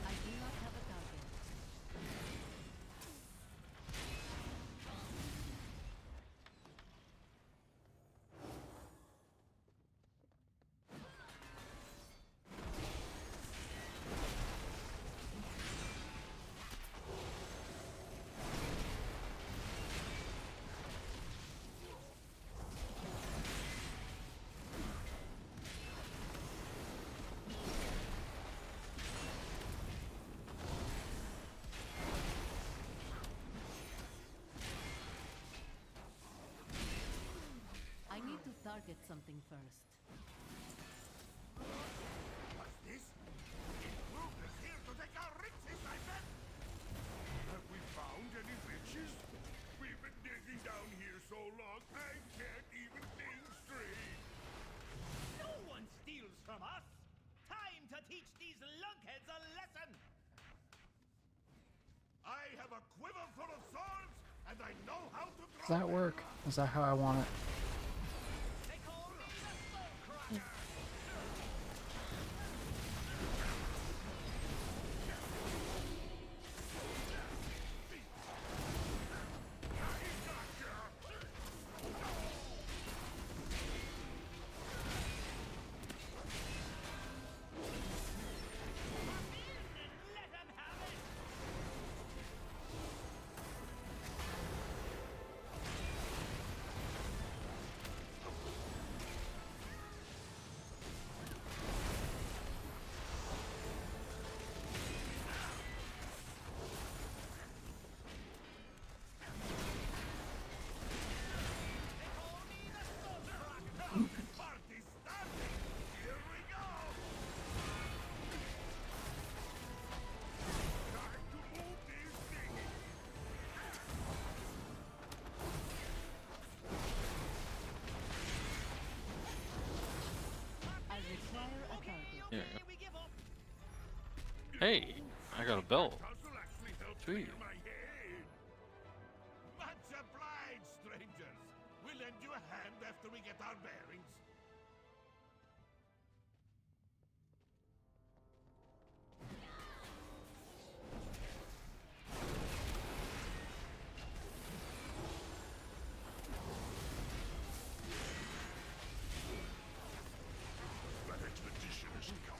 I do not have a target. I need to target something first. What's this? Improvers here to take our riches, I bet! Have we found any riches? We've been digging down here so long, I can't even think straight. No one steals from us! Time to teach these lunkheads a lesson! I have a quiver full of swords, and I know how to draw Does that work? Is that how I want it? They call me the Skullcracker! Let 'em have it! Party starting! Here we go! Time to move these things! I require a target. Yeah. We give up! Hey, I got a belt. Puzzle actually helped Sweet. clear my head. Much obliged, strangers. We'll lend you a hand after we get our bearings. That expedition is counted.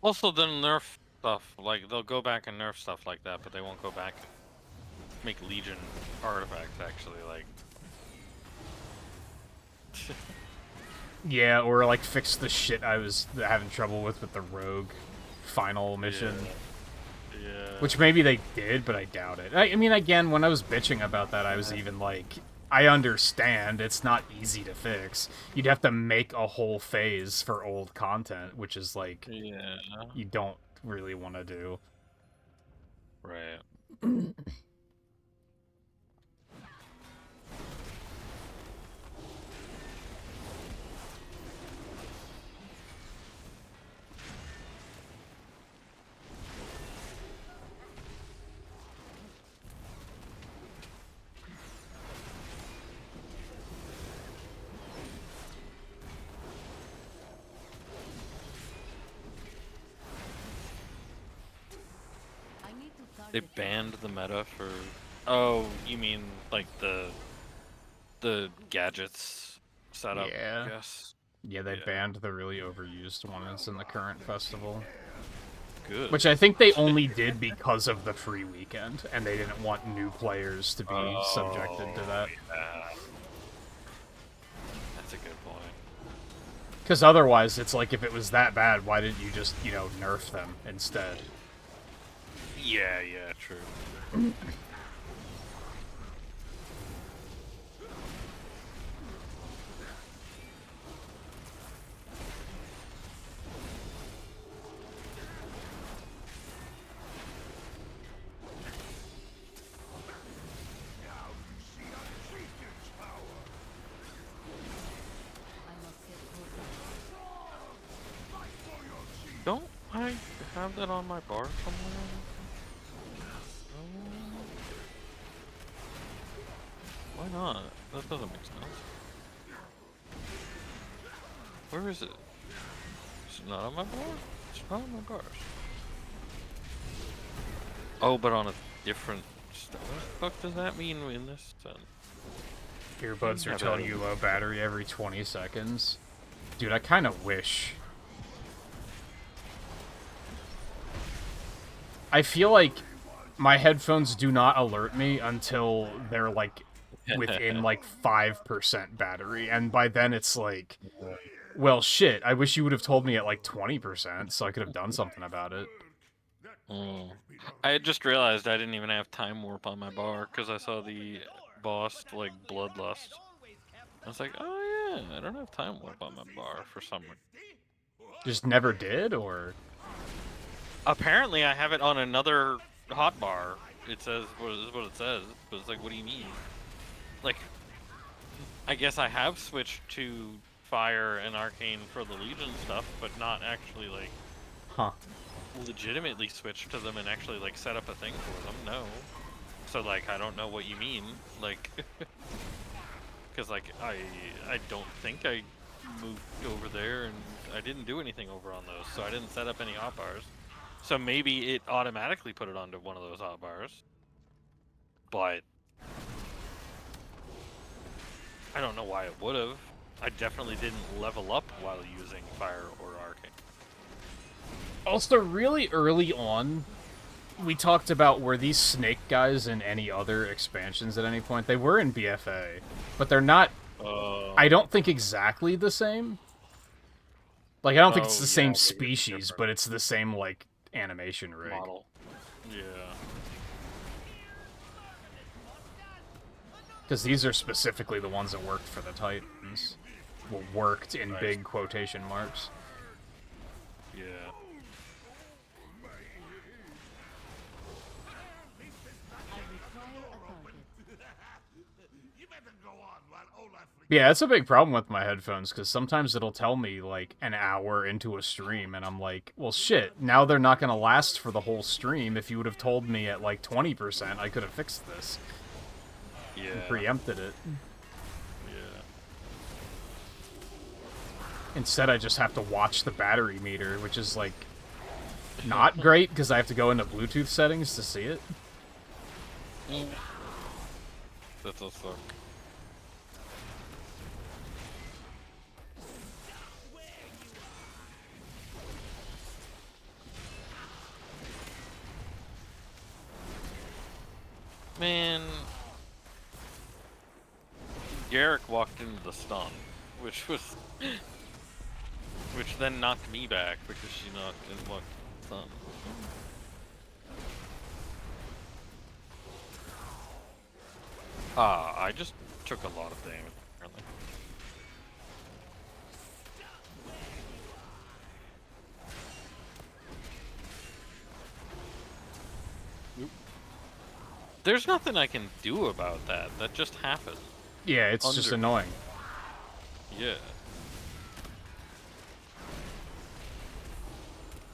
Also, they'll nerf stuff. Like they'll go back and nerf stuff like that, but they won't go back and make Legion artifacts. Actually, like. Yeah, or like fix the shit I was having trouble with the rogue final mission. Yeah. Which maybe they did, but I doubt it. I mean, again, when I was bitching about that, I was even like, I understand it's not easy to fix. You'd have to make a whole phase for old content, which is like Yeah. you don't really want to do. Right. I need to They target banned the meta for. Oh, you mean like the gadgets setup? Yeah. Yes. Yeah, they Yeah. banned the really overused ones in the current festival. Good. Which I think they only did because of the free weekend, and they didn't want new players to be subjected to that. Yeah. That's a good point. Because otherwise, it's like, if it was that bad, why didn't you just, you know, nerf them instead? Yeah, yeah, true. I must get closer. Don't I have that on my bar somewhere? Why not? That doesn't make sense. Where is it? Is it not on my bar? It's not on my bars. Oh, but on a different stuff. What the fuck does that mean in this then? Earbuds are Yeah, telling but- you low battery every 20 seconds. Dude, I kind of wish. I feel like my headphones do not alert me until they're, like, within, like, 5% battery. And by then it's like, well, shit, I wish you would have told me at, like, 20%, so I could have done something about it. I had just realized I didn't even have Time Warp on my bar because I saw the boss, like, Bloodlust. I was like, oh yeah, I don't have Time Warp on my bar for some reason. Just never did, or? Apparently I have it on another hotbar. It says, what is what it says, but it's like, what do you mean? Like, I guess I have switched to Fire and Arcane for the Legion stuff, but not actually, like, Huh. legitimately switched to them and actually, like, set up a thing for them, no. So, like, I don't know what you mean, like, because, like, I don't think I moved over there, and I didn't do anything over on those, so I didn't set up any hotbars. So maybe it automatically put it onto one of those hotbars, but I don't know why it would have. I definitely didn't level up while using Fire or Arcane. Also, really early on, we talked about, were these snake guys in any other expansions at any point? They were in BFA, but they're not, I don't think, exactly the same. Like, I don't think it's the same maybe it's species, different. but it's the same, like, animation rig. Model. Yeah. Because these are specifically the ones that worked for the Titans. Well, worked in big quotation marks. Yeah. I require a target. You better go on while Olaf Yeah, that's a big problem with my headphones, because sometimes it'll tell me, like, an hour into a stream, and I'm like, well, shit, now they're not going to last for the whole stream. If you would have told me at, like, 20%, I could have fixed this. Yeah. And preempted it. Yeah. Instead, I just have to watch the battery meter, which is, like, not great, because I have to go into Bluetooth settings to see it. That does suck. Man, Garrick walked into the stun, which then knocked me back because she didn't walk the stun. I just took a lot of damage, apparently. There's nothing I can do about that. That just happened. Yeah, it's just annoying. Yeah.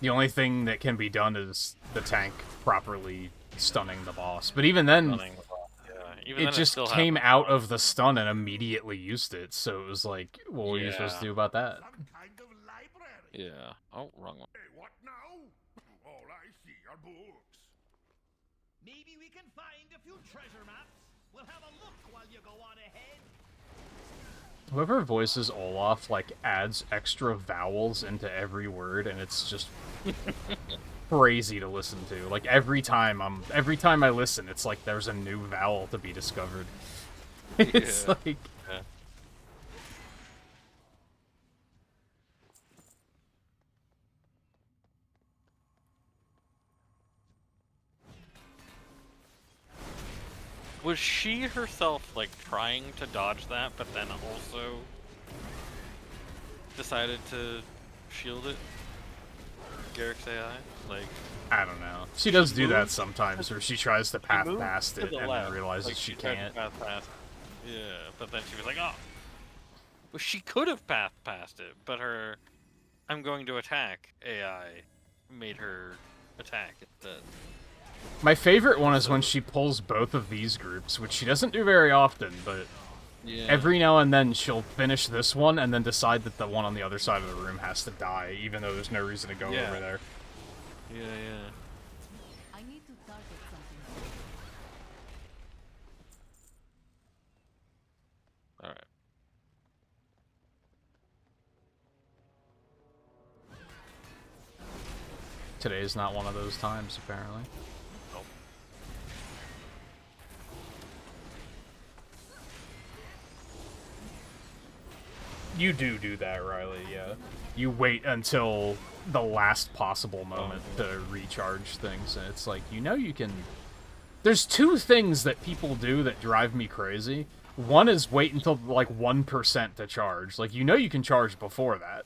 The only thing that can be done is the tank properly stunning the boss. But even then, Even it then just still came happens. out of the stun and immediately used it. So it was like, what were you supposed to Yeah. do about that? Some kind of library. Yeah. Oh, wrong one. Hey, what now? All I see are books. Maybe we can find a few treasure maps. We'll have a look while you go on ahead. Whoever voices Olaf, like, adds extra vowels into every word, and it's just crazy to listen to. Like, every time I listen, it's like there's a new vowel to be discovered. It's Yeah. like... Yeah. Was she herself, like, trying to dodge that, but then also decided to shield it? Garrick's AI? Like, I don't know. She does do that moved sometimes, where she tries to path moved past to it the and left, then realizes like, she tried to can't. path past it. Yeah, but then she was like, oh. Well, she could have pathed past it, but her I'm going to attack AI made her attack instead. My favorite one is when she pulls both of these groups, which she doesn't do very often, but Yeah. every now and then she'll finish this one and then decide that the one on the other side of the room has to die, even though there's no reason to go Yeah. over there. Yeah, yeah. I need to target something. Alright. Today is not one of those times, apparently. Nope. You do that, Riley, yeah. You wait until the last possible moment to recharge things, and it's like, you know you can... There's two things that people do that drive me crazy. One is wait until, like, 1% to charge. Like, you know you can charge before that.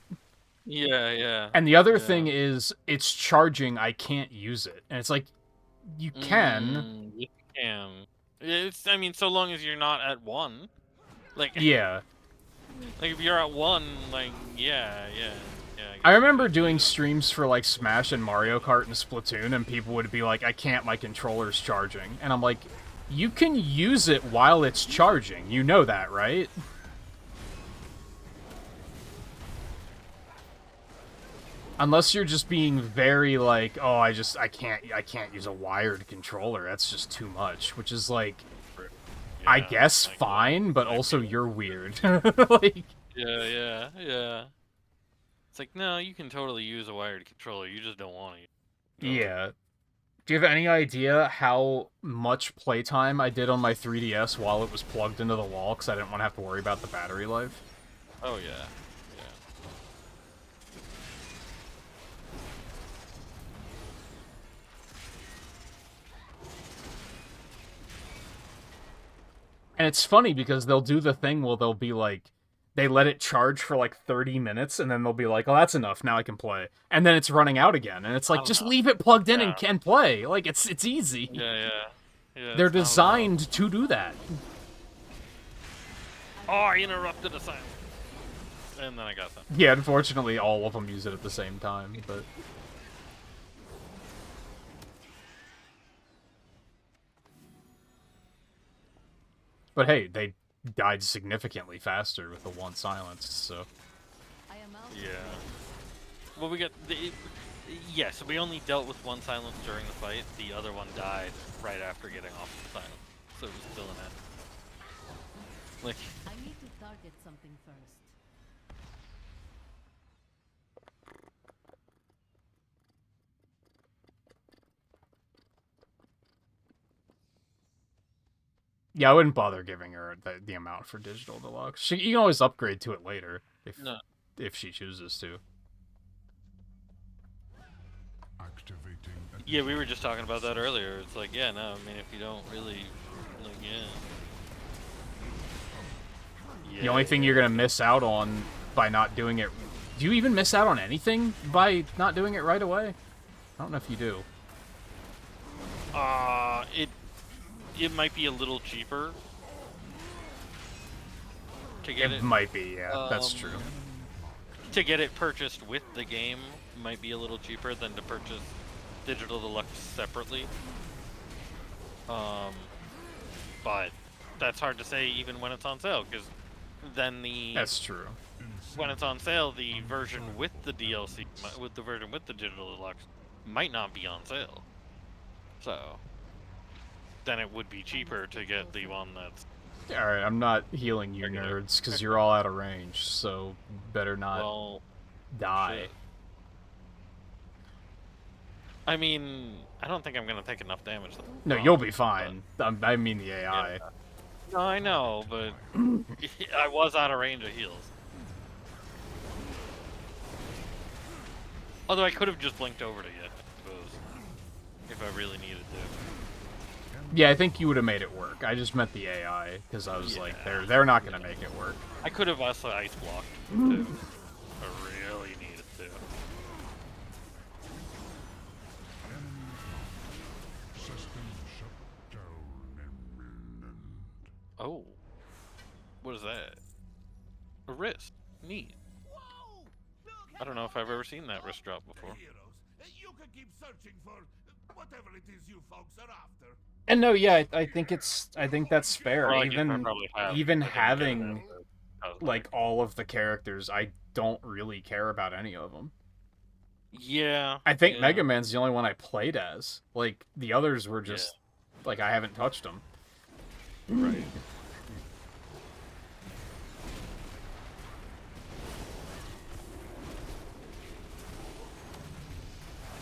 Yeah, yeah. And the other yeah. thing is, it's charging, I can't use it. And it's like, you can. You can. It's, I mean, so long as you're not at 1. Like, Yeah. like if you're at 1, like, yeah. I remember doing streams for, like, Smash and Mario Kart and Splatoon, and people would be like, I can't, my controller's charging. And I'm like, you can use it while it's charging. You know that, right? Unless you're just being very, like, oh, I can't use a wired controller. That's just too much. Which is, like, I guess fine, but also you're weird. Like... Yeah. It's like, no, you can totally use a wired controller, you just don't want to. Yeah. Do you have any idea how much playtime I did on my 3DS while it was plugged into the wall, because I didn't want to have to worry about the battery life? Oh, yeah. And it's funny because they'll do the thing where they'll be like, they let it charge for like 30 minutes, and then they'll be like, oh, that's enough, now I can play. And then it's running out again, and it's like, just leave it plugged in and can play. Like, it's easy. Yeah. They're designed to do that. Oh, I interrupted a silence. And then I got them. Yeah, unfortunately, all of them use it at the same time, but... But hey, they died significantly faster with the one silence, so... Yeah. Well, we got... Yes, we only dealt with one silence during the fight. The other one died right after getting off the silence. So it was still an end. Like... I need to target something first. Yeah, I wouldn't bother giving her the amount for Digital Deluxe. You can always upgrade to it later, if she chooses to. Yeah, we were just talking about that earlier. It's like, yeah, no, I mean, if you don't really, like, yeah. The only thing you're gonna miss out on by not doing it... Do you even miss out on anything by not doing it right away? I don't know if you do. It might be a little cheaper to get it. It might be, yeah, that's true. To get it purchased with the game might be a little cheaper than to purchase Digital Deluxe separately. But that's hard to say even when it's on sale, because then That's true. when it's on sale, the version with the DLC, with the version with the Digital Deluxe, might not be on sale. So then it would be cheaper to get the one that's... Alright, I'm not healing you nerds, because you're all out of range, so better not die. Shit. I mean, I don't think I'm gonna take enough damage. No, you'll be fine. I mean the AI. Yeah. No, I know, but I was out of range of heals. Although I could have just blinked over to you, I suppose, if I really needed to. Yeah, I think you would have made it work. I just meant the AI, because I was like, they're not gonna make it work. I could have also ice blocked too. I really needed to. Oh, what is that? A wrist. Neat. Whoa! Look, I don't know if I've ever seen that wrist drop before. Heroes, you can keep searching for whatever it is you folks are after. And no, yeah, I think that's fair. Well, I guess I probably have, even but I didn't get having it. like all of the characters, I don't really care about any of them. Yeah. I think yeah. Mega Man's the only one I played as. Like the others were just like I haven't touched them. Right.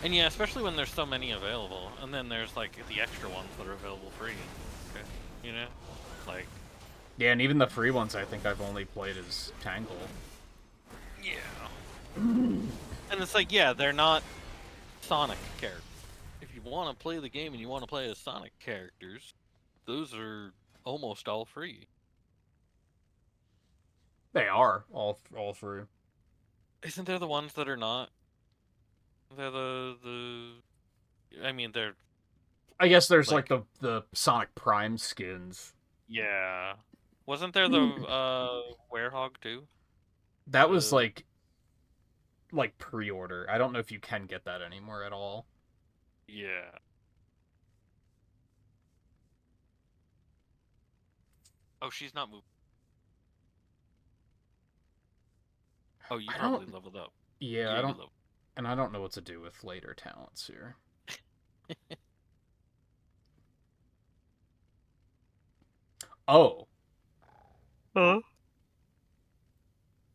And yeah, especially when there's so many available, and then there's like the extra ones that are available free. Okay. You know, like Yeah, and even the free ones, I think I've only played as Tangle. yeah. And it's like, yeah, they're not Sonic characters. If you want to play the game and you want to play as Sonic characters, those are almost all free. They are all free. Isn't there the ones that are not? They're I mean, they're... I guess there's like the Sonic Prime skins. Yeah. Wasn't there the Werehog too? That was like pre-order. I don't know if you can get that anymore at all. Yeah. Oh, she's not moving. Oh, you probably leveled up. Yeah, I don't. And I don't know what to do with later talents here. Oh. Huh?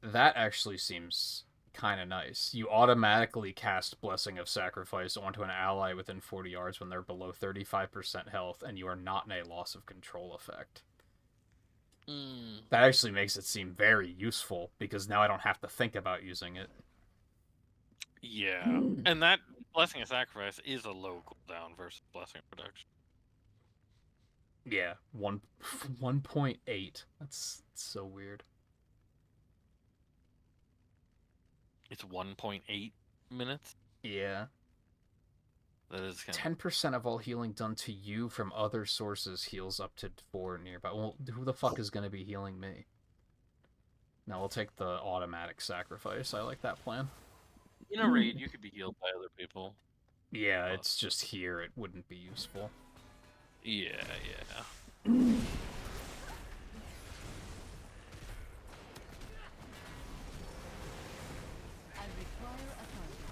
That actually seems kind of nice. You automatically cast Blessing of Sacrifice onto an ally within 40 yards when they're below 35% health, and you are not in a loss of control effect. That actually makes it seem very useful, because now I don't have to think about using it. Yeah. And that Blessing of Sacrifice is a low cooldown versus Blessing of Protection. Yeah, 1.8. That's so weird. It's 1.8 minutes? Yeah. That is kind 10% of all healing done to you from other sources heals up to 4 nearby. Well, who the fuck is going to be healing me? No, we'll take the automatic sacrifice. I like that plan. In a raid, you could be healed by other people. Yeah, it's just here it wouldn't be useful. Yeah, yeah. I require authority.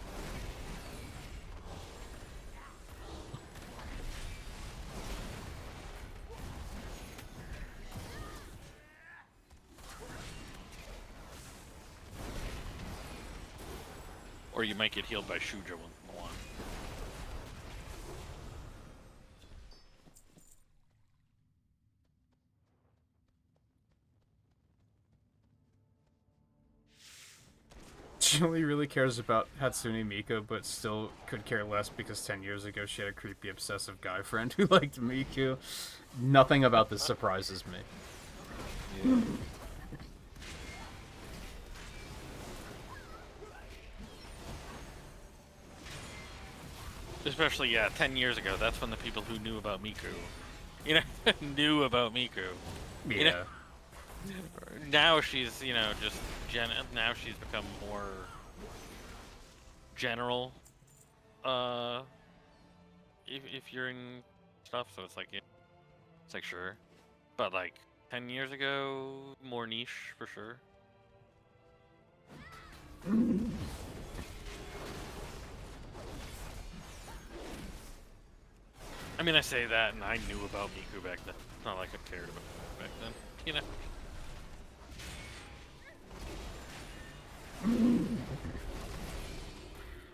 Or you might get healed by Shuja one. She only really cares about Hatsune Miku, but still could care less because 10 years ago she had a creepy, obsessive guy friend who liked Miku. Nothing about this surprises me. Yeah. Especially, yeah, 10 years ago. That's when the people who knew about Miku, you know, knew about Miku. Yeah. You know? Now she's, you know, just now she's become more general. If you're in stuff, so it's like, yeah, it's like sure, but like 10 years ago, more niche for sure. I mean, I say that, and I knew about Miku back then. It's not like I cared about it back then, you know.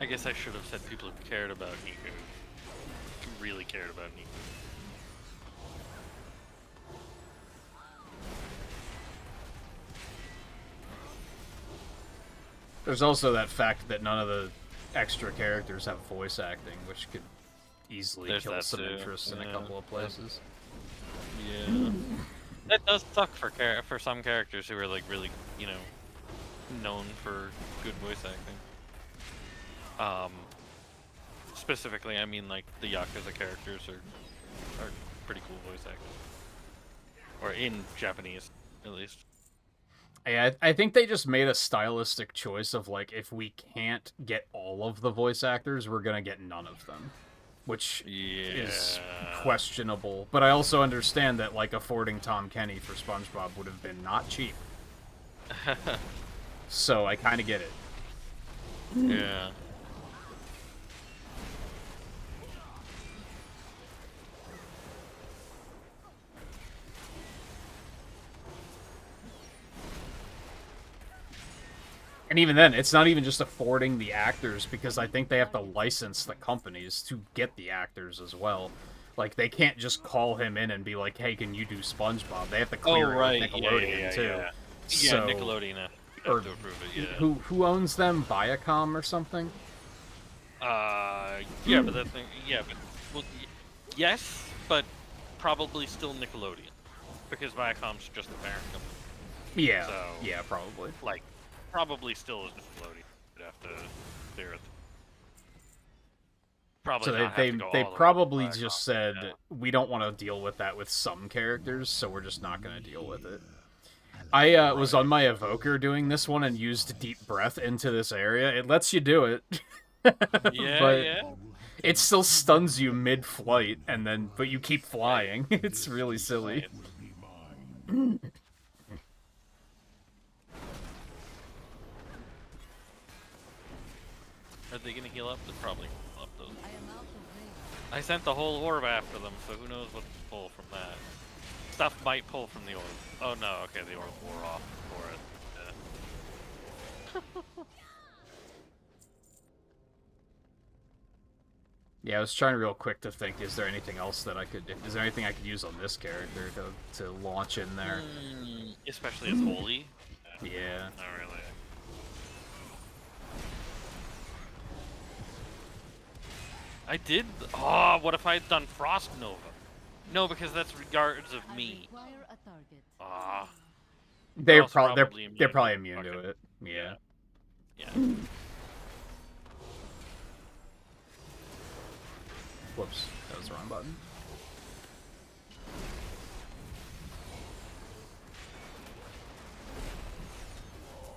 I guess I should have said people who cared about Miku, who really cared about Miku. There's also that fact that none of the extra characters have voice acting, which could easily There's kill that some too, interest in a yeah. couple of places. Yeah, that does suck for some characters who are like really, you know, known for good voice acting. Specifically, I mean like the Yakuza characters are pretty cool voice acting, or in Japanese at least. Yeah, I think they just made a stylistic choice of like, if we can't get all of the voice actors, we're gonna get none of them, which is questionable. But I also understand that like affording Tom Kenny for SpongeBob would have been not cheap. So I kind of get it. Yeah. And even then, it's not even just affording the actors, because I think they have to license the companies to get the actors as well. Like, they can't just call him in and be like, hey, can you do SpongeBob? They have to clear it with Nickelodeon, too. Yeah, So, Nickelodeon have to approve it, yeah. Who owns them? Viacom or something? Yeah, but that thing, yeah, but, well, yes, but probably still Nickelodeon, because Viacom's just the parent company. Yeah, so, yeah, probably. Like, probably still is Nickelodeon. You'd have to clear it. Probably so not they have to go they all the way probably to Viacom, just said, yeah. we don't want to deal with that with some characters, so we're just not going to deal with it. I was on my evoker doing this one and used deep breath into this area. It lets you do it. Yeah, but yeah. it still stuns you mid-flight, but you keep flying. It's really silly. Are they gonna heal up? They're probably gonna heal up those. I sent the whole orb after them, so who knows what to pull from that. Stuff might pull from the orb. Oh no, okay, the orb wore off for it. Yeah. Yeah, I was trying real quick to think, is there anything else that is there anything I could use on this character to launch in there? Especially as holy. Yeah. Not really. I did. Oh, what if I had done Frost Nova? No, because that's regards of me. Ah. They're probably immune to it. Yeah. Yeah. Whoops, that was the wrong button.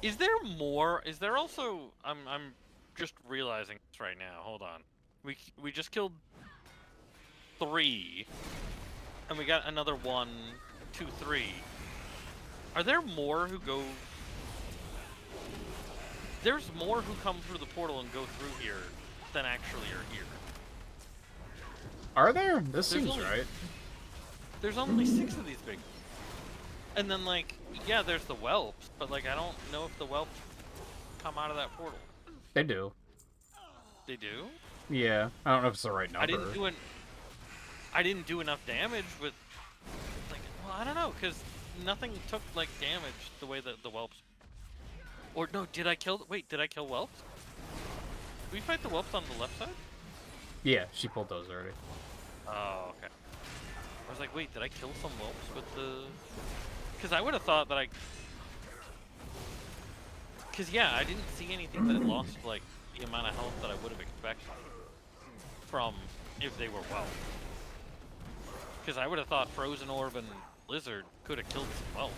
Is there more? Is there also? I'm just realizing this right now. Hold on. We just killed 3, and we got another 1, 2, 3. Are there more who go? There's more who come through the portal and go through here than actually are here. Are there? This seems right. There's only 6 of these big. And then, like, yeah, there's the whelps, but, like, I don't know if the whelps come out of that portal. They do. They do? Yeah, I don't know if it's the right number. I didn't do enough damage with, like, well, I don't know, because nothing took, like, damage the way that the whelps. Or, no, did I kill whelps? Did we fight the whelps on the left side? Yeah, she pulled those already. Oh, okay. I was like, wait, did I kill some whelps with the... Because I would have thought that Because, yeah, I didn't see anything that lost, like, the amount of health that I would have expected. from if they were well. Because I would have thought Frozen Orb and Blizzard could have killed some well.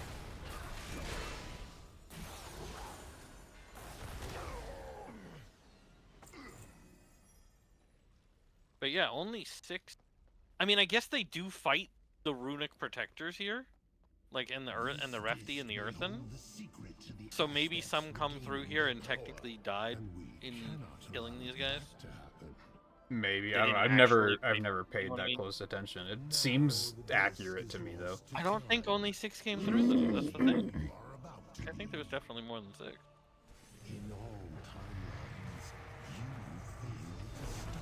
But yeah, only 6. I mean, I guess they do fight the runic protectors here, like in the earth and the Refti and the Earthen. So maybe some come through here and technically died in killing these guys. Maybe. They I don't know. didn't I've actually never fight, you paid know what I that mean? close attention. It seems accurate to me, though. I don't think only 6 came through though. That's the thing. I think there was definitely more than 6. In all timelines, you failed to stop.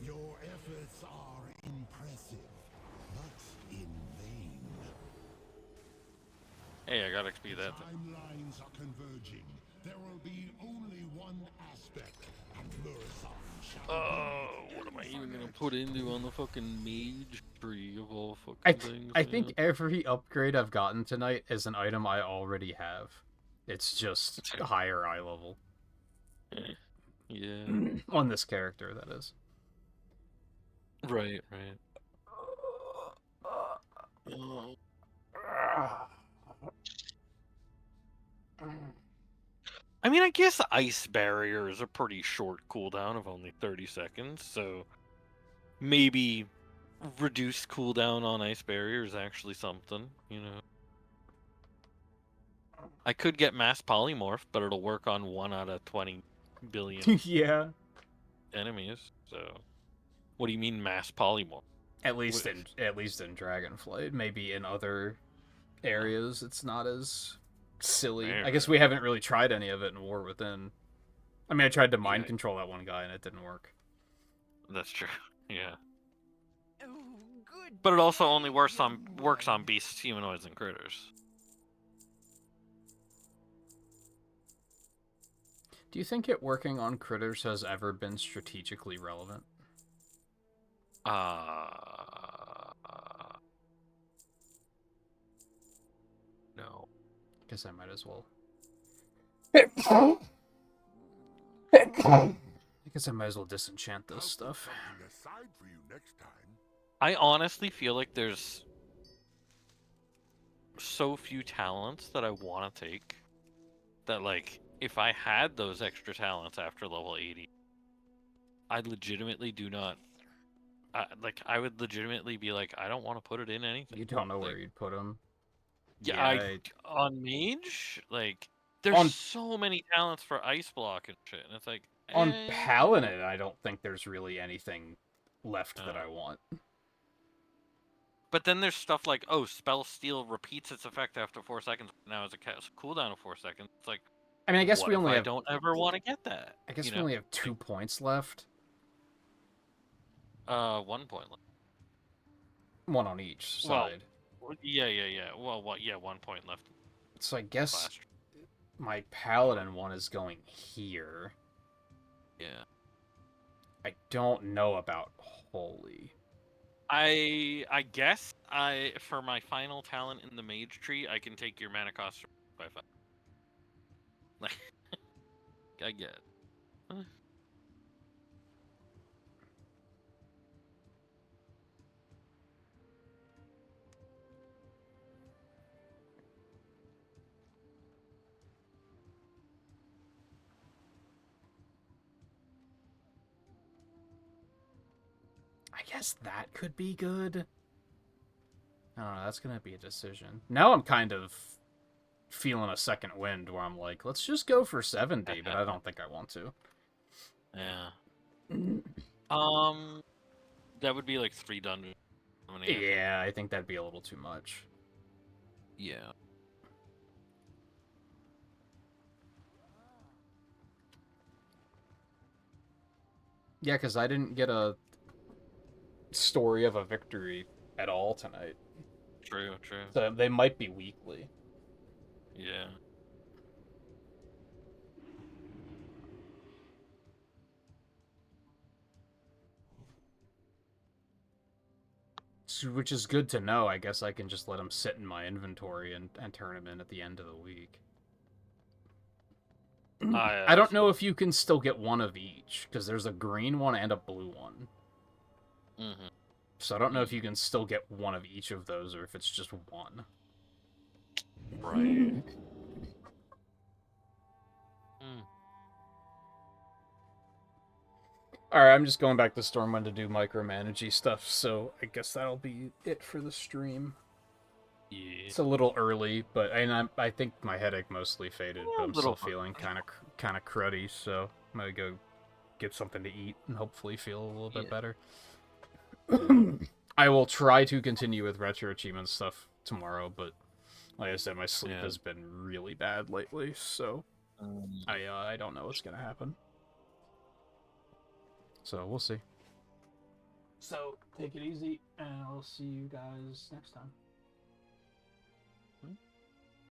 Your efforts are impressive, but in vain. Hey, I got XP that thing. Timelines are converging. There will be only one aspect, and Murasong shall Oh, what am I even gonna put into on the fucking mage tree of all fucking I things? I think every upgrade I've gotten tonight is an item I already have. It's just higher eye level. Yeah. On this character, that is. Right. I mean, I guess ice barrier is a pretty short cooldown of only 30 seconds, so maybe reduced cooldown on ice barrier is actually something, you know. I could get mass polymorph, but it'll work on 1 out of 20 billion Yeah. enemies. So, what do you mean mass polymorph? At least in Dragonflight. Maybe in other areas it's not as silly. I guess we haven't really tried any of it in War Within. I mean, I tried to mind control that one guy and it didn't work. That's true. Yeah. Oh, good. But it also only works on beasts, humanoids, and critters. Do you think it working on critters has ever been strategically relevant? No. Guess I might as well. I guess I might as well disenchant this stuff. aside for you next time. I honestly feel like there's so few talents that I want to take that, like, if I had those extra talents after level 80, I legitimately do not. I would legitimately be like, I don't want to put it in anything. You don't know where you'd put them. Yeah, on mage, like, there's so many talents for ice block and shit, and it's like on Paladin, I don't think there's really anything left that I want. But then there's stuff like, oh, spell steal repeats its effect after 4 seconds. Now it's a cooldown of 4 seconds. It's like, I mean, I guess we only have. I don't ever want to get that. I guess we only have 2 points left. 1 point left. One on each Well, side. yeah. Well, yeah, 1 point left. So I guess Last. my paladin one is going here. Yeah. I don't know about holy. I guess for my final talent in the mage tree, I can take your mana cost by 5. Like, I get it. I guess that could be good. I don't know, that's gonna be a decision. Now I'm kind of feeling a second wind where I'm like, let's just go for 70, but I don't think I want to. Yeah. That would be like 3 dungeons. Yeah, I think that'd be a little too much. Yeah. Yeah, because I didn't get a story of a victory at all tonight. True. So they might be weekly. Yeah. Which is good to know. I guess I can just let them sit in my inventory and turn them in at the end of the week. I don't know if you can still get one of each, because there's a green one and a blue one. Mm-hmm. So I don't know if you can still get one of each of those, or if it's just one. Right. Alright, I'm just going back to Stormwind to do micromanagey stuff, so I guess that'll be it for the stream. Yeah. It's a little early, but I think my headache mostly faded, but I'm still feeling kind of cruddy, so I'm gonna go get something to eat and hopefully feel a little bit better. I will try to continue with retro achievement stuff tomorrow, but like I said, my sleep has been really bad lately, so I don't know what's gonna happen. So we'll see. So take it easy, and I'll see you guys next time.